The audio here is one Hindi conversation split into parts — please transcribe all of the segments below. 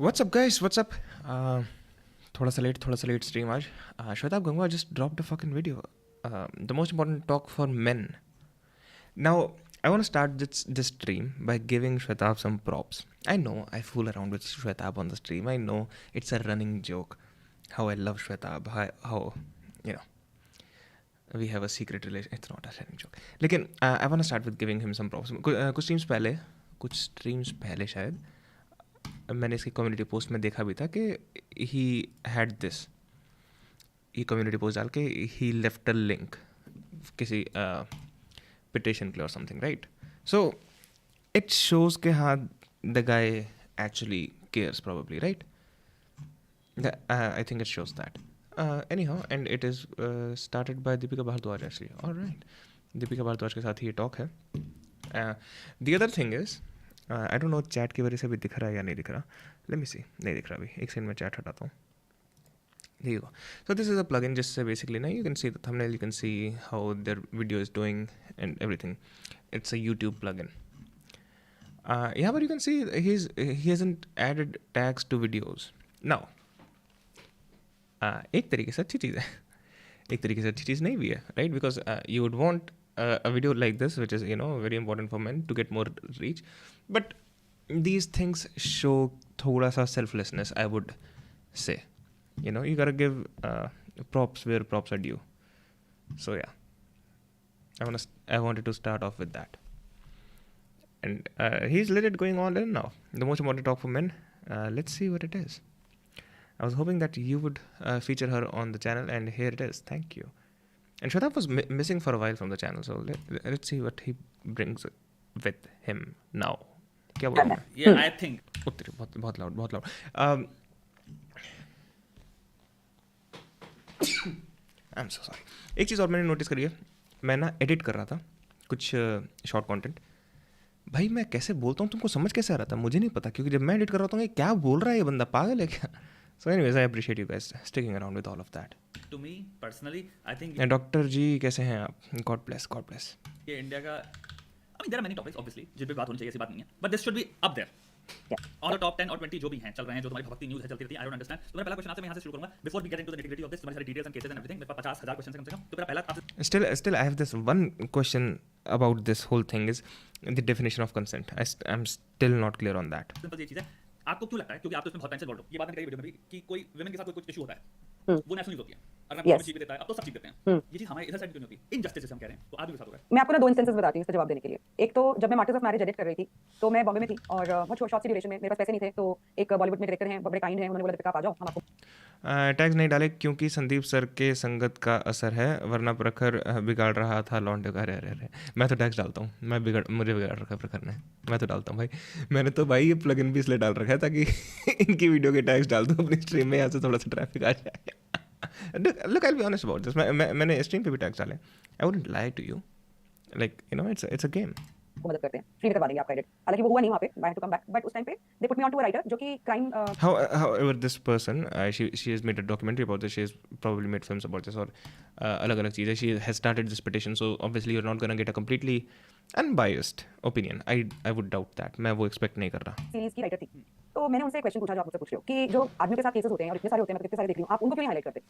What's up, guys? What's up? थोड़ा सा लेट stream आज. Shwetabh Gangwa just dropped a fucking video. The most important talk for men. Now, I want to start this stream by giving Shwetabh some props. I know I fool around with Shwetabh on the stream. I know it's a running joke. How I love Shwetabh. How you know, we have a secret relation. It's not a running joke. लेकिन I want to start with giving him some props. कुछ streams पहले शायद मैंने इसकी कम्युनिटी पोस्ट में देखा भी था कि ही हैड दिस, ये कम्युनिटी पोस्ट डाल के ही लेफ्ट अ लिंक किसी पिटिशन के लिए और something, right? So it shows के हाँ the guy actually cares probably, right? I think it shows that anyhow, and it is started by Deepika Bhardwaj actually. Alright, Deepika Bhardwaj के साथ ही ये टॉक है. The other thing is, I don't know chat की वजह से भी दिख रहा है या नहीं दिख रहा. लेट मी सी, नहीं दिख रहा अभी. एक सेकंड में चैट हटाता हूँ. There you go. So this is a plugin जिससे basically ना you can see the thumbnail, you can see how their video is doing and everything. It's a YouTube plugin. Yeah, but you can see he hasn't added tags to videos. Now, एक तरीके से अच्छी चीज़ है, एक तरीके से अच्छी चीज़ नहीं भी है, right? Because you would want a video like this, which is, you know, very important for men to get more reach. But these things show thoda sa selflessness, I would say. You know, you gotta give props where props are due. So yeah, I wanted to start off with that. And he's legit going all in now. The most important talk for men. Let's see what it is. I was hoping that you would feature her on the channel, and here it is. Thank you. And Shwetabh was missing for a while from the channel, so let's see what he brings with him now. क्या बोल रहा है? Yeah, I think. बहुत loud. I'm so sorry. एक चीज़ और मैंने नोटिस करी है. मैं ना एडिट कर रहा था कुछ शॉर्ट कंटेंट. भाई मैं कैसे बोलता हूँ, तुमको समझ कैसे आ रहा था? मुझे नहीं पता, क्योंकि जब मैं एडिट कर रहा था क्या बोल रहा है ये बंदा, पागल है क्या? So anyways, I appreciate you guys sticking around with all of that. To me personally, I think. And doctor ji कैसे हैं आप? God bless. ये इंडिया का, I mean there are many topics obviously जिन पे बात होनी चाहिए, ऐसी बात नहीं है, but this should be up there. On the top 10 और 20 जो भी हैं चल रहे हैं, जो तुम्हारी भक्ति न्यूज़ है चलती रहती है, I don't understand. तो मेरा पहला क्वेश्चन आपसे मैं यहाँ से शुरू करूँगा. Before we get into the nitty-gritty of this, तुम्हारी सारी details and cases and everything, मेरे पास 50,000 क्वेश्चन है कम से कम. तो मेरा पहला आपसे. Still, I have this one question about this whole thing is the definition of consent. I'm still not clear on that. Simple ये चीज़ है, आपको क्यों लगता है, क्योंकि आप तो इसमें बहुत टाइम से बोल रहे हो, ये बात मैंने कही वीडियो में भी, कि कोई विमेन के साथ कोई कुछ इशू होता है, वो नेशनल न्यूज़ होती है. अगर मैं चीज़ भी देता है, अब तो सब चीज़ देते हैं. ये चीज़ हमारे इधर साइड क्यों नहीं होती? इनजस्टिस हम कह रहे हैं, तो आदमी के साथ हो रहा है. मैं आपको ना 2 इंस्टेंसेस बताती हूँ इसका जवाब देने के लिए. एक तो जब मैं मार्टिर्स ऑफ मैरिज एडिट कर रही थी, तो मैं बॉम्बे में थी और बहुत शॉर्ट सी ड्यूरेशन में, मेरे पास पैसे नहीं थे, तो एक बॉलीवुड में डायरेक्टर हैं, बड़े काइंड हैं, उन्होंने बोला दीपिका आप आ जाओ, हम आपको टैग्स नहीं डाले क्योंकि संदीप सर के संगत का असर है, वरना प्रखर बिगाड़ रहा था लौंडे का. अरे मैं तो टैग्स डालता हूँ, मुझे बिगाड़ रखा प्रखर ने, मैं तो डालता हूँ भाई. मैंने तो भाई ये प्लगइन भी इसलिए डाल रखा है ताकि इनकी वीडियो के टैग्स डाल दूँ अपनी स्ट्रीम में, यहाँ से थोड़ा सा ट्रैफिक आ जाए. Look, I'll be honest about this. मैंने स्ट्रीम पे भी टैग्स डाले. I wouldn't lie to you. Like, you know, it's a game. मदद करते हैं, फ्री में करवा देंगे आपका एडिट. हालांकि वो हुआ नहीं वहाँ पे, I had to come back, but उस टाइम पे they put me onto a writer जो कि crime However, this person, she has made a documentary about this. She has probably made films about this और अलग-अलग चीज़ें. She has started this petition, so obviously you're not gonna get a completely unbiased opinion. I would doubt that. मैं वो expect नहीं कर रहा. सीरीज की राइटर थी. तो मैंने उनसे क्वेश्चन पूछा जो आप मुझसे पूछ रहे हो कि जो आदमियों के साथ केसेस होते हैं और इतने सारे होते हैं, मतलब कितने सारे देख रही हूँ, आप उनको क्यों नहीं हाईलाइट करते?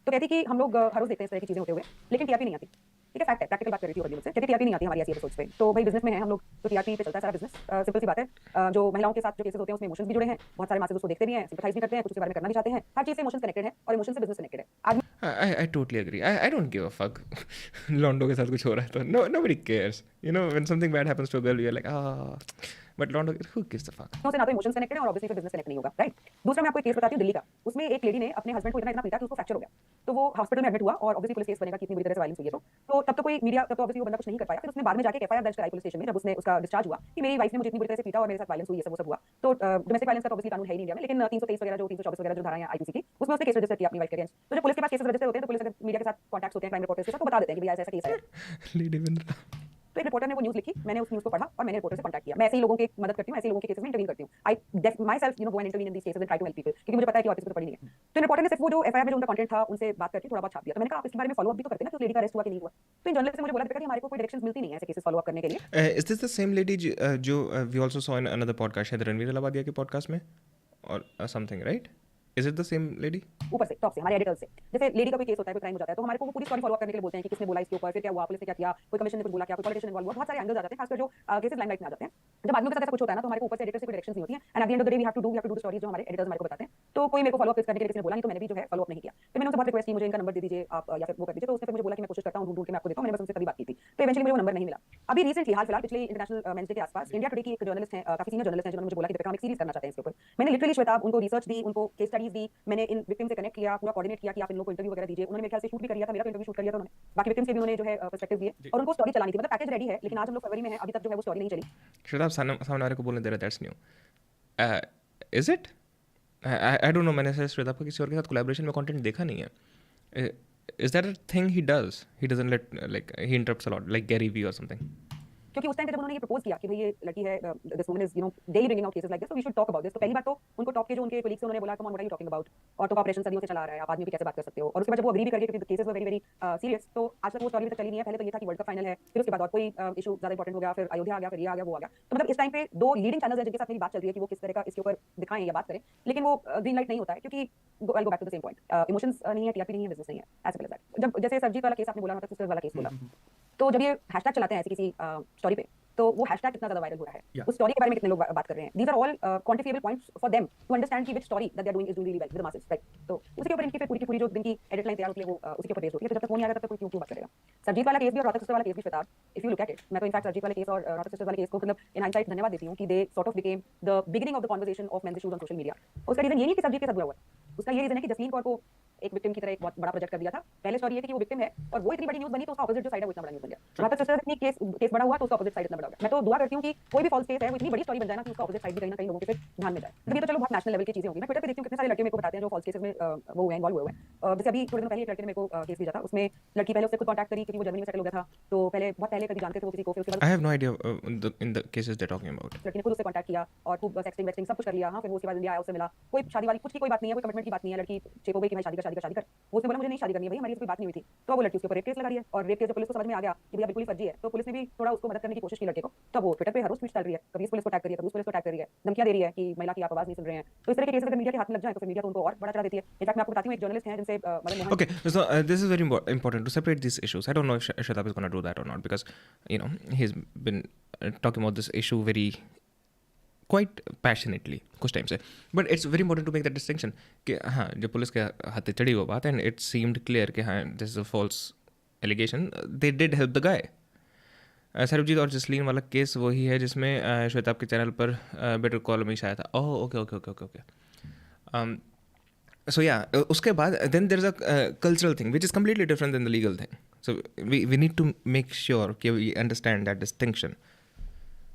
तो कहती कि हम लोग हर रोज देखते हैं इस तरह की चीजें होते हुए, लेकिन टीआरपी नहीं आती. ठीक है, फैक्ट है, प्रैक्टिकल बात कर रही थी मुझसे. कहती टीआरपी नहीं आती हमारी ऐसी एपिसोड्स पे. तो भाई बिजनेस में है हम लोग, तो टीआरपी पे चलता है सारा बिजनेस. सिंपल सी बात है. जो महिलाओं के साथ जो केसेस होते हैं उसमें इमोशंस भी जुड़े हैं, बहुत सारे मासेस उसको देखते भी हैं, सिंपैथाइज भी करते हैं, कुछ उसके बारे में करना भी चाहते हैं. हर चीज से इमोशंस कनेक्टेड है और इमोशन से बिजनेस कनेक्टेड है. I totally agree. I don't give a fuck. लौंडों के साथ कुछ हो रहा है तो nobody cares. You know, when something bad happens to a girl, you're like, but लौंडों, who gives a fuck? से ना तो इमोशंस कनेक्टेड है और ऑब्वियसली फिर बिजनेस कनेक्ट नहीं होगा, राइट? दूसरा मैं आपको एक केस बताती हूँ दिल्ली का. उसमें एक लेडी ने अपने हस्बैंड को इतना पीटा कि उसको फ्रैक्चर हो गया. तो वो हॉस्पिटल में एडमिट हुआ और ऑब्वियसली पुलिस केस बनेगा कि इतनी बुरी तरह से वायलेंस हुई है. तो तब तो कोई मीडिया, तब तो ऑब्वियसली वो बंदा कुछ नहीं कर पाया. फिर उसने बाद में जाके एफआईआर दर्ज कराई पुलिस स्टेशन में, जब उसने उसका डिस्चार्ज हुआ कि मेरी वाइफ ने मुझे इतनी बुरी तरह से पीटा और मेरे साथ वायलेंस हुई, ये सब हुआ. तो डोमेस्टिक वायलेंस का तो ऑब्वियसली कानून है ही नहीं इंडिया में, लेकिन 323 वगैरह जो 324 वगैरह जो धाराएं हैं आईपीसी की, उसमें उसने केस रजिस्टर किया अपनी वाइफ के अगेंस्ट. तो जब पुलिस के पास केसेस रजिस्टर होते हैं तो पुलिस अगर मीडिया के साथ कॉन्टैक्ट्स होते हैं, क्राइम रिपोर्टर्स के साथ, तो बता देते हैं कि भैया ऐसा केस है. तो एक रिपोर्टर ने वो न्यूज़ लिखी, मैंने उस न्यूज़ को पढ़ा और मैंने रिपोर्टर से कांटेक्ट किया. मैं ऐसे ही लोगों की मदद करती हूँ, ऐसे ही लोगों के केसेस में इंटरवीन करती हूँ. I myself go and intervene in these cases and try to help people, क्योंकि मुझे पता है कि और किसी को तो पड़ी नहीं है. तो रिपोर्टर ने सिर्फ वो जो एफआईआर में जो उनका कंटेंट था उनसे बात करके थोड़ा बहुत छाप दिया. तो मैंने कहा आप इसके बारे में फॉलो अप भी तो करते ना कि उस लेडी का अरेस्ट हुआ कि नहीं हुआ. तो इन जर्नलिस्ट ने मुझे बोला कि हमारे को कोई डायरेक्शंस मिलती नहीं है ऐसे केसेस फॉलो अप करने के लिए. Is this the same lady जो we also saw in another podcast, शायद रणवीर अलाहाबादिया के पॉडकास्ट में? or something, right? Is it the same lady? ऊपर से टॉप से हमारे एडिटर्स से जैसे लेडी का कोई केस होता है कोई क्राइम हो जाता है तो हमारे को वो पूरी स्टोरी फॉलो अप करने के लिए बोलते हैं कि किसने बोला इसके ऊपर फिर क्या हुआ पुलिस ने क्या किया कोई कमीशन ने कुछ बोला क्या कोई पॉलिटिशियन इन्वॉल्व हुआ बहुत सारे एंगल्स आ जाते हैं खासकर जो केसेस लाइमलाइट में आ जाते हैं जब आदमियों के साथ ऐसा कुछ होता है ना तो हमारे को ऊपर से एडिटर से कोई डायरेक्शंस नहीं होती हैं and at the end of the day we have to do the stories जो हमारे एडिटर्स हमारे को बताते हैं तो कोई मेरे को फॉलो अप करने के लिए किसी ने बोला नहीं तो मैंने भी जो है फॉलो अप नहीं किया फिर मैंने उनसे बहुत रिक्वेस्ट की मुझे इनका नंबर दे दीजिए आप या फिर वो कर दीजिए तो उसने फिर मुझे बोला कि मैं कोशिश करता हूं ढूंढ के मैं आपको देता हूं मैंने बस उनसे कभी बात की थी तो इवेंचुअली मुझे वो नंबर नहीं मिला अभी रिसेंटली हाल फिलहाल पिछले इंटरनेशनल मेंस डे के आसपास इंडिया टुडे की एक जर्नलिस्ट है काफी सीनियर जर्नलिस्ट है जिन्होंने मुझे बोला कि दीपिका हम एक सीरीज करना चाहते हैं इसके ऊपर मैंने लिटरली श्वेताब उनको रिसर्च दी उनको केस स्टडीज दी मैंने इन विक्टिम से कनेक्ट किया पूरा कोऑर्डिनेट किया कि आप इन लोगों को इंटरव्यू वगैरह दीजिए उन्होंने मेरे ख्याल से शूट भी कर लिया था मेरा तो इंटरव्यू शूट कर लिया था उन्होंने बाकी विक्टिम्स के भी उन्होंने जो है पर्सपेक्टिव दिए और उनको स्टोरी चलानी थी मतलब पैकेज रेडी है लेकिन आज हम लोग फरवरी में है अभी तक जो है वो स्टोरी नहीं चली श्वेताब सामने वाले को बोलने दे रहा that's new. Is it? I don't know. मैंने शायद श्वेताब का किसी और के साथ कोलैबोरेशन में कंटेंट देखा नहीं है. Is that a thing he does? He doesn't let like he interrupts a lot, like Gary Vee or something. क्योंकि उस टाइम पे जब उन्होंने ये प्रपोज किया कि भाई ये लड़की है this woman is you know daily bringing out cases like this so we should talk about this तो पहली बात तो उनको टॉप के जो उनके कलीग्स उन्होंने बोला come on what are you talking about और तो ऑपरेशन सदियों से चला आ रहा है आप आदमी की कैसे बात कर सकते हो और उसके बाद जब वो एग्री भी कर गए क्योंकि cases were very very serious तो आज तक वो स्टोरी तक चली नहीं है पहले तो ये था कि वर्ल्ड कप फाइनल है फिर उसके बाद और कोई इशू ज्यादा इंपॉर्टेंट हो गया फिर अयोध्या आ गया फिर ये आ गया वो आ गया तो मतलब इस टाइम पे दो लीडिंग चैनल्स हैं जिनके साथ मेरी बात चल रही है कि वो किस तरह का इसके ऊपर दिखाएं या बात करें लेकिन वो ग्रीन लाइट नहीं होता है क्योंकि I go back to the same point emotions नहीं है टीआरपी नहीं है बिजनेस नहीं है एज वेल एज दैट जब जैसे सरजीत वाला केस आपने बोला सिस्टर्स वाला केस बोला तो जब ये हैशटैग चलाते हैं ऐसी किसी स्टोरी पे तो वो हैशटैग कितना ज्यादा वायरल हो रहा है उस स्टोरी के बारे में कितने लोग बात कर रहे हैं these are all quantifiable points for them to understand कि which story that they are doing is doing really well with the masses right तो उसके ऊपर इनकी फिर पूरी की पूरी जो दिन की एडिट लाइन तैयार होती है वो उसी के ऊपर बेस्ड होती है तो जब तक वो नहीं आएगा तब तक कोई क्यों बात करेगा सरजीत वाला केस भी और रोहतक सिस्टर वाला केस भी Shwetab if you look at it मैं तो इनफैक्ट सरजीत वाले केस और रोहतक सिस्टर वाले केस को मतलब इन हाइंडसाइट धन्यवाद देती हूं कि they sort of became the beginning of the conversation of men's issues on social media उसका रीजन ये नहीं कि सरजीत के साथ हुआ है उसका ये रीजन है कि जसलीन कौर को एक विक्टिम की तरह एक बहुत बड़ा प्रोजेक्ट कर दिया था पहले स्टोरी ये थी कि वो विक्टिम है और वो इतनी बड़ी न्यूज़ बनी तो उसका ऑपोजिट जो साइड है वो इतना बड़ा न्यूज़ बन गया रोहतक सिस्टर इतनी केस बड़ा हुआ तो उसका ऑपोजिट साइड इतना बड़ा हो गया मैं तो दुआ करती हूं कि कोई भी फॉल्स केस है वो इतनी बड़ी स्टोरी बन जाए ना कि उसका ऑपोजिट साइड भी कहीं ना कहीं लोगों के फिर ध्यान में जाए तो ये तो चलो बहुत नेशनल लेवल की चीजें होंगी मैं ट्विटर पे देखती हूं कितने सारे लड़के मेरे को बताते हैं जो फॉल्स केसेस में वो हुए इन्वॉल्व हुए हैं जैसे अभी थोड़े दिन पहले एक लड़के ने मेरे को केस भेजा था उसमें लड़की पहले उससे खुद कांटेक्ट करी क्योंकि वो जर्मनी में सेटल हो गया था तो पहले बहुत पहले कभी जानते थे वो किसी को फिर उसके बाद I have no idea in the cases they're talking about. लड़की ने खुद उससे कांटेक्ट किया और खूब सेक्सटिंग वेक्सटिंग सब कुछ कर लिया हाँ फिर वो उसके बाद इंडिया आया उससे मिला कोई शादी वाली कुछ की कोई बात नहीं है कोई कमिटमेंट की बात नहीं है लड़की चेक हो गई कि मैं शादी कर वो उसने बोला मुझे नहीं शादी करनी है भाई हमारी कोई बात नहीं हुई थी तो वो लड़की उसके ऊपर रेप केस लगा रही है और रेप केस जब पुलिस को समझ में आ गया कि भैया बिल्कुल ही फर्जी है तो पुलिस ने भी थोड़ा उसको मदद करने की कोशिश की लड़के को तो वो ट्विटर पे हर रोज ट्वीट चल रही है कभी इस पुलिस को टैग कर रही है कभी उस पुलिस को टैग कर रही है धमकियां दे रही है कि महिला की आप आवाज नहीं सुन रहे हैं तो इस तरह के केस अगर मीडिया के हाथ में लग जाए तो फिर मीडिया तो उनको और बड़ा चढ़ा देती है इनफैक्ट मैं आपको बताती हूं एक जर्नलिस्ट हैं जिनसे Madan Mohan Okay, so this is very important to separate these issues. I don't know if Shwetabh is going to do that or not because he's been talking about this issue very quite passionately कुछ टाइम से but it's very important to make that distinction कि हाँ जब पुलिस के हाथे चढ़ी वो बात एंड इट सीम्ड क्लियर कि हाँ this is a false allegation they did help the guy Sarabjeet और जसलीन वाला केस वही है जिसमें श्वेताब के चैनल पर बेटर कॉल में शायद था oh okay okay okay okay okay so yeah उसके बाद then there is a cultural thing which is completely different than the legal thing so we need to make sure कि we understand that distinction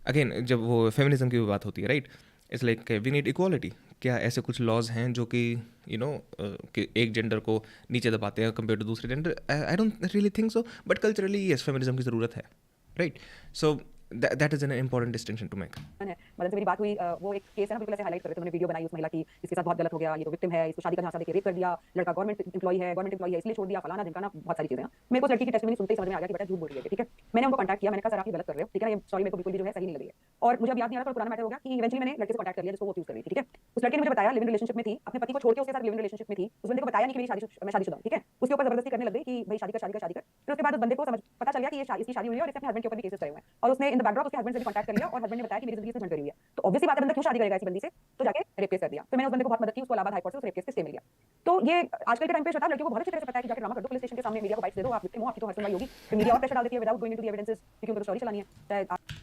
again जब वो feminism की बात होती है right it's like we need equality क्या ऐसे कुछ laws हैं जो कि कि एक जेंडर को नीचे दबाते हैं कंपेयर टू दूसरे gender I don't really think so but culturally yes feminism की ज़रूरत है right so that is an important distinction to make. Madan से मेरी बात हुई वो एक केस है ना बिल्कुल ऐसे हाईलाइट कर रहे थे उन्होंने वीडियो बनाई उस महिला की इसके साथ बहुत गलत हो गया ये तो विक्टिम है इसको शादी का झांसा देके रेप कर दिया लड़का गवर्नमेंट एम्प्लॉय है इसलिए छोड़ दिया फलाना ढिमकाना बहुत सारी चीजें हैं मेरे को लड़की की टेस्टिमनी सुनते ही समझ में आ गया कि बेटा झूठ बोल रही है ठीक है मैंने उनको कांटेक्ट किया मैंने कहा सर आप ये गलत कर रहे हो ठीक है ये सॉरी मेरे को बिल्कुल भी जो है सही नहीं लग रही है और मुझे अब याद नहीं आ रहा पुराना मैटर हो गया कि इवेंचुअली मैंने लड़के से कांटेक्ट कर लिया जिसको वो अब्यूज कर रही थी ठीक है उस लड़के ने मुझे बताया लिविंग रिलेशनशिप में थी अपने पति को छोड़ के उसके साथ लिविंग रिलेशनशिप में थी उस बंदे को बताया नहीं कि मैं शादीशुदा हूं ठीक है उसके ऊपर जबरदस्ती करने लग गई कि भाई शादी कर फिर उसके बाद उस बंदे को पता चल गया कि ये इसकी शादी हुई है और इसने अपने हस्बैंड के ऊपर भी केसेस करे हुए हैं और उसने इन द बैकड्रॉप उसके हस्बैंड से भी कांटेक्ट कर लिया और हस्बैंड ने बताया कि मेरी जिंदगी से झंड करी हुई है तो ऑब्वियसली बात है बंदा क्यों शादी करेगा ऐसी बंदी से तो जाके रेप केस कर दिया तो मैंने उस बंदे को बहुत मदद की उसको इलाहाबाद हाई कोर्ट से उस रेप केस के स्टे मिल गया तो ये आजकल के टाइम पे श्वेता लड़कियों को बहुत अच्छी तरह से पता है कि जाके ड्रामा कर दो पुलिस स्टेशन के सामने मीडिया को बाइट दे दो आप विक्टिम हो आपकी तो हस्बैंड वाली होगी फिर मीडिया और प्रेशर डाल देती है without going into the evidences क्योंकि उनको स्टोरी चलानी है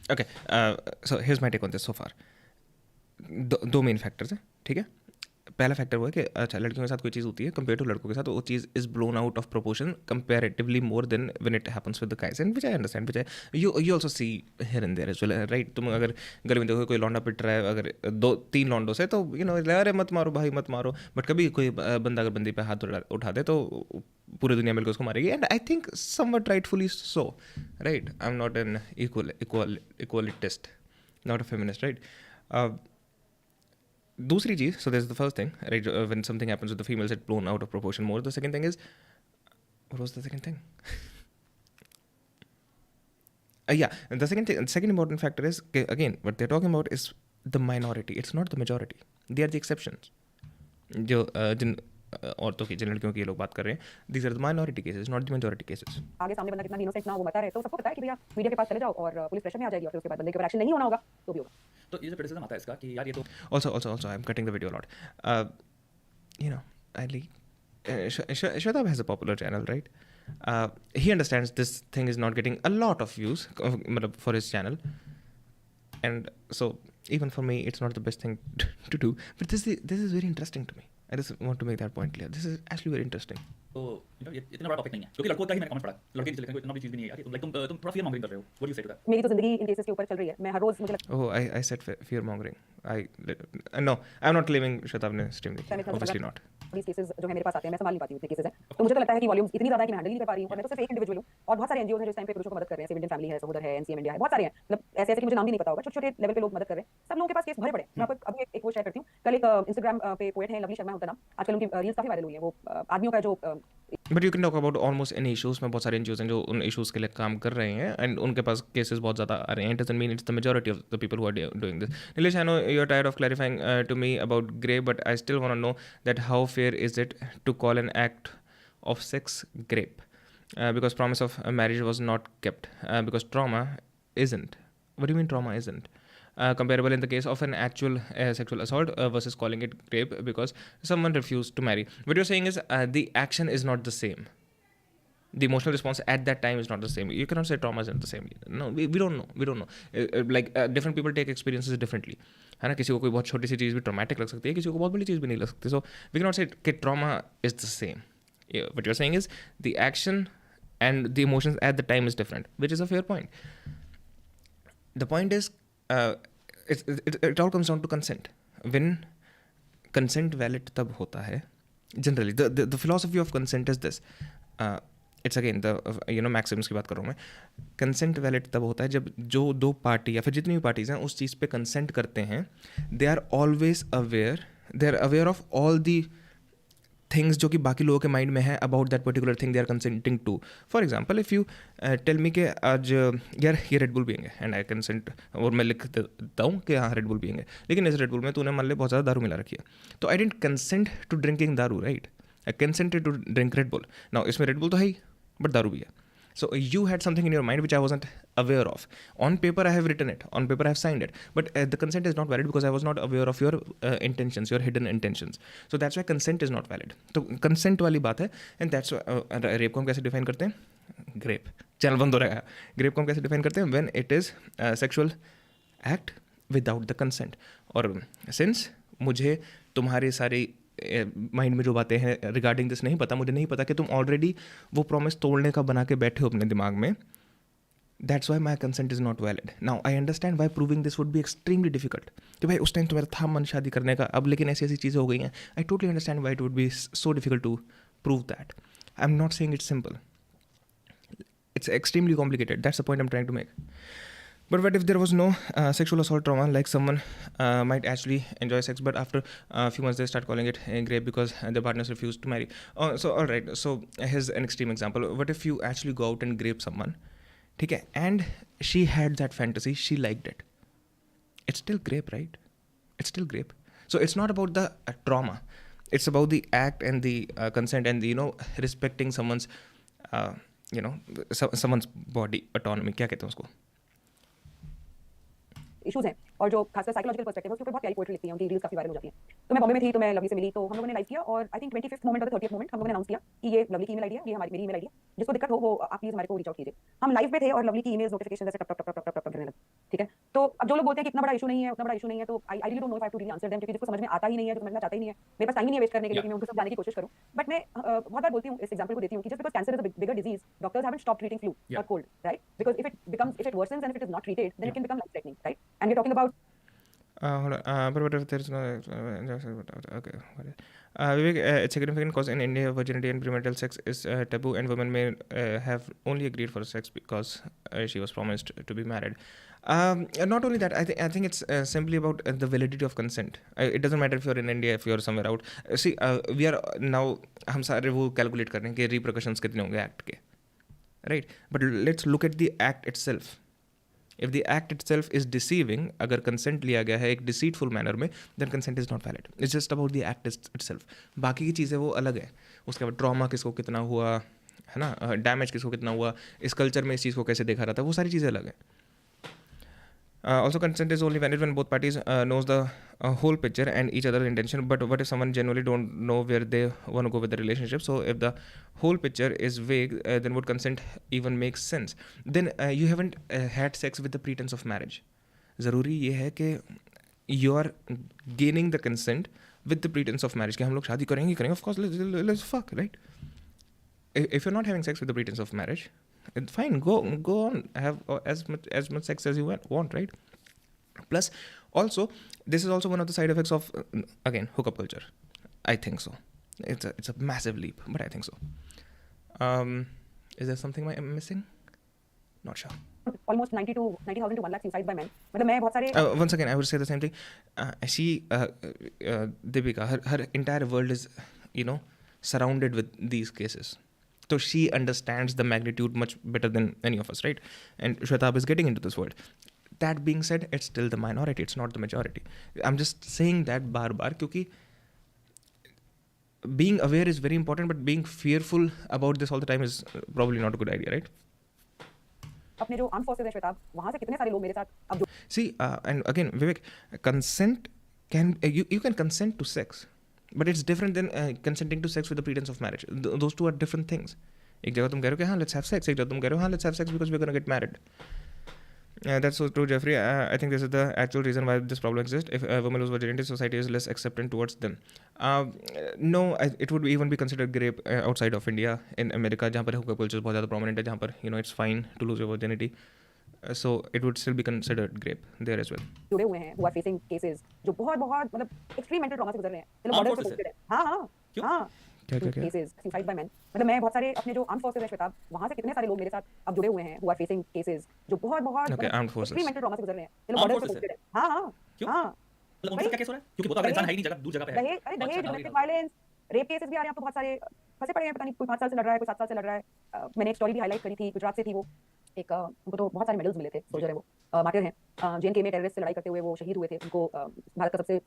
Okay, so here's my take on this so far. दो मेन फैक्टर्स हैं ठीक है पहला फैक्टर वो है कि अच्छा लड़कियों के साथ कोई चीज़ होती है कंपेयर टू लड़कों के साथ वो चीज़ is blown out of proportion comparatively more than when it happens with the guys and which I understand which I you also see here and there as well right तुम अगर गली में देखो कोई लौंडा पिट रहा है अगर 2-3 लौंडों से तो अरे मत मारो भाई मत मारो बट कभी कोई बंदा अगर बंदी पे हाथ उठा दे तो पूरी दुनिया मिलकर उसको मारेगी and I think somewhat rightfully so right I am not an equalitarian not a feminist right दूसरी चीज so there's the first thing right when something happens with the females it's blown out of proportion more the second thing is what was the second thing the second important factor is again what they're talking about is the minority it's not the majority they are the exceptions. जो जिन औरतों की, जिन लड़कियों की ये लोग बात कर रहे हैं, these are the minority cases, not the majority cases. आगे सामने बंदा कितना इनोसेंट ना वो बता रहे तो सबको पता है कि भैया मीडिया के पास चले जाओ और पुलिस प्रेशर में आ जाएगी और फिर उसके बाद बंदे के ऊपर एक्शन नहीं होना होगा तो भी होगा. तो ये जो क्रिटिसिज्म आता है इसका कि यार ये तो Also, I'm cutting the video a lot. I like Shwetabh has a popular channel, right? He understands this thing is not getting a lot of views for his channel, and so even for me, it's not the best thing to do. But this is very interesting to me. I just want to make that point clear. This is actually very interesting. तो ये इतना बड़ा टॉपिक नहीं है क्योंकि लड़कों का ही मैंने कमेंट पढ़ा. लड़के किसी लड़के को इतना भी चीज भी नहीं है यार. लाइक तुम थोड़ा फियर मॉन्गरिंग कर रहे हो. व्हाट डू यू से टू दैट? मेरी तो जिंदगी इन केसेस के ऊपर चल रही है. मैं हर रोज मुझे लगता Oh, I said fear mongering. No, I'm not claiming Shwetabh ने stream देखी. Obviously not. है केसेस जो है मेरे पास आते हैं मैं संभाल नहीं पाती हूँ. इतने केसेस हैं तो मुझे तो लगता है कि वॉल्यूम्स इतनी ज्यादा है कि मैं हैंडल नहीं कर पा रही हूँ. और मैं तो सिर्फ एक इंडिविजुअल हूँ और बहुत सारे एनजीओ हैं जो इस टाइम पे पुरुषों को मदद कर रहे हैं. सेव इंडियन फैमिली है, सहोदर है, एनसीएम इंडिया है, बहुत सारे हैं. मतलब ऐसे ऐसे कि मुझे नाम भी नहीं पता होगा. छोटे छोटे लेवल पे लोग मदद कर रहे हैं. सब लोगों के पास केस भरे पड़े. मैं आपको अभी एक वो शेयर करती हूँ. कल एक इंस्टाग्राम पे पोएट है लवली शर्मा उनका नाम. आजकल उनकी रील्स काफी वायरल हुई है. वो आदमियों का जो But you can talk about almost any issues. में बहुत सारे NGOs हैं जो उन issues के लिए काम कर रहे हैं and उनके पास cases बहुत ज़्यादा आ रहे हैं. It doesn't mean it's the majority of the people who are doing this. Nilesh, I know you're tired of clarifying to me about Grey, but I still want to know that how fair is it to call an act of sex rape? Because promise of marriage was not kept. Because trauma isn't. What do you mean trauma isn't? Comparable in the case of an actual sexual assault versus calling it rape because someone refused to marry. What you're saying is the action is not the same. The emotional response at that time is not the same. You cannot say trauma isn't the same. No, we don't know. We don't know. Different people take experiences differently. है ना, किसी को कोई बहुत छोटी सी चीज़ भी ट्रॉमेटिक लग सकती है, किसी को बहुत बड़ी चीज़ भी नहीं लग सकती. So we cannot say कि trauma is the same. What you're saying is the action and the emotions at the time is different, which is a fair point. The point is it all comes down to consent. When consent valid तब होता है. Generally, the philosophy of consent is this. It's again the maxims की बात कर रहा हूँ मैं. Consent valid तब होता है जब जो दो पार्टी या फिर जितनी भी पार्टीज हैं उस चीज़ पे consent करते हैं. They are always aware. They are aware of all the things जो कि बाकी लोगों के माइंड में है about that particular thing they are consenting to. For example if you tell me के आज यार ये रेड बुल पियेंगे एंड आई कंसेंट और मैं लिख देता हूँ कि हाँ रेड बुल पियेंगे, लेकिन इस रेड बुल में तूने मान ले बहुत ज़्यादा दारू मिला रखी है, तो I didn't consent to drinking दारू, right? I consented to drink red bull. Now इसमें रेड बुल तो है ही बट दारू भी है. So you had something in your mind which I wasn't aware of. On paper I have written it. On paper I have signed it. But the consent is not valid because I was not aware of your intentions, your hidden intentions. So that's why consent is not valid. तो consent वाली बात है. And that's rape को हम कैसे define करते हैं? Grape. चैनल बंद हो रहा है. Grape को हम कैसे define करते हैं? When it is a sexual act without the consent. और since मुझे तुम्हारी सारी माइंड में जो बातें हैं रिगार्डिंग दिस नहीं पता, मुझे नहीं पता कि तुम ऑलरेडी वो प्रॉमिस तोड़ने का बना के बैठे हो अपने दिमाग में. That's why my consent is not valid. Now I understand why proving this would be extremely difficult. कि भाई उस टाइम तो मेरा था मन शादी करने का, अब लेकिन ऐसी ऐसी चीज़ें हो गई हैं. I totally understand why it would be so difficult to prove that. I am not saying it's simple. It's extremely complicated. That's the point I'm trying to make. But what if there was no sexual assault trauma, like someone might actually enjoy sex, but after a few months they start calling it rape because their partners refuse to marry. So all right, so here's an extreme example. What if you actually go out and rape someone, okay, and she had that fantasy, she liked it? It's still rape, right? It's still rape. So it's not about the trauma. It's about the act and the consent and the, respecting someone's someone's body autonomy. क्या कहते हैं उसको? इश्यूज हैं और जो खासकर साइकोलॉजिकल पर्सपेक्टिव है उसके ऊपर बहुत प्यारी पोएट्री लिखती हैं. उनकी रील्स काफी वायरल हो जाती हैं. तो मैं बॉम्बे में थी तो मैं लवली से मिली तो हम लोगों ने लाइव किया और आई थिंक 25th मोमेंट और 30th मोमेंट हम लोगों ने अनाउंस किया कि ये लवली की ईमेल आईडी है, ये मेरी ईमेल आईडी है, जिसको दिक्कत हो वो आप प्लीज हमारे को रीच आउट कीजिए. हम लाइव पे थे और लवली की ईमेल्स नोटिफिकेशन जैसे टप टप टप टप टप करने लगे. ठीक है, तो अब जो लोग बोलते हैं कि इतना बड़ा इशू नहीं है, उतना बड़ा इशू नहीं है, तो I really don't know if I have to really answer them, क्योंकि जिसको समझ में आता ही नहीं है, जो समझना चाहता ही नहीं है, मेरे पास टाइम ही नहीं है वेस्ट करने के लिए कि मैं उनको सब जानने की कोशिश करूं. बट मैं बहुत बार बोलती हूं, इस एग्जांपल को देती हूं कि just because cancer is a bigger disease, doctors haven't stopped treating flu और cold, right? Because if it worsens and if it is not treated, then it can become life threatening, right? And we're talking about hold on. But what if there's no... Okay. Vivek, it's significant because in India, virginity and premarital sex is taboo, and women may have only agreed for sex because she was promised to be married. Not only that, I think it's simply about the validity of consent. It doesn't matter if you're in India, if you're somewhere out. See, we are now... हम सारे वो कैलकुलेट कर रहे हैं कि repercussions कितने होंगे एक्ट के, right? But let's look at the act itself. If the act itself is deceiving, अगर consent लिया गया है एक deceitful manner में, then consent is not valid. It's just about the act itself. बाकी की चीज़ें वो अलग है. उसके बाद trauma किसको कितना हुआ है ना, डैमेज किसको कितना हुआ, इस कल्चर में इस चीज़ को कैसे देखा रहा था, वो सारी चीज़ें अलग है. Also, consent is only valid when both parties knows the whole picture and each other's intention. But what if someone genuinely don't know where they want to go with the relationship? So if the whole picture is vague, then would consent even make sense? Then you haven't had sex with the pretense of marriage. ज़रूरी ये है कि you are gaining the consent with the pretense of marriage कि हम लोग शादी करेंगे. Of course, let's fuck, right? If you're not having sex with the pretense of marriage, it's fine, go on, have as much sex as you want, right? Plus, also, this is also one of the side effects of again hookup culture. I think so. It's a massive leap, but I think so. Is there something I'm missing? Not sure. Almost 90,000 to 1 lakh suicides by men. मतलब मैं बहुत सारे once again I would say the same thing. Deepika, her entire world is, surrounded with these cases. So she understands the magnitude much better than any of us, right? And Shwetabh is getting into this world. That being said, it's still the minority. It's not the majority. I'm just saying that bar क्योंकि being aware is very important, but being fearful about this all the time is probably not a good idea, right? अपने जो आर्म फोर्सेस है श्वेताब, वहाँ से कितने सारे लोग मेरे साथ अब जो See, and again, Vivek, consent can you can consent to sex, but it's different than consenting to sex with the pretense of marriage. Those two are different things. एक जगह तुम कह रहे हो कि हाँ let's have sex, एक जगह तुम कह रहे हो हाँ let's have sex because we're gonna get married. That's so true, Jeffrey. I think this is the actual reason why this problem exists. If women lose virginity, society is less accepting towards them. No, it would even be considered rape outside of India. In America, जहाँ पर hookup culture बहुत ज़्यादा prominent है, जहाँ पर it's fine to lose your virginity. So it would still be considered rape there as well. जुड़े हुए हैं who are facing cases जो बहुत मतलब extreme mental trauma से गुजर रहे हैं. ये लोग border पे posted हैं. हाँ. क्या cases suicide by men. मतलब मैं बहुत सारे अपने जो armed forces है श्वेताब, वहाँ से कितने सारे लोग मेरे साथ अब जुड़े हुए हैं who are facing cases जो बहुत Okay, armed forces. extreme mental trauma से गुजर रहे हैं. ये लोग border पे posted हैं. हाँ. मतलब उनके साथ क्या केस हो रहा है? क्योंकि वो तो अगर इंसान है ही नहीं, जगह दूर जगह पे है. दहेज, domestic violence, रेप केसेस भी आ रहे हैं. आपको बहुत सारे फंसे पड़े हैं. पता नहीं कोई 5 साल से लड़ रहा है, कोई 7 साल से लड़ रहा है. मैंने एक स्टोरी भी हाईलाइट करी थी, गुजरात से थी वो. एक उनको तो बहुत सारे मेडल्स मिले थे. सोल्जर है वो, मार्टिर हैं. जेएनके में टेररिस्ट से लड़ाई करते हुए वो शहीद हुए थे. उनको भारत का सबसे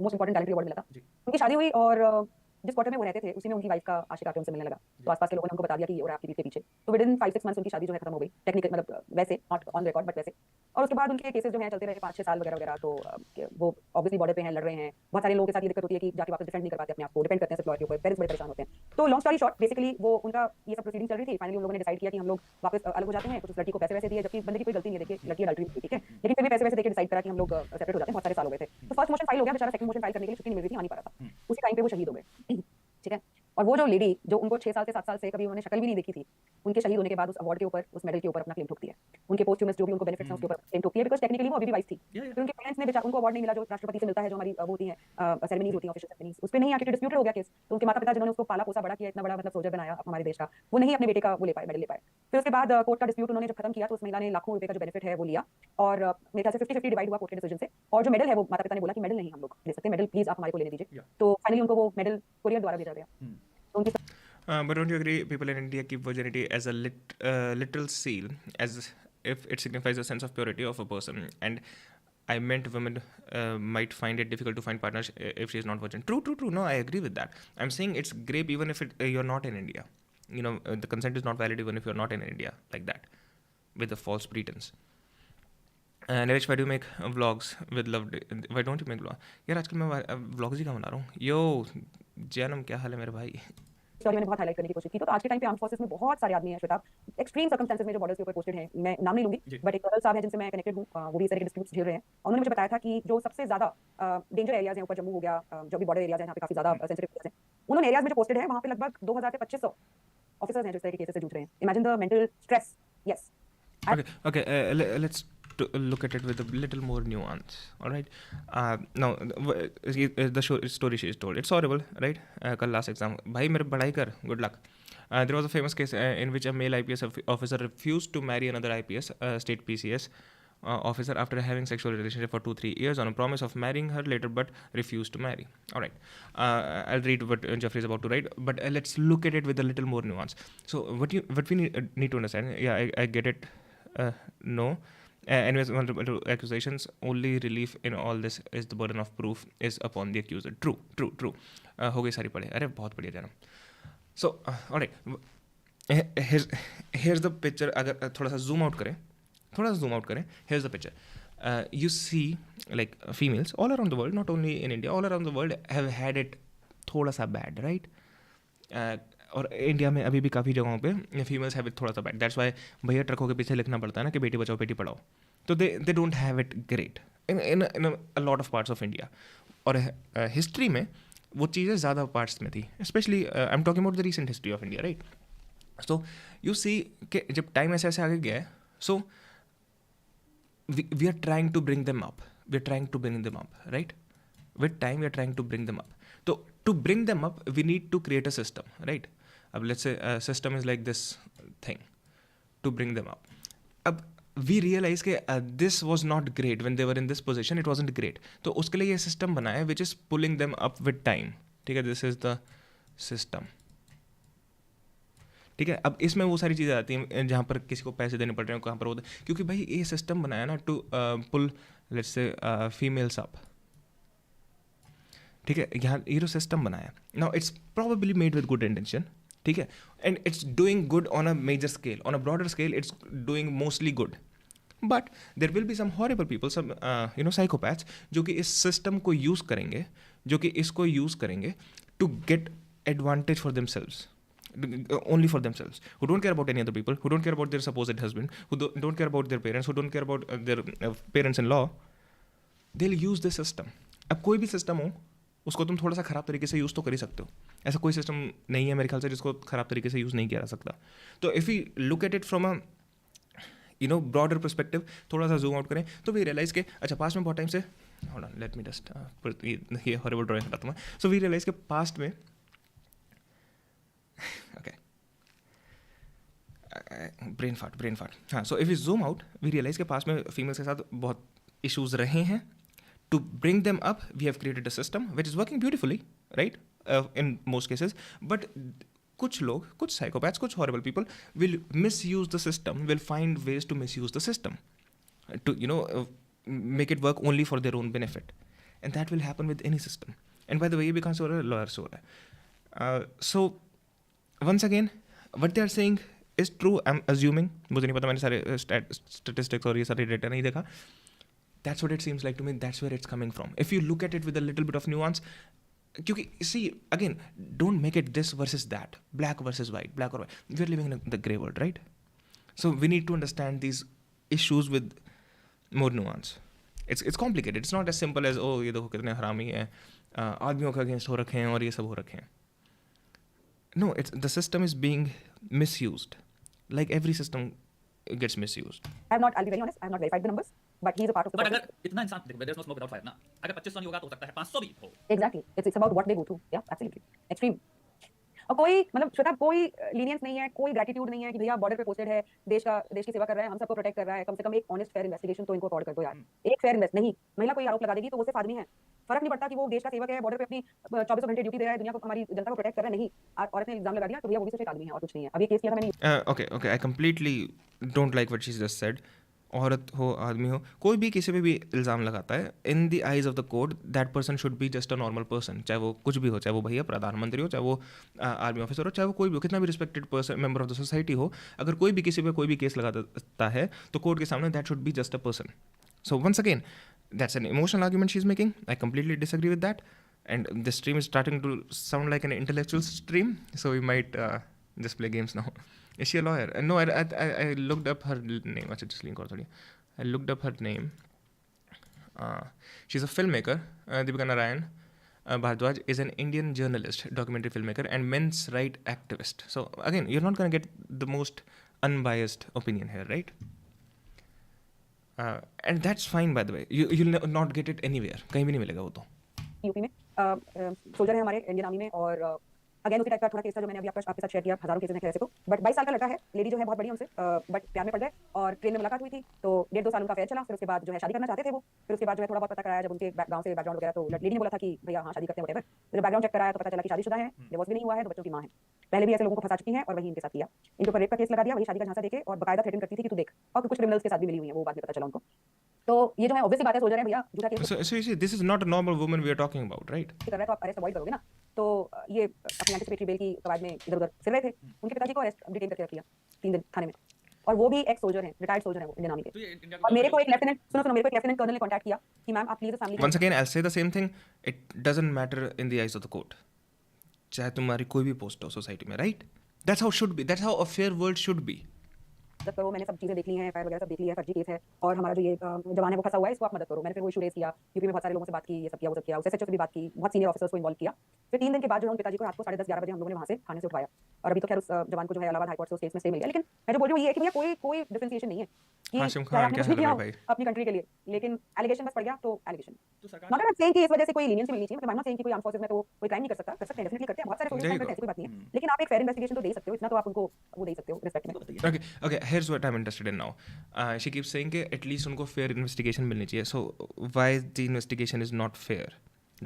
मोस्ट इंपॉर्टेंट टैलेंट अवार्ड मिला था. उनकी शादी हुई और जिस क्वार्टर में वो रहते थे उसी में उनकी वाइफ का आशिक आके उनसे मिलने लगा. तो आसपास के लोगों ने उनको बता दिया कि ये हो रहा है आपकी पीठ के पीछे. तो विद इन 5-6 मंथ्स उनकी शादी जो है खत्म हो गई. टेक्निकल मतलब वैसे नॉट ऑन रिकॉर्ड बट वैसे. और उसके बाद उनके केसेस जो हैं चलते रहे 5-6 साल वगैरह. तो वो ऑब्वियसली बॉर्डर पे हैं, लड़ रहे हैं. बहुत सारे लोगों के साथ ये दिक्कत होती है कि जाके वापस डिफेंड नहीं कर पाते अपने आप को, डिपेंड करते हैं सिर्फ लॉयर के ऊपर. पेरेंट्स बड़े परेशान होते हैं. तो लॉन्ग स्टोरी शॉर्ट, बेसिकली वो उनका ये सब प्रोसीडिंग चल रही थी. फाइनली उन लोगों ने डिसाइड किया कि हम लोग वापस अलग हो जाते हैं. कुछ उस लड़की को पैसे वैसे दिए, जबकि बंदे की कोई गलती नहीं है. देखिए लड़की अडल्ट्री की, ठीक है, लेकिन फिर भी पैसे वैसे देके डिसाइड करा कि हम लोग सेपरेट हो जाते हैं. बहुत सारे साल हो गए थे. तो फर्स्ट मोशन फाइल हो गया. बेचारा सेकंड मोशन फाइल करने के लिए छुट्टी नहीं मिल रही थी, आ नहीं पा रहा था. उसी टाइम पे वो शहीद हो गए. ठीक है. और वो जो लेडी जो उनको 6 साल से 7 साल से कभी उन्होंने शक्ल भी नहीं देखी थी, उनके शहीद होने के बाद उस अवार्ड के ऊपर, उस मेडल के ऊपर अपना क्लेम ठोकती है. उनके पोस्ट्यूमस जो भी उनको बेनिफिट्स हैं उसके ऊपर क्लेम ठोकती है. बिकॉज़ टेक्निकली वो अभी भी वाइफ थी. फिर उनके पेरेंट्स ने बेचारा उनको अवार्ड नहीं मिला जो राष्ट्रपति से मिलता है, जो हमारी वो होती है सेरेमनीज होती हैं, ऑफिशियल सेरेमनीज. उस पे नहीं आके डिस्प्यूटेड हो गया केस. तो उनके माता पिता जिन्होंने उसको पाला पोसा बड़ा किया, इतना बड़ा मतलब सोल्जर बनाया हमारे देश का, वो नहीं अपने बेटे का वो ले पाए, मेडल ले पाए. फिर उसके बाद कोर्ट का डिस्प्यूट उन्होंने जब खत्म किया तो उस महिला ने लाखों रुपए का जो बेनिफिट है वो लिया. और मेरे ख्याल से 50-50 डिवाइड हुआ कोर्ट के डिसीजन से. और जो मेडल है वो माता पिता ने बोला कि मेडल नहीं हम लोग दे सकते, मेडल प्लीज आप हमारे को लेने दीजिए. तो फाइनली उनको वो मेडल कोरियर द्वारा भेजा गया. तो उनकी But don't you agree people in India keep virginity as a literal seal, as if it signifies a sense of purity of a person? And I meant women might find it difficult to find partners if she is not virgin. True. No, I agree with that. I'm saying it's grape even if you're not in India. The consent is not valid even if you're not in India, like that, with a false pretense. Narish, why do you make vlogs with love? Why don't you make vlogs? यार आजकल मैं vlogs ही कहाँ बना रहा हूँ. Yo, जैनम क्या हाल है मेरे भाई? स्टोरी मैंने बहुत हाईलाइट करने की कोशिश की. तो आज के टाइम पे आर्म फोर्सेस में बहुत सारे आदमी हैं श्वेताब, एक्सट्रीम सर्कमस्टेंसेस में जो बॉर्डर्स के ऊपर पोस्टेड हैं. मैं नाम नहीं लूंगी, बट एक कर्नल साहब हैं जिनसे मैं कनेक्टेड हूँ. वो भी इस तरह के डिस्प्यूट्स झेल रहे हैं. उन्होंने मुझे बताया था कि जो सबसे ज्यादा डेंजर एरियाज हैं ऊपर जम्मू हो गया, जो भी बॉर्डर एरियाज हैं जहाँ पे काफी ज्यादा सेंसिटिव एरियाज हैं, उन्होंने एरियाज में जो पोस्टेड है वहाँ पे लगभग 2000 से 2500 ऑफिसर्स हैं जो इस तरह के केसेस से जूझ रहे हैं. Imagine the mental stress. Yes. Okay. Let's look at it with a little more nuance. All right. Now, the story she is told, it's horrible, right? Kal last exam, bhai mere padhai kar. Good luck. There was a famous case in which a male IPS officer refused to marry another IPS, state PCS officer, after having sexual relationship for 2-3 years on a promise of marrying her later, but refused to marry. All right. I'll read what Jeffrey is about to write, but let's look at it with a little more nuance. So what we need to understand, yeah, I get it. No, Anyways, multiple accusations. Only relief in all this is the burden of proof is upon the accuser. True. हो गई सारी पढ़े. अरे बहुत बढ़िया जनाब. So, alright. Here's the picture. अगर थोड़ा सा zoom out करें. Here's the picture. You see, like females all around the world, not only in India, all around the world have had it थोड़ा सा bad, right? और इंडिया में अभी भी काफ़ी जगहों पे फीमेल्स हैव इट थोड़ा सा बैड. दैट्स वाई भैया ट्रकों के पीछे लिखना पड़ता है ना कि बेटी बचाओ बेटी पढ़ाओ. तो they don't have it great in a lot of parts of India. और हिस्ट्री में वो चीज़ें ज़्यादा पार्ट्स में थी, specially I am talking about the recent history of India, right? So you see कि जब टाइम ऐसे ऐसे आगे गया है, so we are trying to bring them up, right? With time we are trying to bring them up. तो to bring them up, we need to create a system, right? Let's say a system is like this thing to bring them up. We realize कि this was not great when they were in this position. It wasn't great. तो उसके लिए ये system बनाया which is pulling them up with time. ठीक है, this is the system. ठीक है, अब इसमें वो सारी चीज़ें आती हैं जहाँ पर किसी को पैसे देने पड़ रहे हैं, कहाँ पर होता है, क्योंकि भाई ये सिस्टम बनाया ना to pull let's say females up. ठीक है, यहाँ ये जो सिस्टम बनाया, now it's probably made with good intention. ठीक है, and it's doing good on a major scale, on a broader scale it's doing mostly good. But there will be some horrible people, some psychopaths, जो कि इस सिस्टम को यूज़ करेंगे to get advantage for themselves, only for themselves, who don't care about any other people, who don't care about their supposed husband, who don't care about their parents, who don't care about their parents-in-law. They'll use this system. अब कोई भी सिस्टम हो उसको तुम थोड़ा सा ख़राब तरीके से यूज़ तो कर ही सकते हो. ऐसा कोई सिस्टम नहीं है मेरे ख्याल से जिसको ख़राब तरीके से यूज़ नहीं किया जा सकता. तो if you look at it from a broader perspective, थोड़ा सा जूम आउट करें, तो वी रियलाइज़ के अच्छा पास्ट में बहुत टाइम से, hold on let me just ये हॉरिबल ड्राइंग हटाता हूँ. सो वी रियलाइज़ के पास्ट में ब्रेन फाट. हाँ, so if you zoom out we realise के पास में फीमेल्स के साथ बहुत इश्यूज़ रहे हैं. To bring them up, we have created a system which is working beautifully, right? In most cases. But कुछ लोग, कुछ psychopaths, कुछ horrible people will misuse the system, will find ways to misuse the system to, make it work only for their own benefit. And that will happen with any system. And by the way, ये भी कहाँ से हो रहा है? Lawyer से हो रहा है. So, once again, what they are saying is true, I'm assuming. मुझे नहीं पता, मैंने सारे statistics और ये सारे data नहीं देखा. That's what it seems like to me. That's where it's coming from. If you look at it with a little bit of nuance, क्योंकि see again, don't make it this versus that, black versus white, black or white. We're living in the grey world, right? So we need to understand these issues with more nuance. It's complicated. It's not as simple as ये देखो कितने हरामी हैं, आदमियों के अगेंस्ट हो रखे हैं और ये सब हो रखे हैं. No, the system is being misused. Like every system gets misused. I'll be very honest, I have not verified the numbers, but he is a part of the But process. अगर इतना इंसान देखो, there's no smoke without fire ना. अगर 2500 नहीं होगा तो हो सकता है 500 भी हो. Exactly. It's about what they go through. Yeah, absolutely. Extreme. और कोई मतलब श्वेताब कोई लीनियंस नहीं है, कोई ग्रेटिट्यूड नहीं है कि भैया बॉर्डर पे पोस्टेड है, देश की सेवा कर रहा है, हम सबको प्रोटेक्ट कर रहा है, कम से कम एक ऑनेस्ट फेयर इन्वेस्टिगेशन तो इनको अफोर्ड कर दो यार. एक फेयर इन्वेस्ट नहीं, महिला कोई आरोप लगा देगी तो वो सिर्फ आदमी है, फर्क नहीं पड़ता कि वो देश का सेवक है, बॉर्डर पे अपनी 24 घंटे ड्यूटी दे रहा है, दुनिया को हमारी जनता को प्रोटेक्ट कर रहा है. नहीं, औरत ने इल्जाम लगा दिया तो भैया वो भी सिर्फ एक आदमी है और कुछ नहीं है. अभी केस किया था मैंने. Okay, I completely don't like what she just said. औरत हो आदमी हो, कोई भी किसी पे भी इल्ज़ाम लगाता है, in the eyes of the court that person should be just a normal person. चाहे वो कुछ भी हो, चाहे वो भैया प्रधानमंत्री हो, चाहे वो आर्मी ऑफिसर हो, चाहे वो कोई भी हो, कितना भी respected person, member of the society हो, अगर कोई भी किसी पे कोई भी केस लगाता है तो कोर्ट के सामने that should be just a person. So once again that's an emotional argument she's making. I completely disagree with that. And this stream is starting to sound like an intellectual stream, so we might just play games now. Is she a lawyer? No, I looked up her name. I looked up her name. She's a filmmaker. Deepika Bhardwaj is an Indian journalist, documentary filmmaker, and men's right activist. So again, you're not going to get the most unbiased opinion here, right? And that's fine, by the way. You'll not get it anywhere. कहीं भी नहीं मिलेगा वो तो. यूपी में सोल्जर है हमारे इंडियन आर्मी में, और अगेन उसी टाइप का थोड़ा केस था जो मैंने अभी आपके साथ शेयर किया. हजारों केसेस हैं ऐसे तो, बट 22 साल का लड़का है, लेडी जो है बहुत बढ़िया उनसे, बट प्यार में पड़ गए और ट्रेन में मुलाकात हुई थी, तो 1.5-2 साल उनका अफेयर चला. फिर उसके बाद जो है शादी करना चाहते थे वो, फिर उसके बाद जो है थोड़ा बहुत पता कराया जब उनके गांव से बैकग्राउंड वगैरह, तो लेडी ने बोला था कि भैया हाँ शादी करते हैं व्हाटएवर. जब बैकग्राउंड चेक कराया तो पता चला कि शादीशुदा है, डिवोर्स भी नहीं हुआ है, तो बच्चों की मां है. पहले भी ऐसे लोगों को फंसा चुकी हैं और वही इनके साथ किया. इनके ऊपर रेप का केस लगा दिया, वही शादी का झांसा देके, और बकायदा थ्रेटन करती थी कि तू देख और कुछ क्रिमिनल्स के साथ भी मिली हुई है, वो बाद में पता चला उनको। तो ये जो है ऑब्वियसली बात है, सोल्जर है भैया, झूठा case So you see, this is not a normal woman we are talking about, right? कर रहा है तो आप अरेस्ट अवॉइड करोगे ना। तो ये अपनी एंटिसिपेटरी बेल की कवायद में इधर-उधर फिर रहे थे। उनके पिताजी को अरेस्ट डिटेन करके रख लिया 3 दिन थाने में, और वो भी एक्स सोल्जर हैं, रिटायर्ड सोल्जर हैं वो इंडियन आर्मी के। तो ये इंडिया और मेरे को एक लेफ्टिनेंट मेरे को एक लेफ्टिनेंट कर्नल ने कांटेक्ट किया कि मैम आप प्लीज इस family Once again, I'll say the same thing. It doesn't matter in the eyes of the court. चाहे तुम्हारी कोई भी पोस्ट हो सोसाइटी में, right? That's how it should be. That's how a fair world should be. मदद करो, मैंने सब चीजें देख ली हैं, एफआईआर वगैरह सब देख ली है, फर्जी केस है, और हमारा जो ये जवान है वो फंसा हुआ है, इसको आप मदद करो। मैंने फिर वो इशू रेज किया, यूपी में बहुत सारे लोगों से बात की, ये सब किया, वो सब किया, उससे एसएचओ से भी बात की, बहुत सीनियर ऑफिसर्स को इन्वॉल्व किया। फिर 3 दिन के बाद जो है उन पिताजी को रात को 10:30-11 बजे हम लोगों ने वहां से थाने से उठवाया, और अभी तो खैर उस जवान को जो है इलाहाबाद हाई कोर्ट से केस में स्टे मिल गया। लेकिन मैं जो बोल रही हूँ ये है कि भैया कोई डिफरेंशिएशन नहीं है कि हाशिम चाहे खान, आपने क्या कुछ भी हाल किया है हो भाई? अपनी कंट्री के लिए, लेकिन एलिगेशन बस पड़ गया तो एलिगेशन। तो सरकार नॉट सेइंग कि इस वजह से कोई लीनियंसी मिलनी चाहिए, मतलब आई एम नॉट सेइंग कि कोई आर्म फोर्सेस में तो कोई क्राइम नहीं कर सकते हैं, डेफिनेटली करते हैं, बहुत सारे सोल्जर्स There you करते हैं, ऐसी कोई बात नहीं go. है, लेकिन आप एक फेयर इन्वेस्टिगेशन तो दे सकते हो, इतना तो आप उनको वो दे सकते हो रिस्पेक्ट में। Okay. Here's what I'm interested in now. She keeps saying कि at least उनको fair investigation मिलनी चाहिए. So why the investigation is not fair?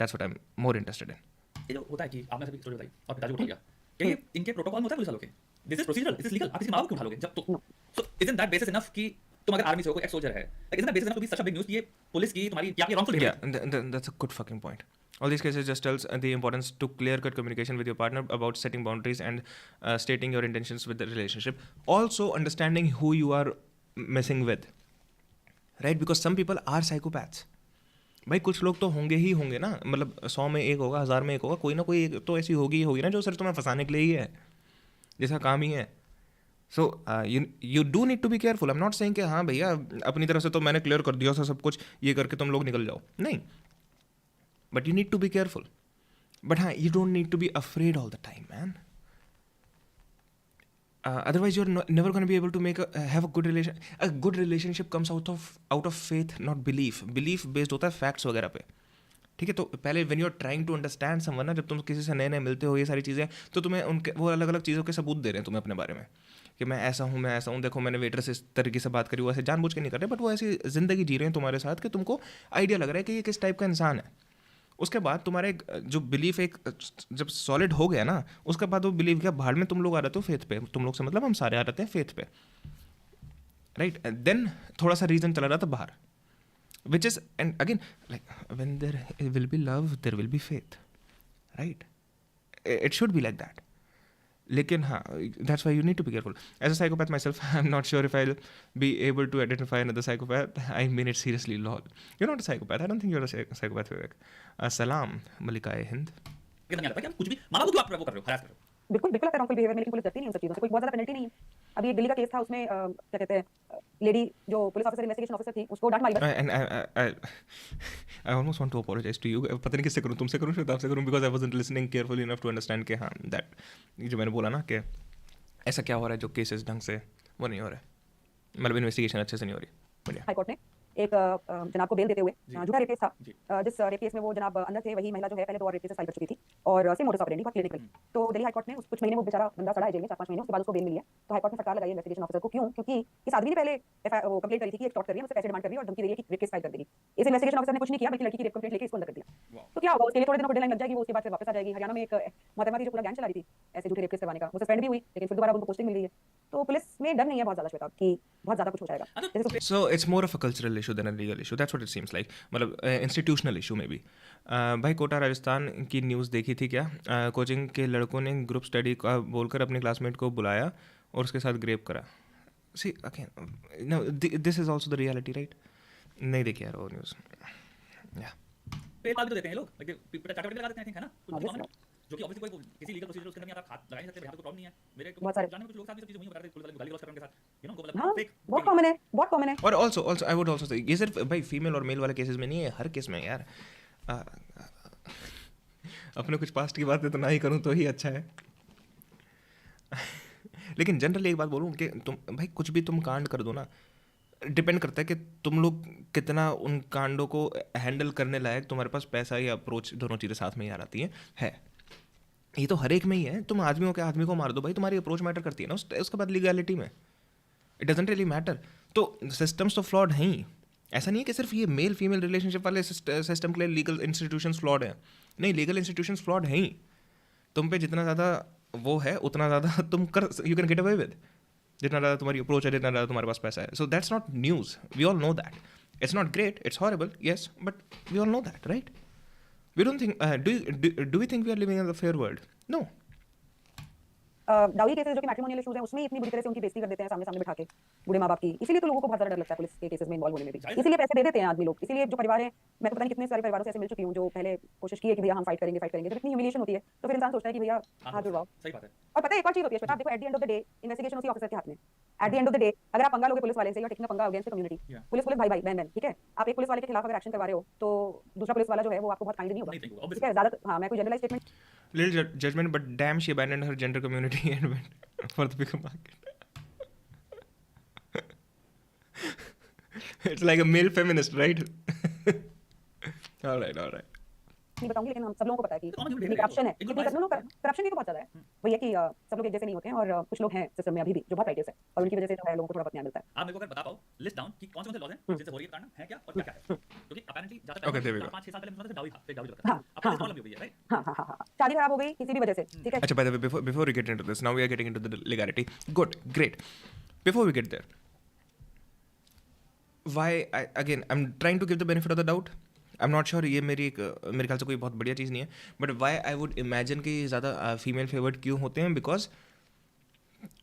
That's what I'm more interested in. ये जो होता है कि आपने सभी स्टोरी बताई और पिताजी को उठा लिया, क्या ये इनके प्रोटोकॉल में होता है पुलिस वालों के? This is procedural, this is legal, आप किसी माँ बाप को उठा लोगे जब तो। So isn't that basis enough कि तुम अगर आर्मी से हो, कोई एक्स सोल्जर है, isn't that basis enough to be such a big news कि ये पुलिस की तुम्हारी क्या wrongful Yeah, that's a good fucking point. All these cases just tells the importance to clear-cut communication with your partner about setting boundaries and stating your intentions with the relationship. Also understanding who you are messing with, right? Because some people are psychopaths. भाई कुछ लोग तो होंगे ही होंगे ना, मतलब 100 में एक होगा, 1000 में एक होगा, कोई ना कोई एक तो ऐसी होगी ही होगी ना जो सिर्फ तुम्हें फंसाने के लिए ही है, जिसका काम ही है। So you do need to be careful. I am not saying कि हाँ भैया अपनी तरफ से तो मैंने क्लियर कर दिया सब कुछ, ये करके तुम लोग निकल जाओ, नहीं, but you need to be careful. But हाँ, you don't need to be afraid all the time, man. Otherwise you're never going to be able to have a good relationship comes out of faith, not belief based होता है facts वगैरह पे, ठीक है? तो पहले when you're trying to understand someone ना, जब तुम किसी से नए नए मिलते हो, ये सारी चीज़ें, तो तुम्हें उनके वो अलग अलग चीज़ों के सबूत दे रहे हैं तुम्हें अपने बारे में कि मैं ऐसा हूँ, देखो मैंने वेटर से इस तरीके से बात करी, वो ऐसे जानबूझ के नहीं कर रहे, बट वो ऐसी ज़िंदगी जी रहे हैं तुम्हारे साथ कि तुमको आइडिया लग रहा है कि ये किस टाइप का इंसान है। उसके बाद तुम्हारे जो बिलीफ एक जब सॉलिड हो गया ना, उसके बाद वो बिलीव क्या भाड़ में तुम लोग आ रहे हो फेथ पे, तुम लोग से मतलब हम सारे आ रहे हैं फेथ पे, राइट? देन थोड़ा सा रीजन चला रहा था बाहर, which is and again like when there will be love there will be faith, right? It should be like that. लेकिन हाँ, that's why you need to be careful. As a psychopath myself, I am not sure if I will be able to identify another psychopath. I mean it seriously, lol, you not a psychopath, I don't think you are a psychopath. Vivek, सलाम मलिकाए हिंद। नहीं आता क्या कुछ भी मामा को क्यों आप वो कर रहे हो, हरास कर रहे हो? बिल्कुल बिल्कुल रॉन्गफुल बिहेवियर में, लेकिन पुलिस डरती नहीं उन सब चीजों से, कोई बहुत ज्यादा पेनल्टी नहीं है। अभी एक दिल्ली का केस था, उसमें क्या कहते हैं, लेडी जो पुलिस ऑफिसर इन्वेस्टिगेशन ऑफिसर थी, उसको डांट मारी बस। And I almost want to apologize to you. पता नहीं किससे करूँ, तुमसे करूँ, श्वेताब से करूँ, because I wasn't listening carefully enough to understand कि हाँ that ये जो मैंने बोला ना कि ऐसा क्या हो रहा है जो केसेस ढंग से वो नहीं हो रहा है, मतलब इन्वेस्टिगेशन अच्छे से नहीं हो रही। बढ़िया। हाई कोर्ट ने एक जनाब को बेल देते हुए, झूठा रेप केस था, जिस रेप केस में वो जनाब अंदर थे, वही महिला जो है पहले 2 और रेप केसेस फाइल कर चुकी थी, और सेम मोडस ऑपरेंडी, बहुत क्लिनिकल। तो दिल्ली हाई कोर्ट ने कुछ महीने वो बेचारा बंदा सड़ा है जेल में, 4-5 महीने, उसके बाद उसको बेल मिली है। तो हाई कोर्ट ने फटकार लगाई इन्वेस्टिगेशन ऑफिसर को, क्यों? क्योंकि इस आदमी ने पहले वो कंप्लेंट करी थी कि एक्सटॉर्ट कर रही है, मुझसे पैसे डिमांड कर रही है और धमकी दे रही है कि रेप केस फाइल कर देगी। इस इन्वेस्टिगेशन ऑफिसर ने कुछ नहीं किया, बल्कि लड़की की रेप कंप्लेंट लेके इसको अंदर कर दिया। तो क्या होगा, उसके लिए थोड़े दिनों को डेडलाइन लग जाएगी, वो उसके बाद फिर वापस आ जाएगी। हरियाणा में एक मोहतरमा थी जो पूरा गैंग चला रही थी ऐसे झूठे रेप केस करवाने का, वो सस्पेंड भी हुई, लेकिन फिर दोबारा उनको पोस्टिंग मिल गई है। तो पुलिस में डर नहीं है बहुत ज्यादा श्वेता कि बहुत ज्यादा कुछ हो जाएगा। So it's more of a cultural issue than a legal issue. That's what it seems like. मतलब इंस्टीट्यूशनल इशू में भी। भाई कोटा राजस्थान की न्यूज़ देखी थी क्या? कोचिंग के लड़कों ने ग्रुप स्टडी का बोलकर अपने क्लासमेट को बुलाया और उसके साथ ग्रेप करा। See again, no, this is also the reality, right? नहीं देखी यार वो न्यूज़। या पेड़ पाल भी तो देते हैं लोग, लाइक चाटा लगा देते हैं, है ना? जो कि ऑब्वियसली कोई किसी लीगल प्रोसीजर उसके अंदर नहीं आता, आप लगा नहीं सकते, यहाँ पे कोई प्रॉब्लम नहीं है। मेरे बहुत सारे जानने में कुछ लोग साथ भी सब चीजें वही बता रहे थे, पुलिस वाले गाली गलौज करने के साथ, यू नो, हाँ, मतलब फेक बहुत कॉमन है, बहुत कॉमन है। और also I would also say ये सिर्फ भाई फीमेल और मेल वाले केसेस में नहीं है, हर केस में यार। अपने कुछ पास्ट की बातें तो ना ही करूँ तो ही अच्छा है। लेकिन जनरली एक बात बोलूँ कि तुम भाई कुछ भी तुम कांड कर दो ना, डिपेंड करता है कि तुम लोग कितना उन कांडों को हैंडल करने लायक तुम्हारे पास पैसा या अप्रोच, दोनों चीज़ें साथ में ही आ जाती हैं। है ये तो हर एक में ही है। तुम आदमियों के आदमी को मार दो भाई, तुम्हारी अप्रोच मैटर करती है ना उसके बाद लीगैलिटी में, इट डजंट रियली मैटर। तो सिस्टम्स तो फ्लॉड हैं ही, ऐसा नहीं है कि सिर्फ ये मेल फीमेल रिलेशनशिप वाले सिस्टम के लिए लीगल इंस्टीट्यूशंस फ्लॉड हैं, नहीं, लीगल इंस्टीट्यूशंस फ्लॉड हैं ही। तुम पे जितना ज़्यादा वो है उतना ज़्यादा तुम कर, you can get away with, जितना ज़्यादा तुम्हारी अप्रोच है, जितना ज़्यादा तुम्हारे पास पैसा है. So that's not news. We all know that. It's not great. It's horrible. Yes, but we all know that, right? We don't think. Do we think we are living in the fair world? No. Dowry cases जो कि मैट्रिमोनियल इश्यूज हैं उसमें इतनी बुरी तरह से उनकी बेइज्जती कर देते हैं सामने सामने बिठा के बूढ़े माँ बाप की. इसीलिए तो लोगों को बहुत ज्यादा डर लगता है पुलिस के केसेस में इन्वॉल्व होने में भी. इसीलिए पैसे दे देते हैं आदमी लोग. इसीलिए जो परिवार है, मैं तो पता नहीं कितने सारे परिवारों से ऐसे मिल चुकी हूँ जो पहले कोशिश की है कि भैया हम फाइट करेंगे. जब इतनी ह्यूमिलिएशन होती है तो फिर इंसान सोचता है कि भैया हाथ जुड़वाओ. सही बात है. और पता है एक और चीज होती है श्वेता, आप देखो eight the end of the day investigation उसी ऑफिसर के हाथ में. Eight the end of the day अगर आप पंगा लोगे पुलिस वाले से, या टेकिंग पंगा अगेंस्ट द कम्युनिटी, पुलिस भाई भाई बहन बहन, ठीक है, आप एक पुलिस वाले के खिलाफ अगर एक्शन करवा रहे हो तो दूसरा पुलिस वाला जो है वो आपको बहुत काइंड नहीं होगा. ठीक है, ज्यादा हाँ मैं कोई generalise statement. Little judgment, but damn, she abandoned her gender community and went for the bigger market. It's like a male feminist, right? All right. नहीं बताऊंगी, लेकिन हम सब लोगों को पता है कि करप्शन है. करप्शन भी तो बहुत ज्यादा है. वही है कि सब लोग एक जैसे नहीं होते हैं और कुछ लोग हैं सिस्टम में अभी भी जो बहुत राइटियस है और उनकी वजह से जो है लोगों को थोड़ा बहुत न्याय मिलता है. आप मेरे को अगर बता पाओ लिस्ट डाउन कि कौन से लॉज हैं जिनसे हो रही है कांड है क्या और क्या है, क्योंकि अपैरेंटली ज्यादा Okay, there we go. 5-6 साल पहले मुझे डाउरी था, फेक डाउरी लगता था. अब लिस्ट प्रॉब्लम भी हुई है, राइट? हाँ. शादी खराब हो गई किसी भी वजह से, ठीक है. Achha, by the way, before we get into this, now we are getting into the legality. Good, great. Before we get there, I'm trying to give the benefit of the doubt. I'm not sure, ये मेरे ख्याल से कोई बहुत बढ़िया चीज़ नहीं है, but why I would imagine कि ज़्यादा फीमेल फेवर्ड क्यों होते हैं, because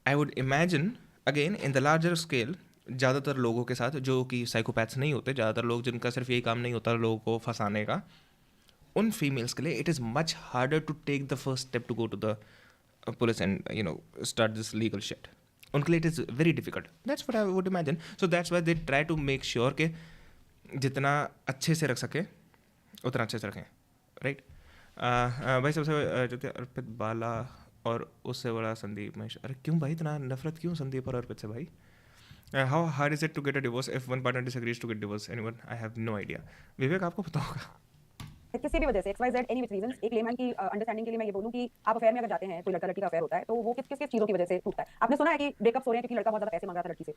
I would imagine again in the larger scale ज़्यादातर लोगों के साथ जो कि साइकोपैथ्स नहीं होते, ज़्यादातर लोग जिनका सिर्फ यही काम नहीं होता लोगों को फंसाने का, उन फीमेल्स के लिए it is much harder to take the first step to go to the police and start this legal shit. उनके लिए it is very difficult. That's what I would imagine. So that's why they try to make sure कि जितना अच्छे से रख सके उतना अच्छे से रखें, राइट? भाई सबसे जो थे अर्पित बाला और उससे बड़ा संदीप महेश. अरे क्यों भाई इतना नफरत क्यों संदीप और अर्पित से भाई? How hard is it to get a divorce if one partner disagrees to get divorce? Anyone? I have no idea. Vivek आपको पता होगा. किसी भी वजह से XYZ एनी विच रीजंस, एक लेमैन की अंडरस्टैंडिंग के लिए मैं ये बोलूं कि आप अफेयर में अगर जाते हैं, कोई लड़का लड़की का अफेयर होता है तो वो किस किस चीजों की वजह से टूटता है. आपने सुना है कि ब्रेकअप्स हो रहे हैं क्योंकि लड़का बहुत ज्यादा पैसे मांग रहा था लड़की से.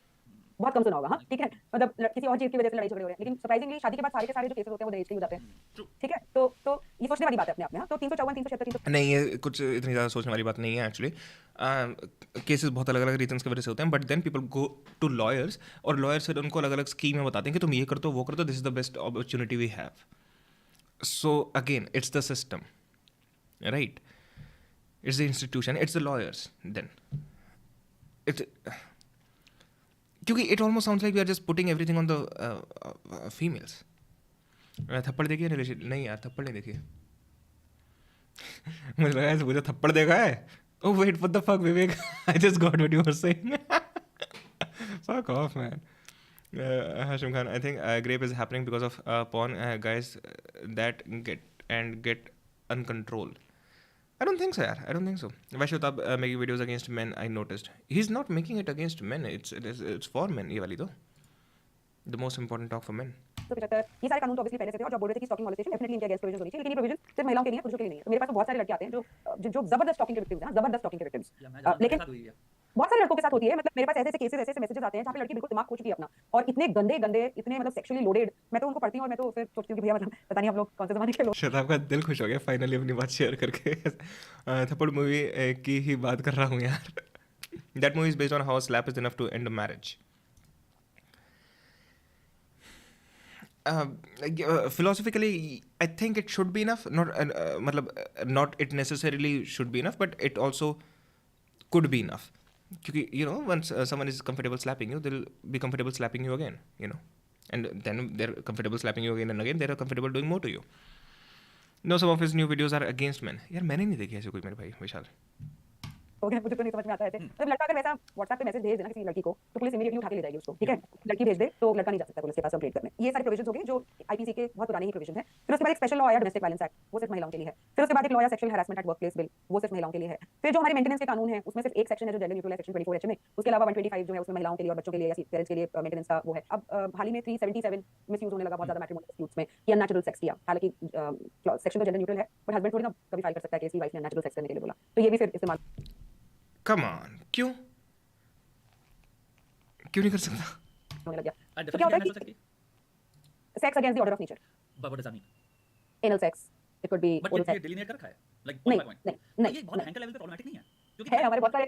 बहुत कम सुना होगा, हाँ ठीक है, मतलब किसी और चीज की वजह से लड़ाई झगड़े हो रहे हैं. लेकिन सरप्राइजिंगली शादी के बाद सारे के सारे जो केसेस होते हैं वो दहेज के हो जाते हैं. ठीक है, तो ये सोचने वाली बात है अपने आप में. तो 354 376 नहीं, ये कुछ इतनी ज़्यादा सोचने वाली बात नहीं है एक्चुअली. केसेस बहुत अलग अलग रीजंस की वजह से होते हैं, but then people go to lawyers और लॉयर्स फिर उनको अलग अलग स्कीमें बताते हैं कि तुम ये कर दो वो कर दो, this is the best opportunity we have. So again, it's the system, right? It's the institution, it's the lawyers. Then क्योंकि it almost sounds like we are just putting everything on the females. थप्पड़ देखिए रिलेशन? नहीं यार, थप्पड़ नहीं देखिए. मुझे लगा ऐसे मुझे थप्पड़ देखा है. Oh wait, what the fuck, Vivek? I just got what you were saying. Fuck off, man. Hashim Khan, I think rape is happening because of porn guys that get uncontrolled. I don't think so, yaar. I don't think so. Why Shwetabh making videos against men? I noticed he's not making it against men. It's for men. ये वाली तो the most important talk for men. तो 75 ये सारे कानून तो ऑब्वियसली पहले से थे और जो बोल रहे थे कि स्टॉकिंग मॉलेस्टेशन डेफिनेटली इनके अगेंस्ट प्रोविजंस होनी चाहिए, लेकिन ये प्रोविजन सिर्फ महिलाओं के लिए है, पुरुषों के लिए नहीं है. तो मेरे पास तो बहुत सारे लड़के आते हैं जो जबरदस्त स्टॉकिंग के विक्टिम्स हैं, जबरदस्त स्टॉकिंग के विक्टिम्स. लेकिन बहुत सारे लड़कों के साथ होती है. मतलब मेरे पास ऐसे ऐसे केसेस ऐसे मैसेजेस आते हैं जहाँ पे लड़की बिल्कुल दिमाग खो चुकी है अपना, और इतने गंदे इतने मतलब सेक्सुअली लोडेड. मैं तो उनको पढ़ती हूँ और मैं तो फिर सोचती हूँ कि भैया मतलब पता नहीं हम लोग कौन से जमाने के लोग. शताब का दिल खुश हो गया फाइनली अपनी बात शेयर करके. थप्पड़ मूवी की ही बात कर रहा हूँ यार. That movie is based on how a slap is enough to end a marriage. Philosophically, I think it should be enough. Not it necessarily should be enough, but it also could be enough. Because once someone is comfortable slapping you, they'll be comfortable slapping you again. And then they're comfortable slapping you again and again. They're comfortable doing more to you. No, some of his new videos are against men. यार मैंने नहीं देखी ऐसे कोई मेरे भाई विशाल. ओके, मुझे तो नहीं समझ में आता है. तो लड़का अगर वैसा WhatsApp पे मैसेज भेज देना किसी लड़की को तो पुलिस इमीडिएटली उठा के ले जाएगी उसको. ठीक है, लड़की भेज दे तो लड़का नहीं जा सकता पुलिस के पास कंप्लेंट करने. ये सारे प्रोविजंस हो गए जो आईपीसी के बहुत पुराने ही प्रोविजन है. फिर उसके बाद एक स्पेशल लॉ आया डोमेस्टिक वायलेंस एक्ट, वो सिर्फ महिलाओं के लिए है. फिर उसके बाद एक लॉ आया sexual harassment at workplace bill, वो सिर्फ महिलाओं के लिए है. फिर जो हमारे मेंटेनेंस के कानून है उसमें सिर्फ एक सेक्शन है जो जेंडर न्यूट्रल है, सेक्शन 24H में. उसके अलावा 125 जो है उसमें महिलाओं के लिए और बच्चों के लिए या पेरेंट्स के लिए मेंटेनेंस का वो है. अब हाल ही में 377 मिसयूज होने लगा बहुत ज्यादा मैट्रिमोनियल डिस्प्यूट्स में कि अननेचुरल सेक्स किया. हालांकि सेक्शन तो जेंडर न्यूट्रल है, बट हस्बैंड थोड़ी ना कभी फाइल कर सकता है कि इसकी वाइफ ने अननेचुरल सेक्स करने के लिए बोला, तो ये भी फिर इस्तेमाल. Come on, क्यों नहीं कर सकता? होने लग गया. तो क्या होता है कि sex against the order of nature. But what does that mean? Anal sex, it could be But oral ये sex. डिलीनियर कर रखा है, like नहीं point by point. नहीं ये बहुत हैंकर लेवल पे प्रॉब्लमेटिक नहीं है. क्योंकि है हमारे बहुत सारे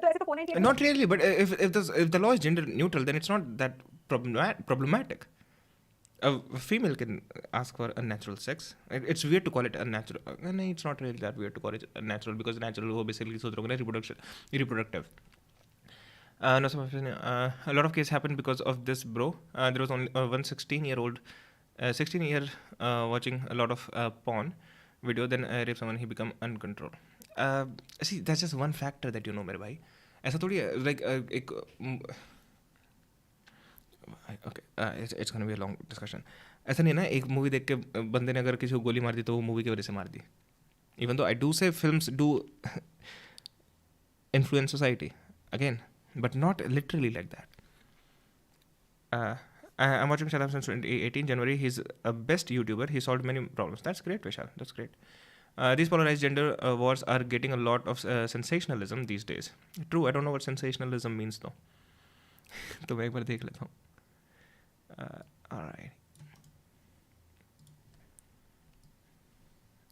तो ऐसे तो 498 Not really, but if the law is gender neutral, then it's not that problematic. A female can ask for unnatural sex. It's weird to call it unnatural. No, it's not really that weird to call it unnatural because natural वो basically सोच रहे हो ना reproductive. No, so a lot of cases happened because of this, bro. There was only one 16-year-old, 16-year watching a lot of porn video, then rape someone, he become uncontrolled. See, that's just one factor that you know, मेरे भाई. ऐसा थोड़ी है, like एक okay, it's gonna be a long discussion. ऐसा नहीं है ना, एक मूवी देख के बंदे ने अगर किसी को गोली मार दी तो वो मूवी की वजह से मार दी. Even though I do say films do influence society, again, but not literally like that. I'm watching Shwetabh since 2018 January. He's a best YouTuber. He solved many problems. That's great, Vishal. That's great. These polarized gender wars are getting a lot of sensationalism these days. True, I don't know what sensationalism means though. तो मैं एक बार देख लेता हूँ. Alright.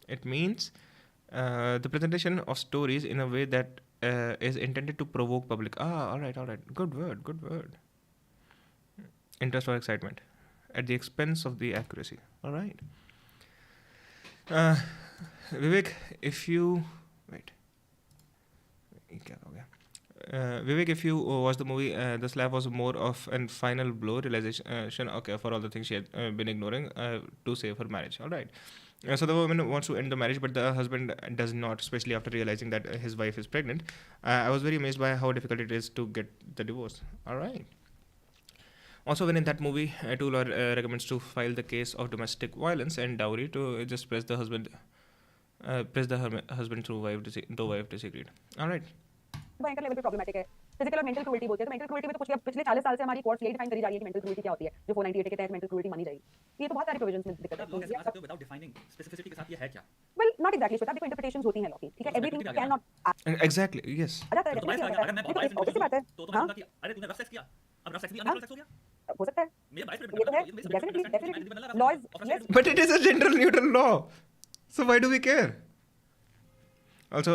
It means the presentation of stories in a way that is intended to provoke public. Alright. Good word. Interest or excitement at the expense of the accuracy. Alright. Vivek, if you... Wait. Vivek, if you watch the movie, the slap was more of a final blow realization, okay, for all the things she had been ignoring to save her marriage. All right. So the woman wants to end the marriage, but the husband does not, especially after realizing that his wife is pregnant. I was very amazed by how difficult it is to get the divorce. All right. Also, when in that movie, two lawyer recommends to file the case of domestic violence and dowry to just press the husband through the wife disagreed. All right. भयंकर लेवल पे प्रॉब्लमेटिक है. फिजिकल और मेंटल क्रूएल्टी बोलते हैं. तो मेंटल क्रूएल्टी में तो कुछ पिछले 40 साल से हमारी कोर्ट्स यही डिफाइन करी जा रही है कि मेंटल क्रूएल्टी क्या होती है, जो 498 के तहत मेंटल क्रूएल्टी मानी जाएगी. ये तो बहुत सारे प्रोविजंस में दिक्कत है. आप कैसे मान सकते हो विदाउट डिफाइनिंग स्पेसिफिसिटी के साथ ये है क्या? वेल नॉट एग्जैक्टली श्वेता, देखो इंटरप्रिटेशंस होती हैं लॉ की, ठीक है. Everything can not Exactly, yes. आ जाता है. तो बाइस अगर मैं बाइस ऑब्वियस सी बात है. तो मैं कहूंगा कि अरे तूने रफ सेक्स किया, अब रफ सेक्स भी अननेचुरल सेक्स हो गया. हो सकता है. मेरे बाइस ये तो है. Definitely laws. Yes. But it is a gender neutral law. So why do we care? Also,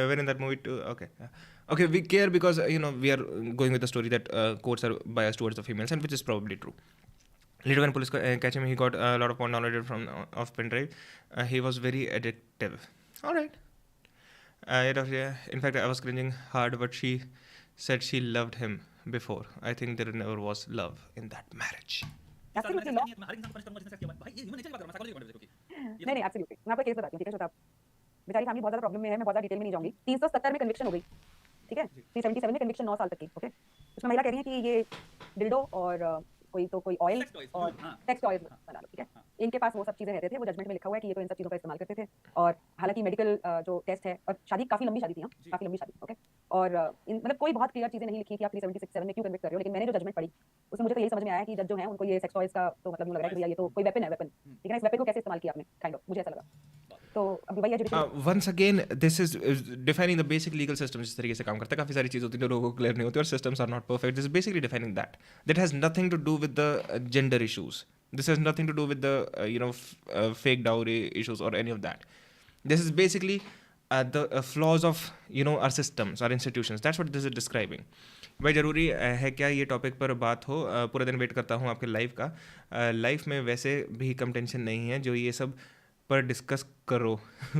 when in that movie too, okay, we care because we are going with the story that courts are biased towards the females, and which is probably true. Later, when police catch him, he got a lot of porn downloaded from off pen drive. He was very addictive. All right. In fact, I was cringing hard, but she said she loved him before. I think there never was love in that marriage. Absolutely law. हर इंसान को पनिश करूंगा जिसने सेक्स किया. भाई ये ह्यूमन नेचर की बात कर रहा हूं, साइकोलॉजी की बात कर रहा हूं. नहीं एब्सोल्युटली. मैं आपको केस बताती हूं, ठीक है श्वेता. बेचारी फैमिली बहुत ज्यादा प्रॉब्लम में है. मैं बहुत ज्यादा डिटेल में नहीं जाऊंगी. 370 में कन्विक्शन हो गई, ठीक है. 377 में कन्विक्शन 9 साल तक की. ओके. उसमें महिला कह रही है कि ये डिल्डो और कोई ऑयल और सेक्स टॉयज बना लो, ठीक है. इनके पास वो सब चीजें रहते थे. वो जजमेंट में लिखा हुआ है कि ये तो इन सब चीजों का इस्तेमाल करते थे. और हालांकि मेडिकल जो टेस्ट है, और शादी काफी लंबी शादी थी, काफी लंबी शादी. ओके. और मतलब कोई बहुत क्लियर चीजें नहीं लिखी कि आप 377 में क्यों कन्विक्ट कर रहे हो. लेकिन मैंने जो जजमेंट पढ़ी उसमें मुझे तो यही समझ में आया कि जज जो है उनको ये सेक्स टॉयज का तो मतलब लग रहा है कि भैया ये तो कोई वेपन है, वेपन, ठीक है. इस वेपन को कैसे इस्तेमाल किया आपने, काइंड ऑफ मुझे ऐसा लगा. तो अभी भैया judicial Once again, this is defining the basic legal system जिस तरीके से काम करता है. काफ़ी सारी चीज़ होती है जो लोगों को क्लियर नहीं होती और systems are not perfect. This is basically defining that. That has nothing to do with the gender issues. This has nothing to do with the fake dowry issues or any of that. This is basically the flaws of our systems, our institutions. That's what this is describing. भाई ज़रूरी है क्या ये टॉपिक पर बात हो? पूरा दिन वेट करता हूँ आपके लाइव का. लाइफ में वैसे भी कम टेंशन नहीं है जो ये सब पर डिस्कस करो.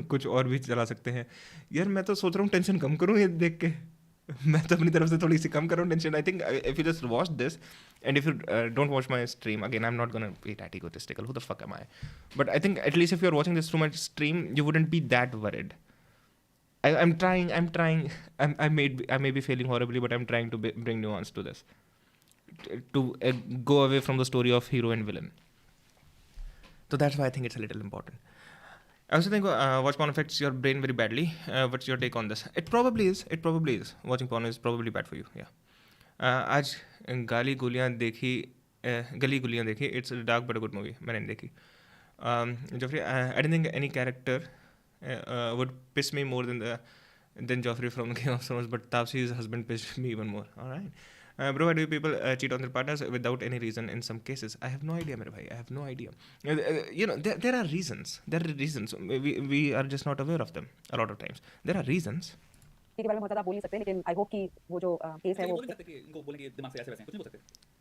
कुछ और भी चला सकते हैं. यार मैं तो सोच रहा हूँ टेंशन कम करूँ ये देख के. मैं तो अपनी तरफ से थोड़ी सी कम कर रहा हूँ tension. I think if you just watch this and if you don't watch my stream, again I am not gonna B that egotistical. Who the fuck am I? But I think at least if you're watching this through my stream, you wouldn't be that worried. I'm trying. I may be failing horribly, but I'm trying to bring nuance to this. To go away from the story of hero and villain. So that's why I think it's a little important. I also think watch porn affects your brain very badly. What's your take on this? It probably is. Watching porn is probably bad for you. Yeah. आज गली गुलियाँ देखी. It's a dark but a good movie. मैंने नहीं देखी. Joffrey, I don't think any character would piss me more than Joffrey from Game of Thrones, but Tapsi's husband pissed me even more. All right. Bro, why do people cheat on their partners without any reason in some cases? I have no idea, mere bhai. I have no idea. There are reasons. We are just not aware of them a lot of times. There are reasons. के बारे में बहुत ज़्यादा बोल नहीं सकते, लेकिन आई होप कि वो जो केस है वो बोल नहीं सकते कि इनको बोलें कि दिमाग से ऐसे वैसे कुछ नहीं बोल सकते।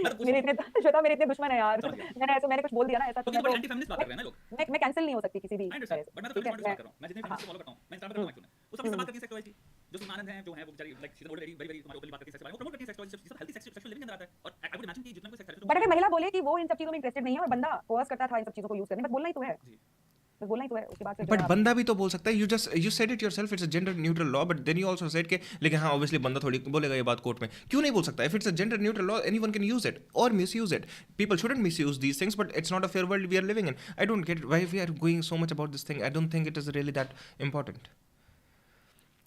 मैं तो पूछ मेरे इतने श्वेता मेरे इतने दुश्मन है यार, समझ गया। मैंने कुछ बोल दिया ना ऐसा तो क्योंकि मैं बड़ी तो एंटी फेमिनिस्ट बात कर रहे हैं ना लोग। मैं कैंसिल नहीं हो सकती किसी भी आई तरह अंडरस्टैंड, से, बट मैं तो ठीक है? फेमिनिस्ट बात कर रहा हूं। मैं जितने फेमिनिस्ट फॉलो करता हूं, मैं इंस्टाग्राम पे करता हूं एक्चुअली। उस अपनी से बात करती है सेक्स टॉयज की। जो सुमान आनंद हैं, जो है वो बेचारी like she is very very तुम्हारे ओपनली बात करती है सेक्स के बारे में, वो प्रमोट करती है सेक्स टॉयज, ये सब हेल्दी सेक्सुअल लिविंग के अंदर आता है। और आई वुड इमेजिन कि जितना कोई सेक्स बट अगर महिला बोले कि वो इन सब चीजों में इंटरेस्टेड नहीं है और बंदा फोर्स करता था इन सब चीजों को यूज करने, बस बोलना ही तो है, जी बस बोलना ही तो है, उसके बाद फिर जो बट है आप बंदा भी तो बोल सकता है. You said it yourself, it's a gender neutral law, but then you also said के लेकिन हाँ ऑब्वियसली बंदा थोड़ी बोलेगा ये बात कोर्ट में. क्यों नहीं बोल सकता? If it's a gender neutral law anyone can use it और misuse it. People shouldn't misuse these things, but it's not a fair world we are living in. I don't get why we are going so much about this thing. I don't think it is really that important.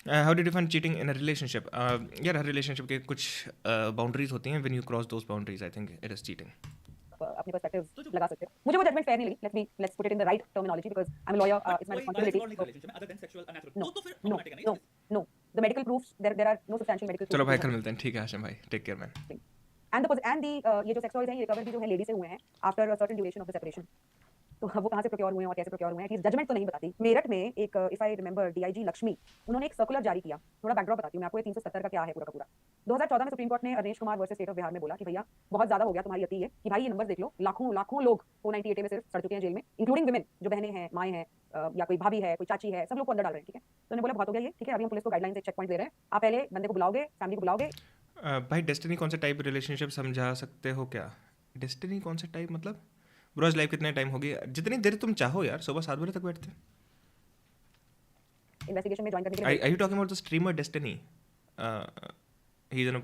How do define cheating in a relationship? यार हर रिलेशनशिप के कुछ बाउंड्रीज होती हैं. When you cross those boundaries I think it is cheating. अपने पर्सपेक्टिव्स लगा सकते हो. मुझे वो जजमेंट फेयर नहीं लगी. Let's put it in the right terminology because I am a lawyer, it's my responsibility. Relationship में other than sexual unnatural no तो फिर नो प्रॉब्लमेटिक है नहीं no no the medical proofs there are no substantial medical चलो भाई प्रूफ्स. कल मिलते हैं. ठीक है हाशिम भाई, take care man. And the ये जो सेक्स टॉयज हैं ये रिकवर भी जो है लेडी से हुए हैं after a certain duration of the separation. तो वो कहाँ से प्रोक्योर हुए हैं और कैसे प्रोक्योर हुए हैं एटलीस्ट जजमेंट तो नहीं बताती. मेरठ में एक if I remember DIG Lakshmi, उन्होंने एक सर्कुलर जारी किया. थोड़ा बैकड्रॉप बताती हूँ मैं आपको. ये 370 का क्या है पूरा का पूरा. 2014 में सुप्रीम कोर्ट ने Arnesh Kumar versus state of Bihar में बोला कि भैया बहुत ज्यादा हो गया तुम्हारी अति है कि भाई ये नंबर देख लो, लाखों लाखों लोग 498 में सिर्फ सड़ चुके हैं जेल में, इंक्लूडिंग वुमेन जो बहनें हैं, माएँ हैं, या कोई भाभी है, कोई चाची है, सब लोग को अंदर डाल रहे हैं. ठीक है, तो उन्होंने बोला बहुत हो गया ये. ठीक है, अभी हम पुलिस को गाइडलाइंस एक चेक पॉइंट दे रहे हैं. आप पहले बंदे को बुलाओगे, फैमिली को बुलाओगे. भाई डेस्टिनी कौन सा टाइप रिलेशनशिप समझा सकते हो क्या? डेस्टिनी कौन सा टाइप मतलब? ब्रोज लाइफ कितने टाइम होगी? जितनी देर तुम चाहो यार. सुबह 7 बजे तक बैठते हैं. इन्वेस्टिगेशन में ज्वाइन करने के लिए Are you talking about the streamer Destiny? He's an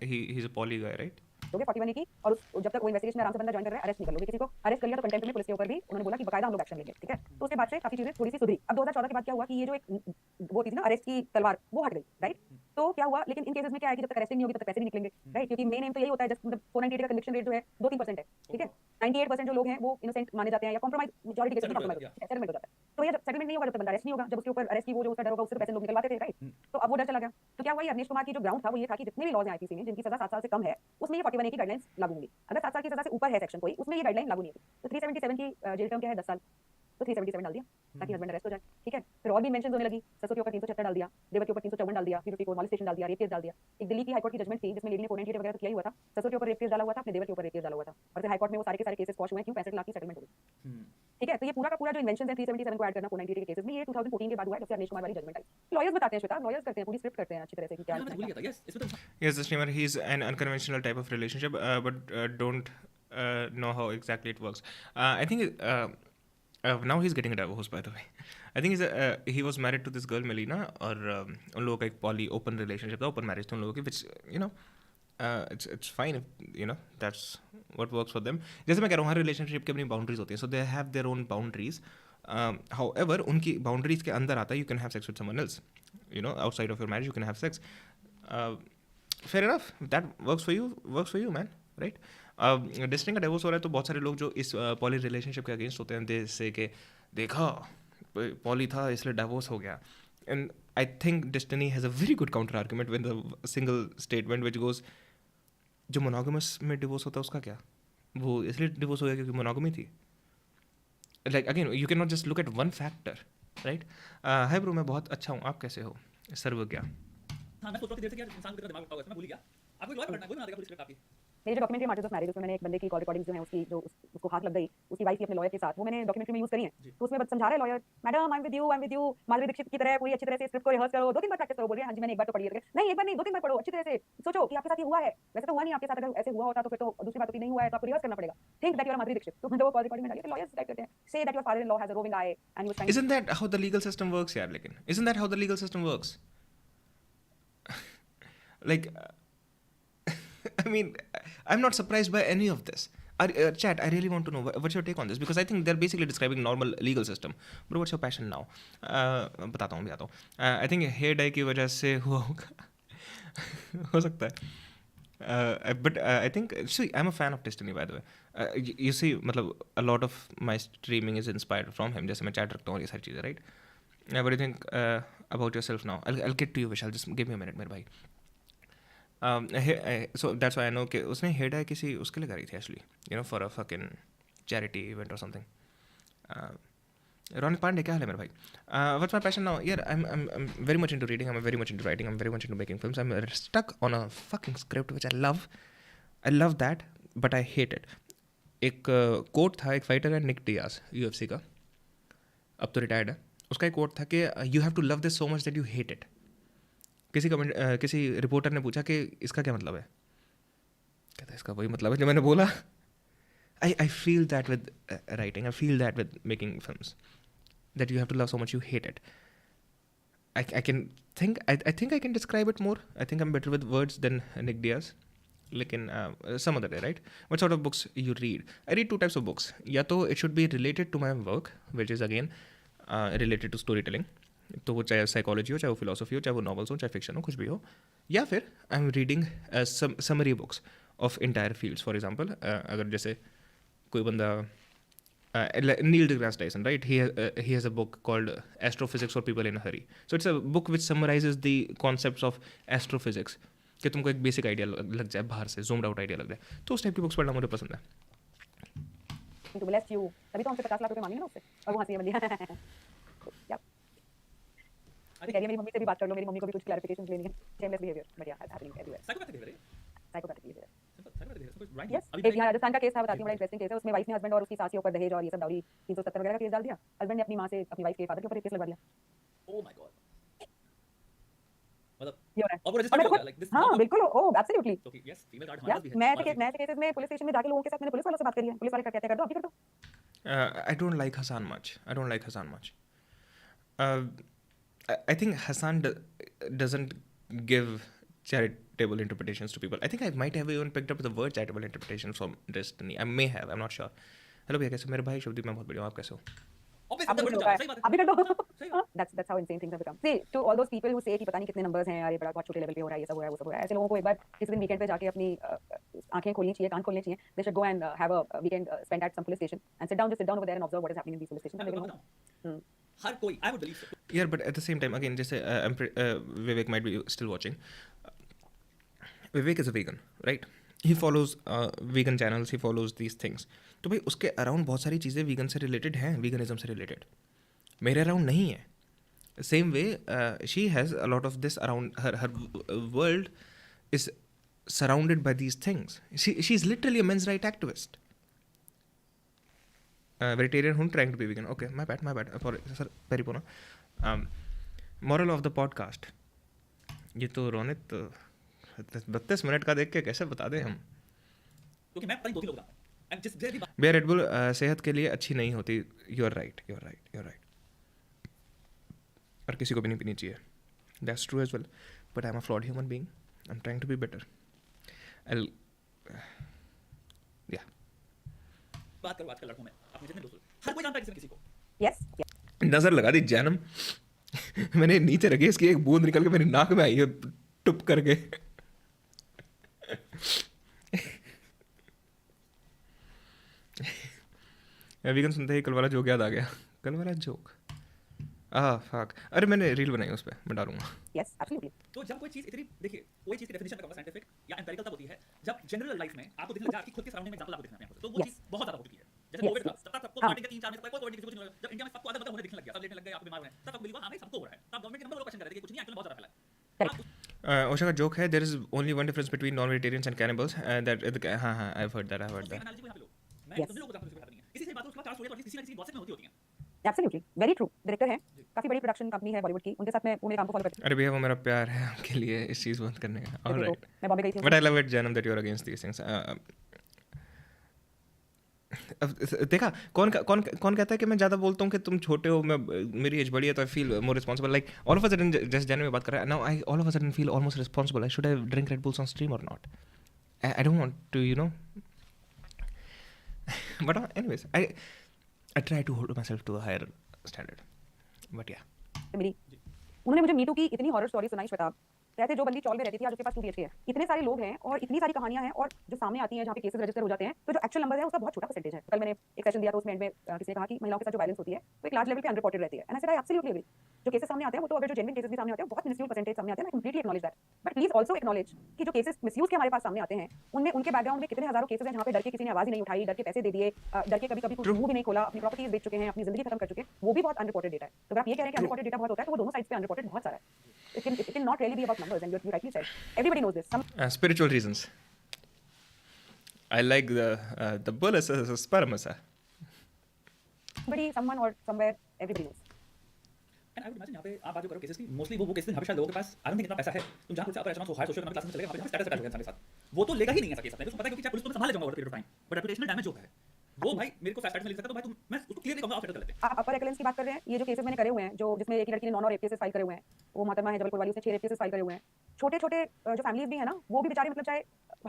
he's a poly guy, right? लोगे 41 की और जब तक वो इन्वेस्टिगेशन में आराम से बंदा ज्वाइन कर रहा है, अरेस्ट नहीं कर लोगे. किसी को अरेस्ट कर लिया तो कंटेम्प्ट में पुलिस के ऊपर भी उन्होंने बोला कि बकायदा हम लोग एक्शन लेंगे. ठीक है, तो उसके बाद से काफी चीजें थोड़ी सी सुधरी. अब 2014 के बाद क्या हुआ कि ये जो एक वो थी ना अरेस्ट की तलवार, वो हट गई. राइट, तो क्या हुआ, लेकिन इन केसेस में क्या है कि जब तक अरेस्ट नहीं होगी तब तक पैसे नहीं निकलेंगे. राइट, क्योंकि मेन एम तो यही होता है. जस्ट मतलब 498 का कन्विक्शन रेट जो है 2-3% है. ठीक है, 98% जो लोग हैं वो इनोसेंट माने जाते हैं या कॉम्प्रोमाइज मेजॉरिटी केसेस में कॉम्प्रोमाइज होता है, सेटलमेंट हो जाता है. तो ये जब सेटलमेंट नहीं होगा जब तक बंदा अरेस्ट नहीं होगा. जब उसके ऊपर अरेस्ट की वो जो उसका डर होगा उससे पैसे लोग निकलवाते थे. राइट, तो अब वो डर चला गया. तो क्या हुआ, ये अवनीश कुमार की जो ग्राउंड था वो ये था कि जितने भी लॉज हैं आईपीसी में जिनकी सजा 7 साल से कम है उसमें ये 41 की गाइडलाइंस लागू होंगी. अगर 7 साल की सजा से ऊपर है सेक्शन कोई, उसमें ये गाइडलाइन लागू नहीं होगी. तो 377 की जेल टर्म क्या है, 10 साल. तो 377 डाल दिया ताकि हस्बैंड अरेस्ट हो जाए. ठीक है, फिर और भी मेंशन होने लगी. ससुर के ऊपर 376 डाल दिया, देवर के ऊपर 354 डाल दिया, 354 मॉलेस्टेशन डाल दिया, रेप केस डाल दिया. एक दिल्ली की हाईकोर्ट की जजमेंट थी जिसमें लेडी ने 498 वगैरह तो किया ही हुआ था. ससुर के ऊपर रेप केस डाला हुआ था, अपने देवर के ऊपर रेप केस डाला हुआ था. और फिर हाईकोर्ट में वो सारे के सारे केसेस क्वॉश हुए हैं. क्यों? 65 लाख की सेटलमेंट हो गई. ठीक है, तो ये पूरा का पूरा जो इन्वेंशन है 377 को ऐड करना 498 के केसेस में, ये 2014 के बाद हुआ है. जब से अरनेश कुमार वाली जजमेंट आई. लॉयर्स बताते हैं श्वेता, लॉयर्स करते हैं, पूरी स्क्रिप्ट करते हैं अच्छी तरह से कि क्या मैंने भूल गया था. यस इसमें तो Yes, the streamer, he's an unconventional type of relationship, but don't know how exactly it works. I think now he's getting a divorce, by the way. I think he was married to this girl Melina, और उन लोगों का एक poly open relationship था, open marriage था उन लोगों की, which you know it's fine if you know that's what works for them. जैसे मैं कह रहा हूँ हर relationship की अपनी boundaries होती हैं, so they have their own boundaries. However उनकी boundaries के अंदर आता है you can have sex with someone else, you know, outside of your marriage you can have sex. Fair enough, that works for you man, right? Destiny का डिवोर्स हो रहा है तो बहुत सारे लोग जो इस पॉली रिलेशनशिप के अगेंस्ट होते हैं दे से कि देखा पॉली था इसलिए डिवोर्स हो गया. And I think destiny has a very good counter argument with the single statement which goes जो मोनोगमस में डिवोर्स होता है उसका क्या, वो इसलिए डिवोर्स हो गया क्योंकि मोनोगमी थी. Like again you can not just look at one factor, right? Hi bro, मैं बहुत अच्छा हूँ, आप कैसे हो? सर्वज्ञा. हाँ मैं सोच रहा था देर से कि यार इंसान को दिमाग लगता होगा, मैं भूल गया. आपको एक लॉयर पढ़ना है, वो बना देगा पूरी स्क्रिप्ट आपकी. मेरी जो डॉक्यूमेंट्री मार्टियर्स ऑफ मैरिज उसमें मैंने एक बंदे की कॉल रिकॉर्डिंग्स जो है उसकी जो उसको हाथ लग गई उसकी वाइफ की अपने लॉयर के साथ, वो मैंने डॉक्यूमेंट्री में यूज करी है. तो उसमें समझा रहा है lawyer, madam I am with you Madhuri Dixit की तरह पूरी अच्छी तरह से स्क्रिप्ट को रिहर्स करो, 2-3 बार प्रैक्टिस करो. बोल रही है हाँ जी मैंने एक बार तो पढ़ी है. नहीं एक बार नहीं 2-3 बार पढ़ो अच्छी तरह से, सोचो कि आपके साथ ये हुआ है. वैसे तो हुआ नहीं आपके साथ, अगर ऐसे हुआ होता तो फिर तो दूसरी बात होती, नहीं हुआ है तो आपको रिहर्स करना पड़ेगा. Think that you are Madhuri Dixit. तो मैंने वो कॉल रिकॉर्डिंग में डाली. लॉयर्स टाइप करते हैं, say that your father in law has a roving eye and you was Isn't that how the legal system works यार? लेकिन isn't that how the legal system works? Like I mean, I'm not surprised by any of this. Chat, I really want to know what's your take on this because I think they're basically describing normal legal system. Bro, what's your passion now? बताता हूँ. I think hair dye की वजह से हुआ होगा. हो सकता है. But I think see, I'm a fan of Destiny by the way. You see, मतलब a lot of my streaming is inspired from him. जैसे मैं chat रखता हूँ ये सारी चीज़ें, right? What do you think about yourself now? I'll get to you, Vishal. Just give me a minute, मेरे भाई. So that's why I know कि उसने हेयर डाई किसी उसके लिए करी थी actually, you know, for a fucking charity event or something. Ronit Pandey, क्या हाल है मेरा भाई? What's my passion now? Yeah, I'm very much into reading. I'm very much into writing. I'm very much into making films. I'm stuck on a fucking script which I love. I love that, but I hate it. एक कोट था, एक फाइटर है निक डियाज UFC का, अब तो रिटायर्ड है. उसका एक कोट था कि you have to love this so much that you hate it. किसी रिपोर्टर ने पूछा कि इसका क्या मतलब है. कहता है इसका वही मतलब है जो मैंने बोला. I feel that with writing. I feel that with making films. That you have to love so much you hate it. I think I can describe it more. I think I'm better with words than Nick Diaz. Lekin some other day, right? What sort of books you read? I read two types of books. या तो it should be related to my work, which is again related to storytelling. तो वो चाहे साइकोलॉजी हो, चाहे वो फिलोसफी हो, चाहे वो नॉवेल्स हो, चाहे फिक्शन हो, कुछ भी हो. या फिर I am reading summary books of entire fields. For example अगर जैसे कोई बंदा Neil deGrasse Tyson, right? He has a book called Astrophysics for People in a Hurry. So it's a book which summarizes the concepts of astrophysics. कि तुमको एक बेसिक आइडिया लग जाए, बाहर से zoomed out आइडिया लग जाए. तो उस टाइप की बुक्स पढ़ना मुझे पसंद है. To bless you. तभी तो हमसे 50 लाख रुपए मांगे ना उससे, और वो हंसी है बंदी. क्या कह रही है, मेरी मम्मी से भी बात कर लो, मेरी मम्मी को भी कुछ क्लैरिफिकेशंस लेनी है. Shameless behavior, but yeah, it's happening everywhere. Psychopathic behavior. Psychopathic behavior. Psychopathic behavior. कोई right Yes, अभी एक यहाँ राजस्थान का केस था, बताती हूँ, बड़ा इंटरेस्टिंग केस है. उसमें वाइफ ने हस्बैंड और उसकी सास के ऊपर दहेज और ये सब डाउरी 370 वगैरह का केस डाल दिया. हस्बैंड ने अपनी माँ से अपनी वाइफ के फादर के ऊपर एक केस लगवा दिया. Oh my god. मतलब ये हो रहा है. और वो और रजिस्टर मैं तो हो गया खुद, like this. हाँ बिल्कुल, ओह एब्सोल्युटली. तो yes, female guard हमारे पास भी है. मैं हमारे ऐसे केसेस में पुलिस स्टेशन में जाके लोगों के साथ मैंने पुलिस वालों से बात करी है. पुलिस वाले कहते हैं कर दो, आप ही कर दो. I don't like Hassan much. I don't like Hassan much. I think Hassan doesn't give charitable interpretations to people. I think I might have even picked up the word charitable interpretation from Destiny. I may have. I'm not sure. Hello भैया, कैसे? मेरे भाई शुभदीप, मैं बहुत बढ़िया हूँ. आप कैसे हो? obviously आप भी double कर job, दो, सही बात है. आप भी कर दो. सही बात. That's how insane things have become. See, to all those people who say कि पता नहीं कितने numbers हैं यार, ये बड़ा बहुत छोटे लेवल पे हो रहा है, ये सब हो रहा है, वो सब हो रहा है, ऐसे लोगों को एक बार किसी दिन वीकेंड पे जाके अपनी आंखें खोलनी चाहिए, कान खोलने चाहिए. They should go and have a weekend spent at some police station and sit down over there and observe what is happening in these police stations. मैं And they बताऊं, will know. हर कोई I would believe so. Yeah, but at the same time, again, जैसे Vivek might be still watching. Vivek is a vegan, right? He follows vegan channels, he follows these things. तो भाई उसके अराउंड बहुत सारी चीज़ें vegan से related हैं, veganism से related. मेरे अराउंड नहीं है. Same way, she has a lot of this around her. Her world is surrounded by these things. She's literally a men's right activist. Vegetarian who trying to be vegan. Okay, my bad. Sir, Peripona. Moral of the podcast. ये तो रोनित 32 मिनट का देख के कैसे बता दें हम. क्योंकि मैं पता नहीं 2 लोग बताता हूं. And just very bare red bull सेहत के लिए अच्छी नहीं होती. You are right. और किसी को भी नहीं पीनी चाहिए. That's true as well. But I am a flawed human being. I am trying to be better. या बात करो आजकल लड़कों में अपने जितने दोस्त हर कोई जानता है किसी न किसी को. Yes, yes. नजर लगा दी जैनम. मैंने नीचे रखी, इसकी एक बूंद निकल के मेरी नाक में आई है टुप करके. वीगन सुनते ही कल वाला जोक याद आ गया. कल वाला जोक, फक. अरे मैंने रील बनाई उस पर, मैं डालूंगा. Yes, absolutely. तो जब कोई चीज इतनी देखिए कोई चीज की डेफिनेशन मैं कहूंगा साइंटिफिक या एम्पिरिकल तब होती है जब जनरल लाइफ में आपको दिखने लग जाए कि खुद के सराउंडिंग में एग्जांपल आपको दिखना है. तो वो Yes. चीज बहुत ज्यादा हो चुकी है. जैसे Yes, कोविड था, yes. तब तक सबको हाँ. स्टार्टिंग के 3-4 महीने तक कोई किसी को नहीं लगा. जब इंडिया में सबको आधा पता होने दिखने लग गया, सब लेटने लग गए, आपको बीमार हो रहे हैं, तब आपको बिलीव हुआ हां भाई सबको हो रहा है. तब गवर्नमेंट के नंबर लोग क्वेश्चन कर रहे थे कि कुछ नहीं एक्चुअली बहुत ज्यादा फैला है. Correct. ओशा का जोक है, there is only one difference between non vegetarians and cannibals. That हाँ I have heard that. Analysis को यहां पे लो. मैं Yes. तुम लोगों को जानता हूं किसी नहीं है. किसी से बात करो उसके बाद 4 स्टोरी तो किसी ना किसी गॉसिप में होती होती हैं. Absolutely. Very true. डायरेक्टर हैं, काफी बड़ी प्रोडक्शन कंपनी है बॉलीवुड की, उनके साथ मैं वो मेरे काम को फॉलो करती अरे भैया वो मेरा प्यार है आपके लिए इस चीज़ बंद करने का. हूँ. ऑलराइट. मैं बॉम्बे गई थी. But I love it Jainam that you are against these things. देखा कौन कहता है कि मैं ज़्यादा बोलता हूँ कि तुम छोटे हो, मैं मेरी एज बड़ी है तो I feel more responsible. Like all of a sudden just जैन में बात कर रहा है now, I all of a sudden feel almost responsible. I should have drink red bulls on stream और not. I don't want to you know. But anyways I try to hold myself to a higher standard. But yeah मिली. उन्होंने मुझे मीटू की इतनी हॉरर स्टोरी सुनाई श्वेताब रहते जो बंदी चौल में रहती थी आज उसके पास 2 BHK है। इतने सारे लोग हैं और इतनी सारी कहानियां हैं और जो सामने आती हैं जहाँ पे केसेस रजिस्टर हो जाते हैं तो जो एक्चुअल नंबर है उसका बहुत छोटा परसेंटेज है। कल मैंने एक सेशन दिया तो उसमें एंड में किसी ने कहा कि महिलाओं के साथ जो वायलेंस होती है वो एक लार्ज लेवल पे अनरिपोर्टेड रहती है। And I said I absolutely agree. जो केसेस सामने आते हैं वो तो अगर जो जेन्युइन केसेस भी सामने आते हैं बहुत मिनिस्यूज परसेंटेज सामने आते हैं। I completely acknowledge that, but please also acknowledge कि जो केसेस मिसयूज के हमारे पास सामने आते हैं उनमें उनके बैकग्राउंड में कितने हजारों केसेस हैं जहाँ पे डर के किसी ने आवाज ही नहीं उठाई, डर के पैसे दे दिए, डर के कभी कभी कुछ मुंह भी नहीं खोला, अपनी प्रॉपर्टीज बेच चुके हैं, अपनी जिंदगी खत्म कर चुके हैं, वो भी बहुत अनरिपोर्टेड डेटा है। तो अगर आप ये कह रहे हैं कि अनरिपोर्टेड डेटा बहुत होता है तो वो दोनों साइड्स पे अनरिपोर्टेड बहुत सारा है। It can not really be about numbers, and you rightly said. Everybody knows this. Some Spiritual reasons. I like the bullets as a sperm. somebody, someone, or somewhere, everybody knows. And I would imagine यहाँ पे आप बात जो करो केसेस की मोस्टली वो केसेस जहाँ पे शायद लोगों के पास आई डोंट थिंक इतना पैसा है तुम जहाँ खुद से upper echelon higher socio economic class में चले गए वहाँ पे स्टेटस अटैच हो गया इंसान के साथ वो तो लेगा ही नहीं ऐसा केस अपने तो पता है क्योंकि चाहे पुलिस तो संभाल ले जाऊंगा over period of time but reputational damage जो है वो भाई मेरे को फ्लैश में लिख सकता तो भाई तुम मैं उसको क्लियरली कहूंगा आप सेटल कर लेते आप अपर एक्लेंस की बात कर रहे हैं। ये जो केसेस मैंने करे हुए हैं जो जिसमें एक ही लड़की ने 9 और रेप केसेस फाइल करे हुए हैं, वो मोहतरमा है जबलपुर वाली, उसने 6 रेप केसेस फाइल करे हुए हैं। छोटे छोटे जो फैमिलीज भी है ना वो भी बेचारे मतलब चाहे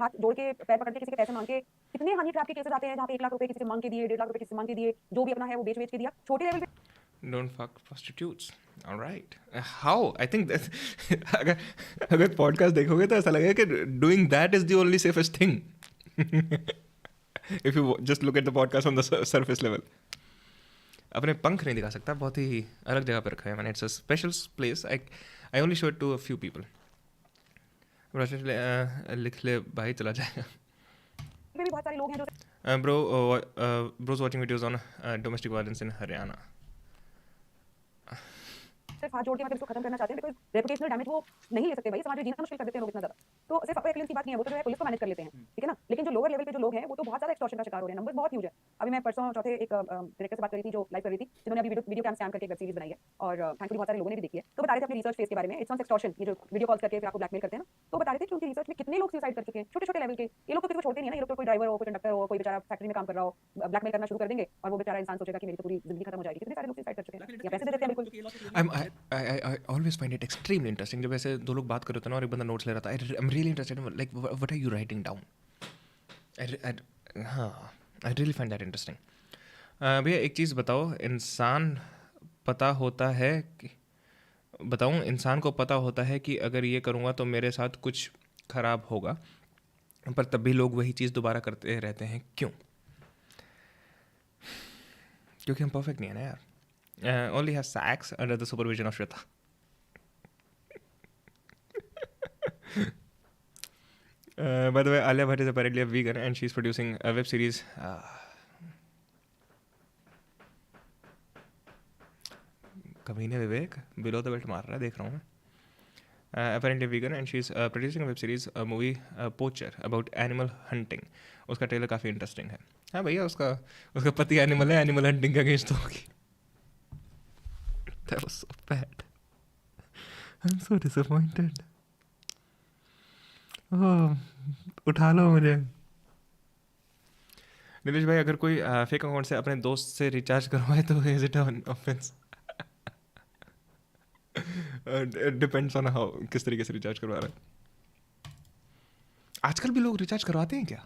हाथ जोड़ के पैर पकड़ के किसी के पैसे मांग के, कितने हनी ट्रैप के केसेस आते हैं जहाँ पे 1 लाख रुपए किसी से मांग के दिए, 1.5 लाख रुपए किसी से मांग के दिए, जो भी अपना है वो बेच के दिया छोटे लेवल पे। Don't fuck prostitutes. All right. How? I think that अगर podcast देखोगे तो ऐसा लगेगा कि doing that is the only safest thing. If you just look at the podcast on the surface level. अपने पंख नहीं दिखा सकता, बहुत ही अलग जगह पर रखा है मैंने. It's a special place. I only show it to a few people. लिख ले भाई चला जाएगा. भी बहुत सारे लोग हैं जो Bro's watching videos on domestic violence in Haryana. सिर्फ हाथ जोड़ के मतलब इसको खत्म करना चाहते हैं बिकॉज़ रेपुटेशनल डैमेज वो नहीं ले सकते भाई, समाज में जीना मुश्किल कर देते हैं लोग इतना ज्यादा। तो सिर्फ अपर एक्लेंस की बात नहीं है, वो तो जो है पुलिस को मैनेज कर लेते हैं, ठीक है ना। लेकिन जो लोअर लेवल पे जो लोग हैं वो तो बहुत ज्यादा एक्सटॉर्शन का शिकार हो रहे हैं, नंबर बहुत ह्यूज है। अभी मैं परसों चौथे एक डायरेक्टर से बात कर रही थी जो लाइव कर रही थी, जिन्होंने अभी वीडियो कैम स्कैम करके एक वेब सीरीज बनाई है और थैंकफुली बहुत सारे लोगों ने भी देखी है। तो बता रहे थे अपने रिसर्च फेज के बारे में, इट्स ऑन एक्सटॉर्शन, ये जो वीडियो कॉल्स करके फिर आपको ब्लैकमेल करते हैं ना। तो बता रहे थे कि उनकी रिसर्च में कितने लोग सुसाइड कर चुके हैं, छोटे छोटे लेवल के। ये लोग तो किसी को छोड़ते नहीं है ना, ये लोग तो कोई ड्राइवर हो, कोई कंडक्टर हो, कोई बेचारा फैक्ट्री में काम कर रहा हो, ब्लैकमेल करना शुरू कर देंगे और वो बेचारा इंसान सोचेगा कि मेरी तो पूरी जिंदगी खत्म हो जाएगी। कितने सारे लोग सुसाइड कर चुके हैं या पैसे दे देते हैं बिल्कुल। I always find it extremely interesting जब ऐसे दो लोग बात कर रहे होते हैं ना और एक बंदा नोट्स ले रहा था. I'm really interested in like what are you writing down? I really find that interesting. भैया एक चीज़ बताओ, इंसान पता होता है कि बताऊँ इंसान को पता होता है कि अगर ये करूँगा तो मेरे साथ कुछ ख़राब होगा, पर तब भी लोग वही चीज़ दोबारा करते रहते हैं. क्यों? क्योंकि हम परफेक्ट नहीं है ना यार. Only has sex under the supervision of Shweta. By the way, Alia Bhatt is apparently a vegan and she's producing a web series. कमीने विवेक below the belt मार रहा है, देख रहा हूँ मैं. Apparently vegan and she's producing a web series, a movie, Poacher, about animal hunting. उसका ट्रेलर काफ़ी इंटरेस्टिंग है. हाँ भैया, उसका पति एनिमल है, एनिमल हंटिंग के अगेंस्ट होगी. That was so bad. I'm so disappointed. Oh, उठा लो मुझे. नीलेश भाई, अगर कोई फेक अकाउंट से अपने दोस्त से रिचार्ज करवाए तो is it an offence? Depends on how, किस तरीके से रिचार्ज करवा रहा है. आजकल भी लोग रिचार्ज करवाते हैं क्या?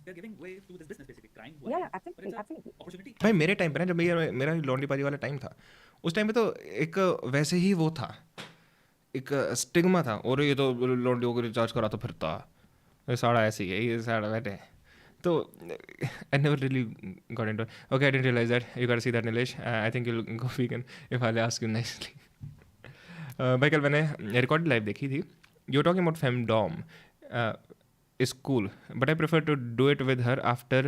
They're giving way to this business basically. Crime. Yeah, absolutely. Opportunity. भाई मेरे टाइम पे ना, जब मेरा लॉन्ड्री पाजी वाला टाइम था, उस टाइम पे तो एक वैसे ही वो था, एक स्टिग्मा था, और ये तो लॉन्ड्री को रिचार्ज करा तो फिरता, ये साड़ा ऐसी है, ये साड़ा बैठे. तो I never really got into it. Okay, I didn't realize that. You gotta see that, Nilesh. I think you'll go vegan if I'll ask you nicely. भाई कल मैंने रिकॉर्ड लाइव देखी थी. You're talking about femdom. Is cool, but I prefer to do it with her after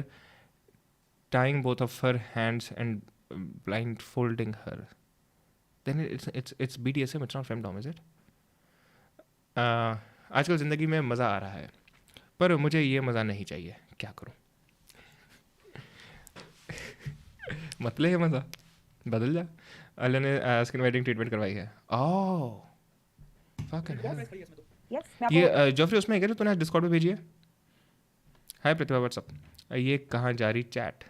tying both of her hands and blindfolding her. Then it's BDSM. It's not femdom, is it? आजकल ज़िंदगी में मज़ा आ रहा है, पर मुझे ये मज़ा नहीं चाहिए. क्या करूं? मत ले ये मज़ा, बदल जा. अल्लाह ने स्किन वाइटनिंग ट्रीटमेंट करवाई है. ओह फकिंग हेल. Yes, मैं आपको ये जॉफरी उसमें है, तूने डिस्कॉर्ड पे भेजी है. हाय प्रतिभा, व्हाट्सअप. ये कहाँ जा रही chat?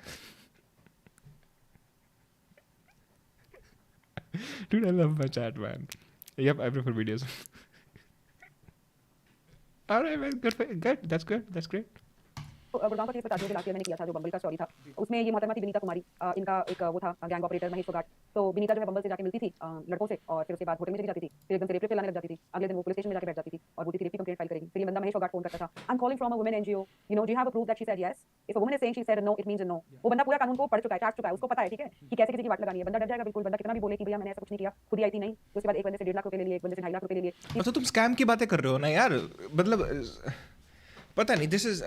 Dude, I love my chat, man. Yep, I prefer videos. All right, man. Good. That's good. That's great. Gurgaon का केस बता दूं जो लास्ट ईयर मैंने किया था, जो बम्बल का स्टोरी था, उसमें ये मोहतरमा थी विनीता कुमारी, इनका एक वो था गैंग ऑपरेटर महेश फोगाट। तो विनीता जो है बम्बल से जाके मिलती थी लड़कों से, और फिर उसके बाद होटल में चली जाती थी, फिर एकदम से रेप लाने लग जाती थी। अगले दिन वो पुलिस स्टेशन में जाके बैठ जाती थी और बोलती थी रेप की कंप्लेंट फाइल करेगी। फिर ये बंदा महेश फोगाट फोन करता था, I am calling from a women NGO, you know, do you have a proof that she said yes? If a woman is saying she said no, it means no. वो बंदा पूरा कानून को पढ़ चुका है, चाट चुका है, उसको पता है, ठीक है, कि कैसे किसी की वाट लगानी है। बंदा डर जाएगा बिल्कुल, बंदा कितना भी बोले कि भैया मैंने ऐसा कुछ नहीं किया, खुद ही आई थी, नहीं। तो उसके बाद एक बंदे से 1.5 लाख रुपए ले लिए, एक बंदे से 2.5 लाख रुपए ले लिए। अच्छा तुम स्कैम की बातें कर रहे हो ना यार, मतलब पता नहीं, दिस इज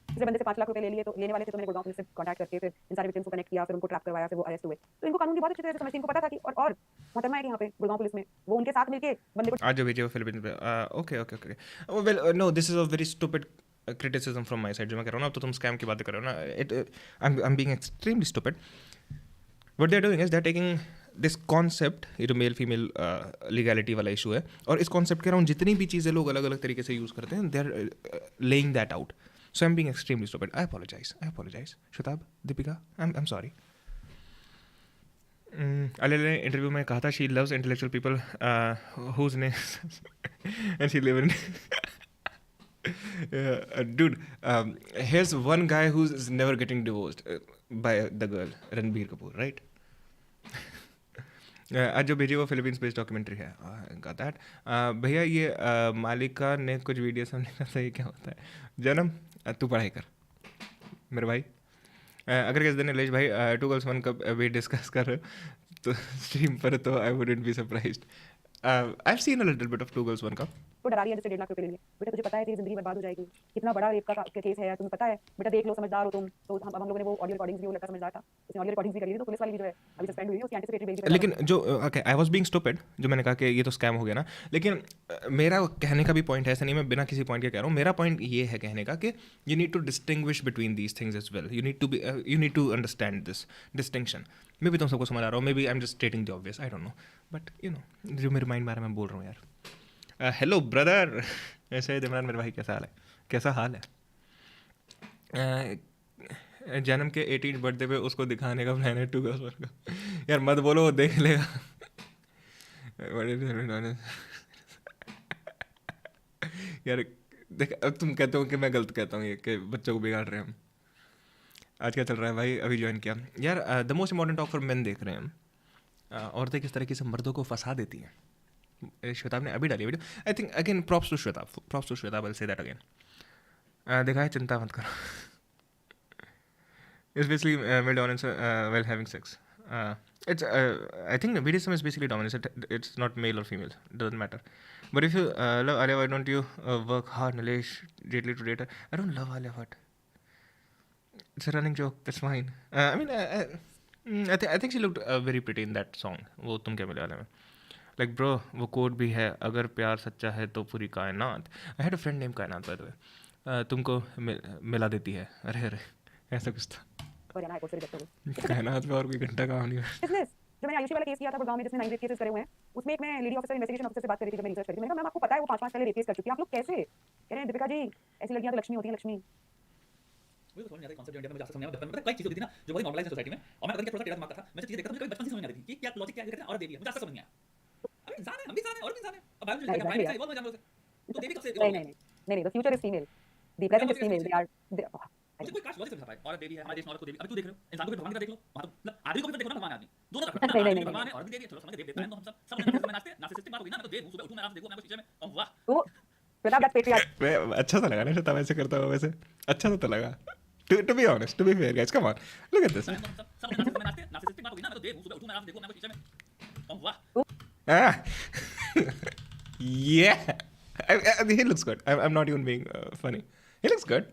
दूसरे बंदे से 5 लाख रुपए ले लिए, तो लेने वाले थे, तो मैंने गुड़गांव पुलिस से कांटेक्ट करके फिर इन सारे विक्टिम्स को कनेक्ट किया, फिर उनको ट्रैप करवाया, फिर वो अरेस्ट हुए। तो इनको कानून की बहुत अच्छी तरह से समझती, इनको पता था कि और मोहतरमा है कि यहाँ पे गुड़गांव पुलिस में वो उनके साथ मिलके बंदे को आज जो भेजे वो फिलीपींस पे। Okay okay okay, well no, this is a very stupid criticism from my side जो मैं कह रहा हूँ ना। अब तो तुम स्कैम की बातें कर रहे हो ना, I'm being extremely stupid. What they're doing is they're taking this concept, ये जो मेल फीमेल लीगैलिटी वाला इशू है, और इस कॉन्सेप्ट के अराउंड जितनी भी चीज़ें लोग अलग अलग तरीके से यूज़ करते हैं, they are laying that out. So I'm being extremely stupid. I apologize. Shwetabh, Deepika, I'm sorry. अले ने इंटरव्यू में कहा था she loves intellectual people whose names and she live in dude, here's one guy who's never getting divorced by the girl Ranbir Kapoor, right? आज जो भेजी वो फिलीपींस बेस्ड डॉक्यूमेंट्री है, got that. भैया ये मालिका ने कुछ वीडियो समझने का सही क्या होता है? जन्म तू पढ़ाई कर मेरे भाई. अगर किस दिन नीलेश भाई 2 Girls 1 Cup अभी डिस्कस कर रहे हो तो स्ट्रीम पर, तो I wouldn't be surprised. I have seen a little bit of 2 Girls 1 Cup. तो डरा रही है जैसे 1.5 लाख रुपए ले लिए। बेटा तुझे पता है तेरी जिंदगी बर्बाद हो जाएगी, कितना बड़ा रेप का केस है, तुम्हें पता है बेटा, देख लो, समझदार हो तुम। तो हम लोगों ने वो ऑडियो रिकॉर्डिंग्स भी, वो लड़का समझदार था, उसने ऑडियो रिकॉर्डिंग्स भी करी थी, तो पुलिस वाली भी जो है अभी सस्पेंड हुई है, उसकी एंटीसिपेटरी बेल भी। लेकिन जो okay, I was being stupid, जो मैंने कहा कि ये तो स्कैम हो गया ना, लेकिन मेरा कहने का भी पॉइंट है, ऐसा नहीं मैं बिना किसी पॉइंट के कह रहा हूँ. मेरा पॉइंट ये है कहने का कि you need to distinguish between these things as well. You need to understand this distinction. Maybe तुम सबको समझ आ रहा हो, maybe I am just stating the obvious, I don't know, but you know जो मेरे माइंड में आ रहा है मैं बोल रहा हूँ यार. हेलो ब्रदर, ऐसे इमरान मेरे भाई, कैसा हाल है? जन्म के 18th बर्थडे पे उसको दिखाने का प्लान है 2 Girls 1 का. यार मत बोलो, वो देख लेगा. यार देख, अब तुम कहते हो कि मैं गलत कहता हूँ ये कि बच्चों को बिगाड़ रहे हैं हम. आज क्या चल रहा है भाई? अभी ज्वाइन किया यार. The most important talk for main देख रहे हैं हम. औरतें किस तरीके से मर्दों को फंसा देती हैं. श्वेताब ने अभी डाली video. I think again props to Shwetab, will say that again. देखा है, चिंता मत करो. It's basically male dominance while having sex. It's I think BDSM is basically dominance. It's not male or female. It doesn't matter. But if you love Alia, why don't you work hard, Nilesh, Jetli to date her? I don't love Alia Bhatt. It's a running joke. That's fine. I mean, I think she looked very pretty in that song. वो तुम क्या मिले वाले में. Like bro, वो कोड भी है, अगर प्यार सच्चा है तो पूरी कायनात. I had a friend named कायनात by the way. तुमको मिला देती है. अरे ऐसा कुछ था. हरियाणा हाई कोर्ट से रिजेक्ट हो गई। कायनात में और कोई घंटा काम नहीं है. बिजनेस जो मैंने आयुषी वाला केस किया था गुड़गांव में, जिसमें 9 रेप केसेस करे हुए हैं, उसमें एक मैं लेडी ऑफिसर, इन्वेस्टिगेशन ऑफिसर से बात कर रही थी जब मैं रिसर्च कर रही थी. मैंने कहा मैम आपको पता है वो 5-5 पहले रेप केस कर चुकी है, आप लोग कैसे? कह रहे हैं दीपिका जी ऐसी लड़कियां तो लक्ष्मी होती हैं, लक्ष्मी. मुझे तो समझ नहीं आता कॉन्सेप्ट जो इंडिया में मुझे समझ नहीं आता. बचपन में कई चीजें होती थी ना जो बहुत नॉर्मलाइज है सोसाइटी में, और मैं पता नहीं थोड़ा टेढ़ा दिमाग का था, मैं चीजें देखता था, मुझे बचपन से समझ नहीं आती थी कि क्या लॉजिक क्या कहते हैं, और देवी है, मुझे आज तक समझ नहीं आया. अबे इंसान है, हम भी इंसान हैं, और भी इंसान हैं. अब बायोलॉजी का फाइंड है, इवॉल्व हो जानवरों से. तो देवी कब से नहीं, the future is female, the present is female, they are. मुझे कोई कास्ट लॉजिक समझा पाए. और देवी है, हमारे देश में औरत को देवी. अभी तू देख रहे हो इंसान को भी भगवान की तरह देख लो. वहां तो मतलब आदमी को भी तो देखो ना, भगवान आदमी दोनों तरफ है. भगवान है और भी देवी है. चलो समझ के देव देवता है, तो हम सब में नाचते हैं. नार्सिसिस्टिक बात होगी ना. मैं तो देव हूं, सुबह उठूं मैं आराम से देखूं, मैं कुछ चीजें में तो वाह. तो Shwetabh, that's patriarchy. अच्छा सा लगा ना श्वेता वैसे करता हुआ, वैसे अच्छा तो लगा. To be honest, to be fair guys, come on, look at this. सब में नाचते हैं. नार्सिसिस्टिक बात होगी ना. मैं तो देव हूं, सुबह उठूं मैं आराम से देखूं, मैं कुछ चीजें में तो वाह. Yeah. He looks good. I'm not even being funny. He looks good.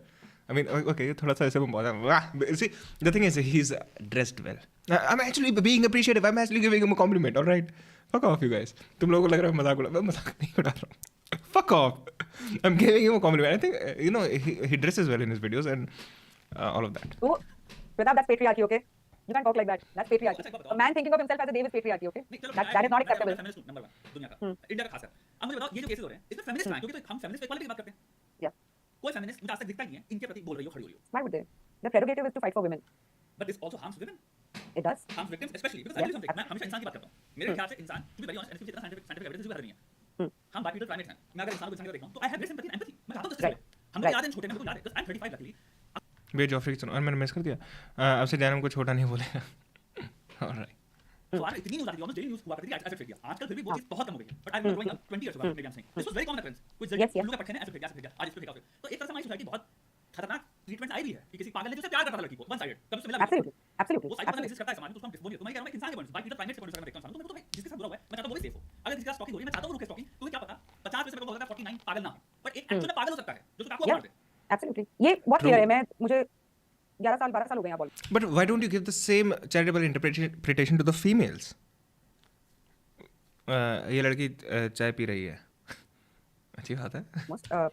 I mean, okay, थोड़ा सा ऐसे बोला. See, the thing is, he's dressed well. I'm actually being appreciative. I'm actually giving him a compliment. All right, fuck off, you guys. तुम लोगों को लग रहा है मैं मजाक नहीं उड़ा रहा हूँ. Fuck off. I'm giving him a compliment. I think you know he dresses well in his videos and all of that. So Shwetabh, that's patriarchy, okay? You can't talk like that. That's patriarchy. A man thinking of himself as a dev is patriarchy, okay? That is not acceptable. Feminist number 1 दुनिया का, इंडिया का खासकर. अब मुझे बताओ ये जो केसेस हो रहे हैं इसमें फेमिनिस्ट हैं, क्योंकि तो हम फेमिनिस्ट इक्वालिटी की बात करते हैं. Yeah. कोई फेमिनिस्ट मुझे आज तक दिखता नहीं है इनके प्रति बोल रही हो, खड़ी हो रही हो. Why would they? The prerogative is to fight for women. But this also harms women, It does. harms victims especially because I believe something. मैं हमेशा इंसान की बात करता हूँ. मेरे ख्याल से इंसान, to be very honest, जितना साइंटिफिक एविडेंस भी हर नहीं है. हम बाइपीडल प्राइमेट हैं. मैं अगर इंसान को इंसान की तरह देखता हूँ तो I have great sympathy and empathy. मैं चाहता हूँ जस्टिस मिले. हम लोग याद है छोटे में, मेरे को याद है, because I'm 35 luckily. Way Joffrey सुनो, और मैंने मिस कर दिया। अब से जैनम को छोटा नहीं बोलेगा। ऑलराइट। So आज इतनी न्यूज़ आती थी, almost daily न्यूज़ हुआ करती थी एसिड फेंक दिया। आजकल फिर भी वो चीज़ बहुत कम हो गई है, but I'm not growing up 20 years ago, maybe I'm saying this was very common occurrence. कोई Yes, yes. उल्लू का पट्टे ने एसिड फेंक दिया, आज इस पे फेंका उसे। तो एक तरह से हमारी सोसाइटी बहुत खतरनाक ट्रीटमेंट आई भी है कि किसी पागल ने जो से प्यार करता था लड़की को, वन साइडेड, कभी उससे मिला भी नहीं। Absolutely, absolutely, वो साइकोपैथ absolutely. एग्जिस्ट करता है समाज में, तो उसको हम डिसबोलिए, तो मैं कह रहा हूं मैं एक इंसान के पॉइंट से, बाय पीटर प्राइमेट से पॉइंट से मैं देखता हूं, तो मेरे को भाई जिसके साथ बुरा हुआ है, मैं चाहता हूं वो भी सेफ हो। अगर किसी का स्टॉकिंग हो रही है, मैं चाहता हूं वो रुके स्टॉकिंग, तो क्या पता 50 में से मेरे को हो सकता है 49 पागल ना हो, बट एक एक्चुअल में पागल हो सकता है जो आपको मार दे। Absolutely. ये बहुत True. क्लियर है। मैं मुझे 11 साल 12 साल हो गए यहाँ ball. But why don't you give the same charitable interpretation to the females? ये लड़की चाय पी रही है, अच्छी बात है।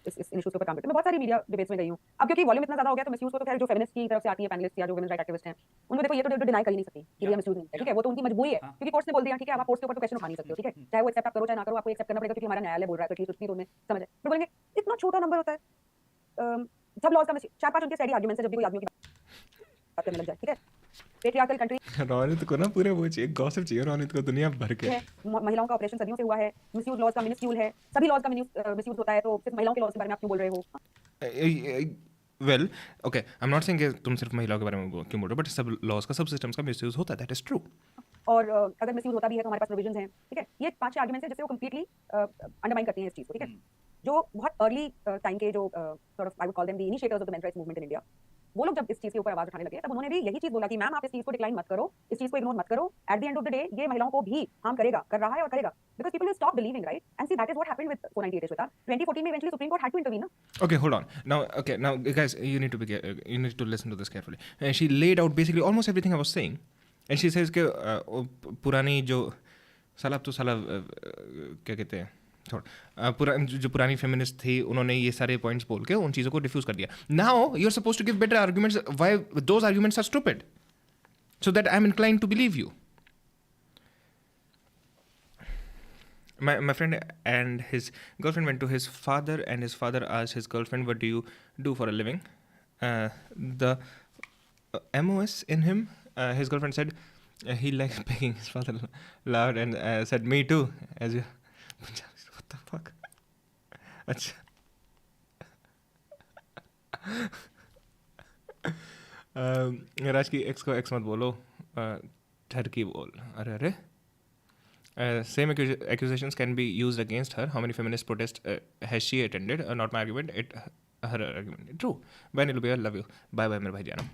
इस इश्यूज के ऊपर काम करते हैं। मैं बहुत सारी मीडिया डिबेट्स में गई हूँ। अब क्योंकि वॉल्यूम इतना ज्यादा हो गया तो मिसयूज को तो खैर जो फेमिनिस्ट की तरफ से आती है, पैनलिस्ट या जो वुमेन राइट एक्टिविस्ट हैं, उनको देखो ये तो डिनाई कर ही नहीं सकती कि ये मिसयूज नहीं है, ठीक है, वो तो उनकी मजबूरी है, क्योंकि कोर्ट ने बोल दिया, ठीक है, आप कोर्ट के ऊपर तो क्वेश्चन उठा नहीं सकते हो, ठीक है, चाहे वो एक्सेप्ट आप करो चाहे ना करो, आपको एक्सेप्ट करना पड़ेगा क्योंकि हमारा न्यायालय बोल रहा है, तो एटलीस्ट उतनी तो उन्हें समझ है। फिर बोलेंगे इतना छोटा नंबर होता है, जब लॉज का 4-5 उनके स्टडी आर्गुमेंट्स है, जब भी कोई आदमियों की बात करने लग जाए, ठीक है, पेट्रियार्कल कंट्री रोनित को ना पूरे वो चाहिए, गॉसिप चाहिए रोनित को दुनिया भर के। है, महिलाओं का ऑपरेशन सदियों से हुआ है, मिसयूज लॉज का मिसयूज है, सभी लॉज का मिसयूज होता है, तो सिर्फ महिलाओं के लॉज के बारे में आप क्यों बोल रहे हो? Well okay, I am not saying कि तुम सिर्फ महिलाओं के बारे में क्यों बोल रहे हो, बट सब लॉज का, सब सिस्टम्स का मिसयूज होता है, दैट इज ट्रू। और अगर मिसयूज होता भी है तो हमारे पास प्रोविजंस हैं, ठीक है, ये 5-6 आर्गुमेंट्स हैं जिससे वो कंप्लीटली अंडरमाइन करती हैं इस चीज को, ठीक है, जो बहुत अर्ली टाइम के जो sort of I would call them the initiators of the men's rights movement in India, वो लोग जब इस चीज के ऊपर आवाज उठाने लगे तब उन्होंने भी यही चीज बोला कि मैम आप इस चीज को डिक्लाइन मत करो, इस चीज को इग्नोर मत करो, eight the end of the day ये महिलाओं को भी हार्म करेगा, कर रहा है और करेगा, because people will stop believing, right, and see that is what happened with 498 Shweta. 2014 में eventually Supreme Court had to intervene ना। Okay, hold on. Now, guys, you need to be, you need to listen to this carefully. She laid out basically almost everything I was saying, and she says कि पुरानी जो साला तो साला क्या कहते हैं, जो पुरानी फेमिनिस्ट थी उन्होंने ये सारे पॉइंट्स बोल के उन चीज़ों को डिफ्यूज कर दिया. Now you are suppose to give better arguments why those arguments are stupid, so that I am inclined to believe you. My friend and his girlfriend went to his father, and his father asked his girlfriend, "What do you do for a living?" The MOS in him, his girlfriend said, he likes begging. His father laughed and said, "Me too." As you, what the fuck? अच्छा. राज की एक्स को एक्स मत बोलो, ठरकी बोल. अरे same accusations can be used against her. How many feminist protests has she attended? Not my argument, her argument. True. Bye Nilubhai, love you. Bye मेरे भाई जानम.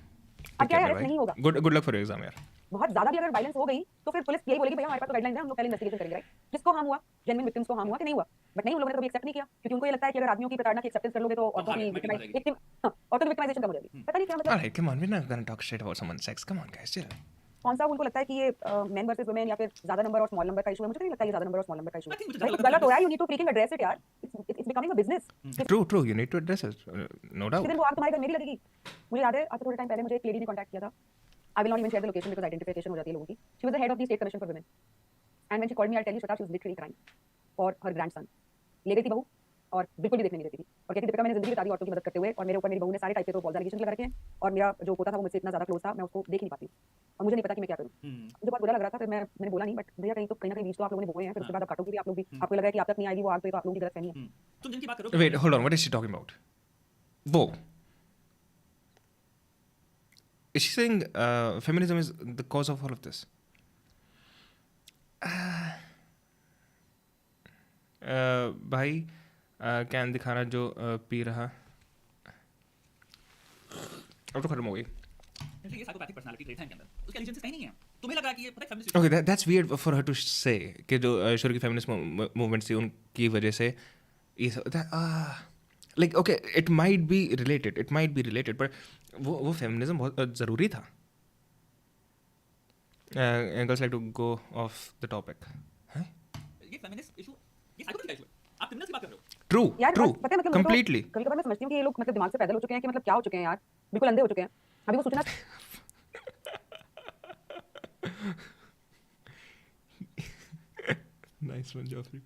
अब क्या है, नहीं होगा. Good luck for your exam यार. बहुत ज्यादा भी अगर वायलेंस हो गई तो फिर पुलिस यही बोलेगी भैया हमारे पास तो गाइडलाइंस है, हम लोग पहले इन्वेस्टिगेशन करेंगे, राइट. जिसको हार्म हुआ, जेन्युइन विक्टिम्स को हार्म हुआ कि नहीं हुआ, बट नहीं, उन लोगों ने कभी एक्सेप्ट नहीं किया क्योंकि उनको ये लगता है कि अगर आदमियों की प्रताड़ना की एक्सेप्टेंस कर लोगे तो औरतों की विक्टिमाइजेशन कम हो जाएगी. पता नहीं क्या मतलब. Alright, come on, we're not gonna talk shit about someone's sex. Come on guys, chill. कौन सा उनको लगता है कि ये मेन वर्सेस वुमेन या फिर ज्यादा नंबर और स्मॉल नंबर का इशू है. मुझे नहीं लगता ये ज्यादा नंबर और स्मॉल नंबर का इशू है. गलत हो रहा है. You need to freaking address it यार. It's becoming a business. True, you need to address it, no doubt. दिन वो आग तुम्हारे घर में भी लगेगी. मुझे याद है आज थोड़े टाइम पहले मुझे एक लेडी ने कांटेक्ट किया था. I will not even share the location because identification हो जाती है लोगों की. She was the head of the state commission for women and when she called me I tell you Shweta she was literally crying for her grandson. ले गई थी बहू और बिल्कुल भी देखने नहीं देती थी और कहती दीपिका मैंने जिंदगी बता दी औरतों की मदद करते हुए और मेरे ऊपर मेरी बहू ने सारे टाइप के तो फॉल्स एलिगेशन लगा रखे हैं और मेरा जो पोता था वो मुझसे इतना ज्यादा क्लोज था मैं उसको देख नहीं पाती और मुझे नहीं पता कि मैं क्या करूं. मुझे बहुत बुरा लग रहा था. फिर मैंने बोला नहीं, बट भैया कहीं ना कहीं बीच तो आप लोगों ने बोए हैं, फिर उसके बाद आप काटोगे भी आप लोग भी. आपको लग रहा है कि आप तक नहीं आएगी वो आग, तो आप लोगों की गलत फहमी है. तुम जिनकी बात करो. Wait, hold on, what is she talking about? Wo. Is she saying feminism is the cause of all of this? भाई कैन दिखाना जो पी रहा अब तो खत्म हो गई. ये साइकोपैथिक पर्सनालिटी ट्रेट है इनके अंदर. उसके एलिजेंसेस कहीं नहीं है. तुम्हें लगा कि ये पता है feminist. Okay, that's weird for her to say कि जो शुरू की feminist movement थी उनकी वजह से ये सब like okay, it might be related, but वो feminism बहुत ज़रूरी था. Girls like to go off the topic. हैं? ये फेमिनिस्ट इशू, ये साइकोपैथिक इशू है. आप क्रिमिनल्स की बात कर रहे हो. True, यार true, पता है मतलब completely. कभी-कभी मैं समझती हूं कि ये लोग मतलब दिमाग से पैदल हो चुके हैं कि मतलब क्या हो चुके हैं यार, बिल्कुल अंधे हो चुके हैं. अभी वो सूचना Nice one, Joffrey.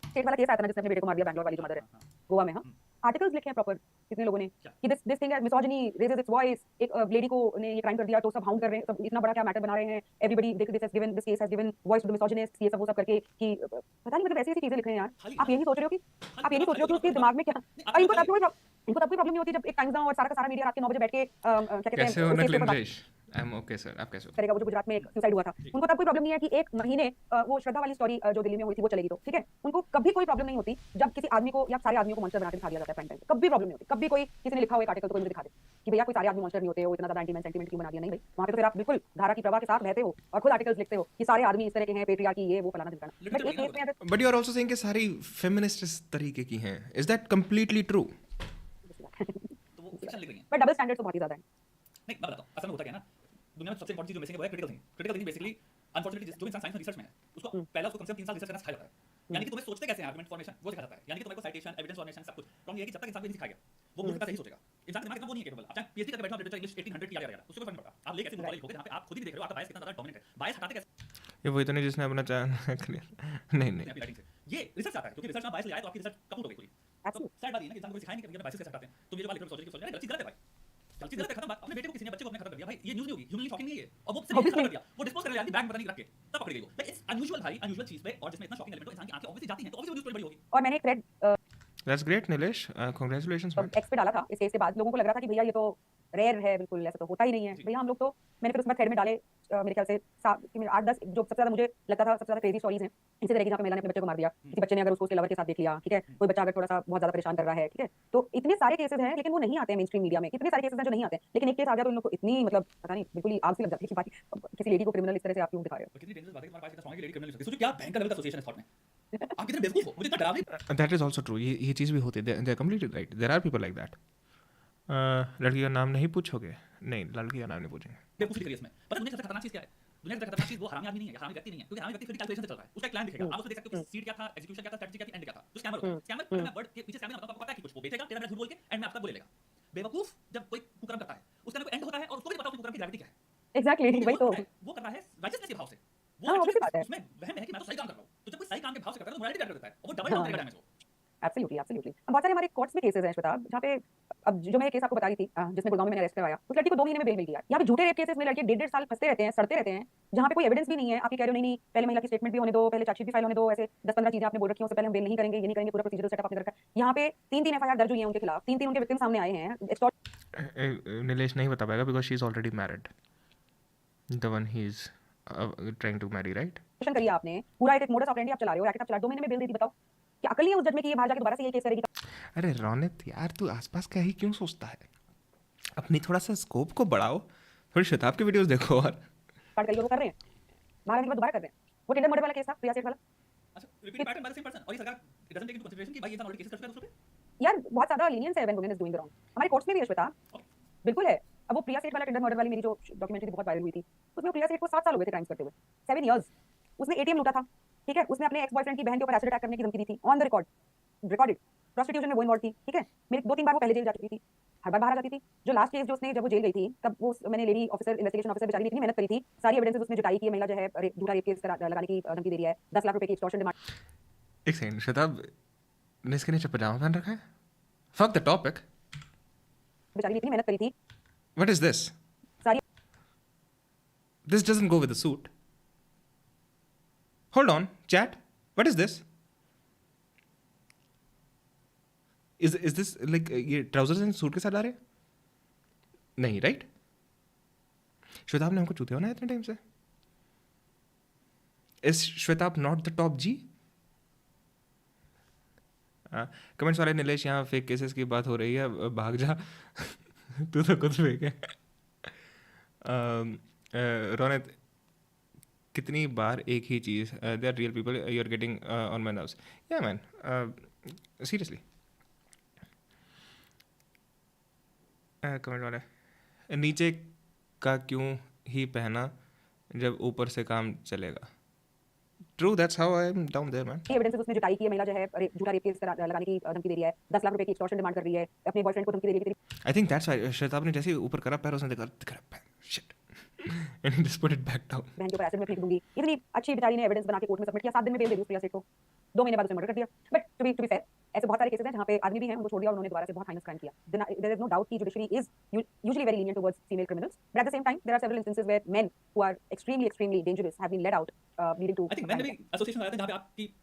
स्टेट वाला केस आया था ना जिसने अपने बेटे को मार दिया, बैंगलोर वाली जो मदर है गोवा में. हाँ, आर्टिकल्स लिखे हैं प्रॉपर कितने लोगों ने क्या? कि this thing misogyny raises it's voice, एक लेडी को ने ये क्राइम कर दिया तो सब हाउंड कर रहे हैं, सब इतना बड़ा क्या मैटर बना रहे हैं, everybody this has given, this case has given voice to the misogynist, ये सब वो सब करके कि पता नहीं मतलब ऐसी ऐसी चीजें लिख रहे हैं यार। खाली आप ये नहीं सोच रहे हो कि आप ये नहीं सोच रहे हो कि उसके दिमाग में क्या, और इनको तब कोई प्रॉब्लम नहीं होती जब एक टाइम्स नाउ और सारा का सारा मीडिया रात के 9 बजे बैठ के क्या कहते कैसे हो हैं नकली Naresh? I am okay sir, आप कैसे हो? करेगा, वो जो गुजरात में एक सुसाइड हुआ था, उनको तब कोई प्रॉब्लम नहीं है कि एक महीने वो श्रद्धा वाली स्टोरी जो दिल्ली में हुई थी वो चलेगी तो ठीक है, उनको कभी कोई प्रॉब्लम नहीं होती जब किसी आदमी को या सारे आदमियों को मॉन्स्टर बना के दिखा दिया जाता है प्राइम टाइम पे, कभी प्रॉब्लम नहीं होती। कभी कोई किसी ने लिखा हुआ एक आर्टिकल तो कोई मुझे दिखा दे कि भैया कोई सारे आदमी मॉन्स्टर नहीं होते, वो इतना ज्यादा एंटी मैन सेंटीमेंट क्यों बना दिया, नहीं भाई, वहां पे तो फिर आप बिल्कुल धारा की प्रवाह के साथ रहते हो और खुद आर्टिकल्स लिखते हो कि सारे आदमी इस तरह के हैं, पेट्रियार्की ये वो फलाना ढिमकाना, बट एक केस में अगर but you are also saying कि सारी फेमिनिस्ट इस तरीके की हैं, इज दैट कंप्लीटली ट्रू? तो वो फिक्शन लिख रही हैं। बट डबल स्टैंडर्ड तो बहुत ही ज्यादा है। नहीं, मैं बताता हूँ असल में होता क्या है ना, दुनिया में सबसे इंपॉर्टेंट चीज जो मिसिंग है वो है critical thinking. Critical thinking basically unfortunately जो इंसान साइंस में रिसर्च में है उसको पहला उसको कम से कम 3 साल रिसर्च करना सिखाया जाता है, यानी कि तुम्हें सोचते कैसे हैं, आर्गुमेंट फॉर्मेशन वो सिखाया जाता है, यानी कि तुम्हें को साइटेशन एविडेंस फॉर्मेशन सब कुछ। प्रॉब्लम ये है कि जब तक इंसान को ये नहीं सिखाया गया वो मूर्खता से ही सोचेगा, इंसान का दिमाग इतना वो नहीं है केपेबल। आप चाहे पीएचडी करके बैठो, आप लिटरेचर इंग्लिश 1800 की याद उससे कोई फर्क नहीं पड़ता। आप ले कैसे बुक वाले लिखोगे जहां पे आप खुद ही देख रहे हो आपका बायस कितना ज्यादा डोमिनेंट है, बायस हटाते कैसे ये वही तो नहीं जिसने अपना नहीं नहीं अपनी राइटिंग से, ये रिसर्च आता है क्योंकि रिसर्च में बायस ले आए तो आपकी रिसर्च कपूट हो गई पूरी। तो सैड बात ये है ना कि इंसान को सिखाया नहीं कि बायस कैसे हटाते हैं। तो ये जो वाले सोच रहे हैं कि गलती गलत है भाई, गलती गलत है, खत्म बात। अपने बेटे को किसी ने बच्चे को अपने खत्म कर दिया भाई, ये न्यूज़ नहीं होगी, ह्यूमनली शॉकिंग नहीं है, और वो सिर्फ खत्म कर दिया, वो डिस्पोज कर दिया बैग में पता नहीं रख के तब पकड़ गई वो। लाइक इट्स अनयूजुअल भाई, अनयूजुअल चीज पे और जिसमें इतना शॉकिंग एलिमेंट हो, इंसान की आंखें ऑब्वियसली जाती हैं, तो ऑब्वियसली न्यूज़ स्टोरी बड़ी होगी। और मैंने एक thread that's great Nilesh, congratulations man. X पे डाला था इस केस के बाद, लोगों को लग रहा था कि भैया ये तो रेयर है, बिल्कुल ऐसा तो होता ही नहीं है भैया हम लोग तो। मैंने फिर उसमें थ्रेड में डाले मेरे ख्याल से 8-10 जो सबसे ज्यादा मुझे लगता था सबसे ज्यादा क्रेजी स्टोरीज हैं इसी तरह की, जहाँ पे महिला ने अपने बच्चे को मार दिया, किसी बच्चे ने अगर उसको उसके लवर के साथ देख लिया, ठीक है, कोई बच्चा अगर थोड़ा सा बहुत ज्यादा परेशान कर रहा है, ठीक है, तो इतने सारे केसेस हैं लेकिन वो नहीं आते हैं मेन स्ट्रीम मीडिया में, इतने सारे केसेस हैं जो नहीं आते हैं, लेकिन एक केस आ गया तो उन लोग को इतनी मतलब पता नहीं बिल्कुल ही आग सी लग जाती है कि भाई किसी लेडी को क्रिमिनल इस तरह से आप क्यों दिखा रहे हो। कितनी डेंजरस बात है कि तुम्हारे पास इतना स्ट्रांग लेडी क्रिमिनल हो, सोचो क्या भयंकर लेवल का एसोसिएशन है थॉट में, आप कितने बेवकूफ हो, मुझे इतना डरावनी। दैट इज ऑल्सो ट्रू, ये चीज़ भी होती है, they are completely right, there are people like that. लड़की का नाम नहीं पूछोगे? नहीं, लड़की का नाम नहीं पूछेंगे। बेवकूफी करिए इसमें। पता है दुनिया की सबसे खतरनाक चीज क्या है? दुनिया की सबसे खतरनाक चीज वो हरामी आदमी नहीं है, हरामी व्यक्ति नहीं है, क्योंकि हरामी व्यक्ति फिर कैलकुलेशन से चल रहा है, उसका एक प्लान दिखेगा, आप उसको देख सकते हो कि सीड क्या था, एग्जीक्यूशन क्या था, स्ट्रेटजी क्या थी, एंड क्या था। जो स्कैमर होता है, स्कैमर अगर मैं वर्ड के पीछे स्कैमर बताऊं, आपको पता है कि कुछ वो बेचेगा, तेरा मेरा झूठ बोल के एंड में आपका बोलेगा। बेवकूफ जब कोई कुकर्म करता है उसका कोई एंड होता है और उसको भी पता है कुकर्म की ग्रेविटी क्या है। एग्जैक्टली वही तो वो कर रहा है राइचसनेस के भाव से, हाँ, वो obvious बात है। उसमें वहम है कि मैं तो सही काम कर रहा हूं, तो जब कोई सही काम के भाव से करता है तो मोरालिटी कर देता है और वो डबल डाउन करेगा डैमेज को। Absolutely absolutely. अब बहुत सारे हमारे कोर्ट्स में केसेस हैं श्वेताब, जहाँ पे अब जो मैं केस आपको बता रही थी जिसमें गुड़गांव में मैंने अरेस्ट करवाया, उस लड़की को 2 महीने में बेल मिल गया। यहाँ पे झूठे रेप केसेस में लड़के 1.5 साल फंसते रहते हैं, सड़ते रहते हैं, जहाँ पे कोई एविडेंस भी नहीं है। आप ये कह रहे हो नहीं नहीं पहले महिला की स्टेटमेंट भी होने दो, पहले चार्जशीट भी फाइल होने दो, ऐसे 10-15 चीजें आपने बोल रखी हैं, उससे पहले हम बेल नहीं करेंगे, ये नहीं करेंगे, पूरा प्रोसीजर सेटअप आपने रखा है। यहाँ पे 3-3 एफआईआर दर्ज हुई हैं उनके खिलाफ, 3-3 उनके विक्टिम सामने आए हैं। निलेश नहीं बता पाएगा because she is already married, the one he is trying to marry, right? Question करिए आपने, पूरा एक मोडस ऑपरेंडी आप चला रहे हो, रैकेट आप चला, 2 महीने में बेल दे दी, बताओ क्या अकल नहीं है उस जज में कि ये बाहर जाके दोबारा से ये केस करेगी। अरे रौनित यार, तू आसपास का ही क्यों सोचता है? अपनी थोड़ा सा स्कोप को बढ़ाओ, थोड़ी शताब की वीडियोस देखो। और काट करिए, वो कर रहे हैं बाहर आने के बाद दोबारा कर रहे हैं। वो टेंडर मर्डर वाला केस था, प्रिया सेठ वाला। अच्छा, repeat pattern by the same person, और ये सरकार it doesn't take into consideration कि भाई ये इंसान ऑलरेडी केसेस कर चुका है दूसरे पे। यार बहुत ज्यादा लीनियंस है when women is doing the wrong, हमारे कोर्ट्स में भी है श्वेता, बिल्कुल है। अब वो प्रिया सेठ वाला टेंडर मर्डर वाली मेरी जो डॉक्यूमेंट्री बहुत वायरल हुई थी, उसमें प्रिया सेठ को 7 साल हो गए थे क्राइम्स करते हुए, 7 इयर्स। उसने एटीएम लूटा था, ठीक है, उसने अपने एक्स बॉयफ्रेंड की बहन के ऊपर एसिड अटैक करने की धमकी दी थी, ऑन द रिकॉर्डेड। प्रोस्टिट्यूशन में वो इन्वॉल्व थी, ठीक है, मेरे 2-3 बार वो पहले जेल जा चुकी थी, हर बार बाहर आ जाती थी। जो लास्ट केस जो उसने जब वो जेल गई थी तब वो मैंने लेडी ऑफिसर इन्वेस्टिगेशन ऑफिसर बेचारी ने इतनी मेहनत करी थी, सारी एविडेंसेस उसने जुटाई कि महिला जो है झूठा रेप केस लगाने की धमकी दे रही है, 10 लाख रुपए की एक्सटॉर्शन डिमांड। एक सेकंड शताब ने इसके नीचे पजामा पहन रखा है? फक द टॉपिक, बेचारी ने इतनी मेहनत करी थी, व्हाट इज दिस? सारी This doesn't go with the suit. Hold on, chat. What is this? Is this like ये trousers and सूट के साथ आ रहे? नहीं, right? श्वेताब ने हमको चूतिया बनाया इतने टाइम से. Is Shwetabh not the top G? Comments वाले निलेश यहाँ फेक केसेस की बात हो रही है, भाग जा. तू तो खुद फेक है. रोनित, कितनी बार एक ही चीज़, they are real people, you are getting on my nerves. Yeah man, seriously. Comment वाले, नीचे का क्यों ही पहना जब ऊपर से काम चलेगा. True, that's how I am down there man. Evidences उसने जुटाई की महिला जो है झूठा रेप केस लगाने की धमकी दे रही है, 10 लाख रुपए की एक्सटॉर्शन डिमांड कर रही है, अपने बॉयफ्रेंड को धमकी दे रही है. I think that's why Shwetabh ने जैसे ऊपर करा पैर, उसने देखा shit and he just put it back down. बहन के ऊपर एसिड में फेंक दूंगी. इतनी अच्छी बेचारी ने एविडेंस बना के कोर्ट में सबमिट किया, 7 दिन में बेल दे दी उस प्रिया सेठ को, 2 महीने बाद उसने मर्डर कर दिया. बट टू बी फेयर, ऐसे बहुत सारे केसेस हैं जहाँ पे आदमी भी हैं, उनको छोड़ दिया और उन्होंने दोबारा से बहुत हाइनस क्राइम किया. There is no doubt कि judiciary is usually very lenient towards female criminals, but at the same time there are several instances where men who are extremely dangerous have been let out, leading to. I think मैंने भी एसोसिएशन आया था जहाँ पे आपकी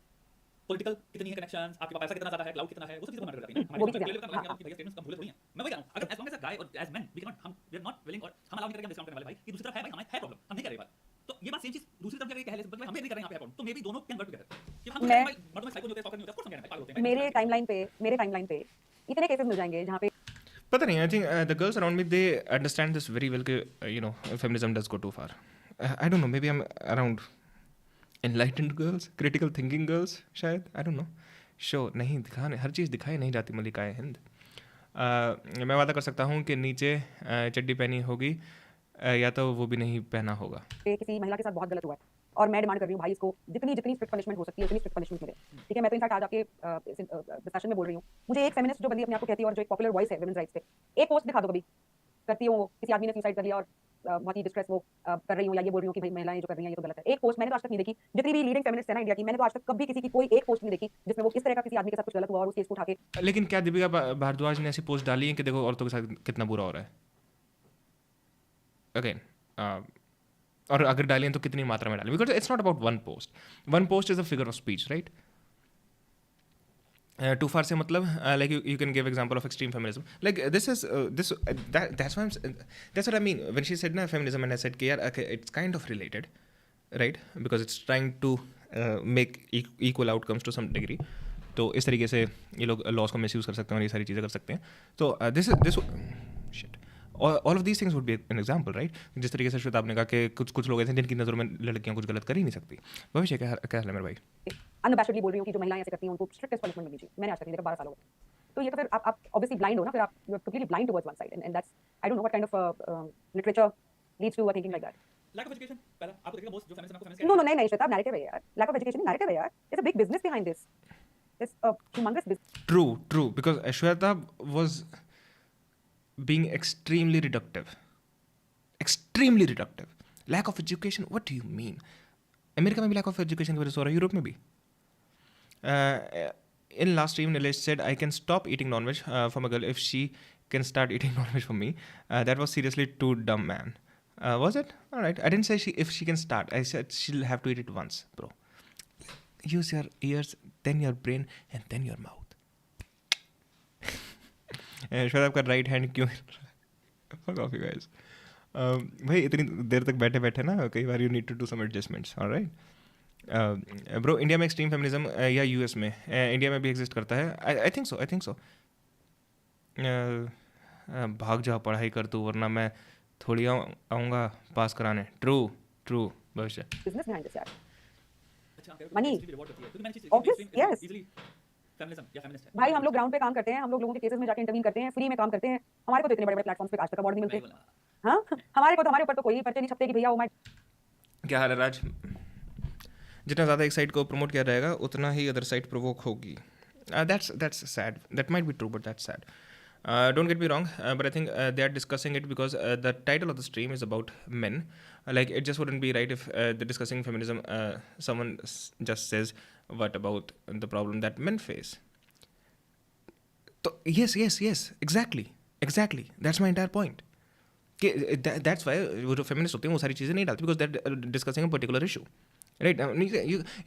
पॉलिटिकल कितनी है कनेक्शंस, आपके पास पैसा कितना ज्यादा है, क्लाउड कितना है, वो सब चीजें मैटर करती हैं. वो भी हमारे चीजें, मतलब कि भैया स्टेटमेंट्स कम भूले थोड़ी हैं. मैं वही कह रहा हूं, अगर as long as a guy और as men we can not, we are not willing, और हम अलाउ नहीं करेंगे डिस्काउंट करने वाले भाई कि दूसरी तरफ है भाई हमारे है प्रॉब्लम, हम नहीं कर रहे बात. तो ये बात सेम चीज दूसरी तरफ जाके कह ले, बट हम भी नहीं कर रहे हैं यहाँ पे प्रॉब्लम, तो मे बी दोनों कैन वर्क टुगेदर. कि हम मर्दों में साइको नहीं होते, टॉकर नहीं होते, ऑफ कोर्स हम कहते हैं पागल होते हैं. मेरे टाइमलाइन पे इतने केसेस मिल जाएंगे जहाँ पे. पता नहीं, I think the girls around me they understand this very well कि feminism does go too far. I don't know, maybe I am around enlightened girls, critical thinking girls शायद, आई डोंट नो. शो नहीं दिखाने, हर चीज़ दिखाई नहीं जाती मलिकाए हिंद. मैं वादा कर सकता हूँ कि नीचे चड्डी पहनी होगी या तो वो भी नहीं पहना होगा. किसी महिला के साथ बहुत गलत हुआ है और मैं डिमांड कर रही हूँ भाई इसको जितनी स्ट्रिक्ट पनिशमेंट हो सकती है उतनी स्ट्रिक्ट पनिशमेंट मिले. ठीक है, मैं तो इनफैक्ट आज आपके डिस्कशन में बोल रही हूँ, मुझे एक फेमिनिस्ट जो बंदी अपने आप को कहती है और जो एक पॉपुलर वॉइस है वुमेन्स राइट्स पे, एक पोस्ट दिखा दो कभी करती हूँ, किसी आदमी ने सुसाइड कर लिया और बहुत ही डिस्ट्रेस वो कर रही हूँ या ये बोल रही हूँ कि भाई महिलाएं जो कर रही हैं ये तो गलत है. एक पोस्ट मैंने तो आज तक नहीं देखी, जितनी भी लीडिंग फेमिनिस्ट है ना इंडिया की, मैंने तो आज तक कभी किसी की कोई एक पोस्ट नहीं देखी जिसमें वो इस तरह का किसी आदमी के साथ कुछ गलत हुआ और उस केस को उठा के. लेकिन क्या दीपिका भारद्वाज ने ऐसी पोस्ट डाली है कि देखो औरतों के साथ कितना बुरा हो रहा है अगेन, और अगर डाली तो कितनी मात्रा में डाली, because it's not about one post is a figure of speech, right. Too far से मतलब like you can give example of extreme feminism, like that's what I mean when she said na feminism, and I said कि यार okay, it's kind of related, right, because it's trying to make equal outcomes to some degree. तो इस तरीके से ये लोग लॉस को मिसयूज़ कर सकते हैं और ये सारी चीज़ें कर सकते हैं. तो this shit, all of these things would be an example, right. जिस तरीके से श्वेताब ने कहा कि कुछ लोग ऐसे हैं जिनकी नज़रों में लड़कियां कुछ गलत कर ही नहीं सकती. भविष्य क्या हाल है मेरे भाई? अनअबैशडली बोल रही हूँ कि जो महिलाएं ऐसे करती हैं उनको स्ट्रिक्टेस्ट पनिशमेंट मिलनी चाहिए. मैंने आज तक नहीं देखा, 12 साल हो गए. तो ये तो फिर आप ऑब्वियसली ब्लाइंड हो ना, फिर आप you are completely blind towards one side, and that's I don't know what kind of literature leads to a thinking like that. Lack of education पहला आपको देखिएगा बहुत जो फेमिनिज्म को फेमिनिस्ट नो नहीं श्वेता, नैरेटिव है यार. लैक ऑफ एजुकेशन नैरेटिव है यार. It's a big business behind this. It's a humongous business. True, because Shwetabh was being extremely reductive. Lack of education, what do you mean? America में भी lack of education की वजह से हो रहा है, यूरोप में भी. In last stream, Nilesh said, I can stop eating non-veg from a girl if she can start eating non-veg from me. That was seriously too dumb, man. Was it? All right. I didn't say if she can start. I said she'll have to eat it once, bro. Use your ears, then your brain, and then your mouth. Shwetabh का right hand क्यों? Fuck off, you guys. भाई इतनी देर तक बैठे ना कई बार you need to do some adjustments, all right? Bro India में एक्सट्रीम फेमिनिज्म या यूएस में, इंडिया में भी एग्जिस्ट करता है. I think so. भाग जा, पढ़ाई कर तू, वरना मैं थोड़ी आऊँगा पास कराने. ट्रू भविष्य. बिजनेस बिहाइंड दिस यार. अच्छा Money. रिवॉर्ड होती है क्योंकि मैंने चीज Obvious, yes. इजीली फेमिनिज्म या फेमिनिस्ट है भाई हम लोग ग्राउंड पे काम करते हैं, हम लोग लोगों के केसेस में जाके इंटरवीन करते हैं, फ्री में काम करते हैं. हमारे को तो इतने बड़े प्लेटफॉर्म्स पे आज तक अवार्ड नहीं मिलते. हाँ, हमारे ऊपर तो कोई पर्चे नहीं छपते कि भैया ओ माय. क्या हाल है राज? जितना ज़्यादा एक साइड को प्रमोट किया जाएगा उतना ही अदर साइड प्रोवोक होगी. That's sad. That might be true, but that's sad. Don't get me wrong, but I think they are discussing it because the title of the stream is about men. Like, it just wouldn't be right if they're discussing feminism, someone just says, what about the problem that men face? So, yes, exactly. That's my entire point. That's why वो जो feminists होते हैं वो सारी चीज़ें नहीं डालते, because they're discussing a particular issue. Right?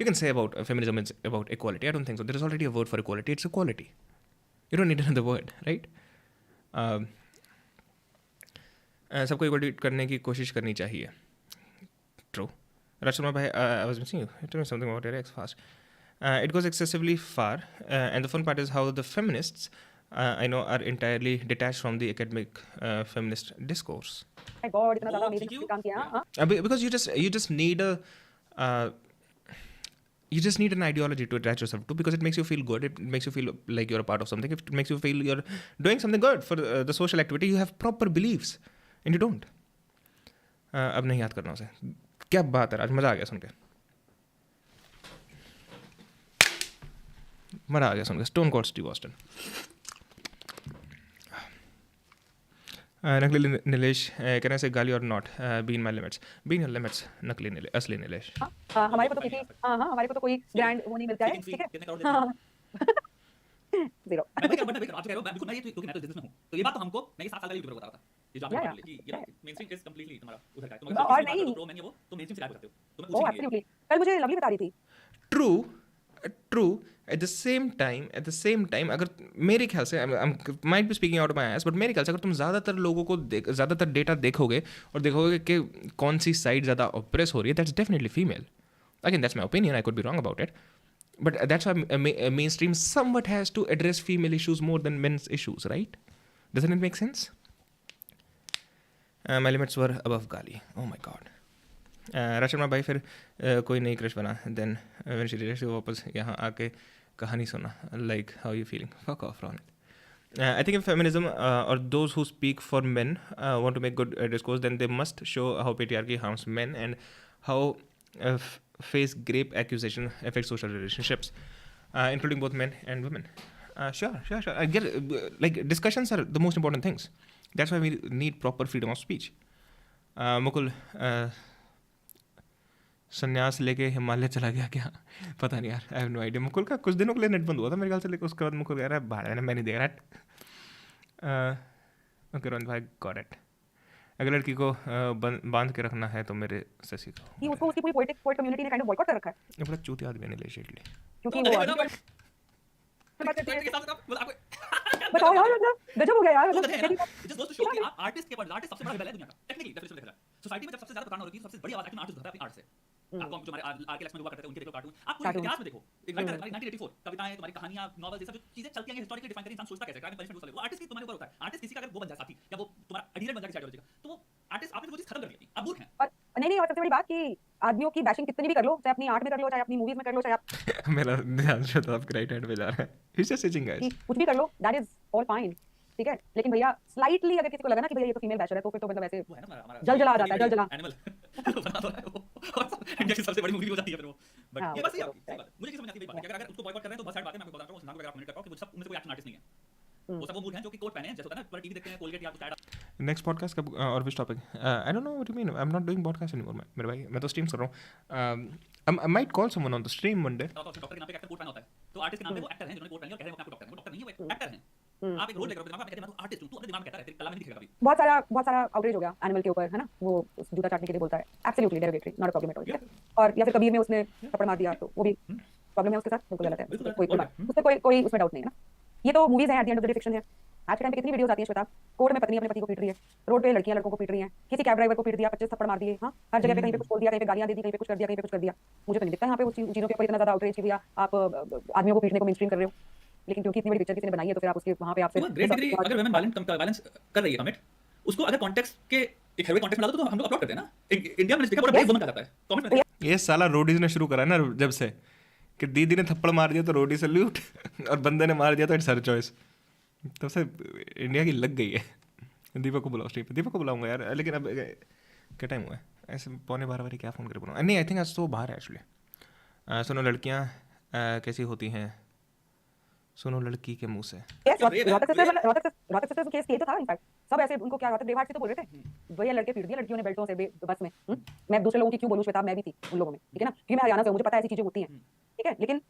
You can say about feminism is about equality. I don't think so. There is already a word for equality. It's equality. You don't need another word, right? सबको इक्वल करने की कोशिश करनी चाहिए. True. Rachna bhai, I was missing you. Tell me something about your ex fast. It goes excessively far, and the fun part is how the feminists, I know, are entirely detached from the academic feminist discourse. My God, इतना ज़्यादा amazing काम किया हाँ. Because you just need a you just need an ideology to attach yourself to, because it makes you feel good. It makes you feel like you're a part of something. It makes you feel you're doing something good for the social activity. You have proper beliefs, and you don't. अब नहीं याद करना उसे. क्या बात है आज, मज़ा आ गया सुन के. मज़ा आ गया सुन के. Stone Cold Steve Austin. नकली नीलेश, कैन आई से गाली और not? Be in my limits. Be in your limits. नकली नीलेश, असली नीलेश. हमारे को तो किसी हमारे को तो कोई ग्रैंड वो नहीं मिलता है, ठीक है. जीरो। मैं वही कह रहा हूँ, आप जो कह रहे हो मैं बिल्कुल, मैं ये क्योंकि मैं तो बिजनेस में हूँ, तो ये बात तो हमको मैं ये 7 साल पहले यूट्यूबर को बता रहा था, ये जो आपने या बात बोली कि ये मेनस्ट्रीम इज कंप्लीटली तुम्हारा उधर का है, तुम और अगर किसी भी बात नहीं, करो प्रो मैन ये वो तो मेनस्ट्रीम से गायब हो सकते हो, तो मैं ओ पूछेंगे एब्सोल्युटली। कल मुझे लवली बता रही थी, true true at the same time अगर मेरे ख्याल से might be speaking out my S, but मेरे ख्याल से अगर तुम ज़्यादातर लोगों को ज़्यादातर डेटा देखोगे और देखोगे कि कौन सी साइड ज़्यादा ऑप्रेस हो रही है, that's definitely female. Again that's my opinion, I could be wrong about it, but that's why mainstream somewhat has to address female issues more than men's issues, right? Doesn't it make sense? My limits were above gali. Oh my god. रचना भाई फिर कोई नई क्रश बना, देन व्हेन शी रियलाइज्ड वापस यहाँ आके कहानी सुना, like how you feeling, fuck off from it. I think if feminism or those who speak for men want to make good discourse, then they must show how patriarchy harms men and how face grape accusation affects social relationships, including both men and women. Sure. I get like discussions are the most important things. That's why we need proper freedom of speech. Mukul संन्यास लेके हिमालय चला गया क्या? पता नहीं यार, I have no idea. Mukul का कुछ दिनों के लिए नेट बंद हुआ था मेरे ख्याल से, लेकिन उसके बाद मुकुल कह रहा है बाहर मैं नहीं देख रहा. ओके रोहन भाई, गॉट इट. अगर लड़की को बांध के रखना है तो मेरे से सीखो. कि उसको उसकी पूरी पोएट कम्युनिटी ने काइंड ऑफ बॉयकॉट कर रखा है, ये बड़ा चूतिया आदमी है नीलेशली. क्योंकि तो वो देखो ना, बात करते हैं। के साथ मतलब आपको बताओ यार, मतलब गजब हो गया यार, वो मतलब है ना, मेरी- it just goes to show कि आर्टिस्ट के पास आर्टिस्ट सबसे बड़ा रिबेल है दुनिया का, टेक्निकली डेफिनेशन देखा जाए सोसाइटी में जब सबसे ज्यादा प्रताड़ना हो रही है, सबसे बड़ी आवाज एक्टिंग आर्टिस्ट होता है अपनी आर्ट से. आपको जो हमारे आर के लक्ष्मण हुआ करते थे उनके देखो कार्टून, आप पूरे Cartoon. इतिहास में देखो, एक राइटर है 1984 कविताएं, तुम्हारी कहानियां, नॉवेल्स, ये सब जो चीजें चलती हैं हिस्टोरिकली डिफाइन करें, इंसान सोचता कैसे है, क्राइम पनिशमेंट वो आर्टिस्ट की तुम्हारे ऊपर होता है. आर्टिस्ट किसी का अगर वो बन जाए साथी या वो तुम्हारा एडिटर बन जाए किसी आइडियोलॉजी का, तो वो आर्टिस्ट आपने वो चीज खत्म कर दी, अब मूर्ख हैं. और नहीं, और सबसे बड़ी बात कि आदमियों की बैशिंग कितनी भी कर लो, चाहे अपनी आर्ट में कर लो, चाहे अपनी मूवीज में कर लो, चाहे आप मेरा ध्यान शताब के राइट हैंड पे जा रहा है. He's just sitting guys. कुछ भी कर लो, दैट इज ऑल फाइन, ठीक है. लेकिन भैया स्लाइटली अगर किसी को लगा ना कि भैया ये तो फीमेल बैशर है, तो फिर तो मतलब ऐसे वो है ना हमारा जल जला आ जाता है, जल जला. एनिमल बना तो है वो, इंडिया की सबसे बड़ी मूवी हो जाती है फिर वो. बट हाँ, ये बस वो सही तो है, मुझे किसी समझ आती है बात कि अगर उसको बॉयकॉट कर रहे हैं तो बहुत सारी बातें मैं आपको बताता हूँ, सिद्धांत वगैरह कम्युनिकेट करता हूँ कि वो सब उनमें से कोई एक्शन आर्टिस्ट नहीं है, वो सब वो मूर्ख हैं जो कि कोट पहने हैं, जैसे होता है ना पूरा टीवी देखते हैं, कोलगेट या कुछ ऐड. नेक्स्ट पॉडकास्ट कब और which topic? I don't know what you mean. I am not doing podcast anymore मेरे भाई. मैं तो स्ट्रीम कर रहा हूँ. I might call someone on the stream one day. Doctor के नाम पे एक्टर कोट पहना होता है, तो आर्टिस्ट के नाम पे वो एक्टर हैं जिन्होंने कोट पहनी और कह रहे हैं अपने आप को डॉक्टर हैं, वो डॉक्टर नहीं है, वो एक्टर हैं. आप एक रोल लेकर अपने दिमाग में कहते हैं मैं तो आर्टिस्ट हूं, तू अपने दिमाग में कहता है, तेरी कला में नहीं दिखेगा कभी. बहुत सारा आउटरीच हो गया एनिमल के ऊपर, है ना, वो उस जूता चाटने के लिए बोलता है, absolutely derogatory, not a problem at all. और या फिर कबीर में उसने थप्पड़ मार दिया, तो वो भी प्रॉब्लम है उसके साथ, बिल्कुल गलत है, बिल्कुल कोई गलत, बात उसमें कोई उसमें डाउट नहीं है ना. ये तो मूवीज हैं, eight the end of the day fiction है. आज के टाइम पे कितनी वीडियोस आती हैं श्वेता, कोर्ट में पत्नी अपने पति को पीट रही है, रोड पे लड़कियां लड़कों को पीट रही हैं, किसी कैब ड्राइवर को पीट दिया, 25 थप्पड़ मार दिए, हाँ, हर जगह पे कहीं पे कुछ बोल दिया, कहीं पे गालियां दे दी, कहीं पे कुछ कर दिया, कहीं पे कुछ कर दिया. मुझे तो नहीं दिखता यहाँ पे उस चीजों के ऊपर इतना ज्यादा आउटरीच कि भैया आप आदमियों को पीटने को मेनस्ट्रीम कर रहे हो. लेकिन क्योंकि इतनी बड़ी पिक्चर किसी ने बनाई है, तो फिर आप उसके वहां पे आपसे ग्रेट डिग्री अगर वुमेन वायलेंस कर रही है कमिट, उसको अगर कॉन्टेक्स्ट के एक हेवी कॉन्टेक्स्ट में डालो तो हम लोग अपलोड करते हैं ना. इंडिया में देखा पूरा बहुत वुमन का जाता है कमेंट में. ये साला रोडीज ने शुरू करा है ना जब से, कि दीदी ने थप्पड़ मार दिया तो रोडी सल्यूट और बंदे ने मार दिया तो इट्स हर चॉइस. तब से इंडिया की लग गई है. दीपक को बुलाओ स्ट्रीम पे. दीपक को बुलाऊंगा यार, लेकिन अब क्या टाइम हुआ है ऐसे 11:15 बजे क्या फ़ोन कर बोलूँ. नहीं, आई थिंक आज तो बाहर है एक्चुअली. सुनो लड़कियाँ कैसी होती हैं, सुनो लड़की के मुंह से. यस, रोहतक सिस्टर्स केस किए तो था इनफैक्ट. सब ऐसे उनको क्या रोहतक ब्रेवहार्ट से तो बोल रहे थे, भैया लड़के पीट दिए लड़कियों ने बेल्टों से बस में. मैं दूसरे लोगों की क्यों बोलूं श्वेता, मैं भी थी उन लोगों में, ठीक है ना, क्योंकि मैं हरियाणा से हूं, मुझे पता है ऐसी चीजें होती हैं, ठीक है. लेकिन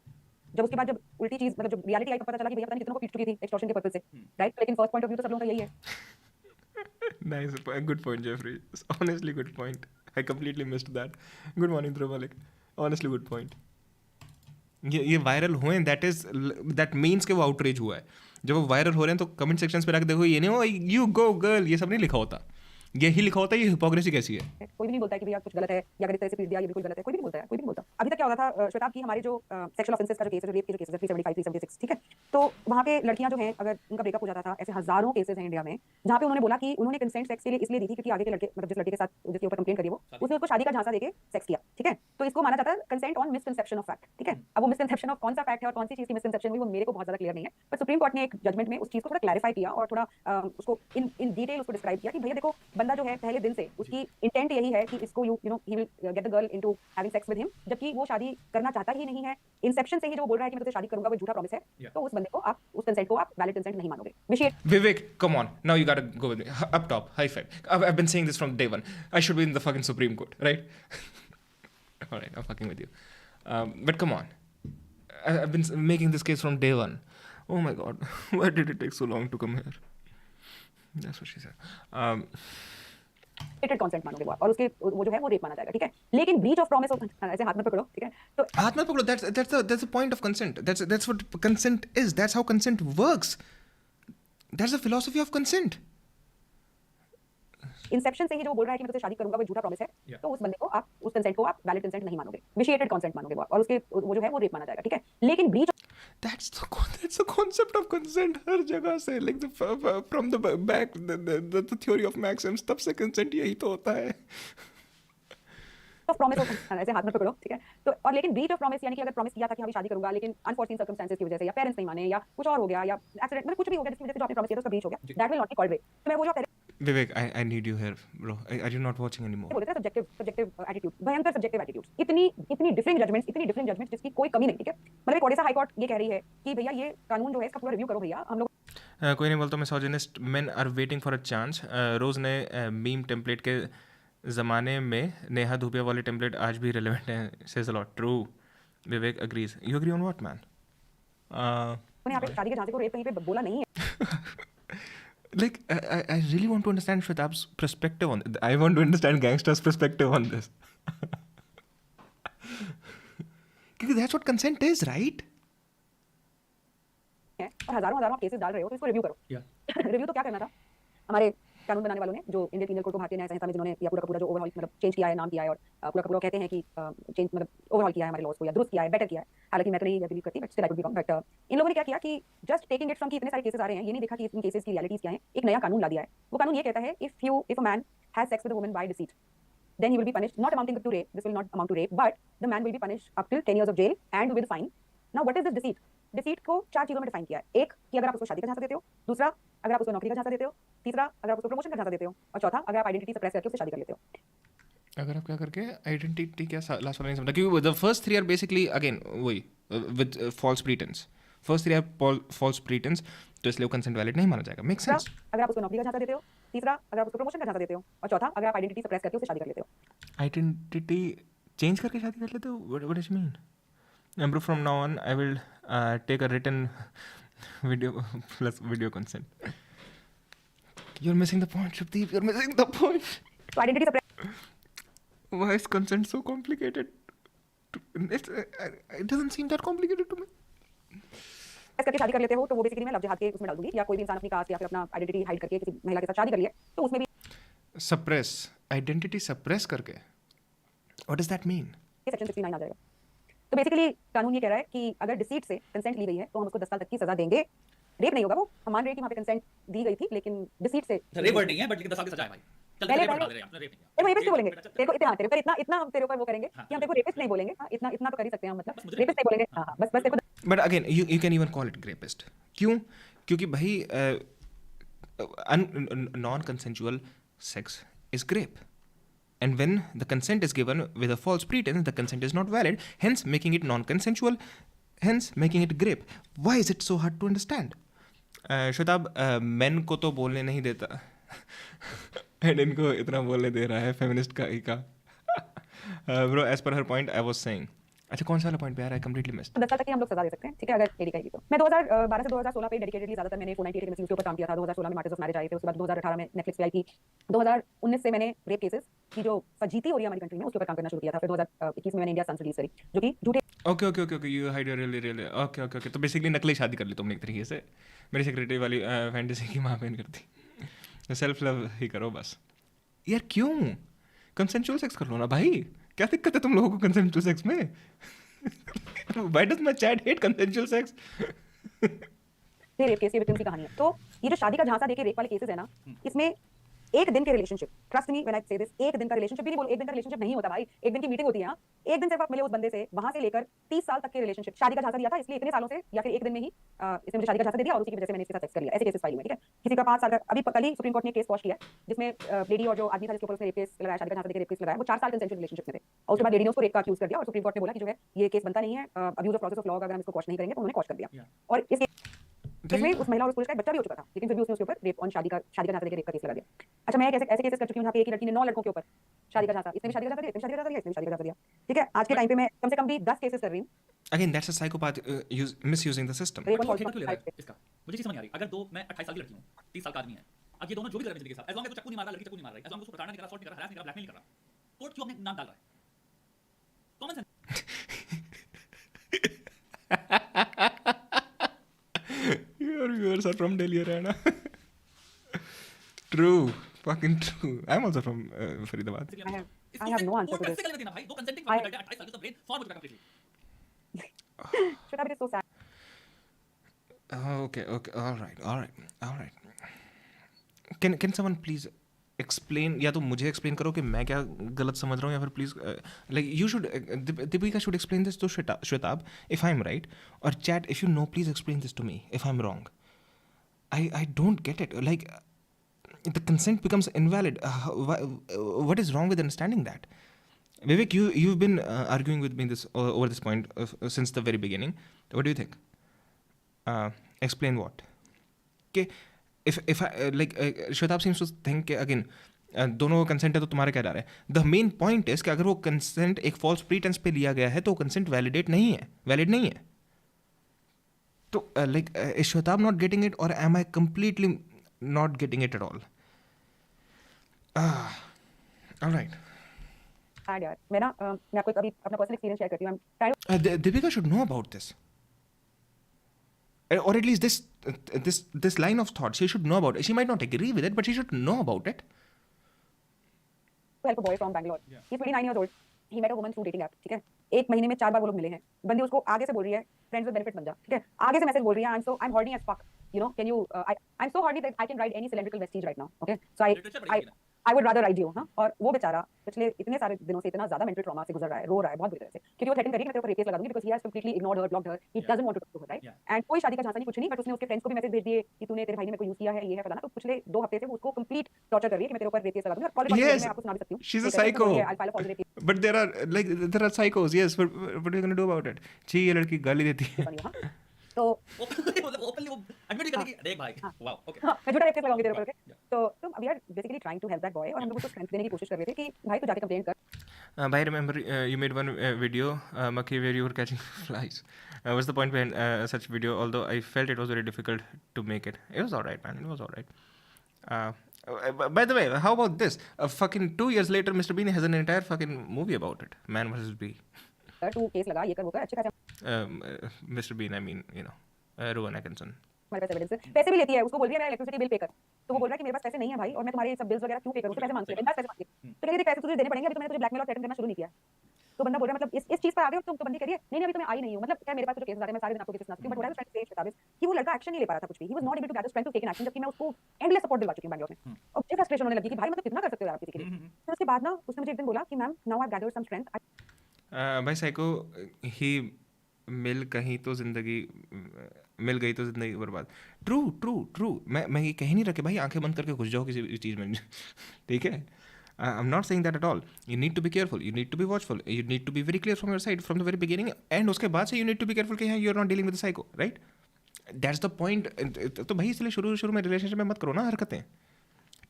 जब उसके बाद जब उल्टी चीज मतलब जब रियलिटी आई तो पता चला कि भैया पता नहीं कितनों को पीट चुकी थी एक्सटॉर्शन के पर्पस से, राइट. लेकिन फर्स्ट पॉइंट ऑफ व्यू तो सब लोगों का यही है. Nice, good point, Jeffrey. Honestly, good point. I completely missed that. Good morning, Dhruv Malik. Honestly, good point. ये वायरल हुए, दैट मीन्स कि वो आउटरीच हुआ है. जब वो वायरल हो रहे हैं तो कमेंट सेक्शंस पे जाके देखो, ये नहीं हो यू गो गर्ल, ये सब नहीं लिखा होता. यही लिखा होता है ये हिपोक्रेसी कैसी है. कोई भी नहीं बोलता है कि भैया कुछ गलत है या अगर इस तरह से पीट दिया ये बिल्कुल गलत है, कोई भी नहीं बोलता है, कोई भी नहीं बोलता. अभी तक क्या होता था श्वेताब की हमारे जो सेक्सुअल ऑफेंसेस का जो केस है, जो रेप के जो केसेस है 375 376, ठीक है, तो वहाँ पे लड़कियां जो हैं अगर उनका ब्रेकअप हो जाता था, ऐसे हजारों केसेस हैं इंडिया में जहाँ पे उन्होंने बोला कि उन्होंने कंसेंट सेक्स के लिए इसलिए दी थी क्योंकि आगे के लड़के मतलब जिस लड़के के साथ जिसके ऊपर कंप्लेंट करी वो उसने उसको शादी का झांसा देके सेक्स किया, ठीक है. तो इसको माना जाता है consent on misconception of fact, ठीक है. अब वो मिसकंसेप्शन ऑफ कौन सा फैक्ट है और कौन सी चीज की मिसकंसेप्शन हुई वो मेरे को बहुत ज्यादा क्लियर नहीं है, पर सुप्रीम कोर्ट ने एक जजमेंट में उस चीज को थोड़ा क्लैरिफाई किया और थोड़ा उसको इन डिटेल उसको डिस्क्राइब किया कि भैया देखो बंदा जो है पहले दिन से उसकी इंटेंट यही है कि इसको you know he will get the girl into having sex with him, जबकि वो शादी करना चाहता ही नहीं है. इंसेप्शन से ही जो बोल रहा है कि मैं तुझसे शादी करूंगा वो झूठा प्रॉमिस है. तो उस बंदे को आप उस कंसेंट को आप वैलिड कंसेंट नहीं मानोगे. विषय Vivek, come on. Now you gotta go with me. Up top, high five. I've been saying this from day one. I should be in the fucking Supreme Court, right? Alright, I'm fucking with you. But come on. I've been making this case from day one. Oh my god, why did it take so long to come here? That's what she said. Consent मानोगे वो आप, और उसके वो जो है वो रेप माना जाएगा, ठीक है। लेकिन ब्रीच ऑफ प्रॉमिस ऐसे हाथ में पकड़ो, ठीक है, तो हाथ में पकड़ो, that's the point of consent. That's what consent is. That's how consent works. That's the philosophy of consent. Inception से ही जो बोल रहा है कि मैं तुझसे शादी करूंगा वो झूठा प्रॉमिस है, Yeah. तो उस बंदे को आप उस कंसेंट को आप वैलिड कंसेंट नहीं मानोगे, विशिएटेड कंसेंट मानोगे वो आप, और उसके वो जो है वो रेप माना जाएगा, ठीक है। लेकिन breach That's the concept of consent. हर जगह से, like from the back, the theory of maxims, तब से consent यही तो होता है. ऑफ प्रॉमिस ऐसे हाथ में पकड़ो, ठीक है, तो और लेकिन ब्रीच ऑफ प्रॉमिस यानी कि अगर प्रॉमिस किया था कि हाँ शादी करूंगा, लेकिन अनफॉर्चून सर्कमस्टेंसेस की वजह से या पेरेंट्स नहीं माने या कुछ और हो गया या एक्सीडेंट मतलब कुछ भी हो गया जिसकी वजह से जो आपने प्रॉमिस किया था उसका ब्रीच हो गया, that will not be called rape. तो मैं वो जो Vivek, I need you here, bro. Are you not watching anymore? बोलते हैं सब्जेक्टिव एटीट्यूड, भयंकर सब्जेक्टिव एटीट्यूड्स, इतनी डिफरेंट जजमेंट्स जिसकी कोई कमी नहीं, ठीक है। मतलब एक ओडिशा हाई कोर्ट ये कह रही है कि भैया ये कानून जो है इसका पूरा रिव्यू करो भैया, हम लोग कोई नहीं बोलता misogynist men are waiting for a chance. रोज ने मीम टेम्पलेट के ज़माने में नेहा धूपिया वाले टेम्पलेट आज भी रिलेवेंट हैं. Says a lot. True. Vivek agrees. You agree on what man? ने यहाँ पे शादी के झांसे को रेप कहीं पे बोला नहीं है। Like, I really want to understand Shwetab's perspective on it. I want to understand gangsters' perspective on this. Because that's what consent is, right? और हजारों आप केसेस डाल रहे हो तो इसको रिव्यू करो। रिव्यू तो क्या करना था हमारे कानून बनाने वालों ने, जो इंडियन पीनल कोड को भारतीय न्याय संहिता में जिन्होंने या पूरा का पूरा जो ओवरऑल मतलब चेंज किया है, नाम किया है, और पूरा का पूरा कहते हैं कि चेंज मतलब ओवरऑल किया है हमारे लॉज को, या दुरुस्त किया है, बेटर किया है। हालांकि मैं तो नहीं बिलीव करती, but still I could be wrong. But in लोगों ने क्या किया कि जस्ट टेकिंग इट फ्रॉम कि इतने सारे केसेस आ रहे हैं, ये नहीं देखा कि इन केसेस की रियलिटीज क्या है, एक नया कानून ला दिया है। वो कानून ये कहता है if a man has sex with a woman bye deceit, then he will be punished, not amounting to rape, this will not amount to rape, but the man will be punished up till 10 years of jail and with fine. Now what is this deceit? Deceit को 4 चीजों में डिफाइन किया है। एक कि अगर आप उसको शादी का झांसा देते हो, दूसरा अगर आप उसको नौकरी का झांसा देते हो, तीसरा अगर आप उसको प्रमोशन का झांसा देते हो, और चौथा अगर आप आइडेंटिटी सप्रेस करके उससे शादी कर लेते हो। अगर आप क्या करके आइडेंटिटी क्या लास्ट वाला नहीं समझा, क्योंकि the first 3 are basically again वही with false pretence. First 3 are false pretence, तो इसलिए वो कंसेंट वैलिड नहीं माना जाएगा. Make sense. अगर आप उसको नौकरी का झांसा देते हो, तीसरा अगर आप उसको प्रमोशन का झांसा देते हो, और चौथा अगर आप आइडेंटिटी सप्रेस करके उससे शादी कर लेते हो। आइडेंटिटी चेंज करके शादी कर लेते हो? What does mean? Bro, from now on, I will take a written video plus video consent. You're missing the point, Shubdeep. You're missing the point. So identity suppression. Why is consent so complicated? It doesn't seem that complicated to me. करके शादी कर लेते हो तो वो बेसिकली मैं लव जिहाद के उसमें डाल दूंगी, या कोई भी इंसान अपनी कास्ट या फिर अपना आइडेंटिटी हाइड करके किसी महिला के साथ शादी कर लिए तो उसमें भी सप्रेस, आइडेंटिटी सप्रेस करके. What does that mean? Section 69 आ जाएगा। तो बेसिकली कानून ये कह रहा है कि अगर डिसीट से कंसेंट ली गई है तो हम उसको 10 साल तक की सजा देंगे। रेप नहीं होगा, वो हम मान रहे हैं कि वहां पे कंसेंट दी गई थी, लेकिन डिसीट से रेप वर्ड नहीं है, बट लेकिन 10 साल की सजा है भाई। चल पहले रेप बता दे रहे हैं, आपने रेप नहीं किया। वो रेपिस्ट बोलेंगे तेरे को, इतना तेरे ऊपर इतना हम तेरे ऊपर वो करेंगे कि हम तेरे को रेपिस्ट नहीं बोलेंगे। हां इतना तो कर ही सकते हैं हम, मतलब रेपिस्ट नहीं बोलेंगे। हां बस तेरे को. But again, you can even call it rapist. क्यों? क्योंकि भाई non-consensual sex is rape. And when the consent is given with a false pretense, the consent is not valid, hence making it non-consensual, hence making it rape. Why is it so hard to understand? Shwetabh, men को तो बोलने नहीं देता and इनको इतना बोलने दे रहा है feminist का ही का. Bro, as per her point, I was saying. अच्छा कौन सा वाला पॉइंट पे यार? I completely missed. 10 साल तक की हम लोग सजा दे सकते हैं, ठीक है, अगर लेडी कहेगी तो। मैं 2012 से 2016 पे डेडिकेटेडली ज्यादातर मैंने 498 के मिसयूज के ऊपर काम किया था। 2016 में मार्टिर्स ऑफ मैरिज आई थे, उसके बाद 2018 में नेटफ्लिक्स पे आई थी। 2019 से मैंने रेप केसेस की जो फजीती हो रही है हमारी कंट्री में उसके ऊपर काम करना शुरू किया था। फिर 2021 में मैंने इंडिया सन्स रिलीज करी जो कि झूठे. Okay you hide your really okay तो बेसिकली नकली शादी कर ली तुमने एक तरीके से. मेरी सेक्रेटरी वाली फैंटेसी की माँ बहन करती. सेल्फ लव ही करो बस यार. क्यों? कंसेंचुअल सेक्स कर लो ना भाई, क्या दिक्कत है तुम लोगों को कंसेंचुअल सेक्स में? Why does my chat hate consensual sex? Rape case की विक्टिम्स की कहानी है। तो ये जो शादी का झांसा देके रेप वाले केसेस है ना, इसमें एक दिन के relationship, trust me when I से दिस, एक दिन का रिलेशनशिप भी नहीं बोल, एक दिन का रिलेशनशिप नहीं होता भाई, एक दिन की मीटिंग होती है। एक दिन सिर्फ आप मिले उस बंदे से, वहां से लेकर 30 साल तक के रिलेशनशिप। शादी का झांसा दिया था इसलिए इतने सालों से, या फिर एक दिन में ही इसने मुझे शादी का झांसा दे दिया और उसी की वजह से मैंने इसके साथ सेक्स कर लिया। ऐसे केसेस फाइल हुए, ठीक है। किसी का 5 साल का, अभी कल ही सुप्रीम कोर्ट ने केस क्वॉश किया जिसमें लेडी और जो आदमी था जिसके ऊपर उसने रेप केस लगाया, शादी का झांसा देके रेप केस लगाया, वो 4 साल कंसेंचुअल रिलेशनशिप में थे और उसके बाद लेडी ने उसको रेप का अक्यूज कर दिया और सुप्रीम कोर्ट ने बोला कि जो है ये केस बनता नहीं है, abuse of process of law अगर हम इसको क्वॉश नहीं करेंगे तो उन्होंने क्वॉश कर दिया। और इसमें उस महिला और उस पुरुष का बच्चा भी हो चुका था, लेकिन फिर भी उसने उसके ऊपर रेप ऑन शादी का झांसा देके रेप का केस लगा दिया। अच्छा मैं ऐसे केसेस कर चुकी हूं जहां पे एक ही लड़की ने 9 लड़कों के ऊपर शादी का झांसा, इसने भी शादी का झांसा दिया, इसने भी शादी का झांसा दिया, इसने भी शादी का झांसा दिया, ठीक है। आज के टाइम पे मैं कम से कम भी 10 केसेस कर रही हूं Again, that's a psychopath misusing the system. Rape but और वो false ठेका क्यों ले रहा है prophesy इसका? मुझे चीज समझ नहीं आ रही। अगर दो मैं 28 साल की लड़की हूँ, 30 साल का आदमी है, अब ये दोनों जो भी कर रहे हैं जिंदगी के साथ, एज लॉन्ग एज वो चक्कू नहीं मार रहा, लड़की चक्कू नहीं मार रही, एज लॉन्ग एज उसको प्रताड़ना नहीं कर रहा, assault नहीं कर रहा, harass नहीं कर रहा, blackmail नहीं कर रहा, कोर्ट क्यों अपने नाम डाल रहा है? Common sense. Your viewers are from Delhi, Haryana. True, fucking true. I'm also from Faridabad. I have no answer to this. कैसे कर लेते हैं ना भाई? दो कंसेंटिंग पर्सन बैठे हैं 28 साल के, तो ब्रेन फॉर्म हो चुका completely. Shwetabh, it is so sad. Okay, all right. Can someone please explain, या तो मुझे explain करो कि मैं क्या गलत समझ रहा हूँ, या फिर please like you should Deepika should explain this to Shwetabh if I'm right, or chat if you know, please explain this to me if I'm wrong. I don't get it. Like the consent becomes invalid. What is wrong with understanding that? Vivek, you've been arguing with me this over this point since the very beginning. What do you think? Explain what? Okay, if I like Shwetabh seems to think कि again दोनों को कंसेंट है तो तुम्हारा क्या डर है? द मेन पॉइंट इज कि अगर वो कंसेंट एक फॉल्स प्रीटेंस पे लिया गया है तो कंसेंट वैलिड नहीं है. तो like is Shwetabh not getting it, or am I completely not getting it at all? All right. Sad यार. मैं आपको अभी अपना पर्सनल एक्सपीरियंस शेयर करती हूँ. I'm trying Deepika should know about this. Or at least this line of thought she should know about it. She might not agree with it, but she should know about it. to help a boy from Bangalore. Yeah. He's 29 years old. He met a woman through dating app. ठीक है. एक महीने में 4 बार वो लोग मिले हैं. बंदी उसको आगे से बोल रही है friends with benefits बन जा. ठीक है. आगे से मैसेज बोल रही है I'm horny as fuck. You know, can you I'm so horny that I can ride any cylindrical vestige right now. Okay. So Literature पढ़ी है I would rather ride you. हाँ. और वो बेचारा पिछले इतने सारे दिनों से इतना ज्यादा मेंटल ट्रॉमा से गुजर रहा है, रो रहा है बहुत बुरी तरह से, क्योंकि वो थ्रेटन कर रही है कि मैं तेरे ऊपर रेप केस लगा दूंगी because he has completely ignored her, blocked her. He doesn't want to talk to her, right? Yeah. And कोई शादी का झांसा नहीं, कुछ नहीं, बट उसने उसके फ्रेंड्स को भी मैसेज भेज दिए कि तूने तेरे भाई ने मेरे को यूज किया है, ये है फलाना. तो पिछले 2 हफ्ते से वो उसको कंप्लीट टॉर्चर कर रही है कि मैं तेरे ऊपर रेप केस लगा दूंगी. और कॉल रिकॉर्ड Yes, मैं आपको सुना भी सकती हूँ. she's a ये कहती है, psycho. I'll file a false rape case But there are psychos. Yes, but what are you gonna do about it? जी ये लड़की गाली देती है. on you, हाँ. तो ओपनली मतलब ओपनली वो एडमिट ही करने की देख भाई वाओ ओके हाँ, मैं झूठा रेप केस लगाऊंगी तेरे ऊपर. ओके. तो we are basically trying to help that boy, और हम लोग उसको स्ट्रेंथ देने की कोशिश कर रहे थे कि भाई तू जाके कंप्लेंट कर. I remember you made one video, Maki, where you were catching flies. What's the point behind such video? Although I felt it was very difficult to make it. It was alright, man. It was alright. By the way, how about this? Fucking 2 years later, Mr. Bean has an entire fucking movie about it. Man versus Bee. तू केस लगा, ये कर वो कर, अच्छे खासे Mr. Bean, I mean, you know, Rowan Atkinson. हमारे पास एविडेंस है. पैसे भी लेती है, उसको बोल रही है मेरा इलेक्ट्रिसिटी बिल पे कर. तो वो बोल रहा है कि मेरे पास पैसे नहीं है भाई, और मैं तुम्हारे सब बिल्स वगैरह क्यों पे करूं? उससे पैसे मांगती है, बिंदास पैसे मांगती है. तो कहती है पैसे तुझे देने पड़ेंगे, अभी तो मैंने तुझे ब्लैकमेल और थ्रेटन करना शुरू नहीं किया. तो बंदा बोल रहा है मतलब इस चीज पर आ गए हो तुम. तो बंदी कह रही है नहीं अभी तो मैं आई नहीं हूं. मतलब क्या मेरे पास जो केस आ रहे हैं मैं सारे दिन आपको केस सुना सकती हूं, but what I was trying to say Shwetabh कि वो लड़का एक्शन नहीं ले पा रहा था कुछ भी. He was not able to gather strength to take an action, जबकि मैं उसको एंडलेस सपोर्ट दिलवा चुकी हूं बैंगलोर में. और मुझे फ्रस्ट्रेशन होने लगी कि भाई मतलब कितना कर सकते हो यार आप किसी के लिए. फिर उसके बाद ना उसने मुझे एक दिन बोला कि ma'am now I gathered some strength. भाई साइको ही मिल गई तो जिंदगी बर्बाद. ट्रू. मैं ये कह नहीं रहा कि भाई आंखें बंद करके घुस जाओ किसी भी चीज़ में. ठीक है. I'm not saying that at all. You need to be careful. You need to be watchful. You need to be very clear from your side from the very beginning. And उसके बाद से you need to be careful कि हाँ you're not dealing with the psycho, right? That's the point. तो भाई इसलिए शुरू में रिलेशनशिप में मत करो ना हरकतें.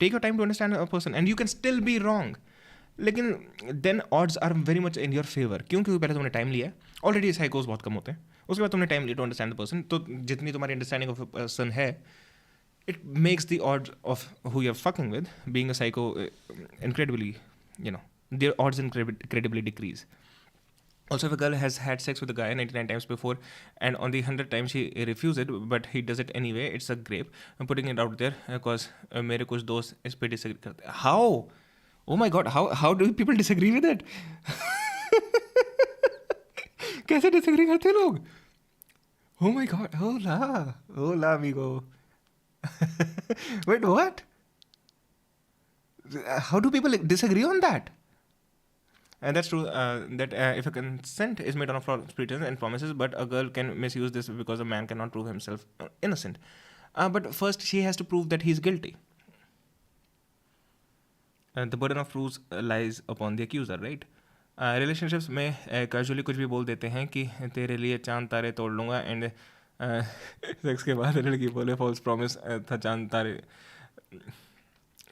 Take your time to understand a person, and you can still be wrong. लेकिन then odds are very much in your favor. क्योंकि पहले तुमने टाइम लिया. Already psychos बहुत कम होते हैं. उसके बाद तुमने टाइम लिया to understand the person. तो जितनी तुम्हारी understanding of a person है, it makes the odds of who you're fucking with being a psycho incredibly, you know, their odds incredibly decrease. Also, if a girl has had sex with a guy 99 times before and on the 100th time she refuses it, but he does it anyway, it's a grape. I'm putting it out there because मेरे कुछ दोस्त इस पे disagree करते हैं. How? Oh my god, how do people disagree with it? कैसे disagree करते हैं लोग? Oh my god, hola amigo. Wait, what? How do people disagree on that? And that's true. That if a consent is made on a false pretense and promises, but a girl can misuse this because a man cannot prove himself innocent. But first, she has to prove that he's guilty. The burden of proofs lies upon the accuser, right? Relationships में casually कुछ भी बोल देते हैं कि तेरे लिए चांद तारे तोड़ लूँगा, एंड सेक्स के बाद लड़की बोले फॉल्स प्रॉमिस था चांद तारे.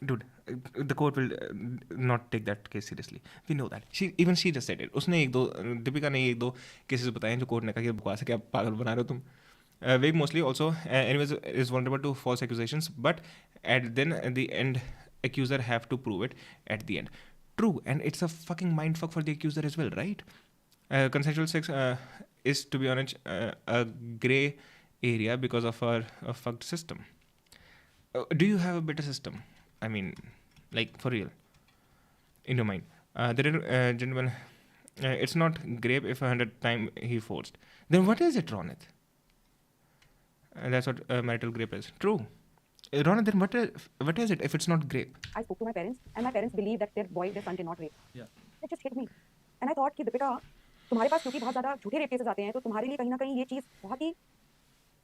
dude, the court will not take that case seriously. We know that. She just said it. उसने एक दो दीपिका ने एक दो cases बताए हैं जो कोर्ट ने कहा कि बकवास है, क्या पागल बना रहे हो तुम. Vivek mostly also, anyways, is vulnerable to false accusations, but at the end, accuser have to prove it at the end. True, and it's a fucking mindfuck for the accuser as well, right? Consensual sex is, to be honest, a gray area because of our fucked system. Do you have a better system? I mean, like for real, in your mind. Gentlemen, it's not grape if 100 times he forced. Then what is it, Ronit? And that's what marital grape is. True. Ronit, then what is it if it's not grape? I spoke to my parents, and my parents believe that their son did not rape. Yeah. It just hit me, and I thought कि दीपिका, तुम्हारे पास क्योंकि बहुत ज़्यादा झूठे रेप केसेस आते हैं, तो तुम्हारे लिए कहीं ना कहीं ये चीज़ बहुत ही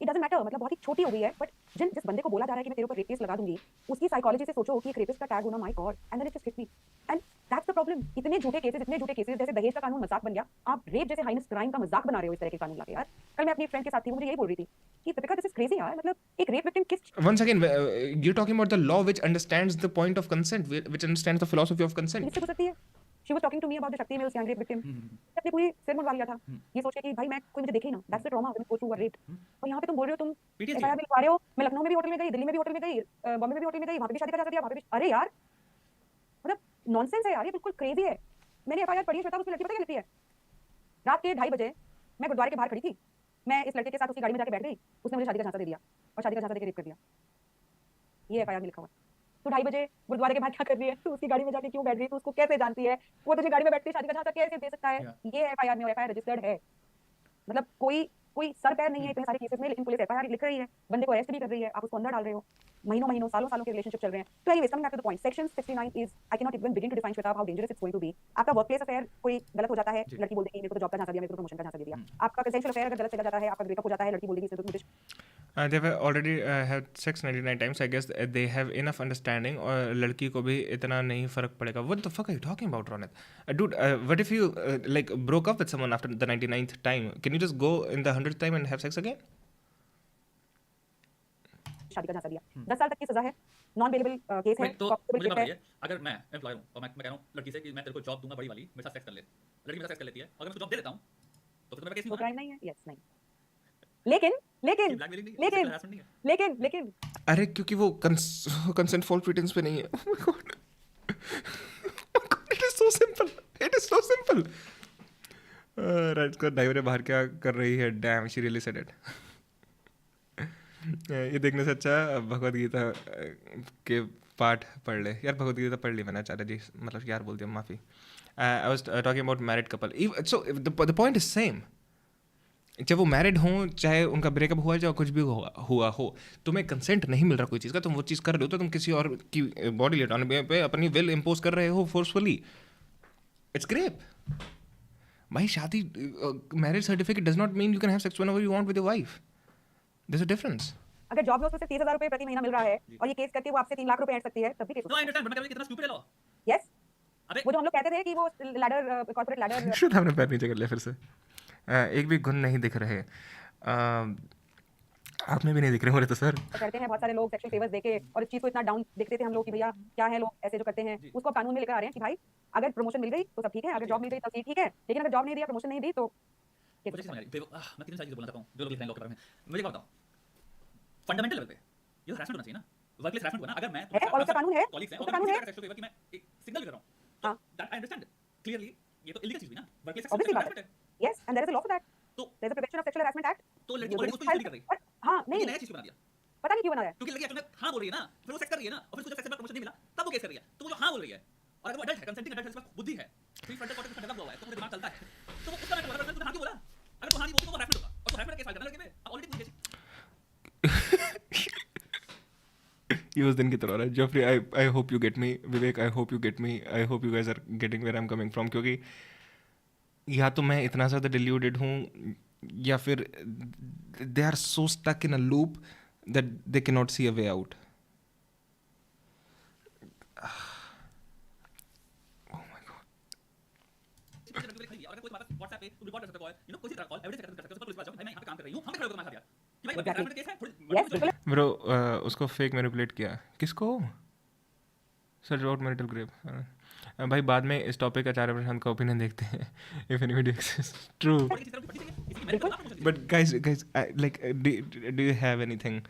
इट डजंट मैटर, मतलब बहुत ही छोटी हो गई है. बट जिस बंदे को बोला जा रहा है कि मैं तेरे ऊपर रेप केस लगा दूंगी, उसकी साइकोलॉजी से सोचो कि एक रेपिस्ट का टैग होना, my god, and then it just hit me. And that's the problem. इतने झूठे केसेस जैसे दहेज का कानून मजाक बन गया, आप रेप जैसे हाइनेस क्राइम का मजाक बना रहे हो इस तरह के कानून लाके. यार कल मैं अपनी फ्रेंड के साथ थी, वो मुझे यही बोल रही थी कि दीपिका दिस इज क्रेजी यार, मतलब एक रेप विक्टिम किस. Once again, you're talking about the law which understands the point of consent, which understands the philosophy of consent. किससे हो सकती है. She was talking to me about the शक्ति में उस गैंग रेप विक्टिम. अपने पूरी सिर मुंडवा लिया था ये सोच के कि भाई मैं कोई मुझे देखे ही ना. That's the trauma when go through a rape. और यहाँ पे तुम बोल रहे हो, तुम PTSD. एफआईआर भी लिखवा रहे हो. मैं लखनऊ में भी होटल में गई, दिल्ली में भी होटल में गई, बॉम्बे में भी होटल में गई, वहाँ पे भी शादी का जा दिया, वहाँ पे भी. अरे यार मतलब नॉनसेंस है यार, ये बिल्कुल क्रेजी है. मैंने एफआईआर पढ़ी है श्वेता, उसमें लड़की पता क्या लिखती है. रात के 2:30 बजे मैं गुरुद्वारे के बाहर खड़ी थी, मैं इस लड़के के साथ उसकी गाड़ी में जाके बैठ गई, उसने मुझे शादी का झांसा दे दिया और शादी का झांसा देके रेप कर दिया. ये एफआईआर में लिखा हुआ है. तो 2:30 बजे गुरुद्वारे के बाहर क्या कर रही है, तो उसकी गाड़ी में जाके क्यों बैठ रही है, तो उसको कैसे जानती है, वो तुझे गाड़ी में बैठते शादी का झांसा कैसे दे सकता है. ये एफआईआर में, और एफआईआर रजिस्टर्ड है. मतलब कोई सर पैर नहीं है इतने सारे केसेस में, लेकिन पुलिस एफआईआर लिख रही है, बंदे को अरेस्ट भी कर रही है, आप उसको अंदर डाल रहे हो. महीनों सालों के रिलेशनशिप चल रहे हैं. तो anyways, coming back to the point, section 69 is, I can not even begin to define Shweta how dangerous it's going to be. आपका वर्कप्लेस अफेयर कोई गलत हो जाता है, लड़की बोल देगी मेरे को तो जॉब का झांसा दिया, मेरे को प्रमोशन का झांसा दे दिया. आपका कंसेंशुअल अफेयर अगर गलत चला जाता है, आपका ब्रेकअप हो जाता है, लड़की बोल देगी इसने तो मुझे. They've already had sex 99 times. I guess they have enough understanding. और लड़की को भी इतना नहीं फर्क पड़ेगा. What the fuck are you talking about, Ronit? Dude, what if you like broke up with someone after the 99th time? Can you just go in the 100th time and have sex again? शादी का झांसा दिया, 10 साल तक की सजा है, नॉन बेलेबल केस है. तो मुझे बताइए, अगर मैं एम्प्लॉयर हूं और मैं कह रहा हूं लड़की से कि मैं तेरे को जॉब दूंगा बड़ी वाली, मेरे साथ सेक्स कर ले, लड़की मेरे साथ सेक्स कर लेती है, अगर मैं उसको जॉब दे देता हूं तो फिर मेरा केस नहीं होगा. क्राइम नहीं है. यस नहीं. लेकिन अरे क्योंकि वो कंसेंट फॉल प्रिटेंस पे नहीं है. Oh my God. It is so simple. It is so simple. Right का ड्राइवर बाहर क्या कर रही है. Dam, she really said it. ये देखने से अच्छा भगवत गीता के पाठ पढ़ ले यार. भगवत गीता पढ़ ली मैंने, आचार्य जी, मतलब यार बोल दिया, माफ़ी. I was talking about married couple. So the point is same. चाहे वो मैरिड हों, चाहे उनका ब्रेकअप हुआ, चाहे कुछ भी हुआ हो, तुम्हें कंसेंट नहीं मिल रहा कोई चीज़ का, तुम वो चीज़ कर रहे हो, तो तुम किसी और की बॉडी लिटाने पे अपनी विल इम्पोज कर रहे हो फोर्सफुली. It's grape. भाई शादी, marriage certificate does not mean you can have sex whenever you want with your wife. There is a difference. अगर जॉब में उसको सिर्फ 30,000 रुपए प्रति महीना मिल रहा है और ये केस करके वो आपसे 3 लाख रुपए ऐड सकती है, तब भी case. No I understand, but कितना स्टूपिड है लॉ. यस. अबे वो जो हम लोग कहते थे कि वो लैडर, कॉर्पोरेट लैडर. शुद्ध हमने पैर नीचे कर लिया फिर से. एक भी गुण नहीं दिख रहे. आप में भी नहीं दिख रहे हो रहे तो सर. करते हैं बहुत सारे लोग सेक्सुअल फेवर्स देके, और इस चीज को इतना डाउन देखते थे हम लोग कि भैया क्या है लोग ऐसे जो करते हैं, उसको कानून में लेकर आ रहे हैं कि भाई अगर प्रमोशन मिल गई तो सब ठीक है, अगर जॉब मिल गई तब ठीक है, लेकिन अगर जॉब नहीं दिया, प्रमोशन नहीं दी तो मुझे समझ आ रही है. मैं कितनी सारी चीजें बोलना चाहता हूं जो लोग लिख रहे हैं लॉ के बारे में. मुझे बताओ, फंडामेंटल लेवल पे ये हरासमेंट होना चाहिए ना, वर्कप्लेस हरासमेंट होना. अगर मैं है और उसका कानून है, कॉलीग्स हैं उसका और कानून है. सेक्सुअल फेवर की मैं एक सिग्नल भी कर रहा हूं, हां, दैट आई अंडरस्टैंड क्लियरली. ये तो इलीगल चीज हुई ना, वर्कप्लेस ऑब्वियसली हरासमेंट बात है. है. Yes, and there is a law for that. तो there is a prevention of sexual harassment act. तो लड़की ऑलरेडी उसको यूज कर रही है, हां नहीं, नया चीज बना दिया. पता नहीं क्यों बना रहा है. क्योंकि लड़की एक्चुअली हां बोल रही है ना, फिर वो सेक्स कर रही है ना, और फिर उसको सेक्स में प्रमोशन नहीं मिला, तब वो केस कर रही है. तो वो जो हां बोल रही है, और अगर वो अडल्ट है, कंसेंटिंग अडल्ट है, उसका बुद्धि है, प्रीफ्रंटल कॉर्टेक्स में डेवलप हुआ है, तो पूरा दिमाग चलता है, तो वो उसका मतलब तूने हां क्यों बोला. अगर तू हां नहीं बोलती तो वो हरासमेंट होगा, और तो हरासमेंट केस फाइल करना लड़के पे. अब ऑलरेडी पूरी केस. ये उस दिन की तरह है. Joffrey, I hope you get me. Vivek, I hope you get me. I hope you guys are getting where I am coming from. क्योंकि या तो मैं इतना ज़्यादा डिल्यूटेड हूँ, या फिर they are so stuck in a loop that they can not see a way out. अगर कोई तुम्हारा व्हाट्सएप पे तू रिकॉर्ड कर सकता है, यू नो कोई कॉल एविडेंस कर सकता है, उसको पुलिस वाला भाई मैं यहां पे काम कर रही हूं, हम खड़े होकर तुम्हारे साथ यार कि भाई हरासमेंट केस है थोड़ी. यस, बिल्कुल. ब्रो, उसको फेक मैनिपुलेट किया. किसको? सच अबाउट मैरिटल ग्रेप. भाई बाद में इस टॉपिक आचार्य प्रशांत का ओपिनियन देखते हैं. If any video exist. True. But guys, like, do you have anything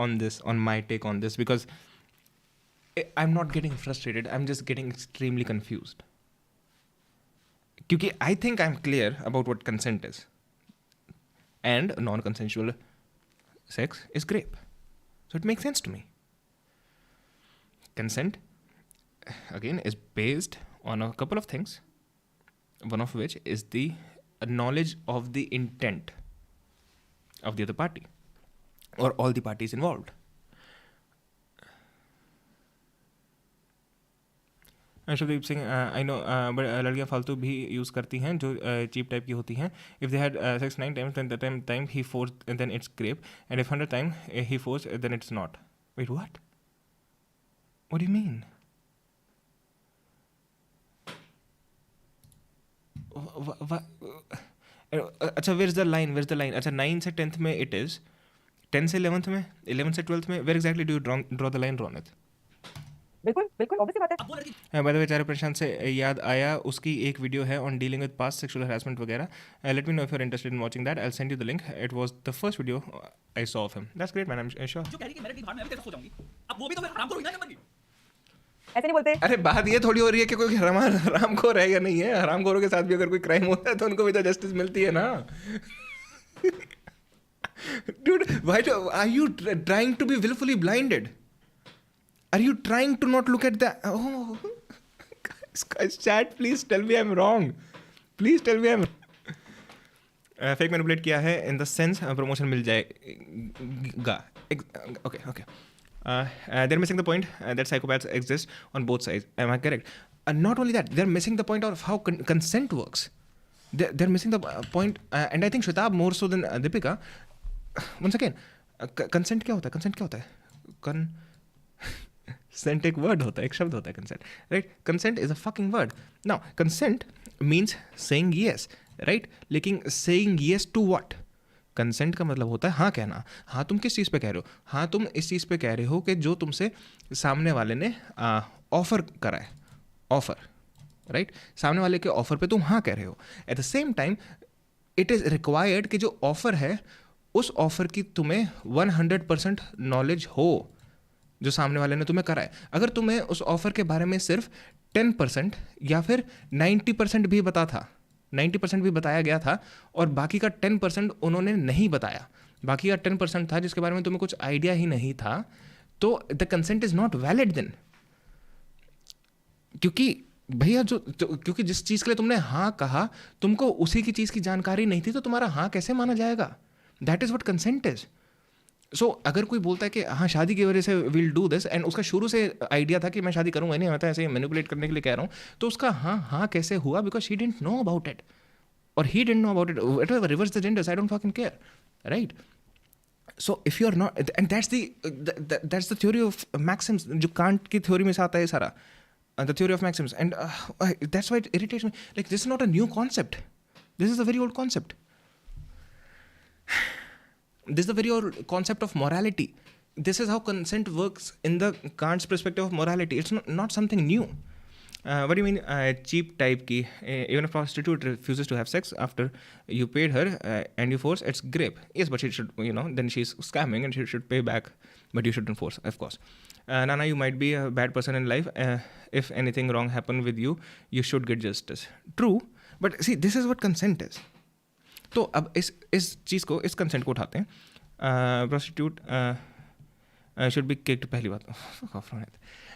on this, on my take on this? Because I'm not getting frustrated. I'm just getting extremely confused. Because I think I'm clear about what consent is. And non-consensual sex is grape. So it makes sense to me. Consent, again, is based on a couple of things. One of which is the knowledge of the intent of the other party or all the parties involved. Shwetabh Singh, I know, but लड़कियाँ फालतू भी यूज़ करती हैं जो चीप टाइप की होती हैं. If they had sex 9 times, then the time he forced, then it's grape. And if 100 times he forced, then it's not. Wait, what? What do you mean? अच्छा, where's the line? अच्छा, 9 से 10th में it is, 10 से 11th में, 11 से 12th में, where exactly do you draw the line, Ronit? बिल्कुल बिल्कुल ऑब्वियस बात है. अब वो लड़की बाय द वे, आचार्य प्रशांत से याद आया, उसकी एक वीडियो है on dealing with past sexual harassment वगैरह. Let me know if you are interested in watching that. I will send you the link. It was the first video I saw of him. That's great man. I am sure. जो कह रही है कि मेरे भाड़ में अभी तक सो जाऊंगी, अब वो भी तो फिर हराम करो ना नंबर की. ऐसे नहीं बोलते. अरे बात ये थोड़ी हो रही है कि कोई हरामखोर है या नहीं है. हरामखोरों के साथ भी अगर कोई क्राइम होता है तो उनको भी तो जस्टिस मिलती है ना. Dude, why are you trying to be willfully blinded? Are you trying to not look at that? Oh, guys, chat, please tell me I'm wrong. Please tell me I'm fake manipulate किया है in the sense promotion मिल जाएगा. Okay. They're missing the point that psychopaths exist on both sides. Am I correct? Not only that, they're missing the point of how consent works. They're missing the point, and I think Shwetabh more so than Deepika. Once again, consent क्या होता है? Consent एक word होता है, एक शब्द होता है consent, right? Consent is a fucking word. Now, consent means saying yes, right? लेकिन saying yes to what? Consent का मतलब होता है हाँ कहना. हाँ, तुम किस चीज़ पे कह रहे हो? हाँ, तुम इस चीज़ पे कह रहे हो कि जो तुमसे सामने वाले ने ऑफ़र करा है. Offer, right? सामने वाले के ऑफ़र पे तुम हाँ कह रहे हो. At the same time it is required कि जो ऑफ़र है उस ऑफ़र की तुम्हें 100% नॉलेज हो जो सामने वाले ने तुम्हें करा है. अगर तुम्हें उस ऑफ़र के बारे में सिर्फ 10% या फिर 90% भी पता था, 90% भी बताया गया था और बाकी का 10% उन्होंने नहीं बताया, बाकी का 10% था जिसके बारे में तुम्हें कुछ आइडिया ही नहीं था, तो the consent is not valid then. क्योंकि भैया क्योंकि जिस चीज़ के लिए तुमने हाँ कहा तुमको उसी की चीज़ की जानकारी नहीं थी, तो तुम्हारा हाँ कैसे माना जाएगा? That is what consent is. So अगर कोई बोलता है कि हाँ शादी की वजह से विल डू दिस, एंड उसका शुरू से आइडिया था कि मैं शादी करूँगा नहीं, मैं तो ऐसे मैनिपुलेट करने के लिए कह रहा हूँ, तो उसका हाँ कैसे हुआ? Because she didn't know about it और he didn't know about it. Whatever, reverse the genders, I don't fucking care, right? So if you are not, and that's the theory of maxims, जो कांट की थ्योरी में से आता है सारा, the theory of maxims. And that's why it irritates me. Like this is not a new concept, this is a very old concept. This is the very old concept of morality. This is how consent works in the Kant's perspective of morality. It's not something new. What do you mean cheap type ki? Even a prostitute refuses to have sex after you paid her and you force, it's grape. Yes, but she should, then she's scamming and she should pay back, but you shouldn't force, of course. Nana, you might be a bad person in life. If anything wrong happened with you, you should get justice. True, but see, this is what consent is. तो अब इस चीज़ को, इस कंसेंट को उठाते हैं. प्रोस्टिट्यूट शुड बी किक्ड, पहली बात.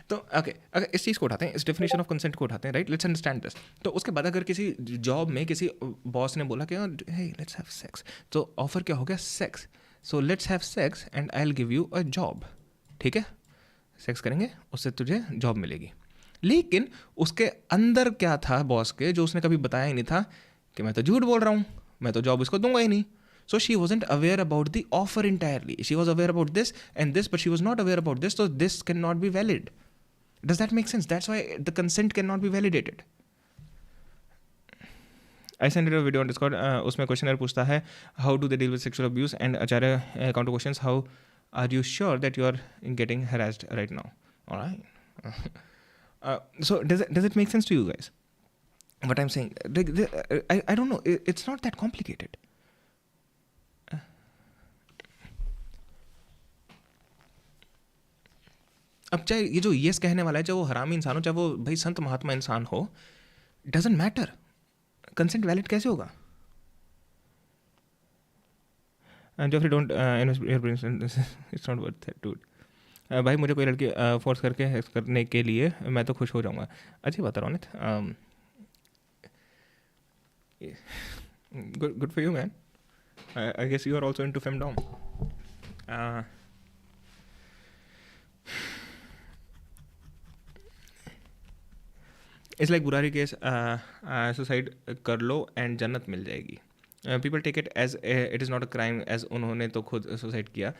तो ओके, अगर इस चीज़ को उठाते हैं, इस डेफिनेशन ऑफ कंसेंट को उठाते हैं, राइट? Let's understand this. तो उसके बाद अगर किसी जॉब में किसी बॉस ने बोला कि हे लेट्स हैव सेक्स, तो ऑफर क्या हो गया? Sex. So let's have sex and I will give you a job. ठीक है, सेक्स करेंगे, उससे तुझे जॉब मिलेगी. लेकिन उसके अंदर क्या था बॉस के, जो उसने कभी बताया ही नहीं था कि मैं तो झूठ बोल रहा हूँ, मैं तो जॉब इसको दूंगा ही नहीं. So she wasn't aware about the offer entirely. She was aware about this and this, but she was not aware about this. So this cannot be valid. Does that make sense? That's why the consent cannot be validated. I sent it a video on Discord. उसमें questionnaire पूछता है how do they deal with sexual abuse, and Acharya counter questions how are you sure that you are getting harassed right now? All right. So does it make sense to you guys? What I'm saying, I don't know. It's not that complicated. अब चाहे ये जो यस कहने वाला है, चाहे वो हरामी इंसान हो, चाहे वो भाई संत महात्मा इंसान हो, डजेंट मैटर. कंसेंट वैलिड कैसे होगा? Jeffrey, don't invest your brains in this. It's not worth it, dude. भाई मुझे कोई लड़की फोर्स करने के लिए मैं तो खुश हो जाऊंगा. अच्छी बात है Ronit. Good for you, man. I guess you are also into femdom. It's like Burari case, suicide कर लो एंड जन्नत मिल जाएगी. People take it as it is not a crime as उन्होंने तो खुद सुसाइड किया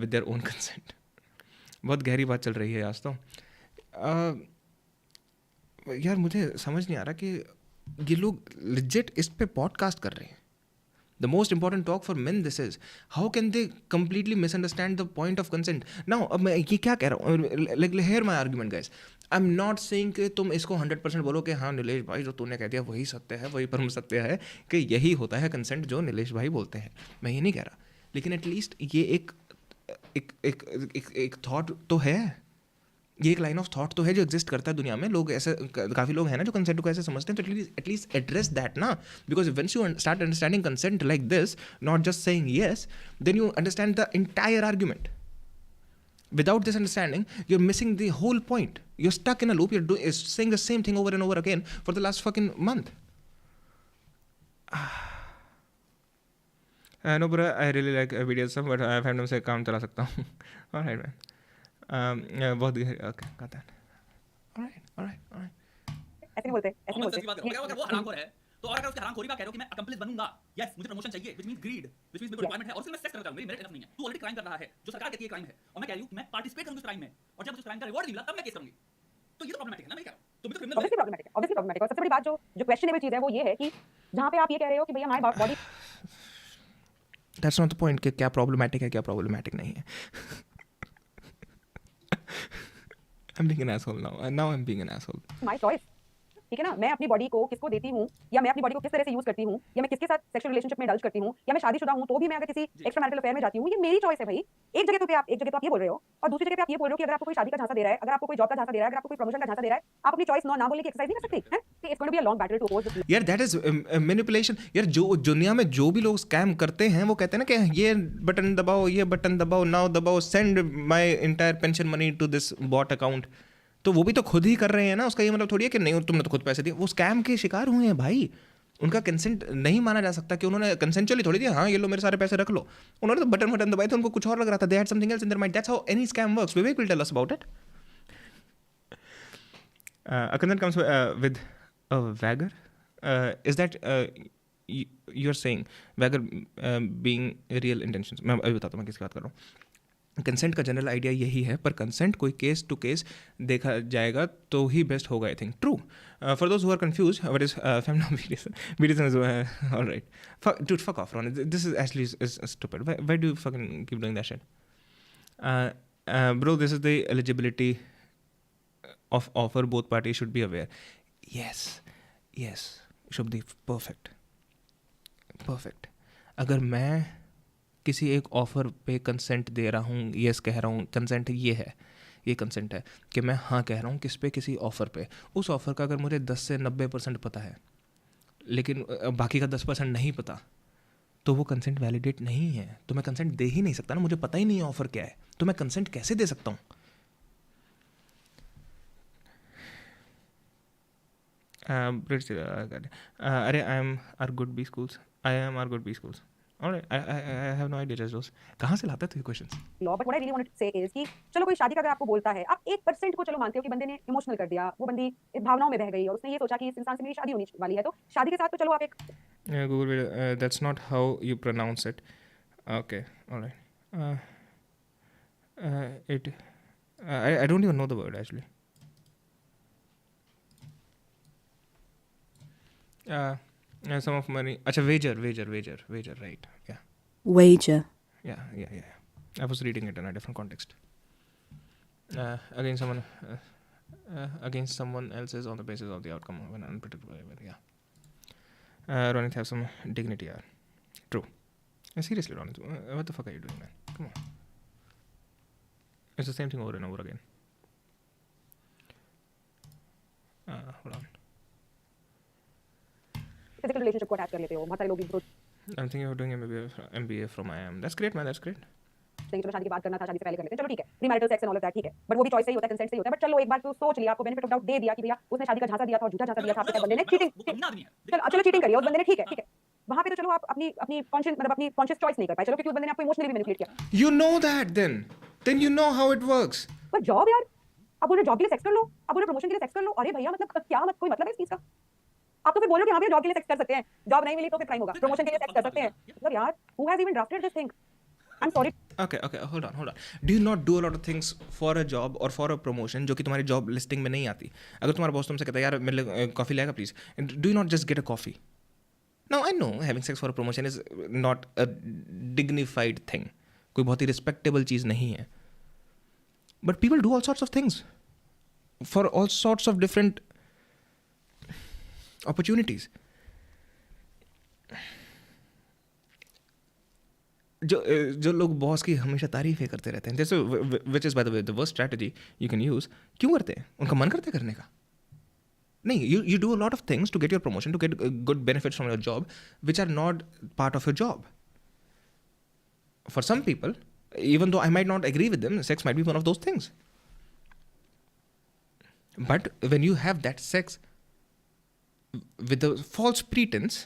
with their own consent. बहुत गहरी बात चल रही है आज तो. यार मुझे समझ नहीं आ रहा कि ये लोग legit इस पे पॉडकास्ट कर रहे हैं. The most important talk for men this is. How can they completely misunderstand the point of consent? Now, अब मैं ये क्या कह रहा हूँ? Like, hear my argument, guys. I'm not saying कि तुम इसको 100% बोलो कि हाँ नीलेश भाई जो तूने कह दिया वही सत्य है, वही परम सत्य है, कि यही होता है कंसेंट जो नीलेश भाई बोलते हैं. मैं ये नहीं कह रहा, लेकिन एटलीस्ट ये एक थॉट तो है, ये एक लाइन ऑफ थॉट तो है जो एग्जिस्ट करता है दुनिया में. लोग ऐसे, काफ़ी लोग हैं ना जो कंसेंट को ऐसे समझते हैं, तो एटलीस्ट एड्रेस दैट ना. Because once you start understanding consent like this, not just saying yes, then you understand the entire argument. Without this understanding, you're missing the whole point. You're stuck in a loop. You're saying the same thing over and over again for the last fucking month. No, bro, I really like videos stuff, but I fandom से काम चला सकता हूँ. All right, man. बहुत okay, got that. All right. ऐसे नहीं बोलते, ऐसे नहीं कॉमन सेंस की बात करो. बोलते. अगर वो हरामखोर है तो, और अगर उसके हरामखोरी का कह रहे हो कि मैं अकम्प्लिस बनूंगा, यस मुझे प्रमोशन चाहिए, which means greed, which means मेरे को रिक्वायरमेंट है, और सिर्फ मैं सेक्स करना चाहूंगा, मेरी मेरिट इनफ नहीं है. तू ऑलरेडी क्राइम कर रहा है जो सरकार कहती है क्राइम है, और मैं कह रही हूं कि मैं पार्टिसिपेट करूंगा उस क्राइम में, और जब मुझे उस क्राइम का रिवॉर्ड नहीं मिला तब मैं केस करूंगी. तो ये तो प्रॉब्लमेटिक है ना. मैं कह रहा हूं तुम भी तो क्रिमिनल हो. Obviously problematic. और सबसे बड़ी बात जो क्वेश्चनेबल चीज है वो ये है कि जहां पे आप ये कह रहे हो कि भैया हमारी body, That's not the point कि क्या प्रॉब्लमेटिक है, क्या प्रॉब्लमेटिक नहीं है. I'm being an asshole now. Now I'm being an asshole. My choice. ठीक है ना, मैं अपनी बॉडी को किसको देती हूँ, या मैं अपनी बॉडी को किस तरह से यूज करती हूँ, या मैं किसके साथ सेक्सुअल रिलेशनशिप में इंडल्ज करती हूँ, या मैं शादीशुदा हूँ तो भी मैं अगर किसी एक्स्ट्रा मैरिटल अफेयर में जाती हूँ, ये मेरी चॉइस है भाई. एक जगह तो आप ये बोल रहे हो, और दूसरी जगह पे आप ये बोल रहे हो कि अगर आपको कोई शादी का झांसा दे रहा है, अगर आपको कोई जॉब का झांसा दे रहा है, अगर आपको कोई प्रमोशन का झांसा दे रहा है, आप अपनी चॉइस ना बोलने की एक्सरसाइज नहीं कर सकती हैं. It's going to be a long battle to oppose. यार दैट इज मैनिपुलेशन. यार जो दुनिया में जो भी लोग स्कैम करते हैं वो कहते हैं ना कि ये बटन दबाओ, ये बटन दबाओ, नाउ दबाओ, send my entire pension money to this bot account. तो वो भी तो खुद ही कर रहे हैं ना. उसका ये मतलब थोड़ी है कि नहीं तुमने तो खुद पैसे दिए. वो स्कैम के शिकार हुए हैं भाई. उनका कंसेंट नहीं माना जा सकता कि उन्होंने कंसेंचुअली थोड़ी दिया. हाँ ये लो मेरे सारे पैसे रख लो. उन्होंने तो बटन दबाए थे, उनको कुछ और लग रहा था. They had something else in their mind. That's how any scam works. Vivek will tell us about it. A consent comes with a wagger. Is that you're saying wagger being real intentions? मैं अभी बताता हूँ मैं किसकी बात कर रहा हूँ. कंसेंट का जनरल आइडिया यही है, पर कंसेंट कोई केस टू केस देखा जाएगा तो ही बेस्ट होगा. I think true. For those who are confuse what is feminine BDSM. All right, dude, fuck off, Ron. This is actually is stupid. Why do you fucking keep doing that shit? Bro, this is the eligibility of offer. Both parties should be aware. Yes, should be perfect. अगर मैं किसी एक ऑफ़र पे कंसेंट दे रहा हूँ, येस कह रहा हूँ, कंसेंट ये कंसेंट है कि मैं हाँ कह रहा हूँ किस पे, किसी ऑफ़र पे. उस ऑफ़र का अगर मुझे 10 से 90% पता है, लेकिन बाकी का 10% नहीं पता, तो वो कंसेंट वैलिडेट नहीं है. तो मैं कंसेंट दे ही नहीं सकता ना. मुझे पता ही नहीं है ऑफ़र क्या है, तो मैं कंसेंट कैसे दे सकता हूँ? अरे I am are good B schools. Alright, I have no idea, Jazos. कहाँ से लाते थे questions? Law, but what I really wanted to say is कि चलो कोई शादी का अगर आपको बोलता है, आप 1% को चलो मानते हो कि बंदे ने इमोशनल कर दिया, वो बंदी इस भावनाओं में बह गई और उसने ये सोचा कि इस इंसान से मेरी शादी होने वाली है, तो शादी के साथ तो चलो आप एक Google, that's not how you pronounce it. Okay, alright. I don't even know the word actually. Some of money. अच्छा, wager, right? Yeah. Wager. Yeah. I was reading it in a different context. Again, someone. against someone else's on the basis of the outcome of an unpredictable event. Yeah. Ronit, have some dignity, yeah. True. Seriously, Ronit, what the fuck are you doing, man? Come on. It's the same thing over and over again. Hold on. Physical relationship को अटैच कर लेते हो बहुत सारे लोग भी I'm thinking of doing MBA from IIM. That's great, man. That's great. नहीं चलो शादी की बात करना था शादी से पहले कर लेते हैं चलो ठीक है premarital sex and all of that ठीक है बट वो भी चॉइस से ही होता है कंसेंट से ही होता है बट चलो एक बार तो सोच लिया आपको बेनिफिट ऑफ डाउट दे दिया कि भैया उसने शादी का झांसा दिया था और झूठा झांसा दिया था आपके बंदे ने चीटिंग चलो चीटिंग करिए उस बंदे ने ठीक है वहां पे तो चलो आप अपनी अपनी कॉन्शियस मतलब अपनी कॉन्शियस चॉइस नहीं कर पाए चलो क्योंकि उस बंदे ने आपको इमोशनली भी मैनिपुलेट किया You know that then you know how it works. पर जॉब यार अब बोल रहे जॉब के लिए सेक्स कर लो अब बोल रहे प्रमोशन के लिए सेक्स कर लो अरे भैया मतलब क्या मत कोई मतलब है इस चीज का आप तो फिर बोल रहे हो कि हाँ भैया जॉब के लिए सेक्स कर सकते हैं जॉब नहीं मिली तो फिर क्राइम होगा प्रमोशन के लिए सेक्स कर सकते हैं मतलब यार who has even drafted this thing I am sorry Okay, hold on. Do you not do a lot of things for a job or for a promotion जो कि तुम्हारी job listing में नहीं आती? अगर तुम्हारा बॉस तुमसे कहता है यार मेरे लिए कॉफ़ी लाएगा please, do you not just get a coffee? Now I know having sex for a promotion is not a dignified thing. कोई बहुत ही respectable चीज़ नहीं है. But people do all sorts of things for all sorts of different opportunities. जो लोग बॉस की हमेशा तारीफें करते रहते हैं जैसे which is by the way the worst strategy you can use क्यों करते हैं उनका मन करता है करने का नहीं you do a lot of things to get your promotion to get good benefits from your job which are not part of your job. For some people, even though I might not agree with them, sex might be one of those things. But when you have that sex with the false pretense,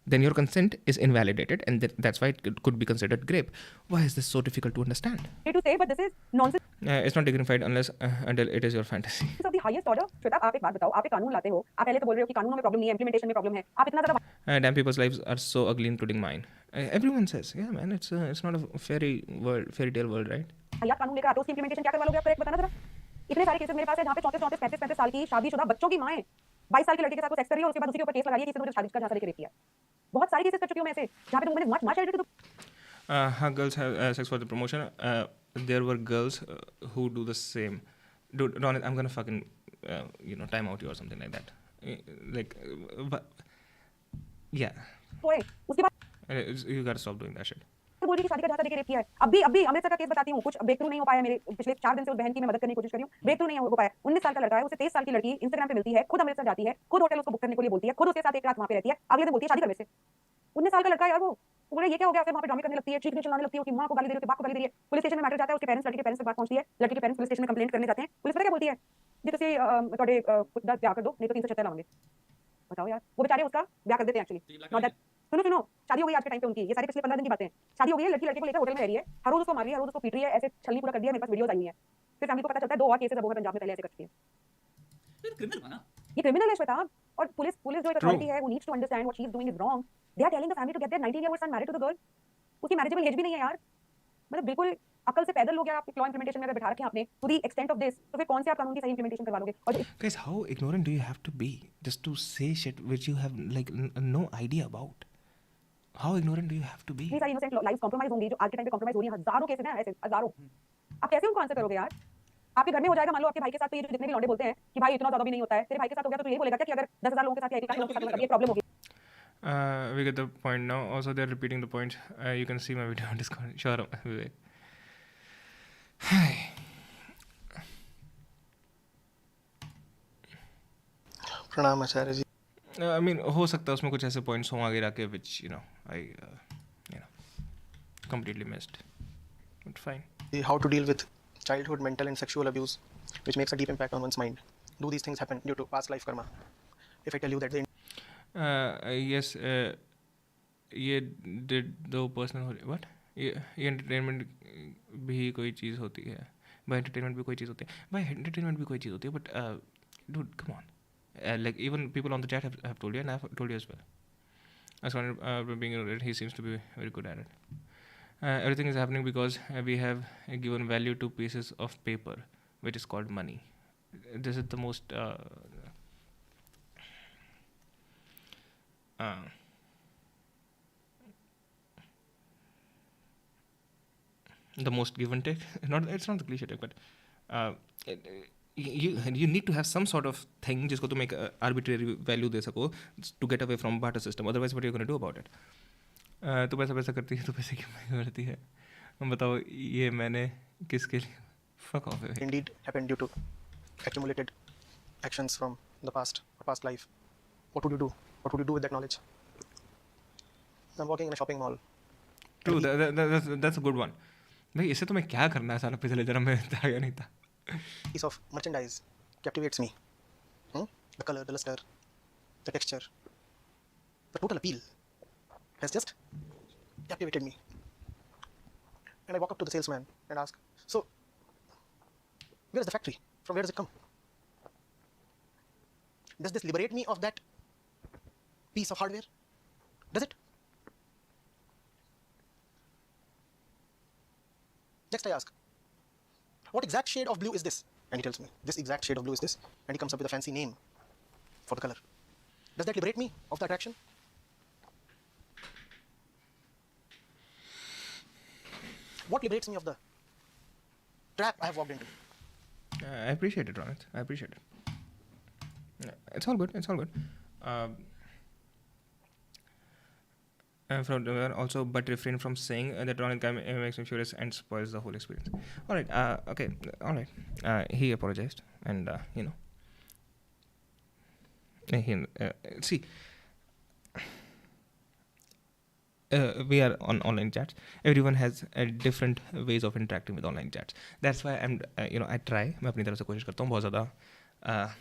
then your consent is invalidated and that's why it could be considered rape. Why is this so difficult to understand? to say but this is nonsense It's not dignified unless until it is your fantasy. of the highest order Shwetab आप एक बात बताओ आप एक कानून लाते हो आप पहले तो बोल रहे हो कि कानूनों में प्रॉब्लम नहीं है इंप्लीमेंटेशन में प्रॉब्लम है आप इतना ज्यादा Damn, people's lives are so ugly, including mine. Everyone says, yeah, man, it's not a fairy tale world, right? यार कानून लेकर आते हो उसकी इंप्लीमेंटेशन क्या करवा लोगे आप करेक्ट बताना जरा इतने सारे केसेस मेरे पास है जहाँ पे 34 साल की शादीशुदा बच्चों की माँ है 22 साल की लड़के के साथ वो सेक्स कर रही है और उसके बाद उसी के ऊपर केस लगा रही है कि इसने मुझे शादी का झांसा देके रेप किया बहुत सारे केसेस कर चुकी हूँ मैं ऐसे जहाँ पे तुम मैंने much edit to How girls have sex for the promotion. There were girls who do the same. Dude, Ronit, I'm gonna fucking time out you or something like that. Yeah. तो उसके बाद You gotta stop doing that shit. बोल रही कि शादी का झांसा देके रेप किया है अभी अमृतसर का केस बताती हूँ कुछ ब्रेक थ्रू नहीं हो पाया मेरे पिछले 4 दिन से उस बहन की मैं मदद करने की कोशिश कर रही हूँ ब्रेक थ्रू नहीं हो पाया 19 साल का लड़का है उसे 23 साल की लड़की इंस्टाग्राम पे मिलती है खुद अमृतसर जाती है खुद होटल उसको बुक करने के लिए बोलती है खुद उसके साथ एक रात वहाँ पे रहती है अगले दिन बोलती है शादी कर मेरे से 19 साल का लड़का यार वो बोले ये क्या हो गया फिर वहाँ पे ड्रामे करने लगती है चीखने चिल्लाने लगती है कि माँ को गाली दे रही है बाप को गाली दे रही है पुलिस स्टेशन में मैटर जाता है उसके पेरेंट्स लड़की के पेरेंट्स के पास पहुंचती है लड़की के पेरेंट्स पुलिस स्टेशन में कंप्लेंट करने जाते हैं पुलिस पता क्या बोलती है जी तुझे थोड़े खुद ब्याह कर दो नहीं तो 376 लाओगे बताओ यार वो बेचारे उसका ब्याह कर देते हैं एक्चुअली नॉट दैट सुनो शादी हो गई आज के टाइम पे उनकी ये सारी पिछले 15 दिन की बातें शादी हो गई है लड़की लड़के को लेकर होटल में रह रही है हर रोज उसको मार रही है हर रोज उसको पीट रही है ऐसे छलनी पूरा कर दिया मेरे पास वीडियोस आई हुई है फिर फैमिली को पता चलता है 2 और केसेस अब वो पंजाब में पहले ऐसे कर चुकी है ये क्रिमिनल है श्वेताब और पुलिस जो एक अथॉरिटी है वो needs to understand what she is doing is wrong they are telling the family to get their 19 year old son married to the girl उसकी मैरिजेबल एज भी नहीं है यार मतलब बिल्कुल अकल से पैदल हो गया आप लॉ इंप्लीमेंटेशन में अगर बैठा रखे आपने to the extent of this तो फिर कौन से आप कानून की सही इंप्लीमेंटेशन करवा लोगे और Guys, how ignorant do you have to be just to say shit which you have like no idea about? How ignorant do you have to be? ये सारी इनोसेंट लाइव्स कॉम्प्रोमाइज होंगी जो आज के टाइम पे कॉम्प्रोमाइज हो रही हैं हजारों केसेस हैं ऐसे हजारों आप कैसे उनको आंसर करोगे यार आपके घर में हो जाएगा मान लो आपके भाई के साथ तो ये जो जितने भी लौंडे बोलते हैं कि भाई इतना ज्यादा भी नहीं होता है तेरे भाई के साथ हो गया तो तू यही बोलेगा क्या कि अगर 10,000 लोगों के साथ या 1 लाख लोगों के साथ ये प्रॉब्लम होगी We get the point now. Also, they're repeating the point. You can see my video on Discord. Sure, Vivek. प्रणाम आचार्य जी I mean, हो सकता है उसमें कुछ ऐसे points हों आगे जाके which I completely missed. But fine. how to deal with childhood mental and sexual abuse which makes a deep impact on one's mind. Do these things happen due to past life karma? If I tell you that the Yes, ये did दो personal what? ये entertainment भी कोई चीज़ होती है, by entertainment भी कोई चीज़ होती है, by entertainment भी कोई चीज़ होती है, but dude, come on. Like even people on the chat have told you and I have told you as well. As one being ignorant, he seems to be very good at it. Everything is happening because we have given value to pieces of paper, which is called money. This is the most the most give and take. It's not the cliche take, but you need to have some sort of thing जिसको तुम एक arbitrary value दे सको to get away from barter system. Otherwise, what are you going to do about it? तू पैसा करती है, तो पैसे क्यों महंगी करती है? बताओ, ये मैंने किसके लिए? Fuck off. Indeed happened due to accumulated actions from the past or past life. What would you do? What would you do with that knowledge? I'm walking in a shopping mall. True, that's a good one. भाई इससे तो मैं क्या करना है, साला पिछले जन्म में था या नहीं था? Piece of merchandise captivates me. The color, the luster, the texture, the total appeal has just captivated me. And I walk up to the salesman and ask, so, where is the factory? From where does it come? Does this liberate me of that piece of hardware? Does it? Next I ask, what exact shade of blue is this? And he tells me, this exact shade of blue is this. And he comes up with a fancy name for the color. Does that liberate me of the attraction? What liberates me of the trap I have walked into? I appreciate it, Ronit. I appreciate it. It's all good. It's all good. From also, but refrain from saying that Ronit guy makes me furious and spoils the whole experience. All right. Okay. All right. He apologized, and you know. See. We are on online chats. Everyone has different ways of interacting with online chats. That's why I'm, I try. मैं अपनी तरफ से कोशिश करता हूँ बहुत ज़्यादा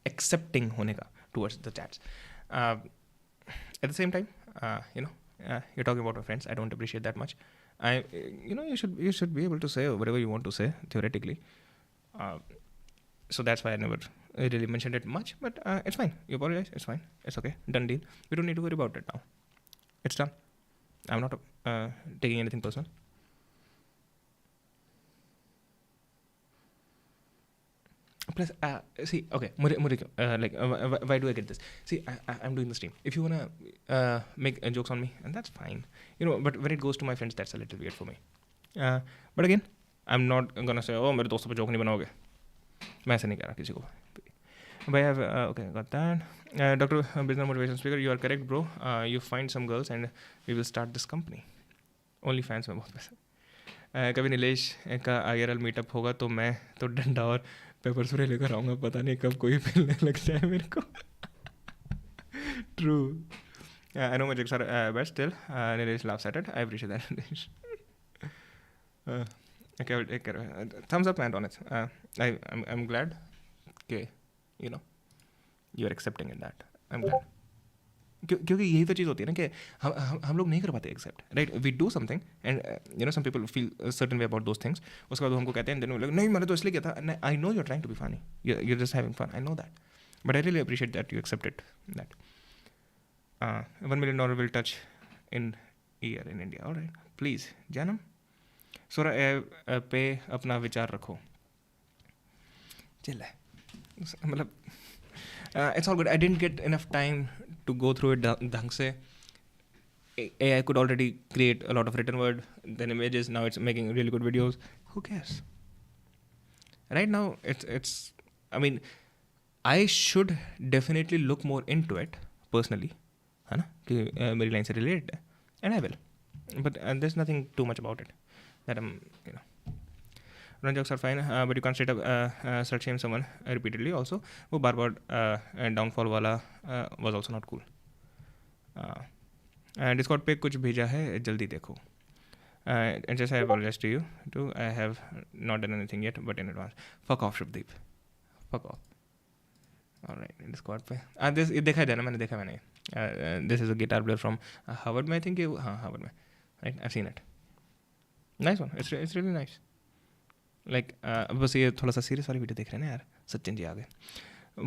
accepting होने का towards the chats. At the same time, you're talking about my friends. I don't appreciate that much. You should be able to say whatever you want to say theoretically. So that's why I never really mentioned it much. But it's fine. You apologize. It's fine. It's okay. Done deal. We don't need to worry about it now. It's done. I'm not taking anything personal. Plus, see, okay, why do I get this? See, I'm doing the stream. If you wanna make jokes on me, and that's fine, but when it goes to my friends, that's a little weird for me. But again, I'm not gonna say, oh, मेरे दोस्तों पे joke नहीं बनाओगे. मैं ऐसे नहीं कह रहा किसी को. But I have, okay, got that. Dr. Business Motivation Speaker, you are correct, bro. You find some girls and we will start this company. Only fans में बहुत पैसा. कभी नीलेश का IRL मीटअप होगा तो मैं तो डंडा और पेपर स्प्रे लेकर आऊँगा. पता नहीं कब कोई मिलने लग जाए मेरे को. True. I know my jokes are bad still. Nilesh laughs at it. I appreciate that. Okay, I will take care. Thumbs up, man, on it. I'm glad. Okay. You are accepting in that. I'm glad. क्योंकि यही तो चीज़ होती है ना कि हम लोग नहीं कर पाते accept, right? We do something and some people feel certain way about those things. उसके बाद हमको कहते हैं नहीं मैंने तो इसलिए किया था. I know you are trying to be funny, you just having fun, I know that, but I really appreciate that you accepted that. $1 million will touch in year in India. All right, please जानम सोरा पे अपना विचार रखो. चिल्ला मतलब it's all good. I didn't get enough time to go through it ढंग से. AI could already create a lot of written word, then images. Now it's making really good videos. Who cares? Right now, it's. I mean, I should definitely look more into it personally, है ना? कि मेरी लाइन से related है, and I will. But there's nothing too much about it that I'm, Run jokes are fine, but you can't straight up slut shame someone repeatedly. Also, वो बार downfall वाला was also not cool. Discord पे कुछ भेजा है, जल्दी देखो. And just I apologize to you too. I have not done anything yet, but in advance. Fuck off, Shwetabh. Fuck off. All right, Discord पे. This देखा है ना, मैंने देखा मैंने. This is a guitar player from Harvard में, I think. हाँ, Harvard में. Right, I've seen it. Nice one. It's really nice. Like बस ये थोड़ा सा सीरियस वाली वीडियो देख रहे हैं ना यार. सचिन जी आ गए.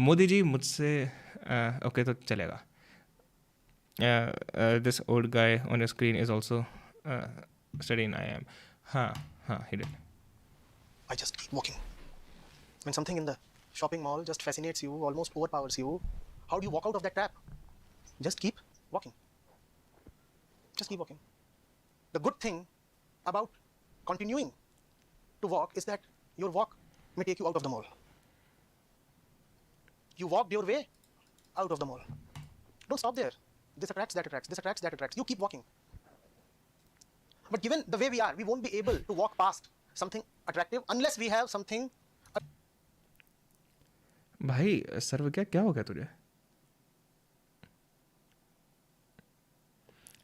मोदी जी मुझसे ओके तो चलेगा. This old guy on your screen is also study in IIM. हाँ he did. I just keep walking. When something in the shopping mall just fascinates you, almost overpowers you, how do you walk out of that trap? Just keep walking. Just keep walking. The good thing about continuing to walk is that your walk may take you out of the mall. You walked your way out of the mall. Don't stop there. This attracts, that attracts, this attracts, that attracts. You keep walking. But given the way we are, we won't be able to walk past something attractive unless we have something. भाई सर्व क्या हो गया तुझे?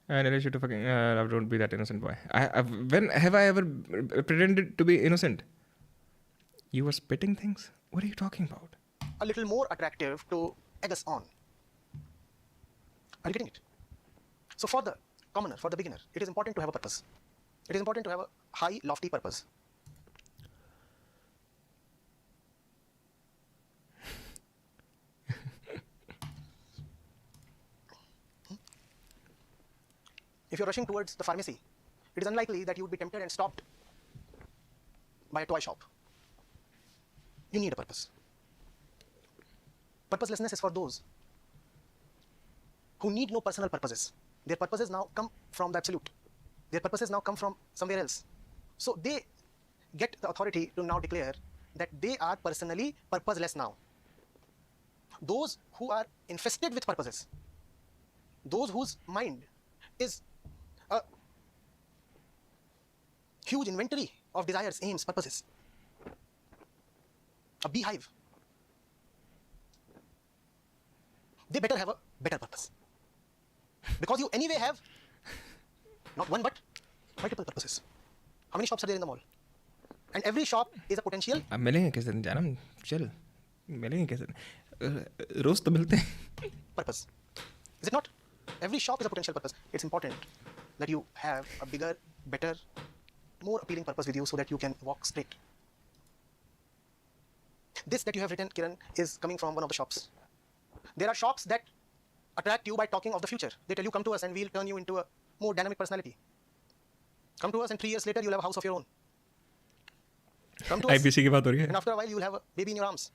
I really should have fucking. Don't be that innocent boy. When have I ever pretended to be innocent? You were spitting things? What are you talking about? A little more attractive to egg us on. Are you getting it? So for the commoner, for the beginner, it is important to have a purpose. It is important to have a high, lofty purpose. If you're rushing towards the pharmacy, it is unlikely that you would be tempted and stopped by a toy shop. You need a purpose. Purposelessness is for those who need no personal purposes. Their purposes now come from the absolute. Their purposes now come from somewhere else. So they get the authority to now declare that they are personally purposeless now. Those who are infested with purposes, those whose mind is a huge inventory of desires, aims, purposes, a beehive, they better have a better purpose. Because you anyway have not one but multiple purposes. How many shops are there in the mall? And every shop is a potential. अब मिलेंगे किस दिन जानम? चल मिलेंगे किस दिन? रोज तो मिलते हैं. Purpose. Is it not? Every shop is a potential purpose. It's important that you have a bigger, better, more appealing purpose with you so that you can walk straight. This that you have written, Kiran, is coming from one of the shops. There are shops that attract you by talking of the future. They tell you, come to us and we'll turn you into a more dynamic personality. Come to us and 3 years later you'll have a house of your own. Come to us IPC की बात हो रही है. and after a while you'll have a baby in your arms.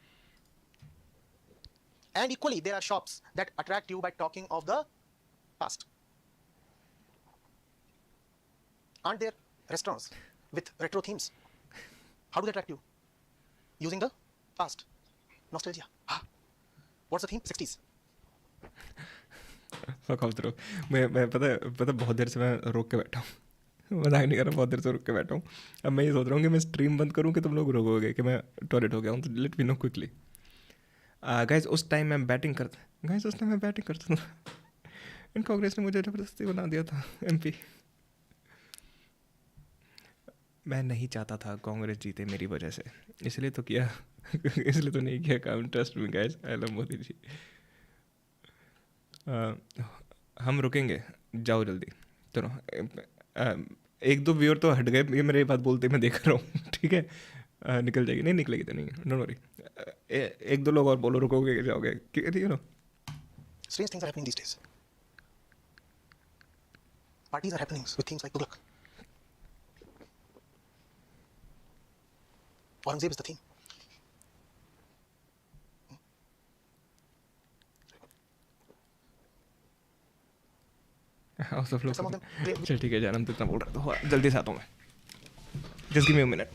And equally, there are shops that attract you by talking of the past. Aren't there restaurants with retro themes? How do they attract you? Using the past. Nostalgia. Ah. What's the theme? 60s. Fuck off, bro. मैं पता बहुत देर से मैं रोक के बैठा हूँ. मजाक नहीं कर रहा, बहुत देर से रुक के बैठा हूँ. अब मैं ये सोच रहा हूँ कि मैं स्ट्रीम बंद करूँ कि तुम लोग रोकोगे कि मैं टॉयलेट हो गया हूँ. तो late me know quickly. Guys उस टाइम मैं बैटिंग करता था. इन कांग्रेस ने मुझे ज़बरदस्ती बना दिया था MP. मैं नहीं चाहता था कांग्रेस जीते मेरी वजह से, इसलिए तो किया. इसलिए तो नहीं किया काम. Trust me guys, I love Modi ji. हम रुकेंगे, जाओ जल्दी. चलो 1-2 व्यूअर तो हट गए. ये मेरी बात बोलते मैं देख रहा हूँ. ठीक है, निकल जाएगी. नहीं निकलेगी तो नहीं, डोंट वरी. 1-2 लोग और बोलो, रुकोगे जाओगे. You know, Strange things are happening these days. Parties are happening with things like Tughlaq. Aurangzeb is the theme. House of Some of them play with चल ठीक है जानम, तो इतना बोल रहा था. जल्दी से आता हूँ मैं. Just give me a minute.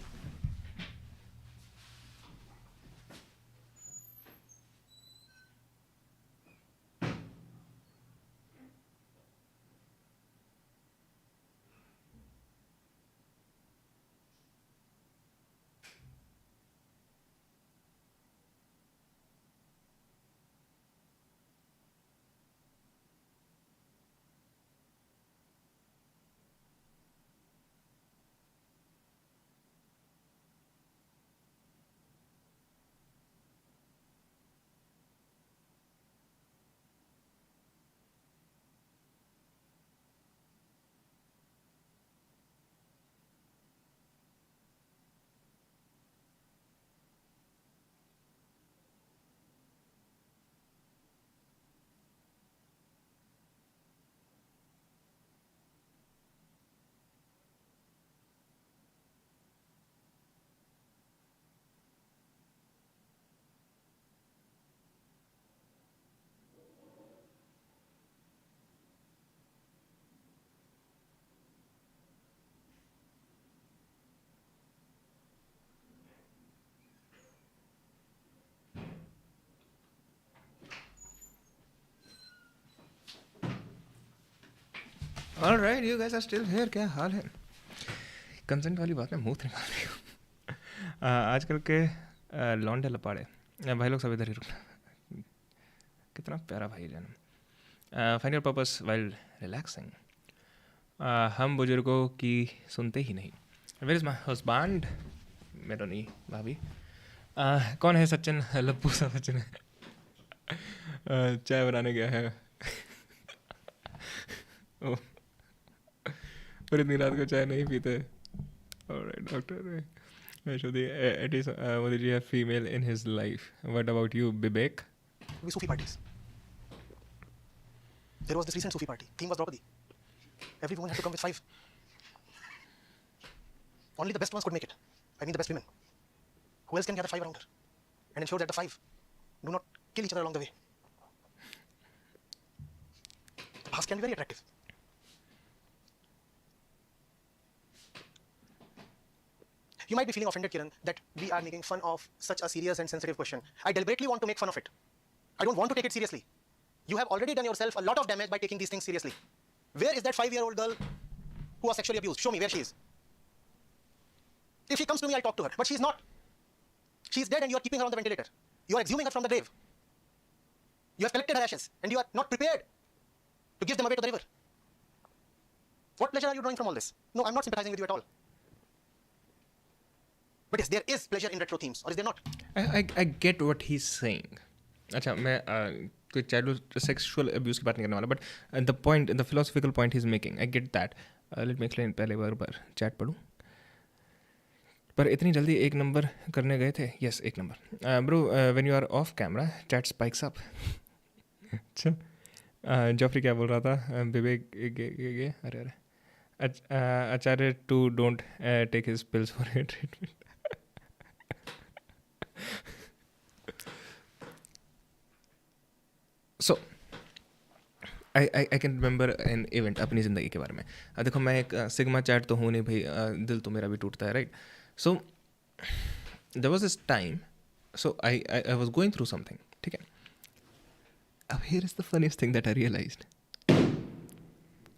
Alright, you guys are still here. क्या हाल है? कंसेंट वाली बात में मुंह निकाल रही हूँ. आजकल के लौंडे लपाड़े भाई लोग सब इधर ही रुकना. कितना प्यारा भाई जान. Find your purpose while relaxing. हम बुजुर्गों की सुनते ही नहीं. Where is my husband? मेरा नहीं भाभी. कौन है सचिन? लप्पू सा सचिन है. चाय बनाने गया है. ओह, पर इतनी रात को चाय नहीं पीते. Alright doctor. Shweti, at least did you have female in his life? What about you, Bibek? We Sufi parties. There was this recent Sufi party. Theme was Draupadi. Every woman had to come with 5. Only the best ones could make it. I mean the best women. Who else can gather 5 around her and ensure that the 5 do not kill each other along the way? The past can be very attractive. You might be feeling offended, Kiran, that we are making fun of such a serious and sensitive question. I deliberately want to make fun of it. I don't want to take it seriously. You have already done yourself a lot of damage by taking these things seriously. Where is that 5-year-old girl who was sexually abused? Show me where she is. If she comes to me, I'll talk to her. But she's not. She's dead and you are keeping her on the ventilator. You are exhuming her from the grave. You have collected her ashes and you are not prepared to give them away to the river. What pleasure are you drawing from all this? No, I'm not sympathizing with you at all. But yes, there is pleasure in retro themes, or is there not? I get what he's saying. अच्छा, मैं कोई चाइल्ड सेक्सुअल अब्यूज की बात नहीं करने वाला, but the point, the philosophical point he is making, I get that. Let me explain. पहले बार चैट पढ़ूँ. पर इतनी जल्दी एक नंबर करने गए थे. यस, एक number. Bro, when you are off camera chat spikes up. अच्छा, जॉफरी क्या बोल रहा था? विवेक अरे Acharya to don't take his pills for hair treatment. So I can remember an event अपनी ज़िंदगी के बारे में. देखो, मैं एक सिग्मा चैट तो हूँ नहीं भाई. दिल तो मेरा भी टूटता है, right? So there was this time. So I was going through something. ठीक है. अब here is the funniest thing that I realized.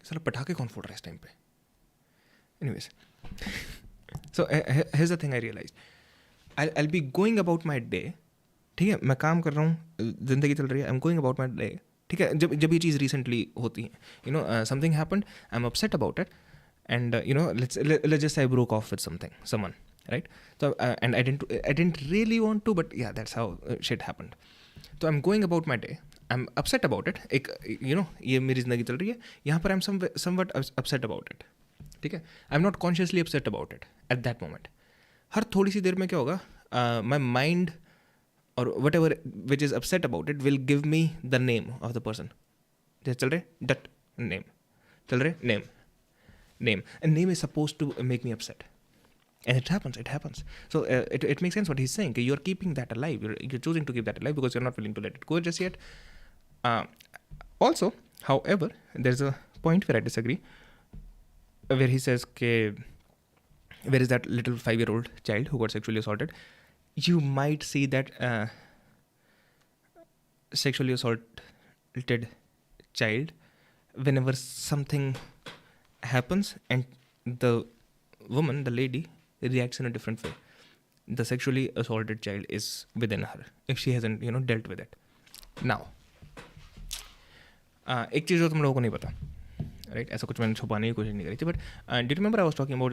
साला पटाखे कौन फोड़ रहा है इस टाइम पे? Anyways, so here's the thing I realized. I'll be going about my day. ठीक है, मैं काम कर रहा हूँ, ज़िंदगी चल रही है. I am going about my day. ठीक है, जब ये चीज़ रिसेंटली होती है, you know, something happened, I am upset about it, and you know, let's just I broke off with someone, right? तो and I didn't really want to, but yeah that's how shit happened. तो I am going about my day, I am upset about it. एक, यू नो, ये मेरी ज़िंदगी चल रही है, यहाँ पर I am somewhat upset about it. ठीक है, I am not consciously upset about it at that moment. हर थोड़ी सी देर में क्या होगा, माई माइंड और whatever which is upset about it will give me the name of the person. जैसे चल रहे डट नेम, चल रहे name, and name is suppose to make me upset, and it happens. So it make sense what he is saying, you are keeping that alive, you're choosing to keep that alive because you're not willing to let it go just yet. Also, however, there's a point where I disagree, where he says where is that little 5-year-old child who got sexually assaulted? You might see that sexually assaulted child whenever something happens and the woman, the lady, reacts in a different way. The sexually assaulted child is within her if she hasn't, you know, dealt with it. Now, एक चीज़ जो तुम लोगों को नहीं पता, राइट? ऐसा कुछ मैंने छुपाने की कोशिश नहीं करी थी, but do remember I was talking about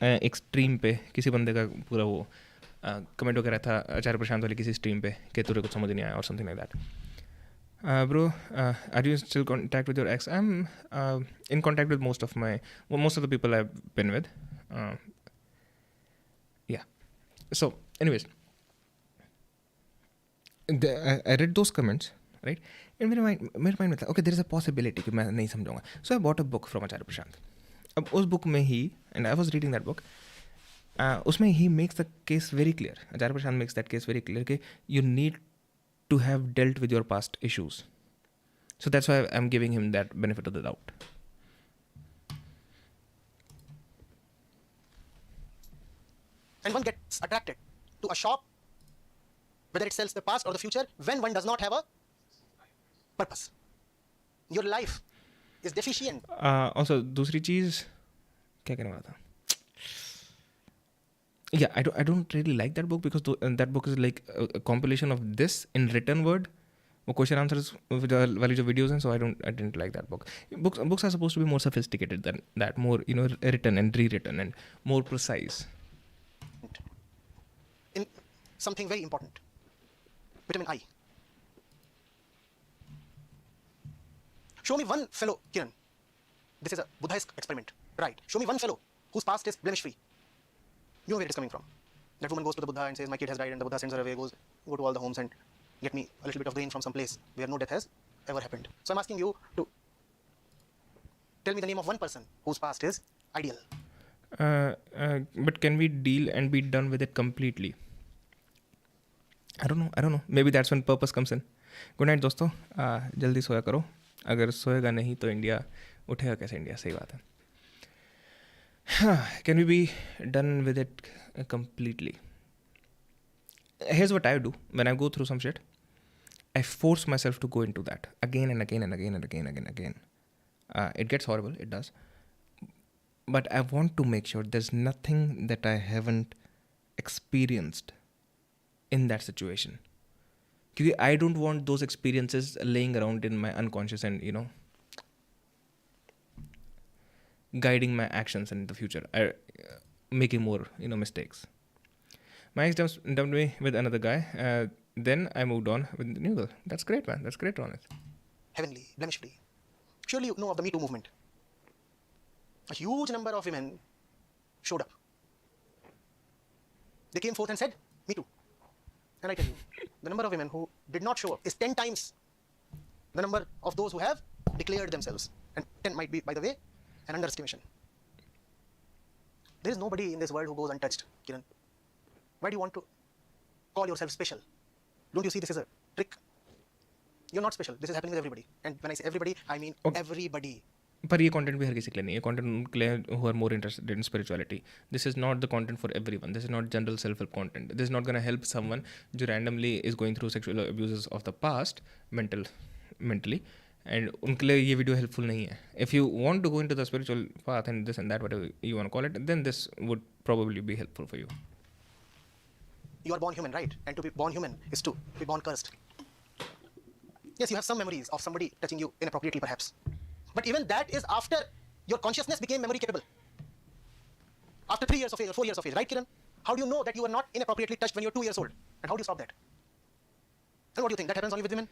एक स्ट्रीम पे किसी बंदे का पूरा वो कमेंट वगैरह था आचार्य प्रशांत वाली किसी स्ट्रीम पे कि तुझे कुछ समझ नहीं आया और something like that. Bro, are you still contact with your ex? I am in contact with most of the people I have been with. Yeah, so anyways, I read those comments, right? And मेरे माइंड में था, okay, there is a possibility कि मैं नहीं समझूंगा. So I bought a book from Acharya Prashant. अब उस बुक में ही, and I was reading that book, उसमें ही makes the case very clear. Acharya Prashant makes that case very clear कि you need to have dealt with your past issues. So that's why I am giving him that benefit of the doubt. And one gets attracted to a shop, whether it sells the past or the future, when one does not have a purpose. Your life is deficient. Also दूसरी चीज़ क्या कहने वाला था? Yeah, I don't really like that book because that book is like a compilation of this in written word. वो question answers वाली जो videos हैं, so I didn't like that book. Books are supposed to be more sophisticated than that, more written and rewritten and more precise. In something very important, vitamin I. Show me one fellow, Kiran. This is a Buddhist experiment, right? Show me one fellow whose past is blemish-free. You know where it is coming from. That woman goes to the Buddha and says, my kid has died, and the Buddha sends her away, goes, go to all the homes and get me a little bit of grain from some place where no death has ever happened. So I'm asking you to tell me the name of one person whose past is ideal. But can we deal and be done with it completely? I don't know. Maybe that's when purpose comes in. Good night, दोस्तों. जल्दी सोया करो. अगर सोएगा नहीं तो इंडिया उठेगा कैसे? इंडिया सही बात है. Can we be done with it completely? Here's what I do when I go through some shit. I force myself to go into that again and again and again and again and again. It gets horrible, it does. But I want to make sure there's nothing that I haven't experienced in that situation. Because I don't want those experiences laying around in my unconscious and, guiding my actions in the future, making more, mistakes. My ex dumped me with another guy. Then I moved on with the new girl. That's great, man. That's great, Ronit. Heavenly, blemish-free. Surely you know of the Me Too movement. A huge number of women showed up. They came forth and said, Me Too. And I tell you, the number of women who did not show up is 10 times the number of those who have declared themselves. And 10 might be, by the way, an underestimation. There is nobody in this world who goes untouched, Kiran. Why do you want to call yourself special? Don't you see this is a trick? You're not special. This is happening with everybody. And when I say everybody, I mean everybody. पर ये content भी हर किसी के लिए नहीं है. Content उनके लिए who are more interested in spirituality. This is not the content for everyone. This is not general self-help content. This is not going to help someone जो randomly is going through sexual abuses of the past mentally. And उनके लिए ये video helpful नहीं है. If you want to go into the spiritual path and this and that, whatever you want to call it, then this would probably be helpful for you. You are born human, right? And to be born human is to be born cursed. Yes, you have some memories of somebody touching you inappropriately, perhaps. But even that is after your consciousness became memory capable. After 3 years of age or 4 years of age, right, Kiran? How do you know that you were not inappropriately touched when you were 2 years old? And how do you stop that? And what do you think? That happens only with women?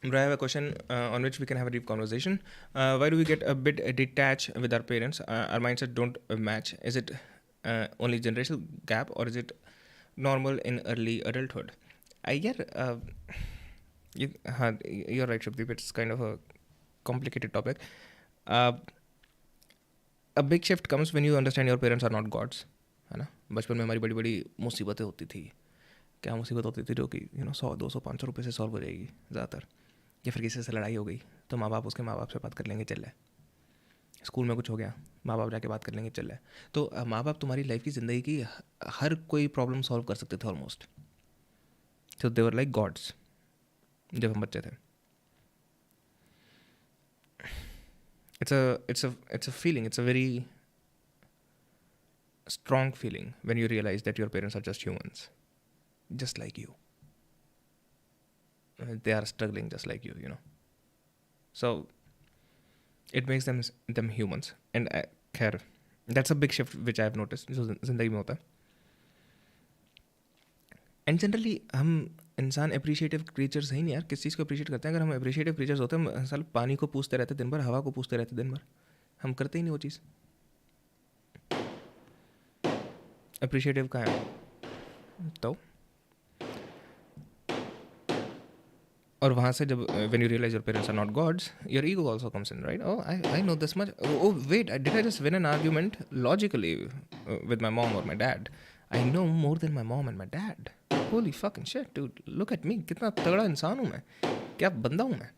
Bro, I have a question on which we can have a deep conversation. Why do we get a bit detached with our parents? Our mindset don't match. Is it only generational gap or is it normal in early adulthood? You're right, Shubdeep. It's kind of a complicated topic. A big shift comes when you understand your parents are not gods. है ना? बचपन में हमारी बड़ी बड़ी मुसीबतें होती थी. क्या मुसीबत होती थी जो कि 100, 200, 500 रुपये से सॉल्व हो जाएगी ज़्यादातर. या फिर किसी से लड़ाई हो गई तो माँ बाप उसके माँ बाप से बात कर लेंगे, चल रहा है. स्कूल में कुछ हो गया, माँ बाप जाके बात कर लेंगे, चल रहा है. तो माँ बाप तुम्हारी लाइफ की ज़िंदगी की हर कोई प्रॉब्लम सॉल्व कर सकते थे ऑलमोस्ट. तो दे वर लाइक गॉड्स जब हम बच्चे थे. It's a feeling. It's a very strong feeling when you realize that your parents are just humans, just like you. They are struggling just like you, So it makes them humans. And खैर, that's a big shift which I have noticed जो ज़िंदगी में होता है. एंड जनरली हम इंसान अप्रिशिएटिव क्रीचर्स है नहीं यार. किस चीज़ को अप्रिशिएट करते हैं? अगर हम अप्रिशिएटिव क्रीचर्स होते हैं, साल पानी को पूछते रहते दिन भर, हवा को पूछते रहते दिन भर. हम करते ही नहीं वो चीज़. अप्रिशिएटिव कहाँ है तो? और वहाँ से जब when you realize your parents are not gods, your ego also comes in, right? Oh, I know this much. Oh wait, did I just win an argument logically with my mom or my dad? I know more than my mom and my dad. Holy fucking shit, dude. Look at me. कितना तगड़ा इंसान हूँ मैं. क्या बंदा हूँ मैं.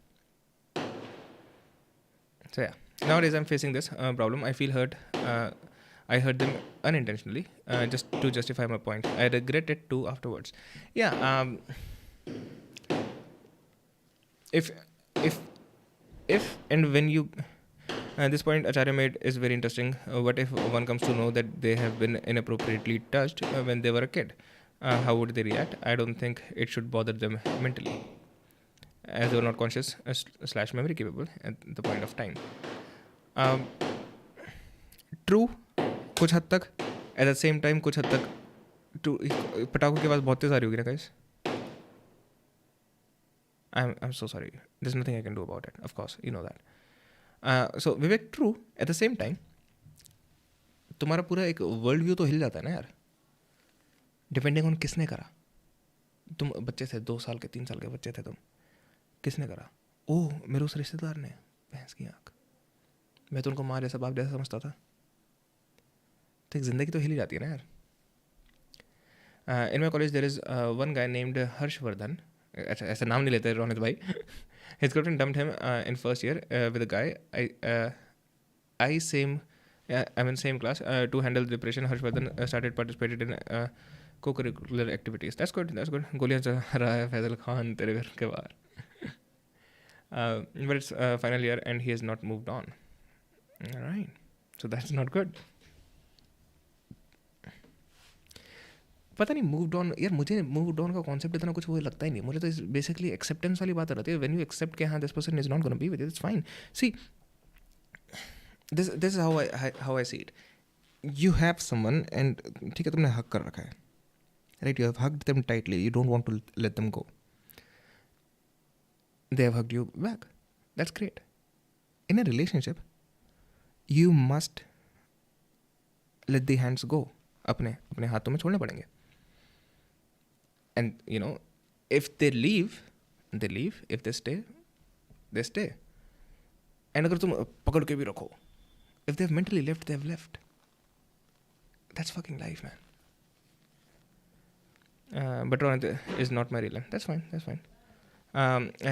So yeah, nowadays I'm facing this problem. I feel hurt. I hurt them unintentionally, just to justify my point. I regret it too afterwards. Yeah. if and when you this point Acharya made is very interesting. What if one comes to know that they have been inappropriately touched when they were a kid? How would they react? I don't think it should bother them mentally, as they were not conscious slash memory capable at the point of time. True, कुछ हद तक. At the same time, कुछ हद तक पटाखों की आवाज़ बहुत तेज आ रही होगी ना guys. I'm so sorry. There's nothing I can do about it. Of course, you know that. So Vivek, true. At the same time, तुम्हारा पूरा एक वर्ल्ड व्यू तो हिल जाता है ना यार. डिपेंडिंग ऑन किसने करा. तुम बच्चे थे, 2 साल के 3 साल के बच्चे थे तुम. किसने करा? ओह, मेरे उस रिश्तेदार ने. भैंस की आँख. मैं तो उनको माँ जैसा बाप जैसा समझता था. तो एक ज़िंदगी तो हिल ही जाती है ना यार. In my college there is one guy named Harshvardhan. अच्छा, ऐसा नाम नहीं लेते रोनित भाई. His girlfriend dumped him in first year with a guy. I'm in same class. To handle the depression, Harshvardhan started participated in co-curricular activities. That's good. That's good. गोलियां चला रहा है फैजल खान तेरे घर के बाहर. But it's final year and he has not moved on. All right. So that's not good. पता नहीं मूव्ड ऑन यार. मुझे मूव्ड ऑन का कॉन्सेप्ट इतना कुछ वो लगता ही नहीं. मुझे तो बेसिकली एक्सेप्टेंस वाली बात रहती है. व्हेन यू एक्सेप्ट कि हाँ this person is not gonna be with you, it's fine. See this is how I see it. You have someone and ठीक है तुमने हक कर रखा है, right. You have hugged them tightly. You don't want to let them go. They have hugged you back. That's great. In a relationship you must let the hands go. अपने अपने हाथों में छोड़ने पड़ेंगे. And you know, if they leave, they leave. If they stay, they stay. And अगर तुम पकड़ के भी रखो, if they have mentally left, they have left. That's fucking life, man. But Ronit is not my real life. That's fine. That's fine.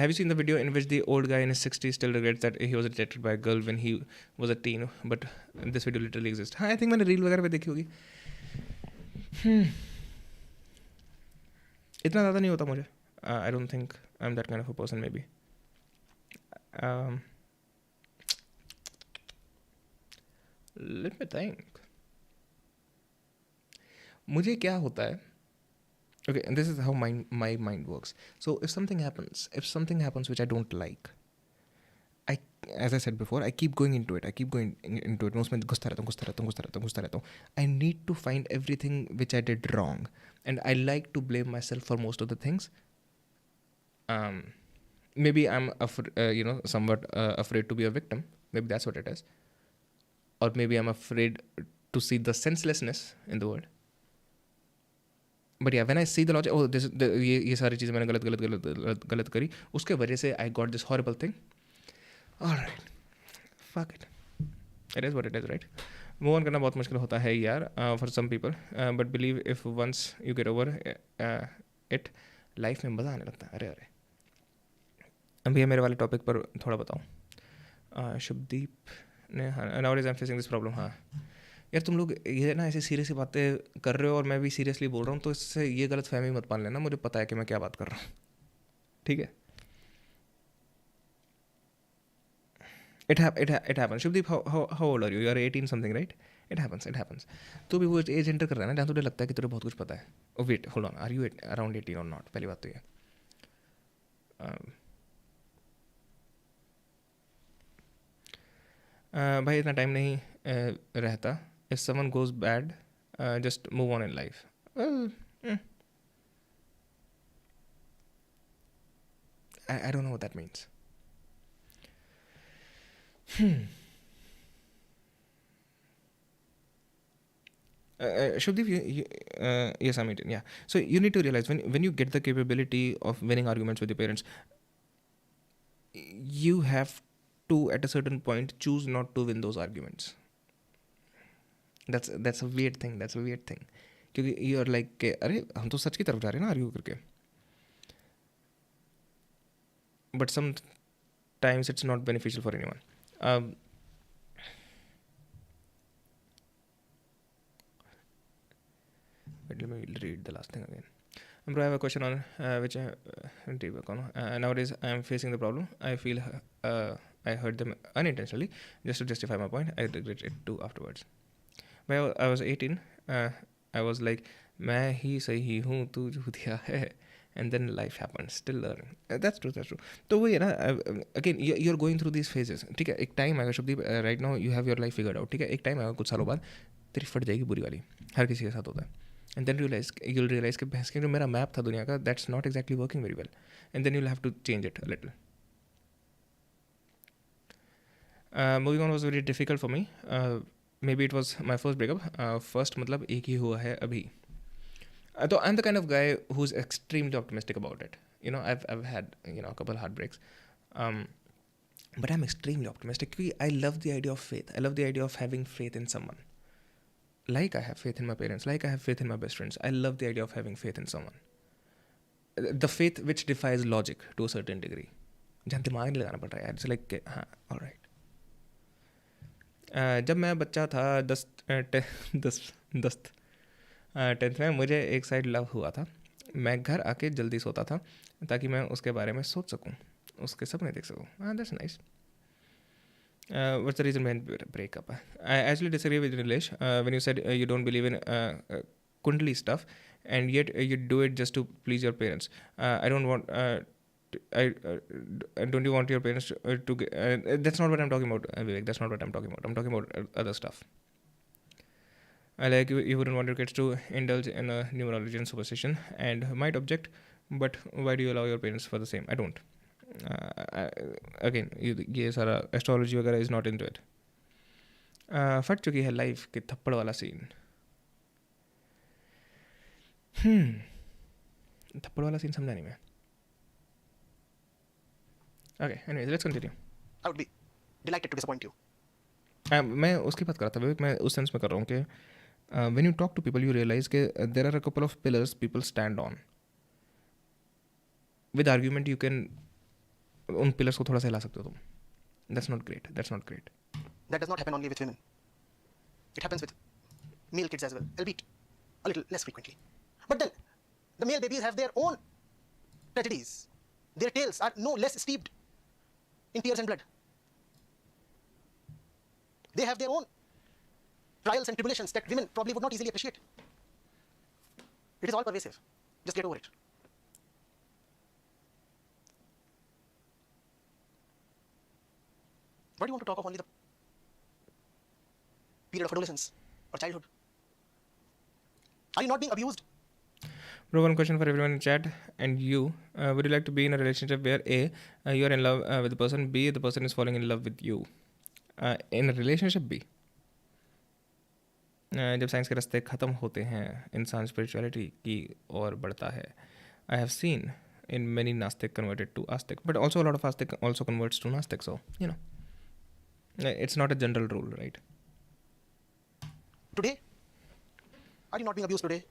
Have you seen the video in which the old guy in his 60s still regrets that he was rejected by a girl when he was a teen? But this video literally exists. हाँ, I think मैंने reel वगैरह पे देखी होगी. इतना ज़्यादा नहीं होता मुझे. आई don't think I am that kind of a person. May be let me think. मुझे क्या होता है, okay, this is how my mind works. So if something happens which I don't like, I, as I said before, I keep going into it. मैं उसमें घुसता रहता हूँ. I need to find everything which I did wrong, and I like to blame myself for most of the things. Maybe I'm somewhat afraid to be a victim. Maybe that's what it is. Or maybe I'm afraid to see the senselessness in the world. But yeah, when I see the logic, ये सारी चीज़ें मैंने गलत करी, उसके वजह से I got this horrible thing. All right, fuck it. It is what it is, right? Move on करना बहुत मुश्किल होता है यार for some people. But believe if once you get over it, life में मज़ा आने लगता है. अरे भैया मेरे वाले टॉपिक पर थोड़ा बताओ. शुभदीप ने, हाँ, nowadays I'm facing this problem. हाँ यार, तुम लोग ये ना ऐसे सीरियसली बातें कर रहे हो और मैं भी सीरियसली बोल रहा हूँ, तो इससे ये गलत फहमी मत मान लेना. मुझे पता है कि मैं क्या बात कर रहा हूँ. ठीक है. It happens. Shubdeep, how old are you? You are 18 something, right? It happens. तू भी वो एज एंटर कर रहा है ना जहाँ तुझे लगता है कि तुझे बहुत कुछ पता है. Oh wait, hold on. Are you around 18 or not? पहली बात तो ये. भाई इतना टाइम नहीं रहता. If someone goes bad, just move on in life. Well, I don't know what that means. Shubdeep, yes, I'm 18. Yeah. So you need to realize when you get the capability of winning arguments with your parents, you have to at a certain point choose not to win those arguments. That's a weird thing. क्योंकि you're like अरे हम तो सच की तरफ जा रहे हैं ना आर्ग्यू करके. But sometimes it's not beneficial for anyone. Let me read the last thing again. Bro, I have a question on which nowadays I am facing the problem. I feel I heard them unintentionally just to justify my point. I regret it too afterwards. When I was 18, I was like, मैं ही सही हूँ तू झूठिया है, and then life happened. Still learning. That's true. तो वही है ना, again you're going through these phases. ठीक है, एक टाइम आएगा Shubhdeep, right now you have your life figured out. ठीक है, एक टाइम आएगा कुछ सालों बाद तेरी फट जाएगी बुरी वाली, हर किसी के साथ होता है. And then you'll realize कि भैंस के जो मेरा मैप था दुनिया का, that's not exactly working very well. And then you'll have to change it a little. Moving on was very difficult for me. Maybe it was my first breakup. First मतलब एक ही हुआ है अभी. So I'm the kind of guy who's extremely optimistic about it. You know, I've had, you know, a couple heartbreaks. But I'm extremely optimistic because I love the idea of faith. I love the idea of having faith in someone. Like I have faith in my parents, like I have faith in my best friends. I love the idea of having faith in someone. The faith which defies logic to a certain degree. जहाँ दिमाग नहीं लगाना पड़ रहा है. It's like, हाँ, all right. जब मैं बच्चा था 10th में, मुझे एक साइड लव हुआ था. मैं घर आके जल्दी सोता था ताकि मैं उसके बारे में सोच सकूं, उसके सपने देख सकूं. That's nice. What's the reason behind breakup? I actually disagree with Nilesh when you said you don't believe in Kundali stuff, and yet you do it just to please your parents. I don't want. Don't you want your parents to get? That's not what I'm talking about, Vivek. That's not what I'm talking about. I'm talking about other stuff. Like you wouldn't want your kids to indulge in a numerology and superstition, and might object, but why do you allow your parents for the same? I don't. Again, ये सारा एस्ट्रोलॉजी वगैरह इज़ नॉट इनटू इट. फट चुकी है लाइफ के थप्पड़ वाला सीन. थप्पड़ वाला सीन समझा नहीं मैं. Okay, anyways, let's continue. I would be delighted to disappoint you. मैं उसकी बात कर रहा था विवेक. मैं उस सेंस में कर रहा हूँ कि when you talk to people you realize कि there are a couple of pillars people stand on. With argument you can उन पिलर्स को थोड़ा सा हिला सकते हो तुम. That's not great. That does not happen only with women. It happens with male kids as well, albeit a little less frequently. But then, the male babies have their own tragedies. Their tales are no less steeped in tears and blood. They have their own trials and tribulations that women probably would not easily appreciate. It is all pervasive. Just get over it. Why do you want to talk of only the period of adolescence or childhood? Are you not being abused? Bro, one question for everyone in chat and you. Would you like to be in a relationship where A, you are in love with the person, B, the person is falling in love with you? In a relationship B, जब साइंस के रास्ते ख़त्म होते हैं इंसान स्पिरिचुअलिटी की ओर बढ़ता है. I have seen in many Nastic converted to Astic, but also a lot of Astic also converts to Nastic, so you know. It's not a general rule, right? Today? Are you not being abused today?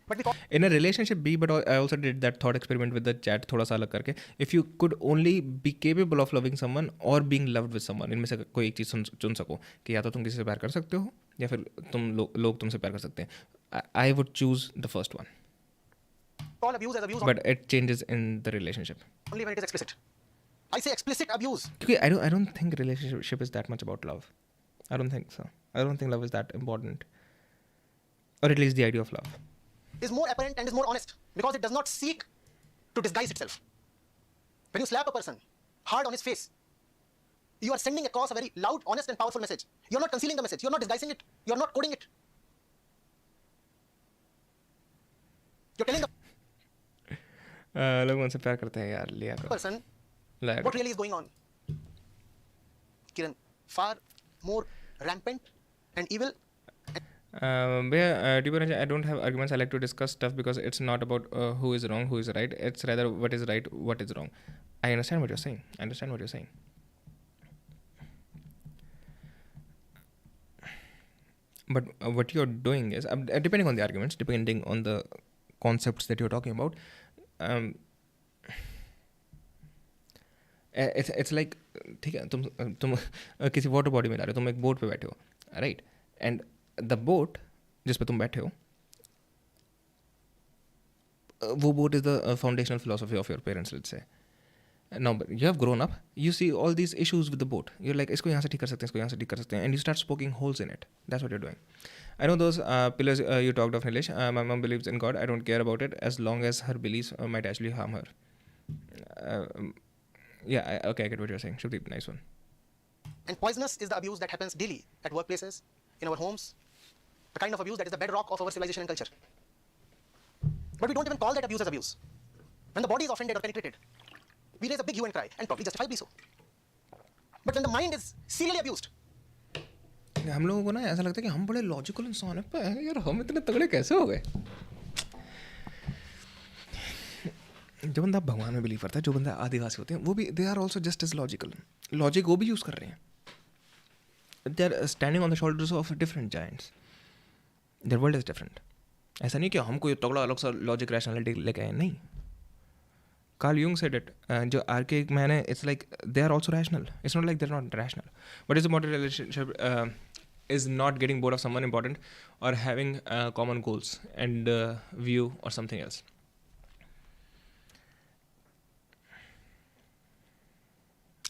But we call In a relationship B, but I also did that thought experiment with the chat थोड़ा सा अलग करके. If you could only be capable of loving someone or being loved with someone, इनमें से कोई एक चीज़ चुन सको कि या तो तुम किसी से प्यार कर सकते हो या फिर लोग तुमसे प्यार कर सकते हैं. I would choose the first one. call abuse as abuse But it changes in the relationship. only when it is explicit. I say explicit abuse. Because I don't think relationship is that much about love. I don't think so. I don't think love is that important. Or at least the idea of love. Is more apparent and is more honest because it does not seek to disguise itself. When you slap a person hard on his face, you are sending across a very loud, honest and powerful message. You're not concealing the message. You're not disguising it. You're not coding it. You're telling the लोग उनसे प्यार करते हैं यार, लिया करो. person लाया what करो. really is going on. Kiran, far more rampant and evil. I don't have arguments. I like to discuss stuff because it's not about who is wrong, who is right. It's rather what is right, what is wrong. I understand what you're saying. But what you're doing is, depending on the arguments, depending on the concepts that you're talking about, it's like, ठीक है, तुम किसी वाटर बॉडी में जा रहे हो, तुम एक बोट पे बैठे हो, राइट? एंड द बोट जिस पे तुम बैठे हो, वो boat is the foundational philosophy of your parents, let's say. No, but you have grown up. You see all these issues with the boat. You're like, इसको यहाँ से ठीक कर सकते हैं, इसको यहाँ से ठीक कर सकते हैं, and you start poking holes in it. That's what you're doing. I know those pillars you talked of, Nilesh. My mom believes in God. I don't care about it as long as her beliefs might actually harm her. Okay, I get what you're saying. Shubdeep, nice one. And poisonous is the abuse that happens daily at workplaces, in our homes, the kind of abuse that is the bedrock of our civilization and culture. But we don't even call that abuse as abuse. When the body is offended or penetrated, we raise a big hue and cry, and probably justifiably so. But when the mind is serially abused, हम लोगों को ना ऐसा लगता है कि हम बड़े लॉजिकल इंसान हैं, पर यार हम इतने तगड़े कैसे हो गए? जो बंदा भगवान में बिलीव करता है, जो बंदा आदिवासी होते हैं, वो भी they are also just as logical. Logic वो भी यूज़ कर रहे हैं. They are standing on the shoulders of different giants. Their world is different. ऐसा नहीं कि हमको ये तगड़ा अलग सा लॉजिक रैशनलिटी लेके आए, नहीं. Carl Jung said it. जो archaic man है, it's like they are also rational. It's not like they're not rational. But it's about a relationship is not getting bored of someone important or having common goals and view or something else.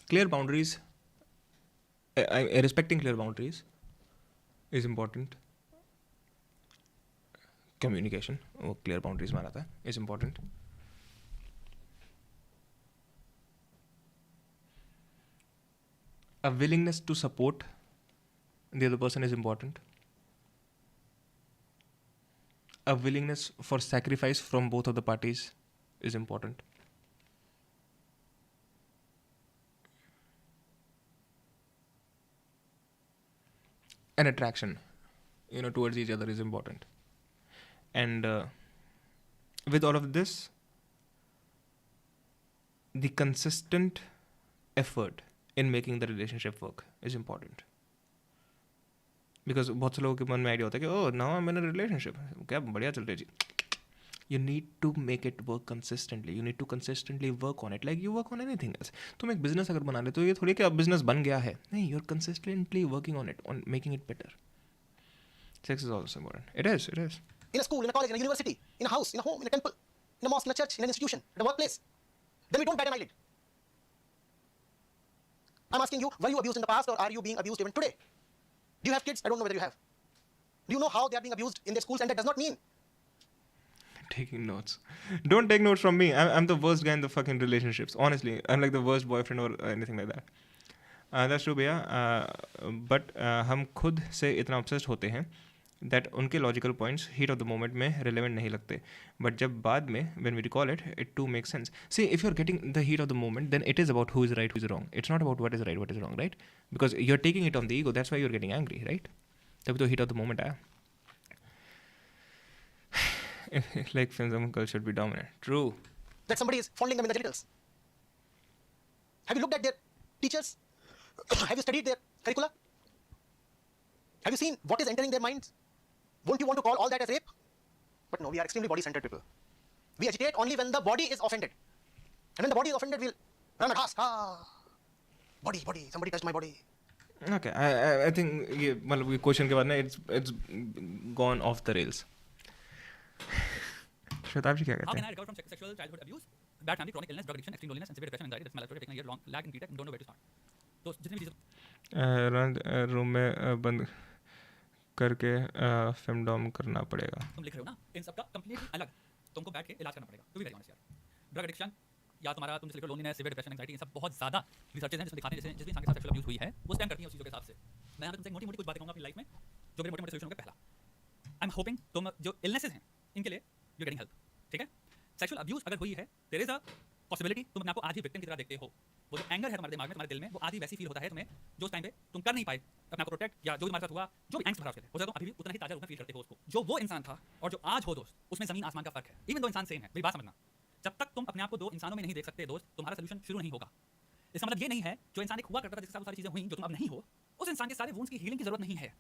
Clear boundaries, respecting clear boundaries is important. Communication, वो clear boundaries में आता है, is important. A willingness to support the other person is important. A willingness for sacrifice from both of the parties is important. An attraction, towards each other is important. And with all of this, the consistent effort in making the relationship work is important. Because बहुत से लोगों के मन में आइडिया होता है कि oh now I'm in a relationship, क्या बढ़िया चल रही है जी. You need to make it work consistently. You need to consistently work on it like you work on anything else. तुम एक business अगर बना ले तो ये थोड़ी कि अब business बन गया है. नहीं, you're consistently working on it, on making it better. Sex is also important. It is. in a school, in a college, in a university, in a house, in a home, in a temple, in a mosque, in a church, in an institution, at a workplace, then we don't bat an eyelid. I'm asking you, were you abused in the past or are you being abused even today? Do you have kids? I don't know whether you have. Do you know how they are being abused in their schools? And that does not mean taking notes. Don't take notes from me. I'm the worst guy in the fucking relationships. Honestly, I'm like the worst boyfriend or anything like that. That's true भैया. But हम खुद से इतना obsessed होते हैं that उनके logical points heat of the moment में relevant नहीं लगते. But जब बाद में when we recall it, it too makes sense. See, if you're getting the heat of the moment, then it is about who is right, who is wrong. It's not about what is right, what is wrong, right? Because you're taking it on the ego. That's why you're getting angry, right? तभी तो heat of the moment आया. Like feminism culture should be dominant. True. that somebody is fondling them in the genitals. Have you looked at their teachers? Have you studied their curricula? Have you seen what is entering their minds? Won't you want to call all that as rape? But no, we are extremely body-centered people. We agitate only when the body is offended. And when the body is offended, we'll run and ask, body, somebody touched my body. Okay, I think ये मतलब ये question के बाद ना it's gone off the rails. Shwetab जी क्या How कहते can I हैं? recover from sexual childhood abuse? Bad family, chronic illness, drug addiction, extreme loneliness, and severe depression, anxiety that's malactonic, taking a year long, lag in BTech, and don't know where to start. तो जितनी भी चीजें रूम में बंद करके फेमडॉम करना पड़ेगा. तुम लिख रहे हो ना, इन सब का कंप्लीटली अलग तुमको बैठ के इलाज करना पड़ेगा. टू बी वेरी ऑनेस्ट यार, ड्रग एडिक्शन या तुम्हारा तुम लिख रहे हो लोनलीनेस, सिवियर डिप्रेशन, एंजाइटी, इन सब बहुत ज्यादा रिसर्चेस हैं जिसमें दिखाते हैं जैसे जिस इंसान के साथ सेक्सुअल अब्यूज हुई है वो स्टैंड करती है उस चीजों के हिसाब से. मैं तुमसे मोटी मोटी कुछ बातें कहूंगा अपनी लाइफ में जो मेरे मोटे मोटे सोल्यूशन होंगे. पहला, आई एम होपिंग तुम जो इलनेसेस हैं इनके लिए यू गेटिंग हेल्प. ठीक है, सेक्सुअल अब्यूज अगर हुई है देयर इज अ पॉसिबिलिटी तुम अपने आप को आज ही विक्टिम की तरह देखते हो. वो जो एंगर है तुम्हारे दिमाग में, तुम्हारे दिल में, वो आज ही वैसी फील होता है तुम्हें जो उस टाइम पे तुम कर नहीं पाए अपने आप को प्रोटेक्ट, या जो भी तुम्हारे साथ हुआ, जो भी एंग्स्ट भरा उसके थे, तुम अभी भी उतना ही ताजा रूप में फील करते हो उसको. जो वो इंसान था और जो आज हो दोस्त, उसमें जमीन आसमान का फर्क है. इवन दो इंसान सेम है, मेरी बात समझना. जब तक तुम अपने आप को दो इंसानों में नहीं देख सकते दोस्त, तुम्हारा सोल्यूशन शुरू नहीं होगा. इसका मतलब ये नहीं है जो इंसान एक हुआ करता था जिसके साथ वो सारी चीजें हुई जो तुम अब नहीं हो, उस इंसान के सारे वुंड्स की हीलिंग की जरूरत नहीं है.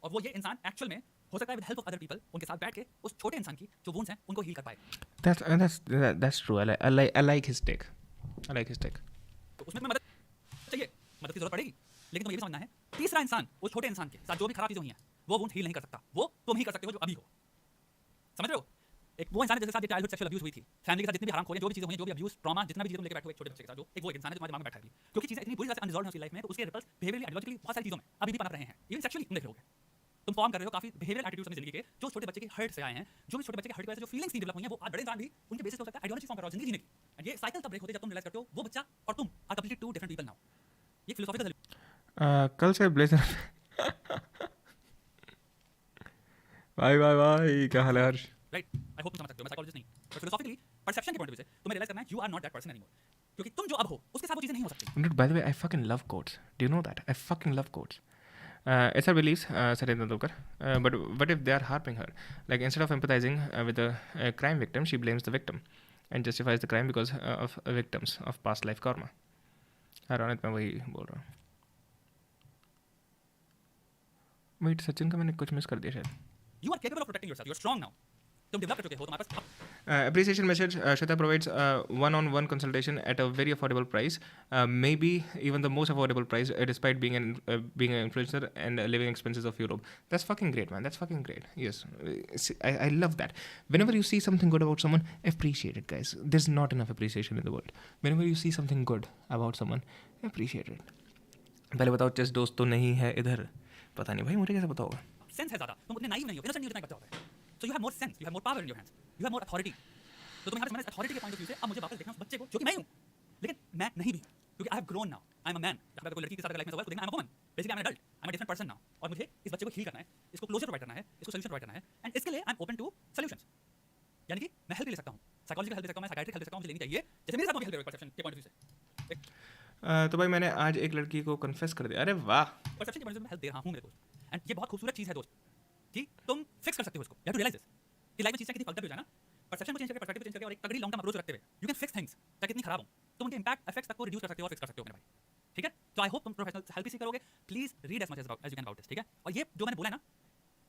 और वो ये इंसान एक्चुअल में हो सकता है with help of other people उनके साथ बैठ के उस छोटे इंसान की जो वुंड्स हैं उनको हील कर पाए. That's true. I like his take. तो उसमें तुम्हें मदद चाहिए, मदद की जरूरत पड़ेगी, लेकिन तुम्हें ये भी समझना है तीसरा इंसान उस छोटे इंसान के साथ जो भी खराब चीजें हुई हैं वो वुंड हील नहीं कर सकता. वो तुम ही कर सकते हो जो अभी हो. समझ रहे हो? एक वो इंसान है जिसके साथ चाइल्डहुड सेक्सुअल अब्यूज हुई थी, फैमिली के साथ जितनी भी हराम खोरी जो भी चीजें हुई, जो भी अब्यूज, ट्रॉमा, जितना भी चीजें तुम लेके बैठे हो एक छोटे बच्चे के साथ, जो एक वो एक इंसान है जो तुम्हारे दिमाग में बैठा है अभी, क्योंकि चीजें इतनी बुरी तरह से अनरिजॉल्व हैं उसकी लाइफ में, तो उसके रिपल्स बिहेवियरली, आइडियोलॉजिकली बहुत सारी चीजों में अभी भी पनप रहे हैं, इवन सेक्सुअली तुम देख रहे हो, तुम फॉर्म कर रहे हो काफी बिहेवियरल एटीट्यूड्स अपनी जिंदगी के, जो छोटे बच्चे के हर्ट से आए हैं, जो भी छोटे बच्चे के हर्ट की वजह से जो फीलिंग्स डेवलप हुई हैं, वो आज बड़े इंसान भी उनके बेसिस पे हो सकता है आइडियोलॉजी फॉर्म कर रहा हो जिंदगी जीने की, एंड ये साइकिल तब ब्रेक होती है जब तुम रियलाइज करते हो वो बच्चा और तुम are completely two different people now. ये फिलोसॉफिकल कल से ब्लेजर भाई भाई भाई क्या हाल है हर्ष? राइट, आई होप तुम समझ सकते हो, मैं साइकोलॉजिस्ट नहीं, बट फिलोसॉफिकली परसेप्शन के पॉइंट ऑफ व्यू से तुम्हें रियलाइज करना है you are not that person anymore, क्योंकि तुम जो अब हो उसके साथ वो चीजें नहीं हो सकती। Dude, by the way, I fucking love quotes. Do you know that? I fucking love quotes. It's her beliefs, Satya Tendulkar. But what if they are harping her? Like, instead of empathizing with a crime victim, she blames the victim and justifies the crime because of victims of past life karma. Aronit, मैं वही बोल रहा हूँ. Wait, सचिन का मैंने कुछ मिस कर दिया शायद. You are capable of protecting yourself, you are strong now, तुम डेवलप कर चुके हो, तुम्हारे पास Appreciation message. Shweta provides one-on-one consultation at a very affordable price, maybe even the most affordable price, despite being an influencer and living expenses of Europe. That's fucking great, man. That's fucking great. Yes, I love that. Whenever you see something good about someone, appreciate it, guys. There's not enough appreciation in the world. Whenever you see something good about someone, appreciate it. पहले बताओ चेस दोस्त तो नहीं है इधर. पता नहीं भाई मुझे कैसे पता होगा. सेंस है ज्यादा, तुम उतने नाइव नहीं हो, इनोसेंट नहीं हो जितना एक बच्चा होता है, so you have more sense, you have more power in your hands, you have more authority, तो तुम यहाँ पे अथॉरिटी के पॉइंट ऑफ व्यू से अब मुझे वापस देखना उस बच्चे को जो कि मैं हूँ, लेकिन मैं नहीं भी हूँ, क्योंकि I have grown now, I am a man, जहाँ पे कोई लड़की के साथ लाइफ में सवाल तो देखना आई am a woman, basically I am an adult, I am a different person now, और मुझे इस बच्चे को हील करना है, इसको क्लोजर प्रोवाइड करना है, इसको सोल्यूशन प्रोवाइड करना है, एंड इसके लिए I am open to solutions, यानी कि मैं हेल्प ले सकता हूँ, साइकोलॉजिकल हेल्प ले सकता हूँ, मैं साइकियाट्रिक हेल्प ले सकता हूँ, मुझे लेनी चाहिए, जैसे मेरे साथ भी हेल्प परसेप्शन के पॉइंट ऑफ व्यू से। तो भाई मैंने आज एक लड़की को कन्फेस कर दिया. अरे वाह. परसेप्शन के पॉइंट ऑफ व्यू से मैं हेल्प दे रहा हूँ मेरे दोस्त, एंड ये बहुत खूबसूरत चीज़ है दोस्त कि तुम फिक्स कर सकते हो इसको, you have to realize this कि लाइफ में चीज़ें कितनी फक्ड अप हो जाए ना, परसेप्शन को चेंज करके, पर्सपेक्टिव चेंज करके और एक तगड़ी लॉन्ग टर्म अप्रोच रखते हुए यू कैन फिक्स थिंग्स, चाहे कितनी खराब हो, तुम उनके इंपैक्ट इफेक्ट्स तक को रिड्यूस कर सकते हो और फिक्स कर सकते हो मेरे भाई, ठीक है? तो आई होप तुम प्रोफेशनल हेल्प ही करोगे, please read as much as you can about this, ठीक है? और ये जो मैंने बोला है ना,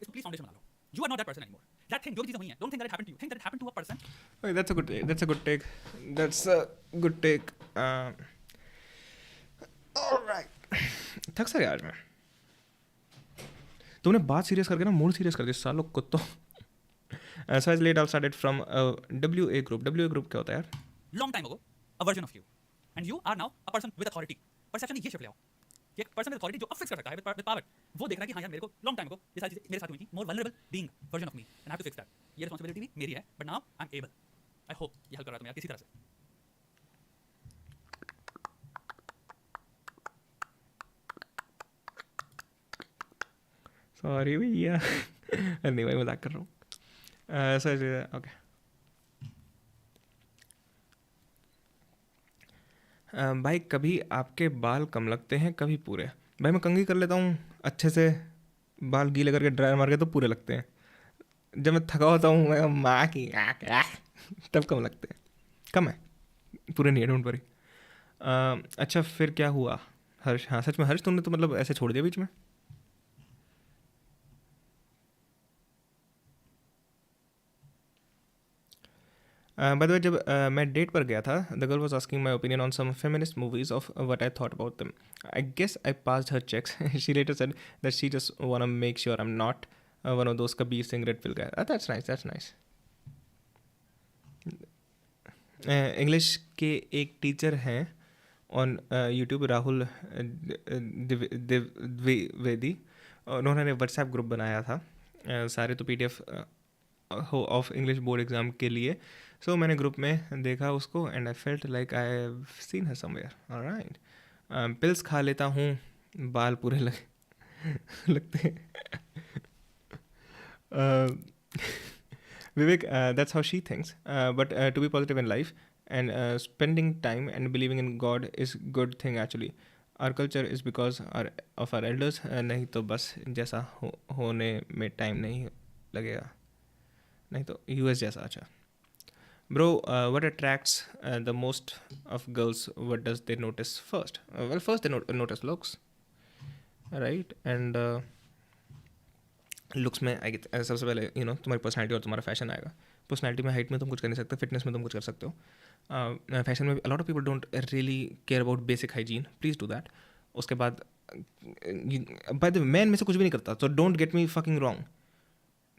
इसको प्लीज फाउंडेशन बना लो, you are not that person anymore, that thing जो भी चीज़ें हुई हैं, don't think that it happened to you, think that it happened to a person. Okay, that's a good take. That's a good take. That's a good take. All right. थक सा गया आज मैं. तुमने बात सीरियस करके ना मूड सीरियस कर दिया सालों कुत्तों. So as laid out started from WA group. WA group क्या होता है यार? Long time ago, a version of you, and you are now a person with authority. Perception ये शिफ्ट ले आओ, एक पर्सन विद अथॉरिटी जो अब फिक्स कर सकता है विद पावर, वो देख रहा है कि हाँ यार मेरे को लॉन्ग टाइम को ये सारी चीजें मेरे साथ हुई थी, more vulnerable being version of me, and I have to fix that. ये रिस्पांसिबिलिटी भी मेरी है, but now I am able. I hope ये हेल्प कर रहा है तुम्हें यार किसी तरह से. सॉरी भैया. नहीं भाई मजाक कर रहा हूँ. Sir okay. भाई कभी आपके बाल कम लगते हैं कभी पूरे. भाई मैं कंघी कर लेता हूँ अच्छे से, बाल गीले करके ड्रायर मार के तो पूरे लगते हैं. जब मैं थका होता हूँ मैं माँ की तब कम लगते हैं. कम है, पूरे नहीं है, डोंट वरी. अच्छा फिर क्या हुआ हर्ष? हाँ सच में हर्ष तुमने तो मतलब ऐसे छोड़ दिया बीच में. बाय द वे जब मैं डेट पर गया था, the girl was asking my opinion on some feminist movies of what I thought about them. I guess I passed her checks. She later said that she just want to make sure I am not one of those Kabir Singh red pill guy. That's nice, that's nice. English के एक टीचर हैं ऑन यूट्यूब, राहुल द्विवेदी. उन्होंने व्हाट्सएप ग्रुप बनाया था सारे तो PDF of English board exam के लिए. सो मैंने ग्रुप में देखा उसको and I felt like I have seen her somewhere. Alright. Pills खा लेता हूँ, बाल पूरे लगते हैं. Vivek, that's how she thinks. But to be positive in life and spending time and believing in God is good thing actually. Our culture is because of our elders. नहीं तो बस जैसा होने में टाइम नहीं लगेगा. नहीं तो US जैसा. अच्छा bro, what attracts the most of girls? What does they notice first? Well, first they notice looks, right? And looks में आई गेट सबसे पहले तुम्हारी पर्सनैलिटी और तुम्हारा फैशन आएगा. पर्सनैलिटी में, हाइट में तुम कुछ कर नहीं सकते, फिटनेस में तुम कुछ कर सकते हो. फैशन में lot of people don't really care about basic hygiene. Please do that. उसके बाद बाय द वे मैं इनमें से कुछ भी नहीं करता, so don't get me fucking wrong,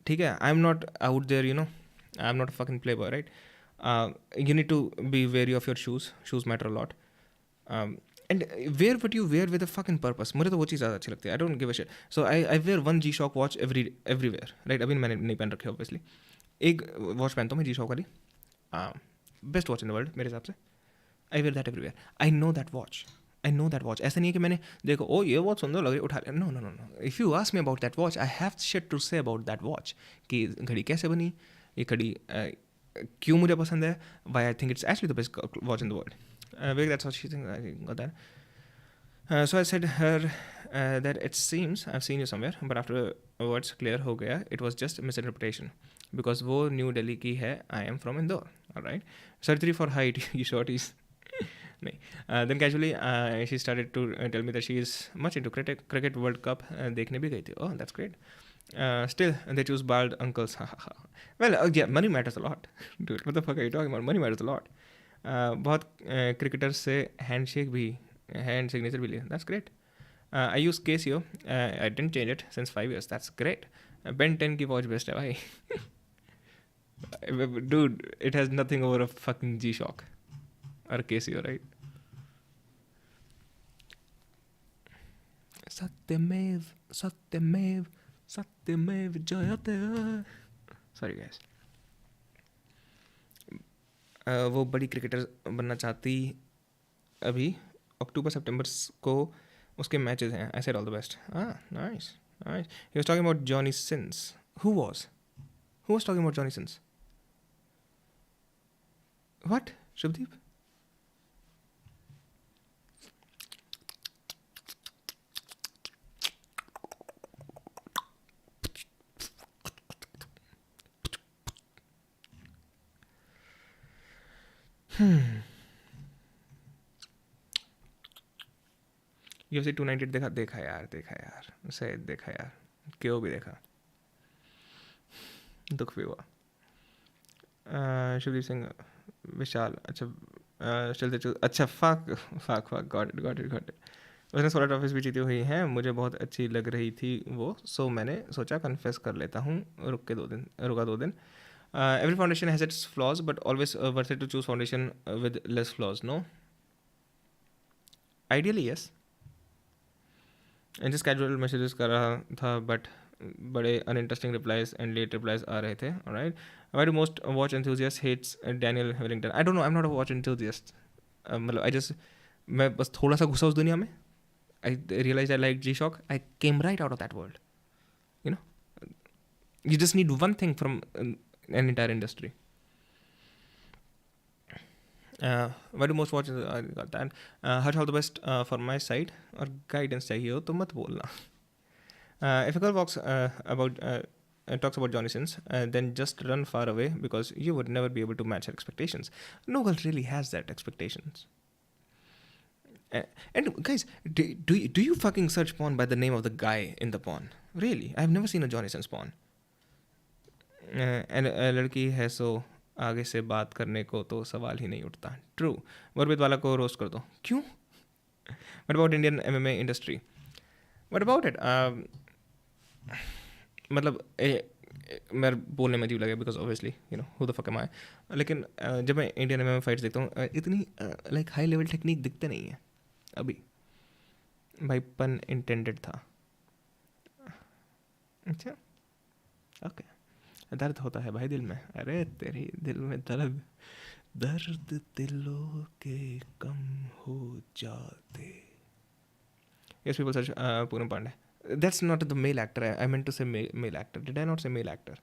ठीक है? I am not out there I'm not a fucking playboy, right? You need to be wary of your shoes. Shoes matter a lot. And wear what you wear with a fucking purpose. मुझे तो वो चीज़ ज़्यादा अच्छी लगती है. I don't give a shit. So I wear one G-Shock watch everywhere. Right? अभी मैंने नहीं पहन रखी obviously. एक वॉच पहनता हूँ मैं G-Shock वाली. Best watch in the world मेरे हिसाब से. I wear that everywhere. I know that watch. I know that watch. ऐसा नहीं है कि मैंने देखो ओ ये वॉच सुंदर लग रही है उठा लिया. No no no no. If you ask me about that watch, I have shit to say about that watch. कि घड़ी कैसे बनी, ये घड़ी क्यों मुझे पसंद है, why I think it's actually the best watch in the world. Maybe that's what she thinks. I got that. So I said her that it seems I've seen you somewhere, but afterwards clear हो गया it was just misinterpretation because वो न्यू दिल्ली की है. I am from Indore. All right. Surgery for height. You shorties. नहीं. Then casually she started to tell me that she is much into cricket World Cup. देखने भी गई थी. Oh, that's great. Still, they choose bald uncles. Well, yeah, money matters a lot. Dude, what the fuck are you talking about? Money matters a lot. बहुत क्रिकेटर्स से हैंड सिग्नेचर भी लिए. That's great. I use Casio. I didn't change it since 5 years. That's great. Ben 10 की वॉच बेस्ट है भाई. Dude, it has nothing over a fucking G-Shock or Casio, right? Satyamev, Satyamev, Satyamev Jayate. Sorry guys. वो बड़ी क्रिकेटर बनना चाहती अभी अक्टूबर सितंबर को उसके मैचेस हैं. I said all the best. Nice nice. He was talking about Johnny Sins. Who was talking about Johnny Sins? What? Shubhdeep? UFC 298 देखा यार सही देखा यार. क्यों भी देखा, दुख भी हुआ. शिवदीप सिंह विशाल. अच्छा चलते चलते. अच्छा फक गॉट इट. उसने 16 ट्रॉफीज भी जीती हुई हैं. मुझे बहुत अच्छी लग रही थी वो, सो मैंने सोचा कन्फेस कर लेता हूँ. रुका 2 दिन. Every foundation has its flaws, but always worth it to choose foundation with less flaws, no? Ideally, yes. And just casual messages कर रहा था, but बड़े uninteresting replies and late replies आ रहे थे. Alright. Why do most watch enthusiasts hates Daniel Wellington? I don't know. I'm not a watch enthusiast. मतलब मैं बस थोड़ा सा घुसा उस दुनिया में. I realized I like G-Shock. I came right out of that world. You know, you just need one thing from an entire industry. Why do most watch got that? Harsh, all the best for my side. और guidance चाहिए हो तो मत बोलना. If a girl talks about Johnny Sins, then just run far away because you would never be able to match her expectations. No girl really has that expectations. And guys, do you fucking search porn by the name of the guy in the porn? Really? I've never seen a Johnny Sins porn. And लड़की है सो आगे से बात करने को तो सवाल ही नहीं उठता. ट्रू. वर्बित वाला को रोस्ट कर दो. क्यों? What about Indian MMA industry? What about it? मतलब मेरे बोलने में अजीब लगे because obviously you know who the fuck am I. लेकिन जब मैं इंडियन MMA फाइट्स देखता हूँ इतनी लाइक हाई लेवल टेक्निक दिखते नहीं है अभी. भाई पन इंटेंडेड था. अच्छा ओके. दर्द होता है भाई दिल में. अरे तेरी दिल में दर्द दिलों के कम हो जाते. Yes, people search Poonam Pandey. That's not the male actor. I meant to say male actor. Did I not say male actor?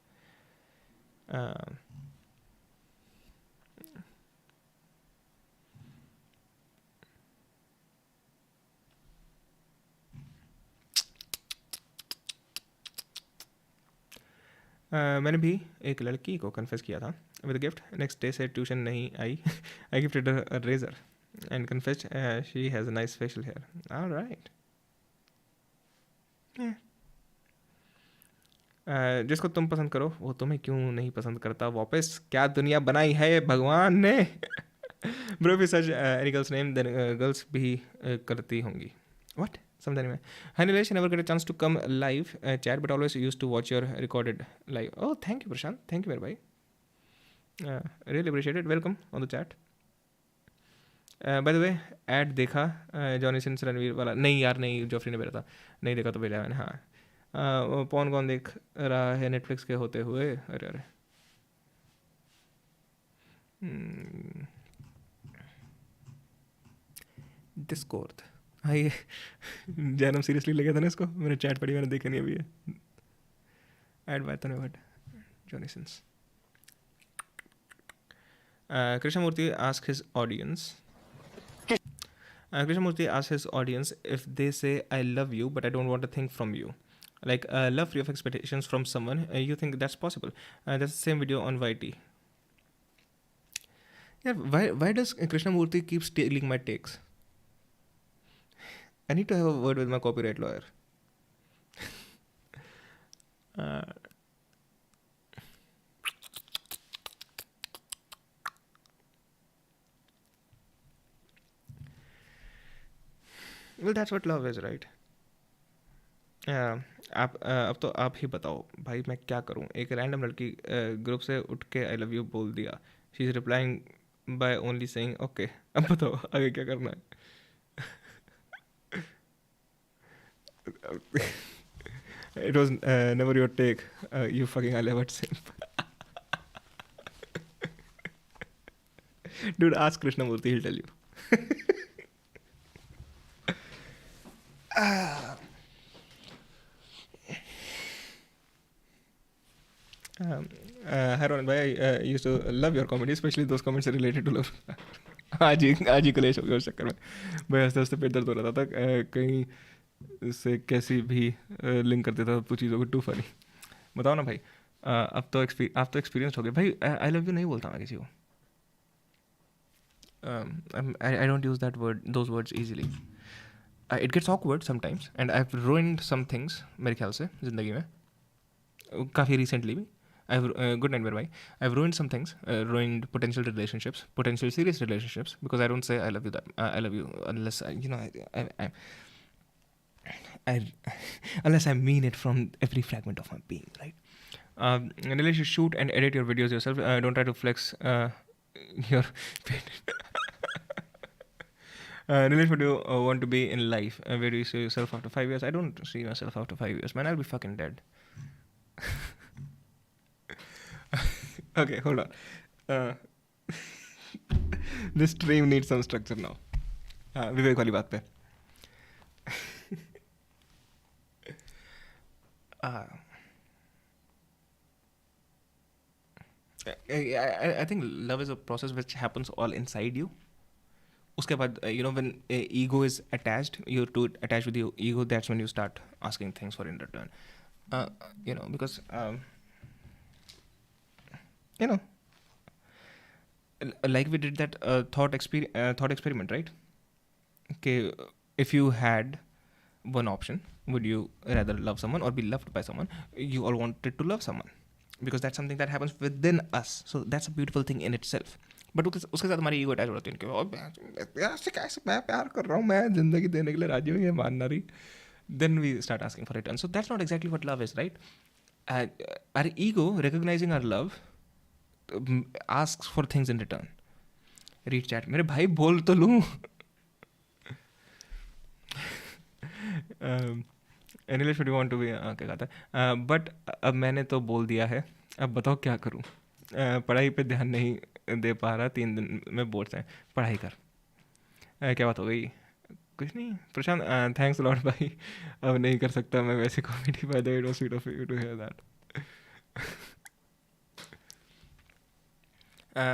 मैंने भी एक लड़की को कन्फेस किया था विद गिफ्ट. नेक्स्ट डे से ट्यूशन नहीं आई. I gifted a razor and confessed she has a nice facial hair. Alright. जिसको तुम पसंद करो वो तुम्हें क्यों नहीं पसंद करता. वापस क्या दुनिया बनाई है भगवान ने. ब्रो भी सच any girls name then girls भी करती होंगी. व्हाट समझा नहीं मैं. Hi Nilesh, I never get a chance to come live chat but always used to watch your recorded live. Oh, thank you Prashant. Thank you मेरे भाई. Really appreciate it. Welcome on the chat. By the way, ad देखा जॉनी सिंस रणवीर वाला? नहीं यार, नहीं, जोफ्री ने मेरा था, नहीं देखा तो भेजा मैंने. हाँ, वो पॉन कौन देख रहा है नेटफ्लिक्स के होते हुए? अरे अरे. डिस्कॉर्ड. हाँ, ये जैनम सीरियसली ले गया था ना इसको. मैंने चैट पढ़ी, मैंने देखा नहीं अभी है. एड बाय तनवट Johnny Sins. Krishnamurti asked his audience. Krishnamurti asked his audience if they say "I love you," but I don't want a thing from you, like love free of expectations from someone. You think that's possible? That's the same video on YT. Yeah, why does Krishnamurti keep stealing my takes? I need to have a word with my copyright lawyer. Well, that's what love is, right? अब तो आप ही बताओ भाई, मैं क्या करूं? एक रैंडम लड़की ग्रुप से उठ के आई लव यू बोल दिया. She is replying by only saying okay. अब बताओ आगे क्या करना है? It was never your take. You fucking Alevat simp. Dude, ask Krishnamurti, he'll tell you. Hi Ron bhai, I used to love your comedy, especially those comments related to love. आज ही कलेश हो गया उस चक्कर में भाई. हंसते हंसते पेट दर्द हो रहा था. कहीं से कैसी भी लिंक कर देता था तो चीज़ों को. To funny. बताओ ना भाई. अब तो आप तो एक्सपीरियंस हो गए भाई. आई लव यू नहीं बोलता मैं किसी को. I don't use those words easily. It gets awkward sometimes, and I've ruined some things मेरे ख्याल से ज़िंदगी में. काफ़ी recently भी. Good night, bye. I've ruined some things, ruined potential relationships, potential serious relationships, because I don't say I love you I love you unless unless I mean it from every fragment of my being, right? Nilesh, you shoot and edit your videos yourself. Don't try to flex your. Nilesh, what do you want to be in life? Where do you see yourself after 5 years? I don't see myself after 5 years, man. I'll be fucking dead. Okay, hold on. This stream needs some structure now. विवेक वाली बात पे. I think love is a process which happens all inside you. उसके बाद when ego is attached, you're too attached with your ego, that's when you start asking things for in return. Because like we did that thought experiment, right? Okay, if you had one option, would you rather love someone or be loved by someone? You all wanted to love someone because that's something that happens within us. So that's a beautiful thing in itself. But उसके साथ हमारी ईगो अटैच हो जाती है कि कैसे मैं प्यार कर रहा हूँ, मैं जिंदगी देने के लिए राजी हूँ, ये मानना रही. Then we start asking for return. So that's not exactly what love is, right? Our ego, recognizing our love, asks for things in return. Read chat. मेरे भाई बोल तो लूँ. English would you want to be? क्या कहता है? But अब मैंने तो बोल दिया है, अब बताओ क्या करूँ? पढ़ाई पे ध्यान नहीं दे पा रहा, 3 दिन में बोर्ड्स हैं. पढ़ाई कर. क्या बात हो गई? कुछ नहीं. प्रशांत, थैंक्स लॉट भाई. अब नहीं कर सकता मैं वैसे comedy. By the way, it was sweet of you to hear that.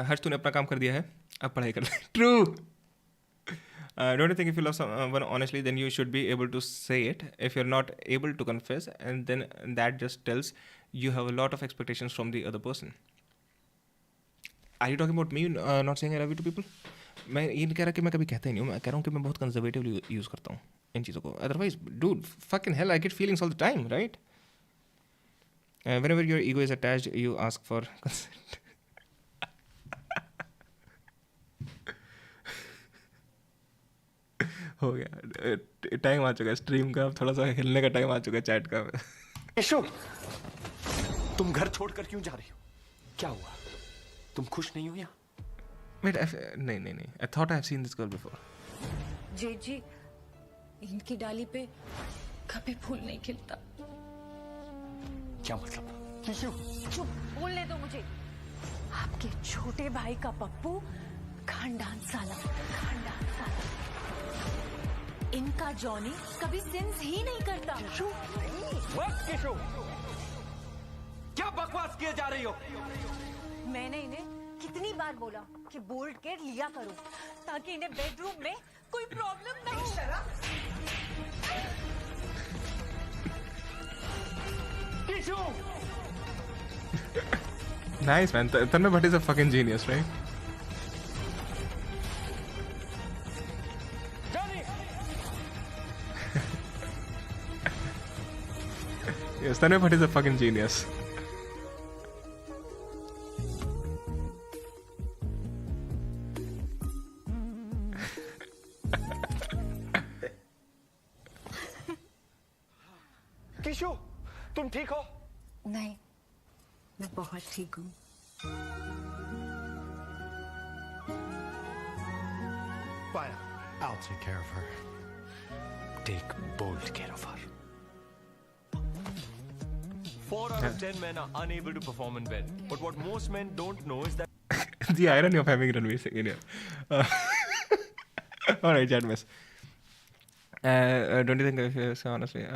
Harsh, तूने अपना काम कर दिया है, अब पढ़ाई कर ले. True. Don't you think if you love someone honestly, then you should be able to say it? If you're not able to confess, and then that just tells you have a lot of expectations from the other person. Are you talking about me not saying I love you to people? मैं ये नहीं कह रहा कि मैं कभी कहता ही नहीं हूँ. मैं कह रहा हूँ कि मैं बहुत कंजर्वेटिवली यूज़ करता हूँ इन चीज़ों को. Otherwise dude, fucking hell, I get feelings all the time, right? Whenever your ego is attached, you ask for consent. हो गया. टाइम आ चुका है स्ट्रीम का. अब थोड़ा सा हिलने का टाइम आ चुका है चैट का. यशु, तुम घर छोड़कर क्यों जा रही हो? क्या हुआ? तुम खुश नहीं हो या? Wait, नहीं. I thought I've seen this girl before. जेठ जी, इनकी डाली पे कभी फूल नहीं खिलता। क्या मतलब? किशु, चुप, बोलने दो मुझे। आपके छोटे भाई का पप्पू खानदान साला। इनका जॉनी कभी सिंस ही नहीं करता। किशु, क्या बकवास किए जा रही हो? मैंने इन्हें कितनी बार बोला कि बोल्ट केयर लिया करो ताकि इन्हें बेडरूम में कोई प्रॉब्लम ना हो। किशु, Nice, man. Tanmay Bhatt is a fucking genius, right? Johnny, Yes, Tanmay Bhatt is a fucking genius. किशु, तुम ठीक हो? नहीं, मैं बहुत ठीक हूँ। Fine, I'll take care of her. Take bold care of her. 4 out of 10 men are unable to perform in bed. But what most men don't know is that The irony of having Ranveer Singh in here. All right, chat miss. Don't you think, if you say honestly,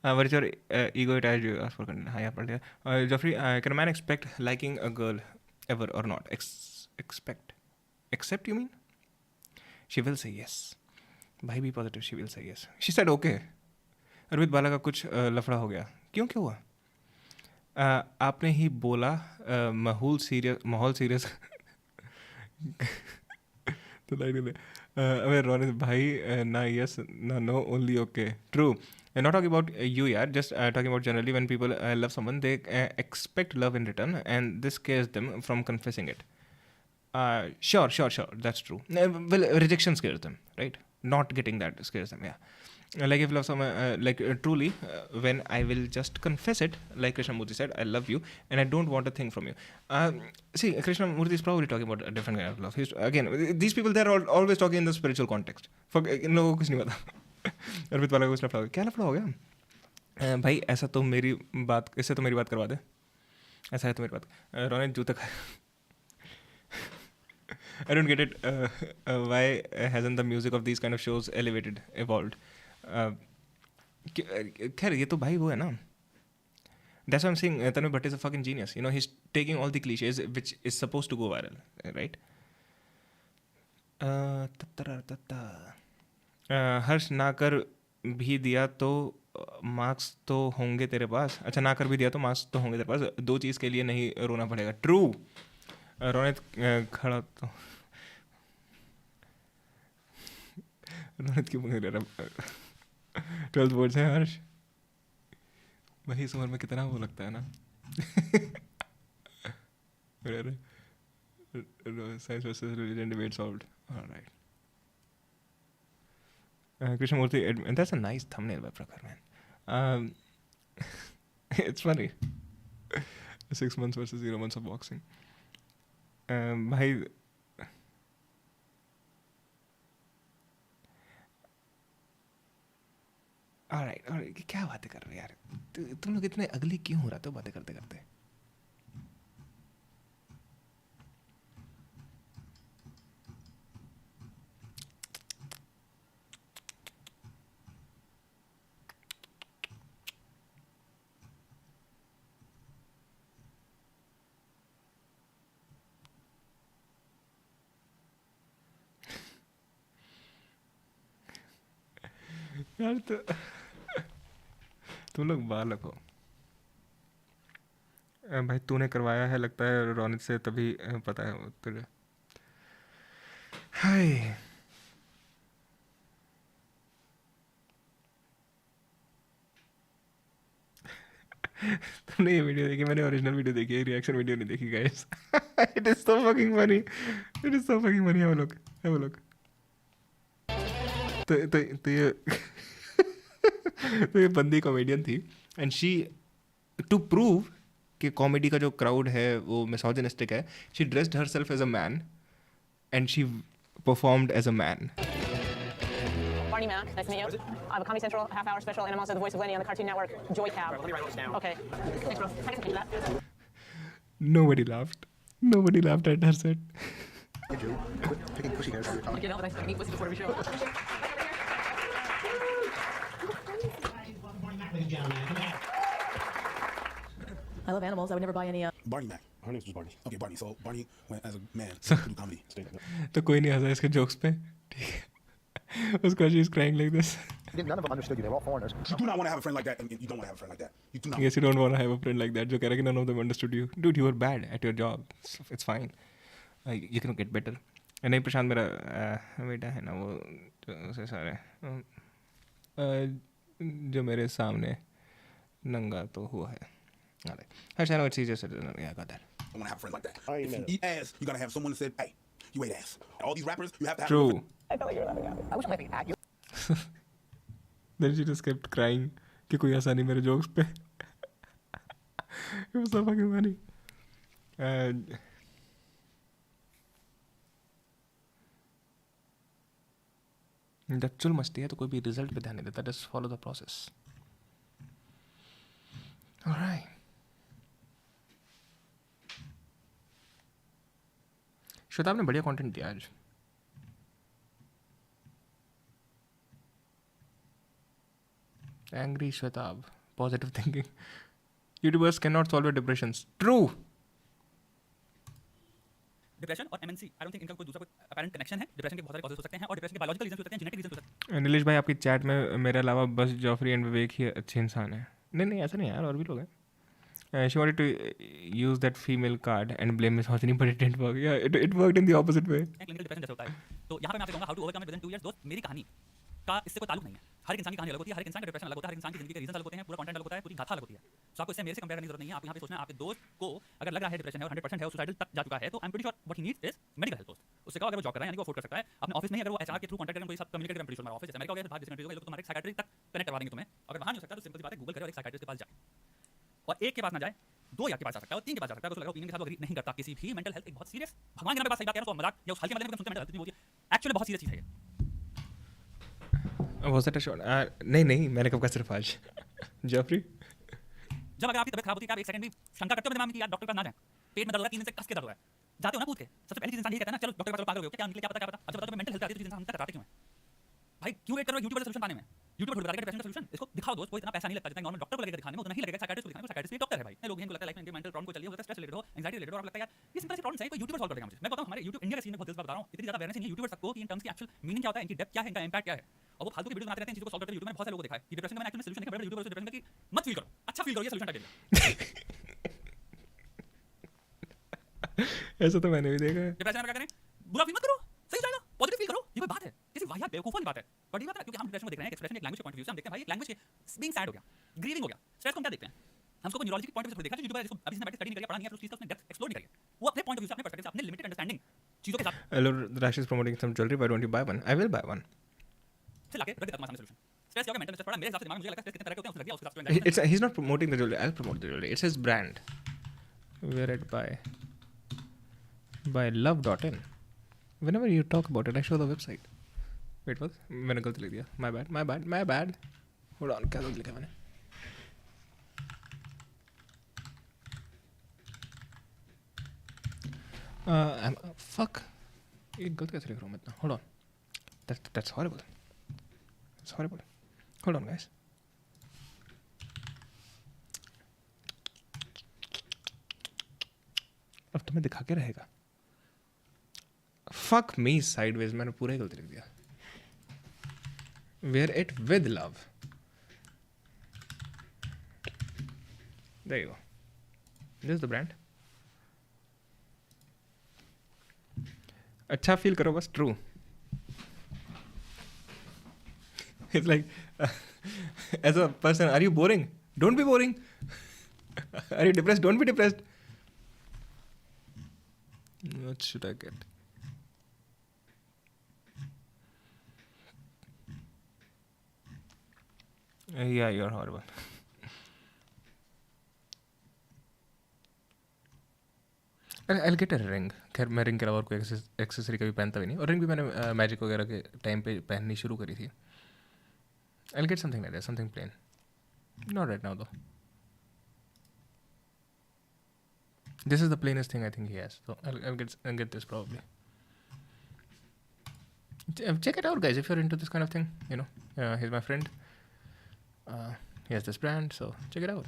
what is your ego attached you ask for content? Hi, Geoffrey, can a man expect liking a girl ever or not? Expect? Accept, you mean? She will say yes. Bhai, be positive, she will say yes. She said okay. Arvind बाला का कुछ लफड़ा हो गया. क्यों हुआ? आपने ही बोला माहौल सीरियस तो लाइक अबे रोनित भाई ना यस ना no only okay true not talking about you yaar, just talking about generally when people love someone, they expect love in return, and this scares them from confessing it. Sure, that's true. Well, rejection scares them, right? Not getting that scares them, yeah. Like if love someone, truly, when I will just confess it, like Krishnamurti said, I love you and I don't want a thing from you. See, Krishnamurti is probably talking about a different kind of love. Again, these people, they're always talking in the spiritual context. In लोगों को कुछ नहीं पता. अर्पित वाला को कुछ लफड़ा हो गया. क्या लफड़ा हो गया? भाई ऐसा तो मेरी बात, इससे तो मेरी बात करवा दे. ऐसा है तो मेरी बात. रोनित जूता खा. I don't get it. Why hasn't the music of these kind of shows evolved? खैर ये तो भाई वो है ना. That's why I'm saying Tanmay Bhatt is a fucking genius. You know, he's taking all the cliches which is supposed to go viral, right? हर्ष ना कर भी दिया तो मार्क्स तो होंगे तेरे पास. अच्छा, ना कर भी दिया तो मार्क्स तो होंगे तेरे पास. दो चीज़ के लिए नहीं रोना पड़ेगा. ट्रू. रोनित खड़ा तो रोनित क्यों पंगे ले रहा? 12th बोर्ड्स है हर्ष. वही इस उम्र में कितना वो लगता है ना. Science versus religion debate solved. Alright. Krishnamurti, and that's a nice thumbnail by Prakhar, man. It's funny. 6 months versus 0 months of boxing. भाई alright, क्या बातें कर रहे हो यार? तुम लोग इतने अगली क्यों हो रहा हो बातें करते करते? यार तो तुम लोग बालक हो. भाई तूने करवाया है लगता है रोनित से, तभी पता है तुझे. हाय तुमने ये वीडियो देखी? मैंने ओरिजिनल वीडियो देखी है, रिएक्शन वीडियो नहीं देखी guys. It is so fucking funny. Have a look. तो ये तो ये बंदी कॉमेडियन थी, एंड शी टू प्रूव कि कॉमेडी का जो क्राउड है वो मिसोजिनिस्टिक है. She dressed herself as a man and she performed as a man. Barney Mac, nice to meet you. I have a Comedy Central half-hour special, and I'm also the voice of Lenny on the Cartoon Network, Joy Cab. Let me write this down. Okay. Thanks, bro. Can I get some pizza? Nobody laughed. Nobody laughed at her set. Hey, Drew, quit picking pushy hairs from your tongue. Get out, I need pussy before every show. I love animals. I would never buy any. Barney Mac. Her name was just Barney. Okay, Barney. So Barney went as a man to do comedy. तो कोई नहीं हंसा इसके जोक्स पे. ठीक है. उसका she's crying like this. None of them understood you. They were all foreigners. You do not want to have a friend like that, and you don't want to have a friend like that. You do not. Yes, you don't want to have a friend like that. जो कह रहा है कि none of them understood you. Dude, you were bad at your job. It's fine. You can get better. नहीं प्रशांत मेरा बेटा है ना वो उसे सारे जो मेरे सामने नंगा तो हुआ है. Actually, I know it's easier said than done. Yeah, I got that. I want to have a friend like that. I ain't If mad you at eat ass, you gotta have someone that said, "Hey, you ate ass." All these rappers, you have to have. True. I felt like you were laughing at me. I wish I could at you. Then she just kept crying कि कोई हंसा नहीं मेरे jokes पे. It was so fucking funny. And जब चुल मस्ती है तो कोई भी रिजल्ट पे ध्यान नहीं देता. Just follow the process. Alright. Shwetab ने बढ़िया कंटेंट दिया आज. Angry Shwetabh. Positive thinking. YouTubers cannot solve your depressions. True. Depression और एमएनसी आई डोंट थिंक इनका कोई दूसरा कोई अपैरेंट कनेक्शन है. डिप्रेशन के बहुत सारे कॉजेस हो सकते हैं और डिप्रेशन के बायोलॉजिकल रीजन हो सकते हैं, जेनेटिक रीजन हो सकते हैं. नीलेश भाई आपकी चैट में मेरे अलावा बस जॉफरी एंड विवेक ही अच्छे इंसान हैं. नहीं ऐसा नहीं यार, और भी लोग हैं. She wanted to use that female card and blame misogyny, but it didn't work. Yeah, it worked in the opposite way. Clinical depression जैसे होता है. तो यहाँ पे मैं आपसे कहूँगा how to overcome it within 2 years. दोस्त मेरी कहानी का इससे कोई ताल्लुक नहीं है. हर एक इंसान की कहानी अलग होती है, हर एक इंसान का डिप्रेशन अलग होता है, हर एक इंसान की जिंदगी के रीजन अलग होते हैं, पूरा कंटेंट अलग होता है, पूरी गाथा अलग होती है. सो आपको इससे मेरे से कंपेयर करने की जरूरत नहीं है. आप यहाँ पे सोचना है आपके दोस्त को अगर लग रहा है डिप्रेशन है और 100% है, सुसाइडल तक जा चुका है, तो I am pretty sure what he needs is medical help. दोस्त उससे कहो अगर वो जॉब कर रहा है यानी वो अफोर्ड कर सकता है अपने ऑफिस में, अगर वो एचआर के थ्रू कांटेक्ट करें कोई सब कम्युनिकेट करें, प्रीटी श्योर हमारा ऑफिस है अमेरिका हो गया, बाहर जिस कंट्री हो गए, लोग तुम्हारे साइकियाट्रिस्ट तक कनेक्ट करवा देंगे तुम्हें. अगर वहां नहीं हो सकता तो सिंपल सी बात है गूगल करे और एक साइकियाट्रिस्ट के पास जाए. और एक के पास ना जाए, 2 या के पास जा सकता है और 3 के पास जा सकता है. तो उसको लगा ओपिनियन के साथ एग्री नहीं करता. किसी भी मेंटल हेल्थ एक बहुत सीरियस, भगवान के नाम पे बात सही बात कह रहा हूं, तो मजाक या उस हल्के मजाक में सुनते मेंटल हेल्थ नहीं होती है. एक्चुअली बहुत सीरियस चीज है ये. Was that a shot? नहीं मैंने कब कहा सिर्फ आज. जॉफरी जब अगर आपकी तबीयत खराब होती है आप एक सेकंड भी शंका करते हो दिमाग में कि यार डॉक्टर के पास ना जाए, पेट में दर्द हो रहा है, 3 दिन से कस के दर्द हो रहा है, जाते हो ना पूछ के. सबसे पहली चीज इंसान ये कहता है ना चलो डॉक्टर के पास चलो, पागल हो गए क्या निकले, क्या पता. अच्छा बताओ जब मेंटल हेल्थ आती है तो इंसान हम तक कराते क्यों है भाई? क्यों वेट कर रहे हो यूट्यूब पर सॉल्यूशन पाने में? यूट्यूब पर ढूंढ रहा है डिप्रेशन का सॉल्यूशन. इसको दिखाओ दोस्त. कोई इतना पैसा नहीं लगता जितना नॉर्मल डॉक्टर को लगेगा दिखाने में, उतना ही लगेगा साइकियाट्रिस्ट को दिखाने में. साइकियाट्रिस्ट डॉक्टर है भाई. लोग इनको लगता है लाइफ में इनके मेंटल प्रॉब्लम को चलिए हो सकता है, स्ट्रेस रिलेटेड हो, एंजाइटी रिलेटेड हो, और लगता है यार ये सिंपल सी प्रॉब्लम्स है, कोई यूट्यूबर सॉल्व कर देगा मुझे. मैं बताऊं हमारे यूट्यूब इंडिया के सीन में बहुत दिलचस्प बता रहा हूं. इतनी ज्यादा अवेयरनेस नहीं है यूट्यूबर्स तक को कि इन टर्म्स की एक्चुअल मीनिंग क्या होता है, इनकी डेप्थ क्या है, इनका इंपैक्ट क्या है. और वो फालतू की वीडियोस बनाते रहते हैं चीजों को सॉल्व करते हैं. यूट्यूब में बहुत सारे लोगों को देखा है कि डिप्रेशन का मैंने एक्चुअली सॉल्यूशन देखा. बड़े यूट्यूबर्स डिप्रेशन का कि मत फील करो, अच्छा फील करो, ये सॉल्यूशन टाइप ऐसा तो मैंने भी देखा है. डिप्रेशन में क्या करें, बुरा फील मत करो, सही जाएगा, पॉजिटिव फील करो. ये कोई बात है? किसी वाहियात बेवकूफों वाली बात है. बड़ी बात है क्योंकि हम डिप्रेशन को देख रहे हैं एक्सप्रेशन एक लैंग्वेज के पॉइंट ऑफ व्यू से. हम देखते हैं भाई लैंग्वेज के बीइंग सैड हो गया, ग्रीविंग हो गया, स्ट्रेस को हम क्या देखते हैं, हम उसको न्यूरोलॉजी के पॉइंट ऑफ व्यू से देखा है. यूट्यूबर इसको अभी इसने बैठ के स्टडी नहीं करी, पढ़ा नहीं है, उस चीज का उसने डेप्थ एक्सप्लोर नहीं करी है. वो अपने पॉइंट ऑफ व्यू से, अपने पर्सपेक्टिव से, अपने लिमिटेड अंडरस्टैंडिंग चीजों के साथ Hello, Rash is promoting some jewelry. Why don't you buy one? I will buy one. से लाके रख देता तुम्हारे सामने सॉल्यूशन. स्ट्रेस क्या मेंटल स्ट्रेस पड़ा मेरे हिसाब से दिमाग में मुझे लगता है स्ट्रेस कितने तरह के होते हैं उसने लग गया उसके हिसाब से It's he's not promoting the jewelry. I'll promote the jewelry. It's his brand. Wear it by love.in. Whenever you talk about it, I show the website. Wait, what? मैंने गलत लिख दिया. My bad. Hold on, क्या गलत लिखा मैंने? Fuck. ये गलत कैसे लिख रहा हूँ मैं इतना? Hold on. That's horrible. It's horrible. Hold on, guys. अब तुम्हें दिखा के रहेगा. Fuck me sideways. मैंने पूरा ही गलती लिख दिया. Wear it with love. There you go. This is the brand. अच्छा फील करो बस. True. It's like, as a person, are you boring? Don't be boring. Are you depressed? Don't be depressed. What should I get? Yeah, you're horrible. I'll get a ring. खैर मैं रिंग के अलावा और कोई एक्सेसरी कभी पहनता भी नहीं, और रिंग भी मैंने मैजिक वगैरह के टाइम पे पहननी शुरू करी थी. I'll get something like that, something plain. Not right now though. This is the plainest thing I think he has, so I'll get this probably. Check it out, guys, if you're into this kind of thing. You know, he's my friend. He has this brand, so check it out.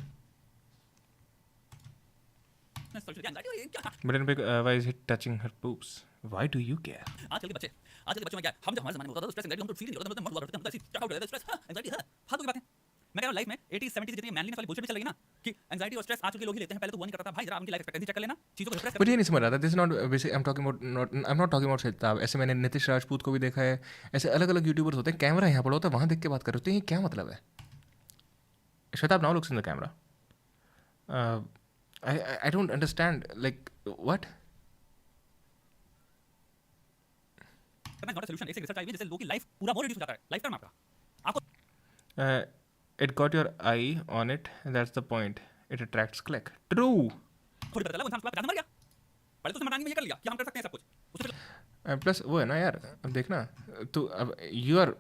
But then, why is he touching her boobs? Why do you care? आजकल के बच्चों में क्या है, हम जब हमारे ज़माने में होता था तो स्ट्रेस एंजाइटी हम तो फील नहीं होता, मतलब मर्द हुआ करते हैं, ऐसी चक आउट हो जाता है, स्ट्रेस एंजाइटी है, फालतू की बातें. मैं कह रहा हूं लाइफ में 80s 70s जितनी मैनलीनेस वाली बुलशिट भी चल रही है ना, कि एंजाइटी और स्ट्रेस आजकल के लोग ही लेते हैं, पहले तो वो नहीं करता था भाई. जरा उनकी लाइफ एक्सपेक्टेंसी चेक कर लेना, चीजों को रिफ्रेश But ये नहीं समझ रहा था. This is not basically I'm not talking about Shwetabh. ऐसे मैंने नीतीश राजपूत को भी देखा है. ऐसे अलग अलग यूट्यूबर्स होते हैं, कैमरा यहाँ पड़ा होता है, वहाँ देख के बात कर रहे होते हैं. ये क्या मतलब है? Shwetabh now looks in the camera. I don't understand. Like what? करना नॉट अ सॉल्यूशन. एक रिसर्च आई हुई है जिससे लोगों की लाइफ पूरा मोर रिड्यूस हो जाता है, लाइफ टाइम आपका. It got your eye on it, and that's the point. It attracts click. True. थोड़ी पता चला वो इंसान पचास मर गया, पहले तो उसने मरने में ये कर लिया कि हम कर सकते हैं सब कुछ. उससे प्लस वो है ना यार, अब देखना तू, अब you are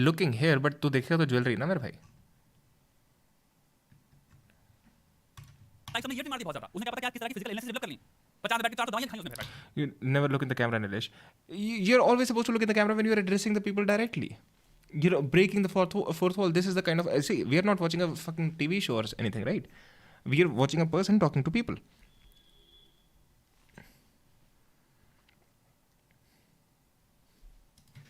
looking here, but तू देखेगा तो ज्वेलरी ना मेरे भाई. लाइफ में ये मार दी बहुत ज्यादा. उसने क्या पता क्या किस तरह की फिजिकल इलनेस डेवलप कर ली. 50 बैठ के 4 दवाइयां खाई उसने मेरे भाई. You never look in the camera, Nilesh. You're always supposed to look in the camera when you're addressing the people directly. You're breaking the fourth wall. This is the kind of... See, we are not watching a fucking TV show or anything, right? We are watching a person talking to people.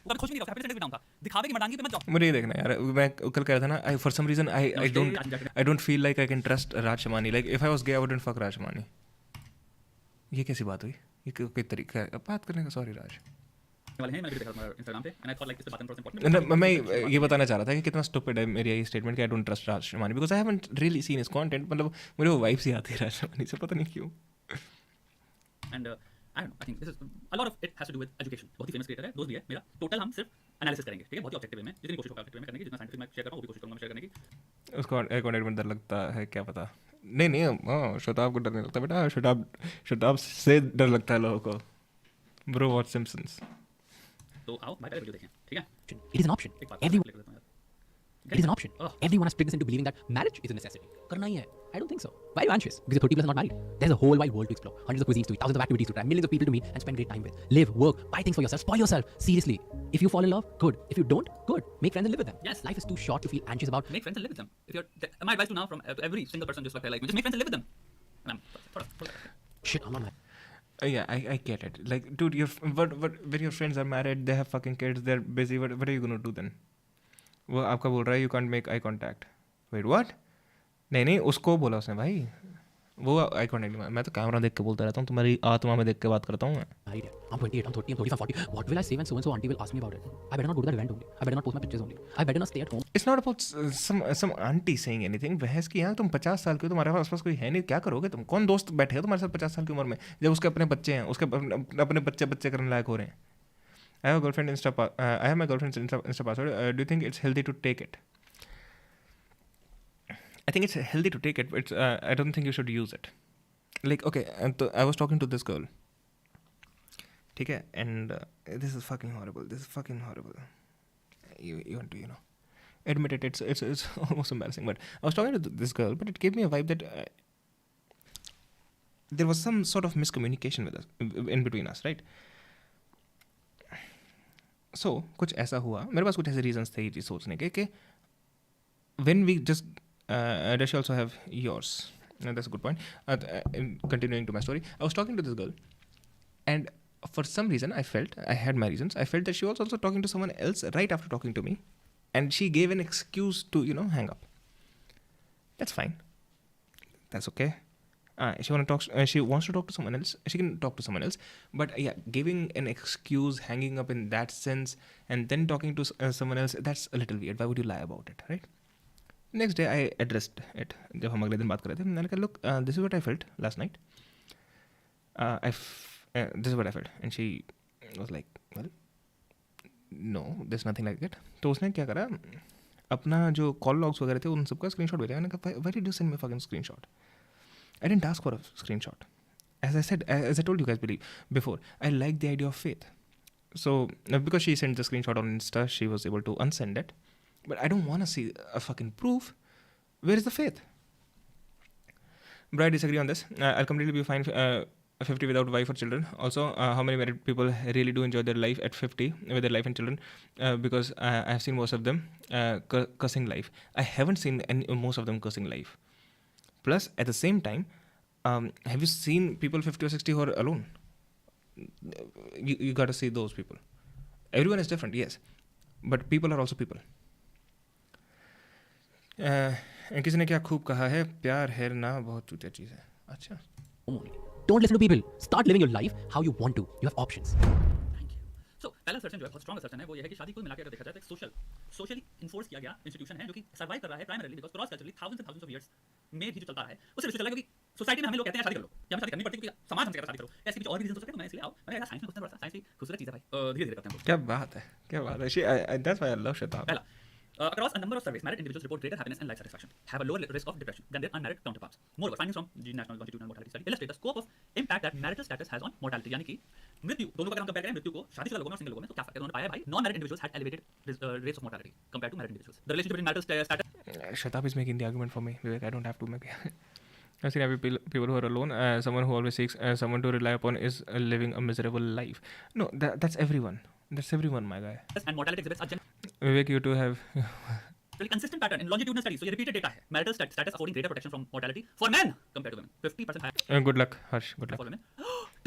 वो कभी खुश भी नहीं रहा, हैप्पीनेस इंडेक्स भी डाउन था. दिखावे की मर्दानगी पे मत जाओ. मुझे ये देखना यार, मैं कल कह रहा था ना, for some reason I don't feel like I can trust Raj Shamani. Like if I was gay, I wouldn't fuck Raj Shamani. ये कैसी बात हुई? ये कोई तरीका है बात करने का? सॉरी राज. वाले हैं, मैंने भी देखा था इंस्टाग्राम पे, एंड आई थॉट लाइक इस पे बात करना इंपॉर्टेंट. मैं ये बताना चाह रहा था कि कितना स्टूपिड है मेरी ये स्टेटमेंट कि I don't trust Raj Shamani, because I haven't really seen his content. मतलब मुझे वो वाइब्स ही आती है राज शमानी से, पता नहीं क्यों. And I don't know, I think this is a lot of it has to do with education. बहुत ही फेमस क्रिएटर है, दोस्त भी है मेरा. टोटल हम सिर्फ एनालिसिस करेंगे, ठीक है, बहुत ही ऑब्जेक्टिव वे में, जितनी कोशिश होगा ऑब्जेक्टिव वे में करने की, जितना साइंटिफिक मैं शेयर कर रहा हूं वो भी कोशिश करूंगा मैं शेयर करने की. उसको कंटेंट में डर लगता है, क्या पता. नहीं हाँ, श्वेताब को डर नहीं लगता बेटा. श्वेताब से डर लगता है लोगों को. Bro watch Simpsons. तो आओ भाई पहले वीडियो देखें, ठीक है. It is an option. एक बात Everyone, लिख देता हूं यार. it is an option. Oh. Everyone has tricked us into believing that marriage is a necessity. करना ही है. I don't think so. Why are you anxious? Because you're 30 plus and not married. There's a whole wide world to explore. Hundreds of cuisines to eat, thousands of activities to try, millions of people to meet and spend great time with. Live, work, buy things for yourself, spoil yourself. Seriously. If you fall in love, good. If you don't, good. Make friends and live with them. Yes. Life is too short to feel anxious about. Make friends and live with them. If you're my advice to now from every single person just like me, just make friends and live with them. And I'm थोड़ा Shit, I'm not mad. Yeah, I get it. Like, dude, when your friends are married, they have fucking kids, they're busy. What are you gonna do then? वो आपका बोल रहा है you can't make eye contact. Wait, what? नहीं उसको बोला उसने भाई. वो आई कॉन्टेक्ट नहीं. मैं तो कैमरा देख के बोलता रहता हूँ, तुम्हारी आत्मा में देख के बात करता हूँ मैं. I'm 28, I'm 30, I'm 35, 40. What will I say when so and so auntie will ask me about it? I better not go to that event only. I better not post my pictures only. I better not stay at home. It's not about some auntie saying anything. बहस की, यहाँ तुम 50 साल के हो, तुम्हारे आसपास कोई है नहीं, क्या करोगे तुम? कौन दोस्त बैठे हो तुम्हारे साथ 50 साल की उम्र में, जब उसके अपने बच्चे हैं, उसके अपने बच्चे करने लायक हो रहे हैं. I have my girlfriend's Insta password. Do you think it's healthy to take it? I think it's healthy to take it, but I don't think you should use it. Like, okay, I was talking to this girl. ठीक है, and this is fucking horrible. You want to, admit it. It's almost embarrassing. But I was talking to this girl, but it gave me a vibe that there was some sort of miscommunication with us, in between us, right? So कुछ ऐसा हुआ, मेरे पास कुछ ऐसे reasons थे ये चीज़ सोचने के कि when we just does she also have yours? That's a good point. Continuing to my story, I was talking to this girl, and for some reason I had my reasons. I felt that she was also talking to someone else right after talking to me, and she gave an excuse to hang up. That's fine. That's okay. She wants to talk to someone else. She can talk to someone else. But yeah, giving an excuse, hanging up in that sense, and then talking to someone else, that's a little weird. Why would you lie about it, right? Next day, I addressed it. जब हम अगले दिन बात कर रहे थे, मैंने कहा, look, this is what I felt last night. This is what I felt. And she was like, well, no, there's nothing like that. तो उसने क्या करा, अपना जो कॉल लॉग्स वगैरह थे उन सबका स्क्रीनशॉट भेजा. मैंने कहा, why did you send me a fucking screenshot? I didn't ask for a screenshot. as I told you guys before, I like the idea of faith. So because she sent the screenshot on Insta, she was able to unsend it. But I don't want to see a fucking proof. Where is the faith? But I disagree on this. I'll completely be fine 50 without wife or children. Also, how many married people really do enjoy their life at 50 with their life and children? Because I have seen most of them cursing life. I haven't seen most of them cursing life. Plus, at the same time, have you seen people 50 or 60 who are alone? You got to see those people. Everyone is different, yes. But people are also people. किसी ने क्या खूब कहा है, प्यार है ना बहुत चूतिया चीज़ है. अच्छा. Don't listen to people. Start living your life how you want to. You have options. Thank you. So पहला assertion जो है बहुत स्ट्रॉन्ग assertion है वो ये है कि शादी को मिला के अगर देखा जाए तो एक सोशली इन्फोर्स किया गया इंस्टीट्यूशन है जो कि सर्वाइव कर रहा है primarily because cross culturally thousands of years में भी जो चलता है उससे चल रहा है क्योंकि सोसाइटी में हमें लोग कहते हैं शादी कर लो या हमें शादी करनी पड़ती है क्योंकि समाज हमसे कहता है शादी करो ऐसे कुछ और भी रीजन हो सकते हैं तो मैं इसलिए आओ मैंने साइंस में घुसना पड़ता साइंस भी खूबसूरत चीज़ है भाई धीरे धीरे करते हैं क्या बात है that's why I love Shwetabh. पहला across a number of surveys, married individuals report greater happiness and life satisfaction, have a lower risk of depression than their unmarried counterparts. Moreover, findings from the National Longitudinal Mortality Study illustrate the scope of impact that marital status has on mortality. यानी कि मृत्यु दोनों का अगर हम कंपेयर करें मृत्यु को शादीशुदा लोगों में और सिंगल लोगों में तो क्या फर्क है उन्होंने पाया भाई non-married individuals had elevated rates of mortality compared to married individuals. The relationship between marital status. Shwetabh is making the argument for me. Vivek, I don't have to make it. I've seen happy people who are alone. Someone who always seeks someone to rely upon is living a miserable life. No, that's everyone. That's everyone, my guy. And mortality exhibits are Vivek, you too have. Really consistent pattern in longitudinal studies. So ये repeated data है. Marital status affording greater protection from mortality for men compared to women. 50% higher. Good luck, Harsh. Good luck. For women.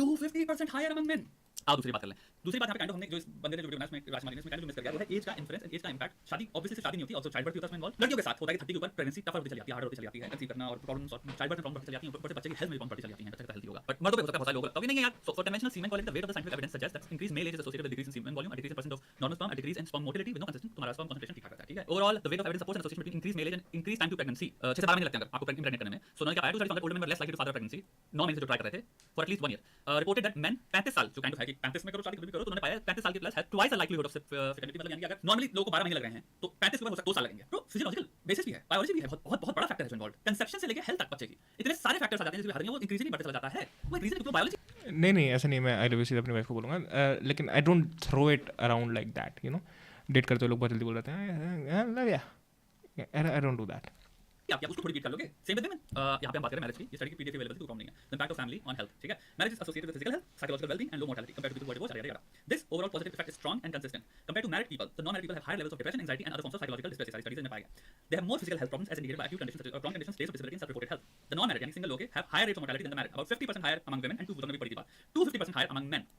250% higher among men. आओ दूसरी बात कर लें. दूसरी बात यहाँ पे काइंड ऑफ हमने जो इस बंदे ने जो वीडियो बनाया उसमें राजमानी ने इसमें काइंड ऑफ मिस कर दिया वो है एज का इन्फ्लुएंस एज का इंपैक्ट. शादी ऑब्वियसली सिर्फ शादी नहीं होती ऑल्सो चाइल्ड बर्थ भी होता है इसमें इन्वॉल्व. लड़कियों के साथ होता है कि 30 के ऊपर प्रेगनेंसी टफर होती चली जाती है हार्ड होती चली जाती है कंसीव करना और प्रॉब्लम्स और चाइल्ड बर्थ में प्रॉब्लम बढ़ती चली जाती है ऊपर से बच्चे की हेल्थ में प्रॉब्लम बढ़ती चली जाती है बच्चा का हेल्दी होगा. बट मर्दों पे होता है बहुत सारे लोग कभी नहीं है यार. So for conventional semen quality the weight of the scientific evidence suggests that increased male age is associated with decrease in semen volume, a decrease in percent of normal sperm, a decrease in sperm motility with no consistent तुम्हारा sperm concentration ठीक ठाक रहता है. ठीक है. Overall the weight of evidence supports an association between increased male age and increased time to pregnancy. 6 से 12 महीने लगते हैं अगर आपको impregnate करने में. So उन्होंने क्या पाया 2 studies found that older men were less likely to father pregnancy. 9 महीने से जो ट्राई कर रहे थे for at least 1 year. Reported that men 35 साल जो काइंड ऑफ है कि 35 में करो शादी कभी भी करो तो उन्होंने पाया 35 साल के प्लस है twice the likelihood of fertility. मतलब यानी कि अगर नॉर्मली लोगों को 12 महीने लग रहे हैं तो 35 के बाद हो सकता है 2 साल लगेंगे. तो फिजियोलॉजिकल बेसिस भी है बायोलॉजी भी है बहुत बड़ा फैक्टर है जो इन्वॉल्व कंसेप्शन से लेके हेल्थ तक बच्चे की इतने सारे फैक्टर्स आ जाते हैं जिसकी हद नहीं वो इंक्रीजिंग बढ़ता चला जाता है. वो एक रीजन है क्योंकि बायोलॉजी नहीं ऐसा नहीं. मैं आई लव यू सीधे अपनी वाइफ को बोलूँगा लेकिन I don't throw it around like that. You know date करते लोग बहुत जल्दी बोल जाते हैं लव या आई डोंट डू दैट. आप उसको थोड़ी बीट कर लोगे. Same with women. यहाँ पे हम बात करें मैरिज की. ये स्टडी की पीडीएफ अवेलेबल है, प्रॉब्लम नहीं है. The impact of family on health. ठीक है. Marriage is associated with physical health, psychological wellbeing and low mortality compared to people divorce. This overall positive effect is strong and consistent compared to married people. The non married people have higher levels of depression, anxiety and other forms of psychological distress. सारी स्टडीज में पाया गया. They have more physical health problems as indicated by acute conditions such as chronic conditions, states of disability and self-reported health. The non-married यानी सिंगल लोग have higher rates of mortality than the married, about 50% higher among women and 250% higher among men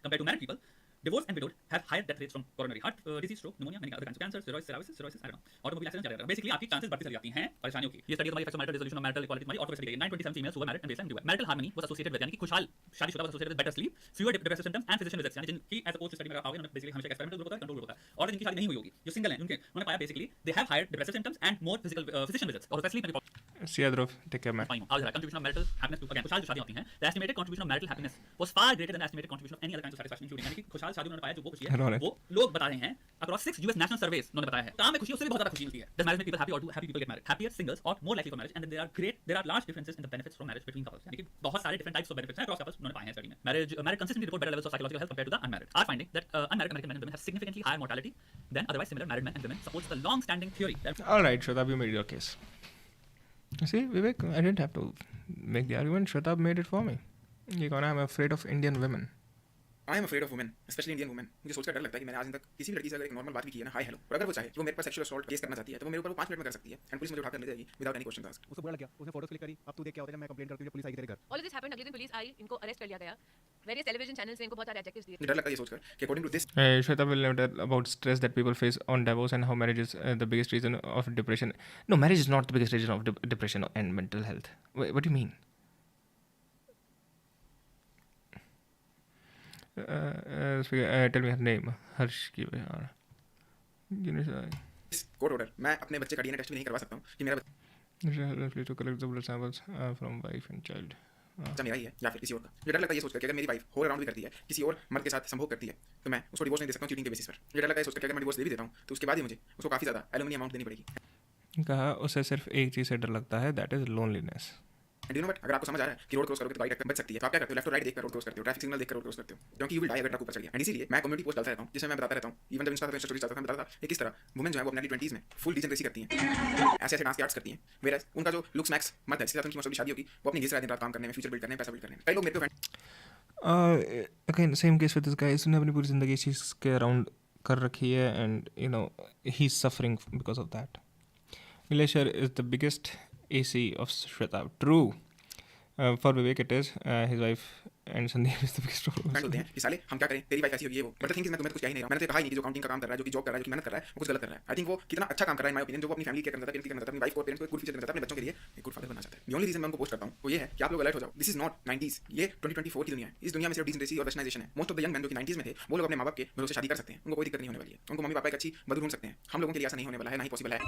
compared to married people. Divorced and widowed have higher death rates from coronary heart disease, stroke, pneumonia, many other kinds of cancer, cirrhosis, I don't know. Automobile accident चल रहा है. Basically आपकी chances बढ़ती चली जाती हैं परेशानियों की. ये study हमारी effects of marital resolution of marital equality हमारी auto study है. 927 females who were married and baseline dual. Marital harmony was associated with यानी कि खुशहाल शादीशुदा was associated with better sleep, fewer depressive symptoms and physician visits. यानी जिनकी as opposed to study में आओगे उन्होंने basically हमेशा experimental group होता है, control group होता है. और जिनकी शादी नहीं हुई होगी जो single हैं उनके उन्होंने पाया basically they have higher depressive symptoms and more physical physician visits और sleep में See you, Dhruv. Take care, man. Contribution of marital happiness to again खुशहाल जो शादियां होती हैं. The estimated contribution of marital happiness was far greater than the estimated contribution of any other kinds of satisfaction including यानी कि खुशहाल शादी उन्होंने पाया जो वो खुशी है वो लोग बता रहे हैं across 6 US national surveys उन्होंने बताया है. काम में खुशी उससे भी बहुत ज्यादा खुशी मिलती है. Does marriage make people happy or do happy people get married? Happier singles or more likely for marriage, and then there are large differences in the benefits from marriage between couples. यानी कि बहुत सारे different types of benefits हैं across couples उन्होंने पाए हैं स्टडी में. Married consistently report better levels of psychological health compared to the unmarried. Are finding that unmarried American men and women have significantly higher mortality than otherwise similar married men and women supports the long-standing theory that All right, Shwetabh, you made your case. See, Vivek, I didn't have to make the argument. Shwetabh made it for me. ये कौन है? I'm afraid of Indian women. I am afraid of women, specially Indian women. मुझे सोचकर डर लगता है कि मैंने आज तक किसी लड़की से अगर एक नॉर्मल बात भी की है ना, हाय हेलो, और अगर वो चाहे वो मेरे पर सेक्सुअल असॉल्ट केस करना चाहती है तो वो मेरे ऊपर 5 मिनट में कर सकती है एंड पुलिस मुझे उठाकर ले जाएगी विदाउट एनी क्वेश्चंस आस्क्ड. उसको बुरा लग गया, उसने फोटोज क्लिक करी. अब तू देख क्या होता है जब मैं कंप्लेंट करती हूँ पुलिस आएगी तेरे घर. All of this happened अगले दिन पुलिस आई, इनको अरेस्ट कर लिया गया. Various television channels ने इनको बहुत सारे एडजेक्टिव्स दिए. मुझे डर लगता है ये सोचकर कि according to this Shweta will never tell about stress that people face on divorce and how marriage is the biggest reason of depression. No, marriage is not the biggest reason of depression and mental health. What do you mean? Tell me her name. Harsh की यार. कोर्ट ऑर्डर मैं अपने बच्चे का डीएनए टेस्ट भी नहीं करवा सकता हूँ कि मेरा Please to collect the blood samples from wife and child. बच्चा मेरा ही है या फिर किसी और का. मुझे डर लगता है ये सोचकर कि अगर मेरी वाइफ होल अराउंड भी करती है किसी और मर्द के साथ संभोग करती है तो मैं उसको डिवोर्स नहीं दे सकता हूँ चीटिंग के बेसिस पर. मुझे डर लगता है ये सोचकर कि अगर मैं डिवोर्स दे भी देता हूँ तो उसके बाद ही मुझे उसको काफ़ी ज़्यादा एलुमनी अमाउंट देनी पड़ेगी. कहा उसे सिर्फ एक चीज़ से डर लगता है, that is loneliness. And you know but अगर आपको समझ आ रहा है कि रोड क्रॉस करोगे तो गाड़ी बच सकती है, तो आप क्या करते हो? लेफ्ट टू राइट देखकर रोड क्रॉस करते हो, ट्रैफिक सिग्नल देखकर रोड क्रॉस करते हो, क्योंकि यू विल डाई अगर ट्रक ऊपर चढ़ गया। एंड इसीलिए मैं कम्युनिटी पोस्ट डालता रहता हूँ, जिसमें मैं बताता रहता हूँ, इवन जब इंस्टा पे स्टोरीज डालता था, मैं बताता था कि किस तरह वुमेन जो है वो अपने 20s में फुल डिजेनरेसी करती हैं, ऐसे ऐसे डांस के आर्ट्स करती हैं, वेयर उनका जो लुक्स मैक्स मत है, जिसके साथ उनकी मोस्ट शादी होगी, वो अपनी घिस दिन रात काम करने में, फ्यूचर बिल्ड करने में, पैसा बिल्ड करने में। कई लोग मेरे को again same case with this guy, इसने अपनी पूरी ज़िंदगी इस चीज़ के अराउंड कर रखी है, and you no he is suffering because of that. Nileshwar is the biggest AC of Shwetabh. True. For Vivek it is. His wife and Sandeep is the biggest problem. होते हैं कि साले हम क्या करें, तेरी वाइफ ऐसी होगी ये वो, बट द थिंग इज मैं तुम्हें तो कुछ कह ही नहीं रहा, मैंने तो कहा ही नहीं कि जो काउंटिंग का काम कर रहा है, जो कि जॉब कर रहा है, जो कि मेहनत कर रहा है, वो कुछ गलत कर रहा है. आई थिंक वो कितना अच्छा काम कर रहा है इन माय ओपिनियन, जो वो अपनी फैमिली केयर करता है, पेरेंट्स केयर करता है, अपनी वाइफ को पेरेंट्स को गुड फ्यूचर देना चाहता है, अपने बच्चों के लिए एक गुड फादर बनना चाहता है. द ओनली रीजन मैं उनको पोस्ट करता हूं वो ये है कि आप लोग अलर्ट हो जाओ. दिस इज नॉट 90s, ये 2024 की दुनिया है. इस दुनिया में सिर्फ डिसेंट्रेसी और वेस्टर्नाइजेशन है. Most of the young man जो कि 90s में थे, वो लोग अपने मां-बाप के भरोसे शादी कर सकते हैं, उनको कोई दिक्कत नहीं होने वाली है, उनको मम्मी पापा एक अच्छी बदू ढूंढ सकते हैं. हम लोगों के लिए ऐसा नहीं होने वाला है, ना ही पॉसिबल है.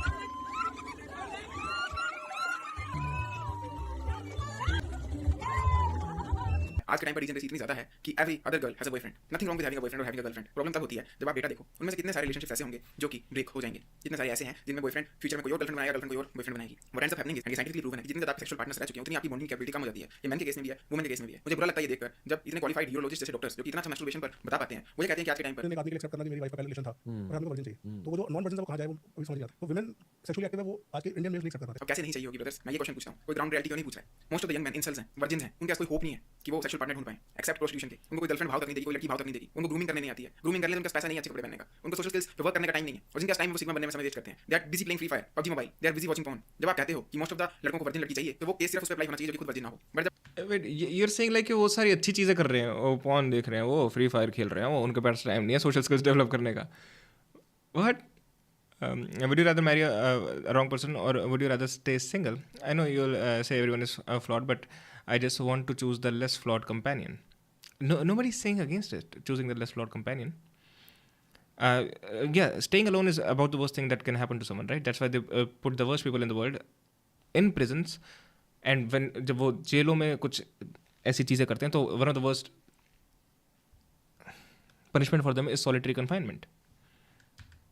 आज के टाइम पर डिजेनरेसी इतनी ज्यादा है कि every other girl has a boyfriend. Nothing wrong with having a boyfriend और हैविंग अ गर्लफ्रेंड. प्रॉब्लम तब होती है जब आप डेटा देखो, उनमें से कितने सारे रिलेशनशिप्स ऐसे होंगे जो कि ब्रेक हो जाएंगे, कितने सारे ऐसे हैं जिनमें बॉयफ्रेंड फ्यूचर में कोई और गर्लफ्रेंड बनाएगा, गर्लफ्रेंड कोई और बॉयफ्रेंड बनाएगी. What ends up happening is, and scientifically proven है कि जितने ज्यादा आप सेक्सुअल पार्टनर्स रह चुके हैं, उतनी आपकी बॉन्डिंग कैपेबिलिटी कम हो जाती है. ये मेन के केस में भी है, वुमेन के केस में भी है. मुझे बुरा लगता है ये देखकर जब इतने क्वालिफाइड यूरोलॉजिस्ट जैसे डॉक्टर्स जो कि इतना अच्छा मैस्टरबेशन पर बता पाते हैं, वो ये कहते हैं कि आज के टाइम पर एक आदमी के लिए एक्सेप्ट करना कि मेरी वाइफ का पहला रिलेशन था और हमें वर्जिन चाहिए, तो वो जो नॉन वर्जिन है वो कहां जाए, वो अभी समझ नहीं आता. तो वुमेन सेक्सुअली एक्टिव है, वो आज के इंडियन मेल्स नहीं एक्सेप्ट कर पाते. अब कैसे नहीं चाहिए होगी ब्रदर्स? मैं ये क्वेश्चन पूछता हूं, कोई ग्राउंड रियलिटी क्यों नहीं पूछ रहा है? Most of the young man incels हैं, वर्जिन्स हैं, उनके पास कोई होप नहीं है कि वो सेक्सुअल पार्टनर ढूंढ पाएं एक्सेप्ट प्रोस्टिट्यूशन के. उनको कोई गर्लफ्रेंड भाव तक नहीं देगी, कोई लड़की भाव तक नहीं देगी, उनको ग्रूमिंग करने नहीं आती है. ग्रूमिंग करने उनके पास पैसा नहीं है अच्छे कपड़े पहनने का, उनको सोशल स्किल्स पे वर्क करने का टाइम नहीं है, और जिनके पास टाइम वो सिग्मा बनने में समय वेस्ट करते हैं. They are busy playing free fire, PUBG mobile, they are busy watching porn. जब आप कहते हो कि मोस्ट ऑफ द लड़कों को वर्जिन लड़की चाहिए, तो वो केस सिर्फ उस पे अप्लाई होना चाहिए जो कि खुद वर्जिन ना हो. बट जब Wait, you're saying like कि वो सारी अच्छी चीज़ें कर रहे हैं, वो पॉन देख रहे हैं, वो फ्री फायर खेल रहे हैं, वो उनके पास टाइम नहीं है सोशल स्किल्स डेवलप करने का. What? Would you rather marry a wrong person or would you rather stay single? I know you'll say everyone is flawed, but I just want to choose the less flawed companion. No, nobody's saying against it, choosing the less flawed companion. Yeah, staying alone is about the worst thing that can happen to someone, right? That's why they put the worst people in the world in prisons. And when जब वो जेलों में कुछ ऐसी चीज़ें करते हैं, तो one of the worst punishment for them is solitary confinement.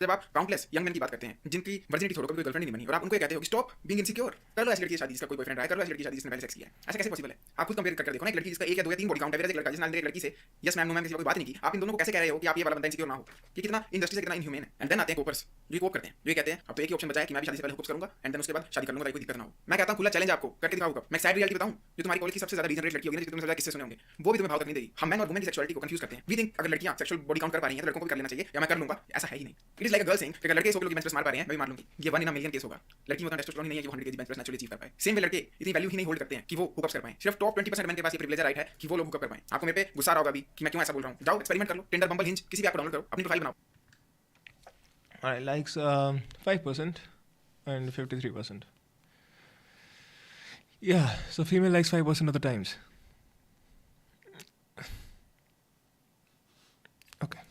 जब आप काउंटलेस यंग मैन की बात करते हैं जिनकी वर्जिनिटी छोड़ो, कभी कोई गर्लफ्रेंड नहीं बनी, और आप उनको ये कहते हो कि स्टॉप बीइंग इनसिक्योर, कर लो ऐसी लड़की की शादी जिसका कोई बॉयफ्रेंड रहा है, कर लो ऐसी लड़की की शादी जिसने पहले सेक्स किया है. ऐसा कैसे पॉसिबल है? आप खुद कंपेयर करके देखो ना, एक लड़की जिसका एक या दो या तीन बॉडी काउंट है, एक लड़का जिसने एक लड़की से यस मैम नो मैम किसी कोई बात नहीं की, आप इन दोनों को कैसे कह रहे हो कि आप ये वाला बंदा इनसिक्योर ना हो? ये कितना इनजस्टिस है, कितना इनह्यूमन है. एंड देन आते हैं कोपर्स जो कोप करते हैं, जो ये कहते हैं अब तो एक ही ऑप्शन बचा है कि मैं भी शादी से पहले हुक्स करूंगा एंड देन उसके बाद शादी कर लूंगा, कोई दिक्कत ना हो. मैं कहता हूं खुला चैलेंज आपको करके दिखाओ. कब मैं सैड रियलिटी बताऊं जो तुम्हारी कॉलेज की सबसे ज्यादा रीजनरेट लड़की होगी ना, जिसके तुमने ज्यादा किस्से सुने होंगे, वो भी तुम्हें भाव तक नहीं देगी. हम मैन और वुमेन की सेक्सुअलिटी को कंफ्यूज करते हैं. वी थिंक अगर लड़कियां सेक्सुअल बॉडी काउंट कर पा रही हैं तो लड़कों को भी कर लेना चाहिए, या मैं कर लूंगा. ऐसा है ही नहीं. It is like a girl saying कि अगर लड़के 100 किलो की बेंच प्रेस मार पा रहे हैं, मैं भी मार लूंगी. ये 1 इन अ मिलियन केस होगा. लड़की में उतना टेस्टोस्टेरोन नहीं है कि वो 100 KG bench press naturally achieve कर पाए. सेम वे लड़के इतनी वैल्यू ही नहीं होल्ड करते हैं कि वो हुकअप्स कर पाएं. सिर्फ टॉप 20% मैन के पास ये प्रिविलेज राइट है कि वो लोग हुकअप कर पाएं. आपको मेरे पे गुस्सा आ रहा होगा अभी कि मैं क्यों ऐसा बोल रहा हूं. जाओ एक्सपेरिमेंट कर लो, टिंडर, बम्बल, हिंज, किसी भी ऐप को डाउनलोड करो, अपनी प्रोफाइल बनाओ. Alright, likes 5% and 53%. Yeah, so female likes 5% of the times. Okay.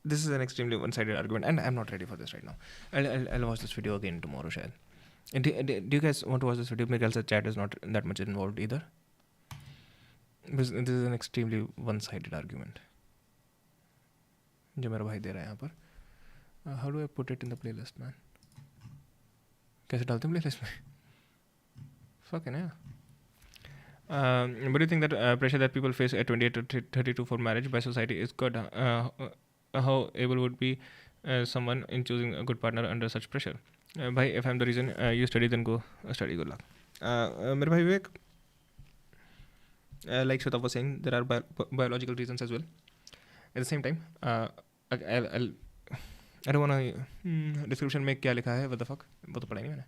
This is an extremely one-sided argument, and I'm not ready for this right now. I'll watch this video again tomorrow, Shayad. Do you guys want to watch this video? My girl's chat is not that much involved either. This is an extremely one-sided argument. जो मेरा भाई दे रहा है यहाँ पर. How do I put it in the playlist, man? कैसे डालते हैं playlist में? Fucking hell. But do you think that pressure that people face at 28 to 32 for marriage by society is good? How able would be someone in choosing a good partner under such pressure? Bhai, if I'm the reason you study, then go study. Good luck. मेरे भाई विवेक, like Shwetabh was saying, there are biological reasons as well. At the same time, I don't want to description में क्या लिखा है, what the fuck, वो तो पढ़ा नहीं मैंने.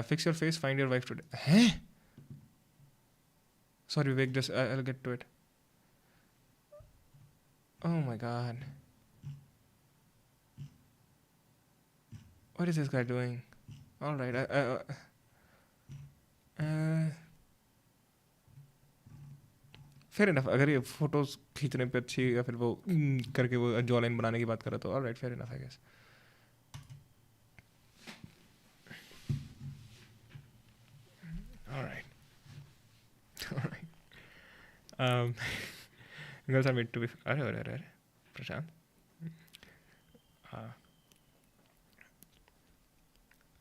Fix your face, find your wife today. हैं? Sorry Vivek, just I'll get to it. Oh my god. What is this guy doing? Alright, fair enough. अगर ये फोटोज खींचने पे अच्छी, या फिर वो करके वो जॉ लाइन बनाने की बात कर रहा तो alright, fair enough I guess. Alright. Girls are made to be. अरे अरे अरे प्रशांत.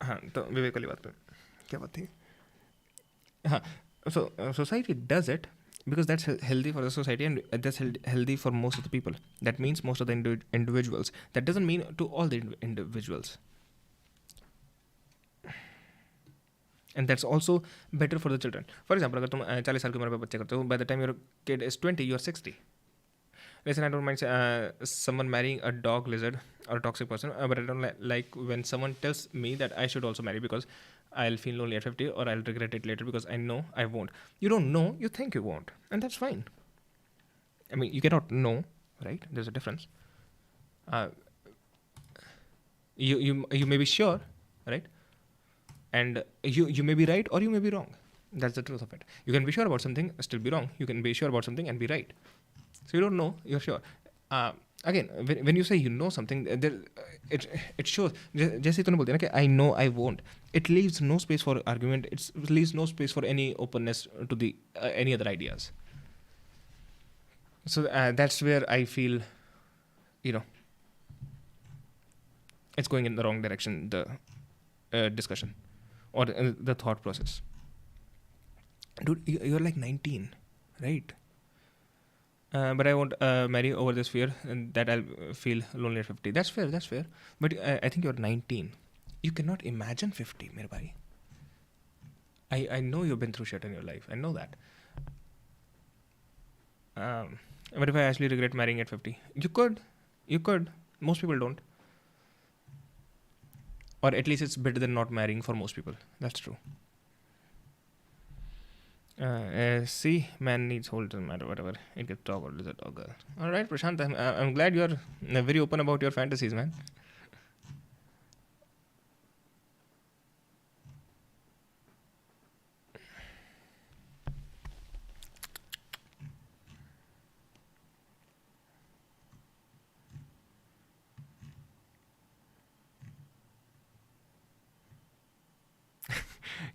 हाँ, तो विवेक वाली बात पे क्या बात थी? हाँ, so society does it because that's healthy for the society, and that's healthy for most of the people. That means most of the individuals. That doesn't mean to all the individuals. And that's also better for the children. For example, अगर तुम 40 साल की उम्र पे बच्चे करते हो, by the time your kid is 20, you're 60. Listen, I don't mind someone marrying a dog, lizard, or a toxic person, but I don't like when someone tells me that I should also marry because I'll feel lonely at 50 or I'll regret it later because I know I won't. You don't know, you think you won't. And that's fine. I mean, you cannot know, right? There's a difference. You may be sure, right? And you may be right or you may be wrong. That's the truth of it. You can be sure about something, still be wrong. You can be sure about something and be right. So you don't know, you're sure. Again, when you say you know something, it shows. जैसे तूने बोलते हैं ना कि I know I won't. It leaves no space for argument. It leaves no space for any openness to the any other ideas. So that's where I feel, it's going in the wrong direction. The discussion or the thought process. Dude, you're like 19, right? But I won't marry over this fear and that I'll feel lonely at 50. That's fair. But I think you're 19. You cannot imagine 50, mere bhai. I know you've been through shit in your life. I know that. But if I actually regret marrying at 50, you could. Most people don't. Or at least it's better than not marrying for most people. That's true. See, man needs hold, doesn't matter, whatever. It gets dog or lizard or girl. Alright, Prashant, I'm glad you're very open about your fantasies, man.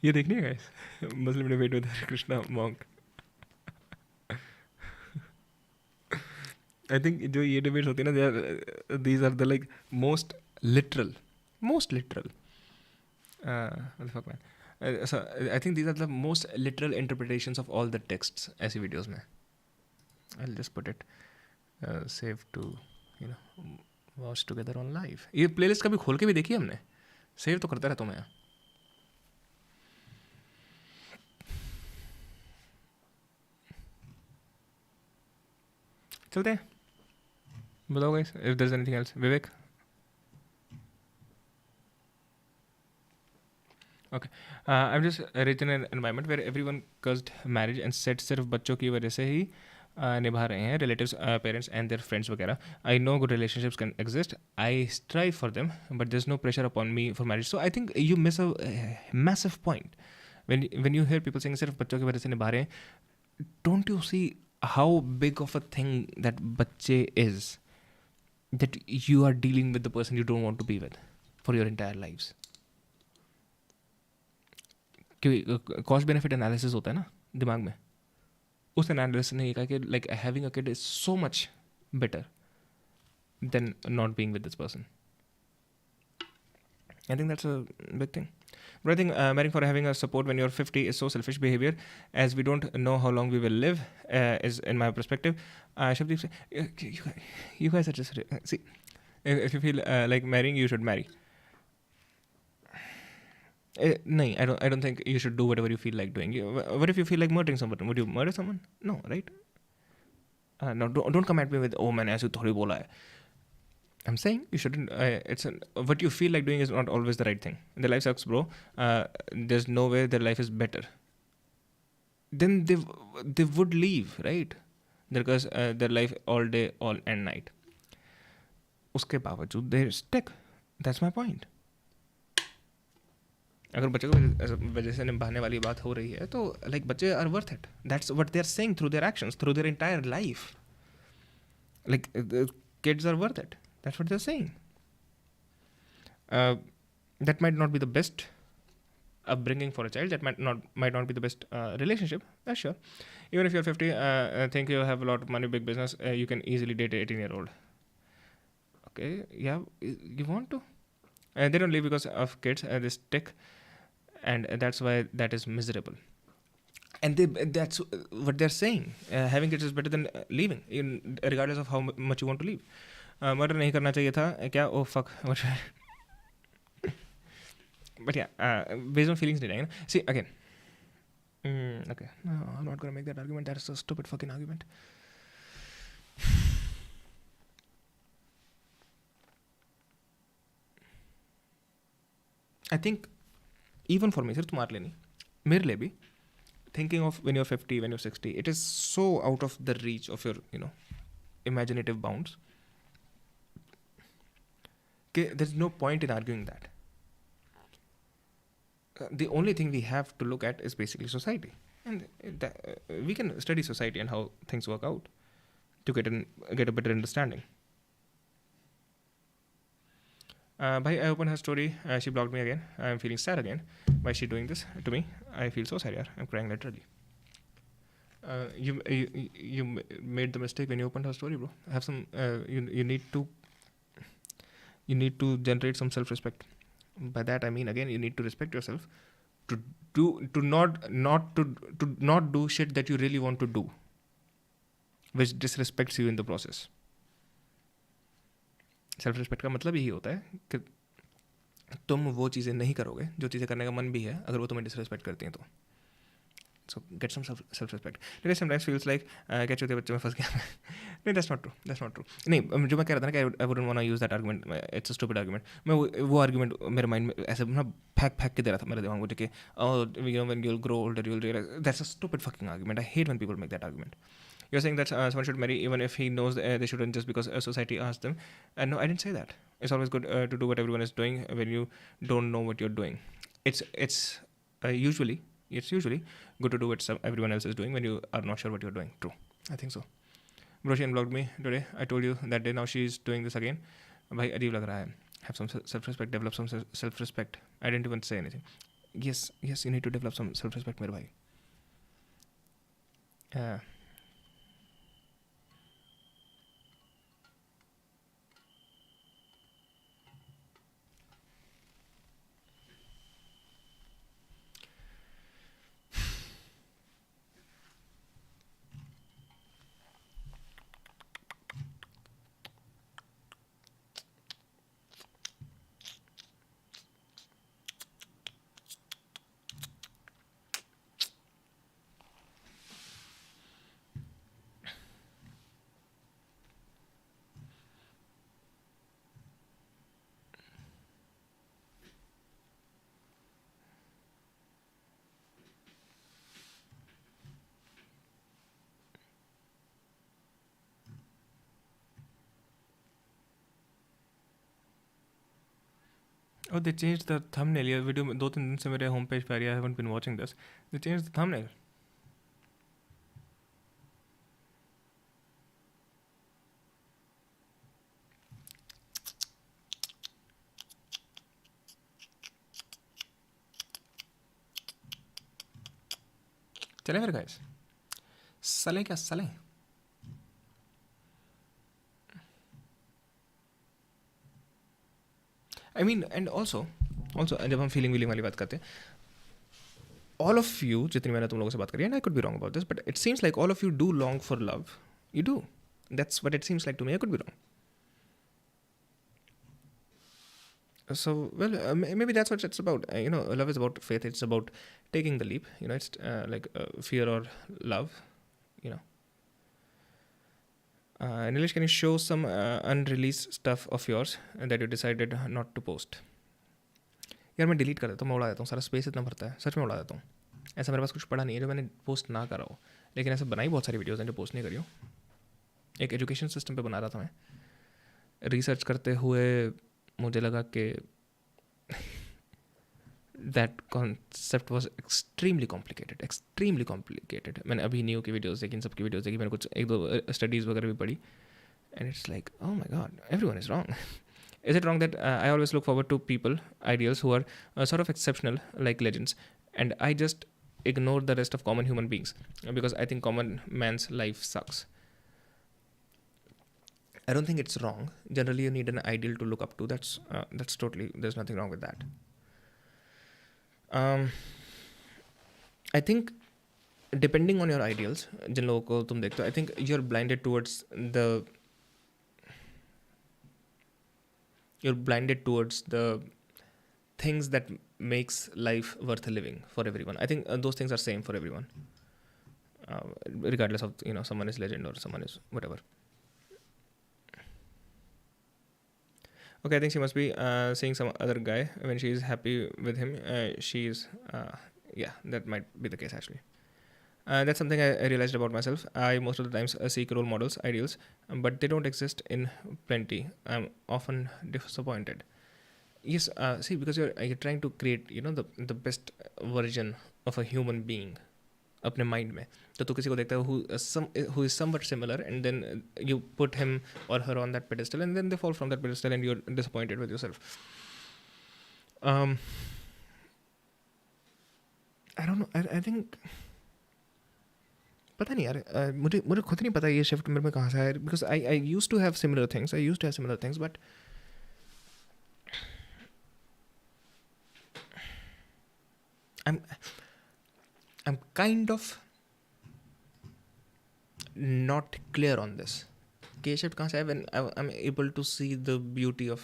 ये देखनी है guys, Muslim debate with Krishna monk. I think जो ये डिबेट्स होती है ना, these are the like most literal I think these are the most literal interpretations of all the texts ऐसी वीडियोस में. I will just put it save to watch together on live. ये प्लेलिस्ट कभी खोल के भी देखी हमने, सेव तो करता रहता हूँ मैं. चलते हैं, बताओ guys if there's anything else. Vivek. Okay. I'm just raised in an environment where everyone cursed marriage and said सिर्फ बच्चों की वजह से ही निभा रहे हैं, relatives, parents and their friends वगैरह. I know good relationships can exist. I strive for them, but there's no pressure upon me for marriage. So I think you miss a massive point when you hear people saying सिर्फ बच्चों की वजह से निभा रहे हैं. Don't you see how big of a thing that bache is, that you are dealing with the person you don't want to be with for your entire lives. क्योंकि कॉस्ट बेनिफिट एनालिसिस होता है ना दिमाग में, उस एनालिसिस ने ये कहा कि like having a kid is so much better than not being with this person. I think that's a big thing. But I think marrying for having a support when you're 50 is so selfish behavior, as we don't know how long we will live, is in my perspective. Shabdeep, you guys are just... See, if you feel like marrying, you should marry. No, I don't think you should do whatever you feel like doing. What if you feel like murdering someone? Would you murder someone? No, right? No, don't come at me with, oh man, aise thodi bola hai. I'm saying you shouldn't. What you feel like doing is not always the right thing. Their life sucks, bro. There's no way their life is better. Then they would leave, right? Because their life all day, all and night. उसके बावजूद they stick. That's my point. अगर बच्चे को वजह से निभाने वाली बात हो रही है तो like बच्चे are worth it. That's what they're saying through their actions, through their entire life. Like the kids are worth it. That's what they're saying. That might not be the best upbringing for a child. That might not be the best relationship. That's sure. Even if you're 50, think you have a lot of money, big business, you can easily date an 18-year-old. Okay, yeah, you want to. They don't leave because of kids. They stick. and that's why that is miserable. And that's what they're saying. Having kids is better than leaving, regardless of how much you want to leave. Murder nahi karna chahiye tha kya? Oh fuck. But yeah, based on feelings नहीं रहेंगे ना. See again. Okay, no, I'm not gonna make that argument. That's a stupid fucking argument. I think even for me, सिर्फ तुम्हारे लिए नहीं, मेरे लिए भी, thinking of when you're 50, when you're 60, it is so out of the reach of your, imaginative bounds. Okay, there's no point in arguing that. The only thing we have to look at is basically society, and we can study society and how things work out to get a better understanding. Bhai, I opened her story. She blocked me again. I'm feeling sad again. Why is she doing this to me? I feel so sad, yaar. I'm crying literally. You made the mistake when you opened her story, bro. Have some. You need to generate some self-respect. By that I mean, again, you need to respect yourself. To not do shit that you really want to do, which disrespects you in the process. Self respect का मतलब यही होता है कि तुम वो चीज़ें नहीं करोगे जो चीज़ें करने का मन भी है, अगर वो तुम्हें डिसरिस्पेक्ट करती हैं तो. So get some self respect. लेकिन समटाइम्स फील्स लाइक क्या चौथे बच्चे में फंस गया. नहीं, दैट्स नॉट ट्रू. नहीं, जो मैं कह रहा था ना कि I wouldn't want to use that argument, it's a stupid argument. मैं वो आर्गुमेंट मेरे माइंड में ऐसे ना फेंक के दे रहा था मेरे दिमाग में कि when you will grow older you will realise. That's a stupid fucking argument. I hate when people make that argument. You're saying that someone should marry even if he knows they shouldn't, just because society asked them. No, I didn't say that. It's always good to do what everyone is doing when you don't know what you're doing. It's usually good to do what everyone else is doing when you are not sure what you're doing. True, I think so. Broshi unblocked me today. I told you that day. Now she's doing this again. Bhai, अजीब लग रहा है. Have some self-respect. Develop some self-respect. I didn't even say anything. Yes, you need to develop some self-respect, मेरे भाई. Oh, they changed the thumbnail. ये वीडियो में 2-3 दिन से मेरे होम पेज पे आ रही है. I haven't been watching this. They changed the thumbnail. चले फिर guys. सले क्या सले. I mean, and also जब हम फीलिंग वाली बात करते हैं, all of you, जितनी मैंने तुम लोगों से बात करी, and I could be wrong about this, but it seems like all of you do long for love. You do. That's what it seems like to me. I could be wrong. So, well, maybe that's what it's about. Love is about faith. It's about taking the leap. It's like fear or love. Nilesh, can you show some unreleased stuff of yours that you decided not to post? यार मैं डिलीट कर देता हूँ, मैं उड़ा देता हूँ. सारा स्पेस इतना भरता है, सच में उड़ा देता हूँ. ऐसा मेरे पास कुछ पड़ा नहीं है जो मैंने पोस्ट ना करा हो, लेकिन ऐसे बनाई बहुत सारी वीडियोज़ हैं जो पोस्ट नहीं करी हो. एक एजुकेशन सिस्टम पे बना रहा था मैं. रिसर्च करते हुए मुझे लगा कि that concept was extremely complicated. मैंने अभी न्यू की वीडियोस देखी, इन सब की वीडियोस देखी, मैंने कुछ 1-2 स्टडीज़ वगैरह भी पढ़ी, and it's like, oh my god, everyone is wrong. Is it wrong that I always look forward to people, ideals who are sort of exceptional, like legends, and I just ignore the rest of common human beings because I think common man's life sucks? I don't think it's wrong. Generally, you need an ideal to look up to. That's totally, there's nothing wrong with that. I think depending on your ideals, जिन लोगों को तुम देखते हो, I think you are blinded towards the things that makes life worth living for everyone. I think those things are same for everyone, regardless of, someone is legend or someone is whatever. Okay, I think she must be seeing some other guy. When she is happy with him, she's yeah, that might be the case actually. That's something I realized about myself. I most of the times seek role models, ideals, but they don't exist in plenty. I'm often disappointed. Yes, see, because you're trying to create, the best version of a human being अपने माइंड में. तो तू किसी को देखता है who is somewhat similar, and then you put him or her on that pedestal, and then they fall from that pedestal and you're disappointed with yourself. I don't know. I think पता नहीं यार, मुझे खुद नहीं पता ये शिफ्ट मेरे में कहाँ से आया, because I used to have similar things, but I'm kind of not clear on this. K-shaped कहाँ से आया? When I'm able to see the beauty of,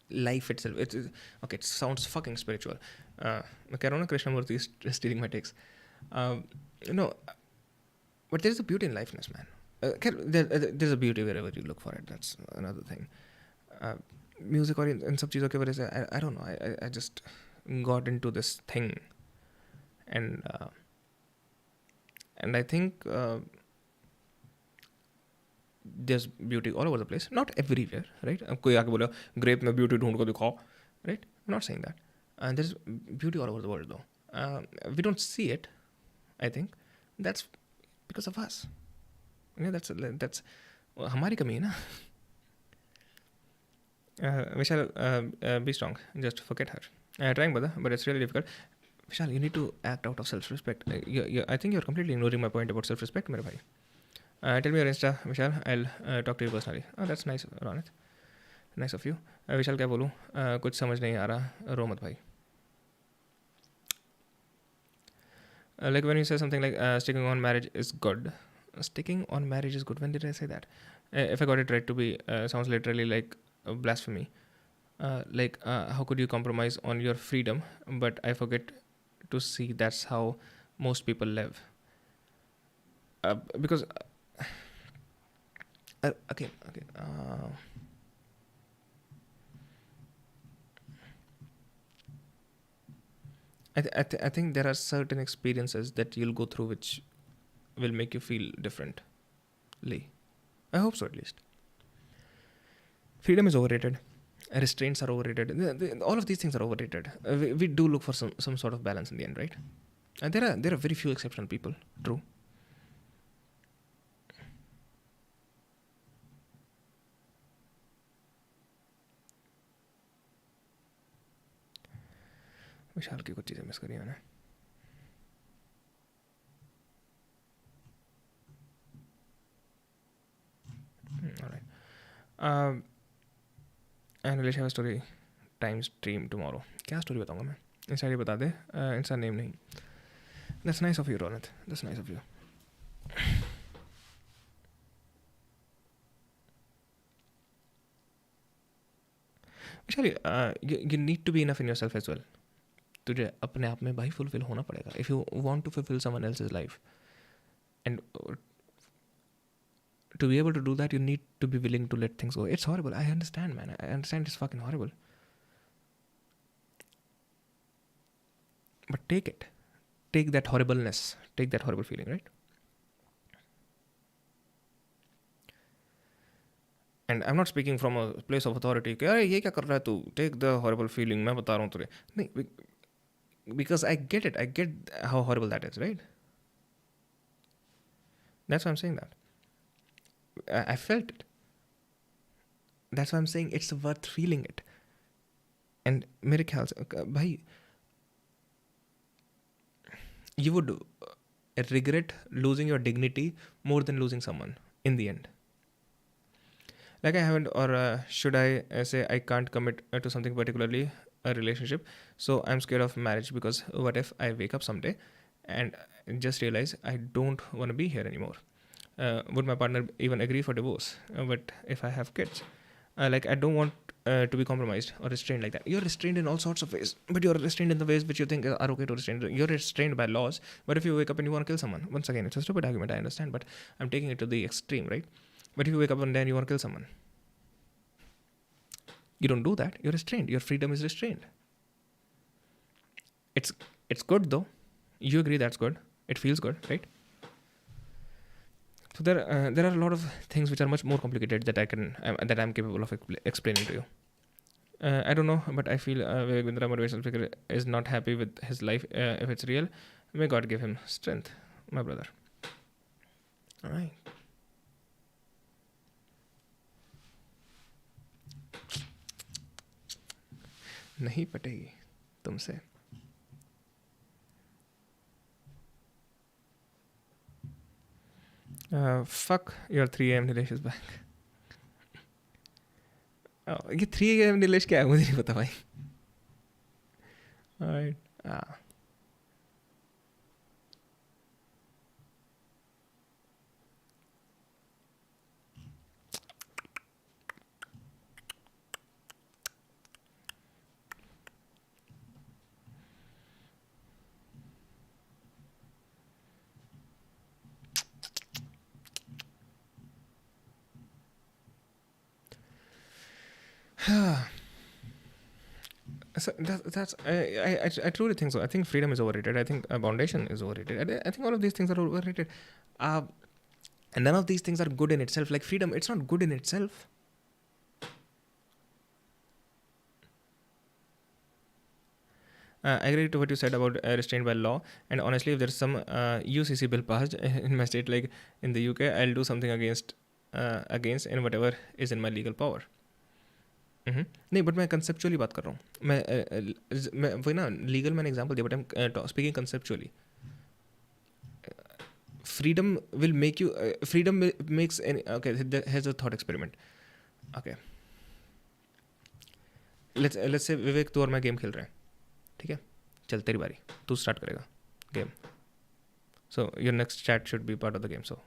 life itself. Okay, it sounds fucking spiritual. मैं कह रहा हूँ ना, Krishnamurti is stealing my takes. But there's a beauty in lifeness, man. There's a beauty wherever you look for it. That's another thing. Music और इन सब चीज़ों की वजह से I don't know. I just got into this thing, and I think there's beauty all over the place, not everywhere, right? अब कोई आके बोला ग्रेप में ब्यूटी ढूंढ को दिखाओ, right? I'm not saying that. There's beauty all over the world though. We don't see it. I think that's because of us. That's हमारी कमी है ना. Vishal, be strong. Just forget her. Trying, brother, but it's really difficult. Vishal, you need to act out of self-respect. I think you're completely ignoring my point about self-respect, मेरे भाई. Tell me your Insta, Vishal. I'll talk to you personally. Oh, that's nice, Ronit. Nice of you. Vishal, क्या बोलूँ? कुछ समझ नहीं आ रहा. रो मत भाई. Like when you say something like sticking on marriage is good. Sticking on marriage is good. When did I say that? If I got it right to be, sounds literally like blasphemy. How could you compromise on your freedom? But I forget to see that's how most people live. Because okay. I think there are certain experiences that you'll go through which will make you feel differently. I hope so, at least. Freedom is overrated. Restraints are overrated. All of these things are overrated. We do look for some sort of balance in the end, right? And there are very few exceptional people. True. विशाल की कुछ चीज़ें मिस करी मैंने. All right. And let's have a story time stream tomorrow. क्या स्टोरी बताऊंगा मैं? इंस्टा आईडी बता दे. इंस्टा नेम नहीं. That's nice of you, Ronit. That's nice of you. Actually, you need to be enough in yourself as well. तुझे अपने आप में भाई फुलफिल होना पड़ेगा. If you want to fulfill someone else's life, and to be able to do that, you need to be willing to let things go. It's horrible. I understand, man. I understand it's fucking horrible. But take it. Take that horribleness. Take that horrible feeling, right? And I'm not speaking from a place of authority. अरे ये क्या कर रहा है तू? Take the horrible feeling. मैं बता रहा हूँ तुझे. नहीं, because I get it. I get how horrible that is, right? That's why I'm saying that. I felt it. That's why I'm saying it's worth feeling it. And मेरे ख्याल से भाई, you would regret losing your dignity more than losing someone in the end. Like I haven't, or should I say I can't commit to something particularly a relationship. So I'm scared of marriage because what if I wake up someday and just realize I don't want to be here anymore? Would my partner even agree for divorce? But if I have kids, like I don't want to be compromised or restrained like that. You're restrained in all sorts of ways, but you're restrained in the ways which you think are okay to restrain. You're restrained by laws. But if you wake up and you want to kill someone, once again, it's a stupid argument, I understand, but I'm taking it to the extreme, right? But if you wake up one day and you want to kill someone, you don't do that. You're restrained. Your freedom is restrained. It's good though. You agree that's good. It feels good, right? So there are a lot of things which are much more complicated that I'm capable of explaining to you. I don't know, but I feel Vivek motivational figure is not happy with his life. If it's real, may God give him strength, my brother. All right. नहीं पटेगी तुमसे. Fuck your 3 a.m. Nilesh is back. ये 3 a.m. Nilesh क्या है मुझे नहीं पता भाई. Alright. So that's I truly think so. I think freedom is overrated. I think foundation is overrated. I think all of these things are overrated. And none of these things are good in itself. Like freedom, it's not good in itself. I agree to what you said about restrained by law. And honestly, if there's some UCC bill passed in my state, like in the UK, I'll do something against in whatever is in my legal power. नहीं बट मैं कंसेप्चुअली बात कर रहा हूँ. मैं वही ना लीगल मैंने एग्जांपल दिया, but I am speaking conceptually. Freedom will make you freedom makes any okay. Here's a thought experiment. Okay, let's say विवेक तू और मैं गेम खेल रहे हैं, ठीक है? चल तेरी बारी, तू स्टार्ट करेगा game. So your next chat should be part of the game. So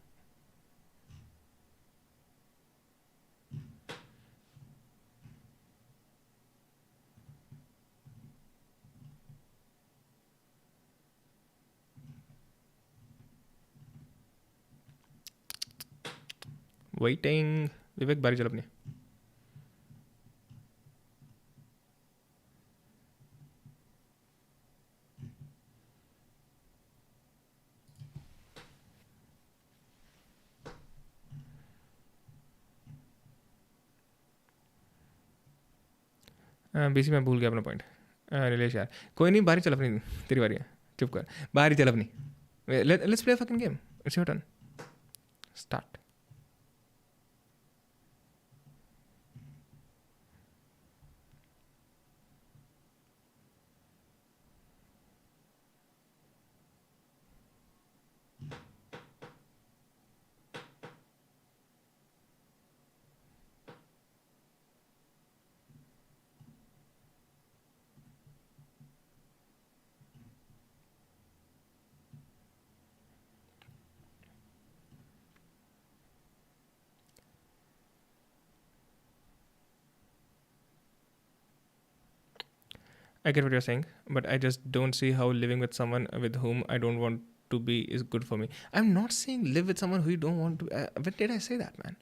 waiting. विवेक बारी चल अपनी. बीसी मैं भूल गया अपना पॉइंट. रिलेश यार कोई नहीं, बारी चल अपनी. तेरी बारी है, चुप कर. बारी चल अपनी. Let's play fucking game. It's your turn. Start. I get what you're saying, but I just don't see how living with someone with whom I don't want to be is good for me. I'm not saying live with someone who you don't want to. When did I say that, man?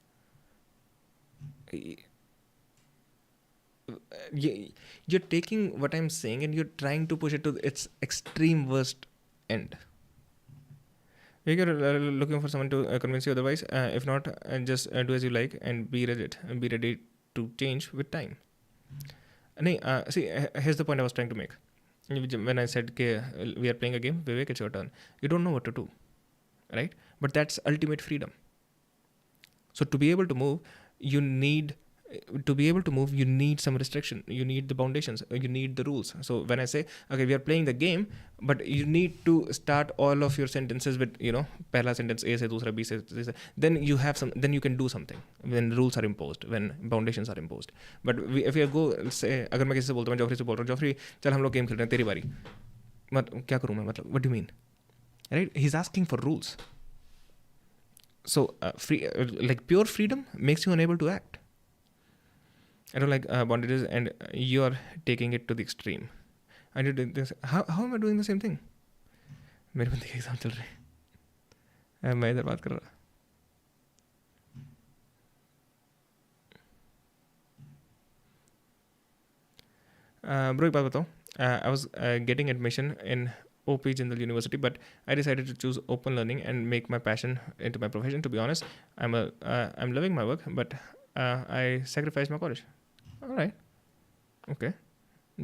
You're taking what I'm saying and you're trying to push it to its extreme worst end. You're looking for someone to convince you otherwise. If not, just do as you like and be rigid and be ready to change with time. See, here's the point I was trying to make. When I said we are playing a game, Vivek, it's your turn. You don't know what to do, right? But that's ultimate freedom. So to be able to move, you need To be able to move, you need some restriction, you need the foundations, you need the rules. So when I say, okay, we are playing the game, but you need to start all of your sentences with, pehla sentence A se, dusra B se, then you have some, then you can do something when rules are imposed, when foundations are imposed. But if you go say, अगर मैं किसी से बोलता हूँ, जॉफरी से बोल रहा हूँ, जॉफरी चल हम लोग गेम खेल रहे हैं, तेरी बारी, क्या करूँ मैं, मतलब what do you mean, right? He's asking for rules. So like pure freedom makes you unable to act. I don't like bondages, and you're taking it to the extreme. And you're doing this. How am I doing the same thing? मेरे बंदे के एग्जाम चल रहे हैं, मैं इधर बात कर रहा. Bro, एक बात बताओ. I was getting admission in OP Jindal University, but I decided to choose open learning and make my passion into my profession. To be honest, I'm loving my work, but I sacrificed my college. All right. Okay.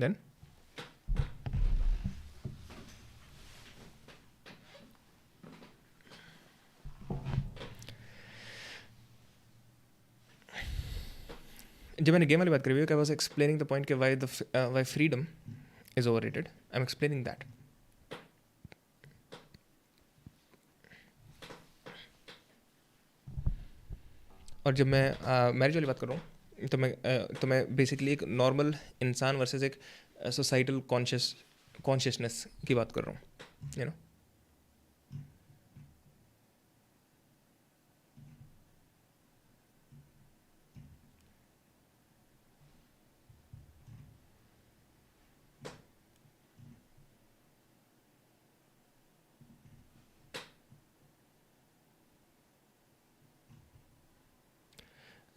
Then. जब मैंने गेम वाली बात करी, I was explaining the point कि why freedom is overrated. I'm explaining that. और जब मैं मैरिज वाली बात कर रहा हूँ, तो मैं बेसिकली एक नॉर्मल इंसान वर्सेस एक सोसाइटल कॉन्शियसनेस की बात कर रहा हूँ,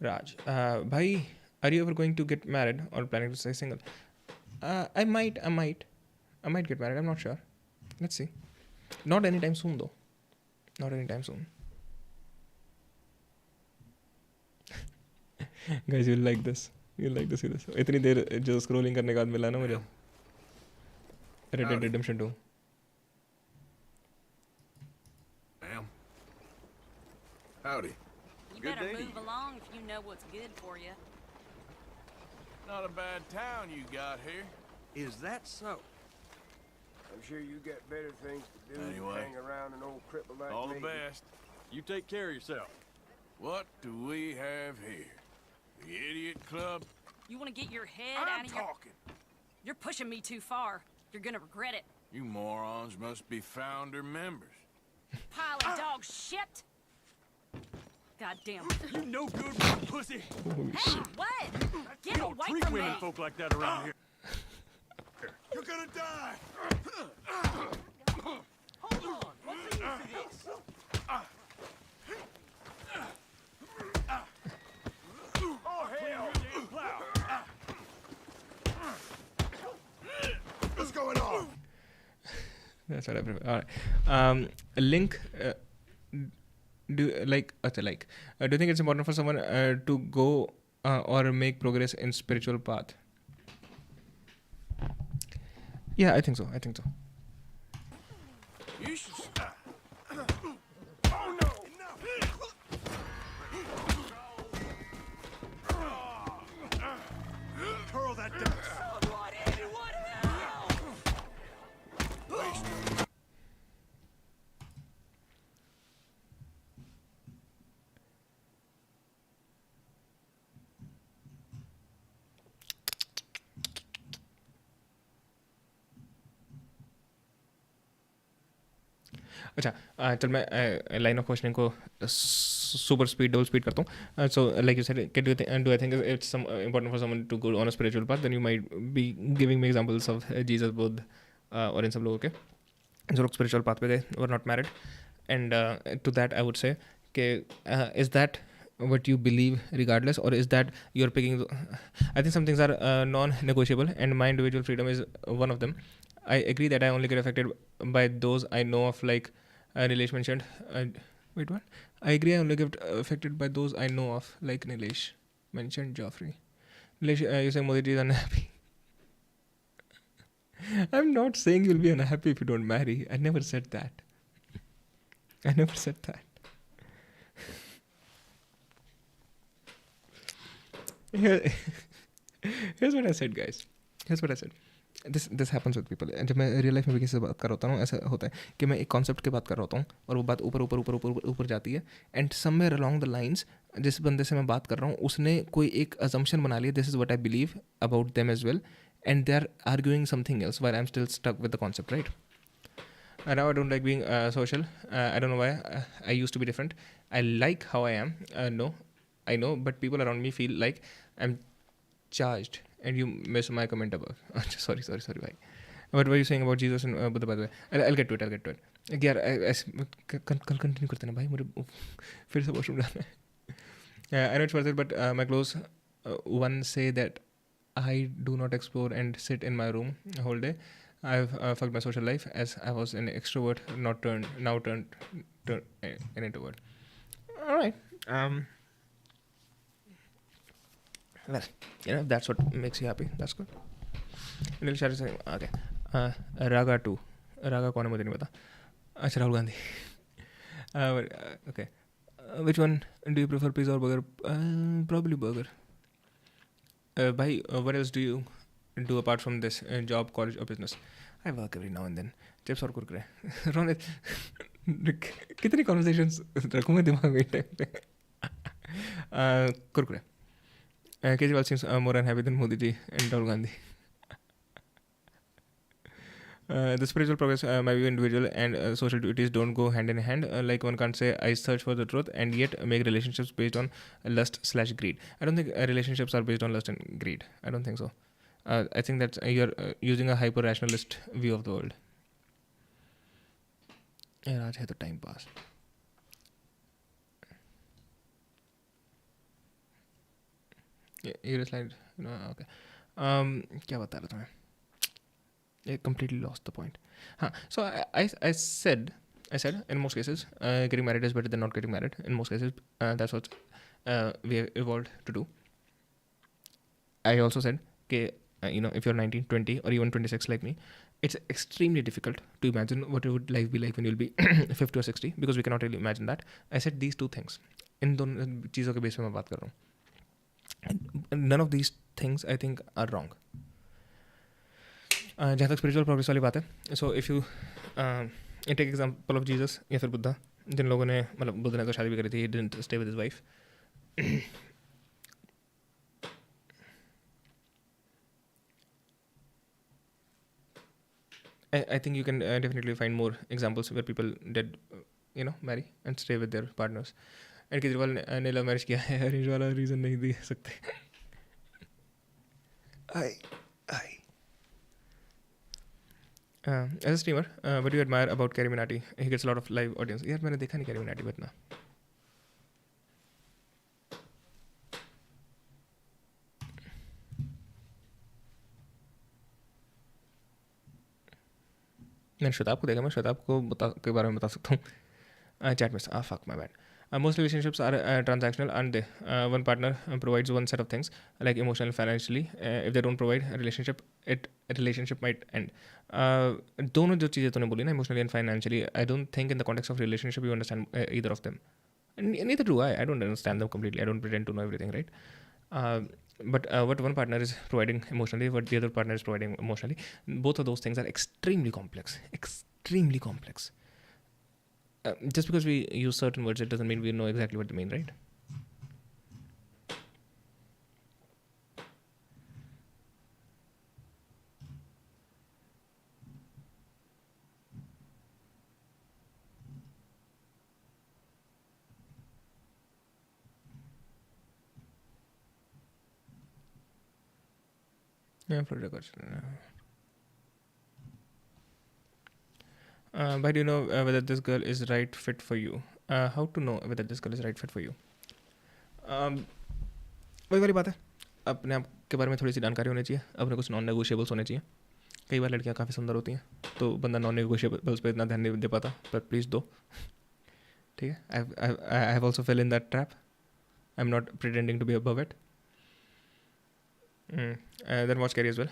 Raj, bhai, are you ever going to get married or planning to stay single? I might get married. I'm not sure. Let's see. Not anytime soon, though. Not anytime soon. Guys, you'll like this. You'll like to see this. इतनी देर जो scrolling करने का बाद मिला ना मुझे. Red Dead Redemption 2. Ma'am. Howdy. You Good better day to move you. along if you know what's good for you. Not a bad town you got here. Is that so? I'm sure you got better things to do Anyway. than hang around an old cripple like All me. the best. You take care of yourself. What do we have here? The idiot club? You want to get your head I'm out of your... talking. You're pushing me too far. You're gonna regret it. You morons must be founder members. Pile of dog shit! Goddamn. You no good one, pussy. Hey, what? Get You don't away treat from women me! folk like that around here. You're gonna die. Hold on. What's the use of this? Oh, hell. What's going on? That's what I prefer. All right. A link. Do you think it's important for someone to go or make progress in spiritual path? Yeah, I think so. You should stop. Oh, no. Curl that down. अच्छा चल मैं लाइन ऑफ क्वेश्चनिंग को सुपर स्पीड डबल स्पीड करता हूँ. So like you said, do I think it's some important for someone to go on a spiritual path, then you might be giving me examples of Jesus, Buddha और इन सब लोगों के जो लोग स्पिरिचुअल पाथ पे गए were not married. And to that I would say is that what you believe regardless, or is that you're picking I think some things are non-negotiable, and my individual freedom is one of them. I agree that I only get affected by those I know of, like Nilesh mentioned. Wait, what? I agree I only get affected by those I know of, like Nilesh mentioned. Joffrey, Nilesh, you saying Modi ji is unhappy? I'm not saying you'll be unhappy if you don't marry. I never said that. Here- Here's what I said, guys. Here's what I said. This happens with people. जब मैं रियल लाइफ में भी किसी से बात कर रहा होता हूँ, ऐसा होता है कि मैं एक कॉन्सेप्ट की बात कर रहा होता हूँ और वो बात ऊपर ऊपर ऊपर ऊपर ऊपर जाती है, and somewhere along the lines जिस बंदे से मैं बात कर रहा हूँ उसने कोई एक अजम्पशन बना लिया, this is what I believe about them as well, and they are arguing something else while I am still stuck with the concept, right? Now I don't like being social. I don't know why. I used to be different. I like how I am. No, I know, but people around me feel like I'm charged, and you miss my comment above. sorry, bhai. What were you saying about Jesus and Buddha, by the way? I'll get to it. यार कल कंटिन्यू करते ना भाई, मुझे फिर से वॉशरूम जाना है. I know it's worth it, but my close one say that I do not explore and sit in my room the whole day. I've fucked my social life as I was an extrovert, now turned an introvert. All right. Well, if that's what makes you happy, that's good. Anil Shah is saying, okay. Raga 2. Raga कौन है मुझे नहीं पता. अच्छा, Rahul Gandhi. Okay. Which one do you prefer, pizza or burger? Probably burger. Bhai, what else do you do apart from this job, college or business? I work every now and then. Chips और कुरकुरे. रोनित, कितनी conversations रखूँगा दिमाग में टाइम पे. Kurkure. Kejriwal seems more unhappy than Modi ji and Rahul Gandhi. The spiritual progress might be individual, and social duties don't go hand in hand. Like one can't say I search for the truth and yet make relationships based on lust/greed. I don't think relationships are based on lust and greed. I don't think so. I think that you're using a hyper rationalist view of the world. Yeah, आज है तो time pass. You slide. No, okay. क्या बता रहा था मैं? I completely lost the point. So I said in most cases getting married is better than not getting married. In most cases, that's what we have evolved to do. I also said that if you're 19, 20 or even 26 like me, it's extremely difficult to imagine what it would life be like when you'll be 50 or 60, because we cannot really imagine that. I said these two things. इन दोनों चीज़ों के बेस पे मैं बात कर रहा हूँ. None of these things I think are wrong. जहाँ तक स्पिरिचुअल प्रोग्रेस वाली बात है, so if you take example of Jesus या फिर बुद्धा, जिन लोगों ने मतलब बुद्ध ने तो शादी भी करी थी, he didn't stay with his wife. I think you can definitely find more examples where people did marry and stay with their partners. And Kejriwal ने लव मैरिज किया है, अरेंज वाला रीज़न नहीं दे सकते. As a streamer, what do you admire about Carrie Minati? He gets a lot of live audience. यार मैंने देखा नहीं Carrie Minati पर इतना. मैंने श्वेताब को देखा. मैं श्वेताब को के बारे में बता सकता हूँ. चैट में fuck my bad. Most relationships are transactional, aren't they? One partner provides one set of things, like emotional and financially. If they don't provide a relationship might end. दोनों जो चीज़ें तूने बोली ना, emotionally and financially, I don't think in the context of relationship you understand either of them. Neither do I. I don't understand them completely. I don't pretend to know everything, right? But what one partner is providing emotionally, what the other partner is providing emotionally, both of those things are extremely complex. Extremely complex. Just because we use certain words, it doesn't mean we know exactly what they mean, right? Yeah, Florida question. But do you know whether this girl is right fit for you? How to know whether this girl is right fit for you? वही वाली बात है, अपने आप के बारे में थोड़ी सी जानकारी होनी चाहिए, अपने कुछ नॉन नेगोशिएबल्स होने चाहिए. कई बार लड़कियां काफ़ी सुंदर होती हैं तो बंदा नॉन नेगोशिएबल्स पे इतना ध्यान नहीं दे पाता, पर प्लीज़ दो. ठीक है. I have also fell in that trap. I am not pretending to be above it. Then watch Carrie as well.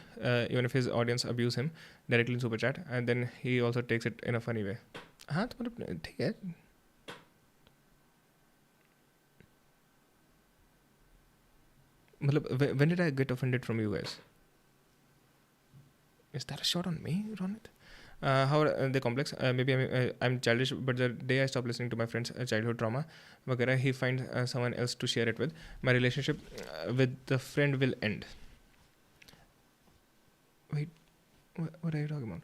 Even if his audience abuse him directly in super chat, and then he also takes it in a funny way. हाँ तो मतलब ठीक है. when did I get offended from you guys? Is that a shot on me, Ronit? How are they complex? Maybe I'm childish, but the day I stop listening to my friend's childhood trauma, वगैरह, he finds someone else to share it with. My relationship with the friend will end. Wait, what are you talking about?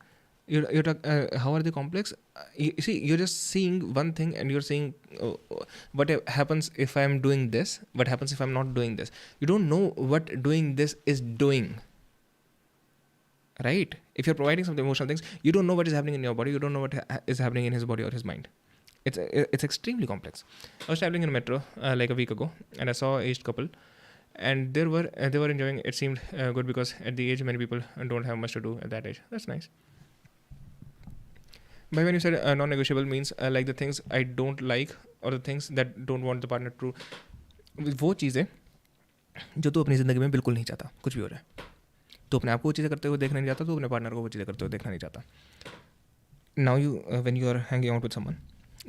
How are they complex? You see, you're just seeing one thing and you're saying what happens if I'm doing this, what happens if I'm not doing this. You don't know what doing this is doing, right? If you're providing some emotional things, you don't know what is happening in your body, you don't know what is happening in his body or his mind. It's extremely complex. I was traveling in a metro like a week ago, and I saw an aged couple, and they were enjoying. It seemed good because at the age, many people don't have much to do at that age. That's nice. But when you said non-negotiable means like the things I don't like or the things that don't want the partner to, वो चीज़ें जो तू अपनी ज़िंदगी में बिल्कुल नहीं चाहता, कुछ भी हो रहा है, तो अपने आप को वो चीज़ें करते हुए देखना नहीं चाहता, तो अपने पार्टनर को वो चीज़ें करते हुए देखना नहीं चाहता. Now you when you are hanging out with someone,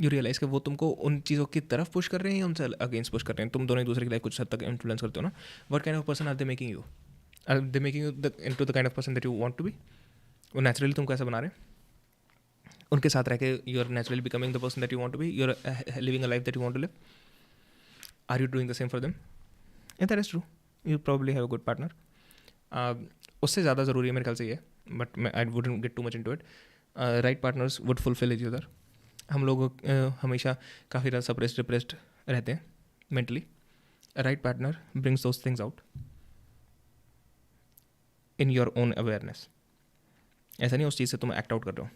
you realize कि वो तुमको उन चीज़ों की तरफ पुश कर रहे हैं या उनसे अगेंस्ट पुश कर रहे हैं. तुम दोनों एक दूसरे की लाइफ कुछ हद तक इन्फ्लुएंस करते हो ना. What kind of person are they making you? Are they making you into the kind of person that you want to be? वो नेचुरली तुमको ऐसा बना रहे हैं. उनके साथ रह के you are naturally becoming the person that you want to be, you are living a life that you want to live. Are you doing the same for them? And that is true. You probably have a good partner. उससे ज़्यादा ज़रूरी है मेरे ख्याल से ये, but I wouldn't get too much into it. Right partners would fulfil each other. हम लोग हमेशा काफ़ी ज़्यादा सप्रेस्ड डिप्रेस्ड रहते हैं mentally. Right partner brings those things out in your own awareness. ऐसा नहीं उस चीज़ से तुम एक्ट आउट कर रहे हो.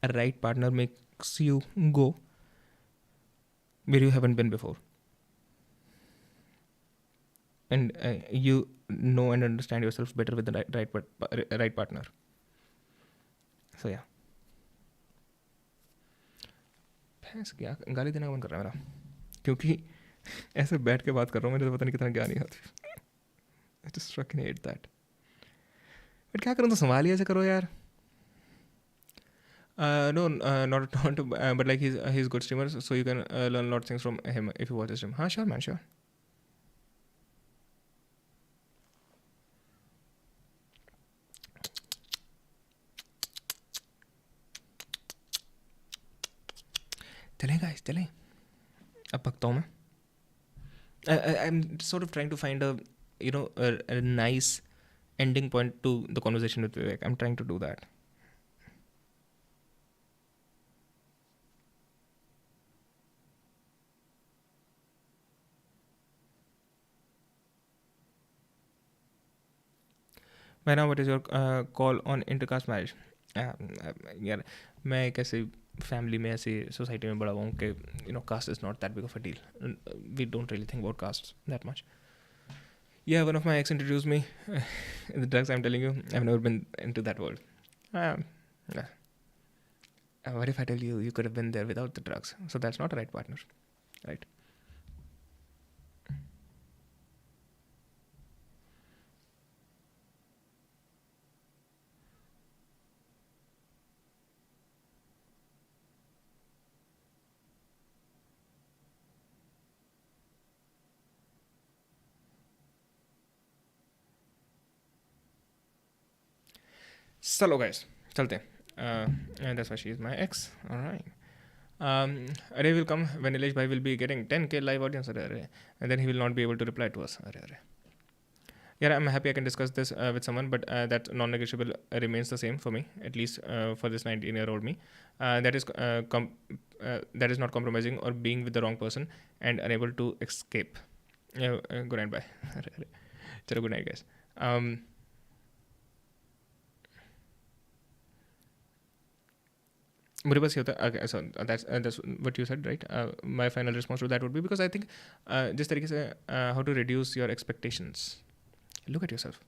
A right partner makes you go where you haven't been before, and you know and understand yourself better with the right partner. So yeah. भैंस क्या गाली देने का मन कर रहा है मेरा, क्योंकि ऐसे बैठ के बात कर रहा हूँ, मेरे तो पता नहीं कितना ज्ञान ही आती. I just fucking hate that. But क्या करूँ, तो संभालिए ऐसे करो यार. No, not but like he's good streamer, so you can learn a lot of things from him if you watch his stream. Sure man, sure. चलें guys, चलें. अब पकता हूँ मैं. I'm sort of trying to find a nice ending point to the conversation with Vivek. I'm trying to do that. By now, what is your call on intercaste marriage? यार मैं एक ऐसे फैमिली में, ऐसी सोसाइटी में बड़ा हुआ हूँ कि caste is not that big of a deal. We don't really think about caste that much. Yeah, one of my ex introduced me the drugs. I'm telling you, I've never been into that world. What if I tell you you could have been there without the drugs? So that's not a right partner, right? चलो guys, चलते हैं. And that's why she is my ex. All right. A day will come when Nilesh Bhai will be getting 10k live audience, and then he will not be able to reply to us. Yeah, I'm happy I can discuss this with someone, but that non-negotiable remains the same for me, at least for this 19-year-old me. That is not compromising or being with the wrong person and unable to escape. Good night, bye. Chalo, good night, guys. मुझे बस ये होता है. Okay, so that's what you said, right? My final response to that would be, because I think जिस तरीके से how to reduce your expectations. Look at yourself.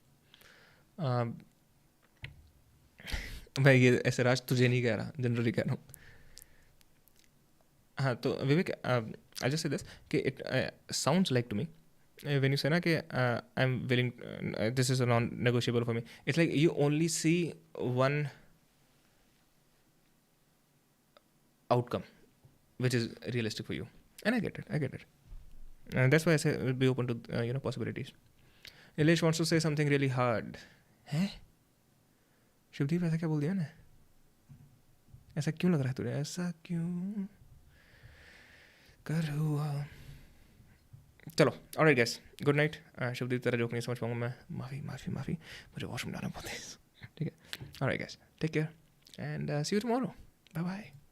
मैं ये ऐसे राज तुझे नहीं कह रहा, जनरली कह रहा हूँ. हाँ, तो विवेक, I just say this कि it sounds like to me when you say ना कि I'm willing, this is a non-negotiable for me. It's like you only see one outcome which is realistic for you, and I get it, and that's why I say be open to possibilities. Elish wants to say something really hard. हैं? शिवदीप ऐसा क्या बोल दिया ना? ऐसा क्यों लग रहा है तुझे? ऐसा क्यों कर हुआ? चलो, alright guys, good night. Shivdeep तेरा जोक नहीं समझ पाऊंगा मैं. माफी. मुझे वॉशरूम जाना पड़ता है. ठीक है. Alright guys, take care and see you tomorrow. Bye bye.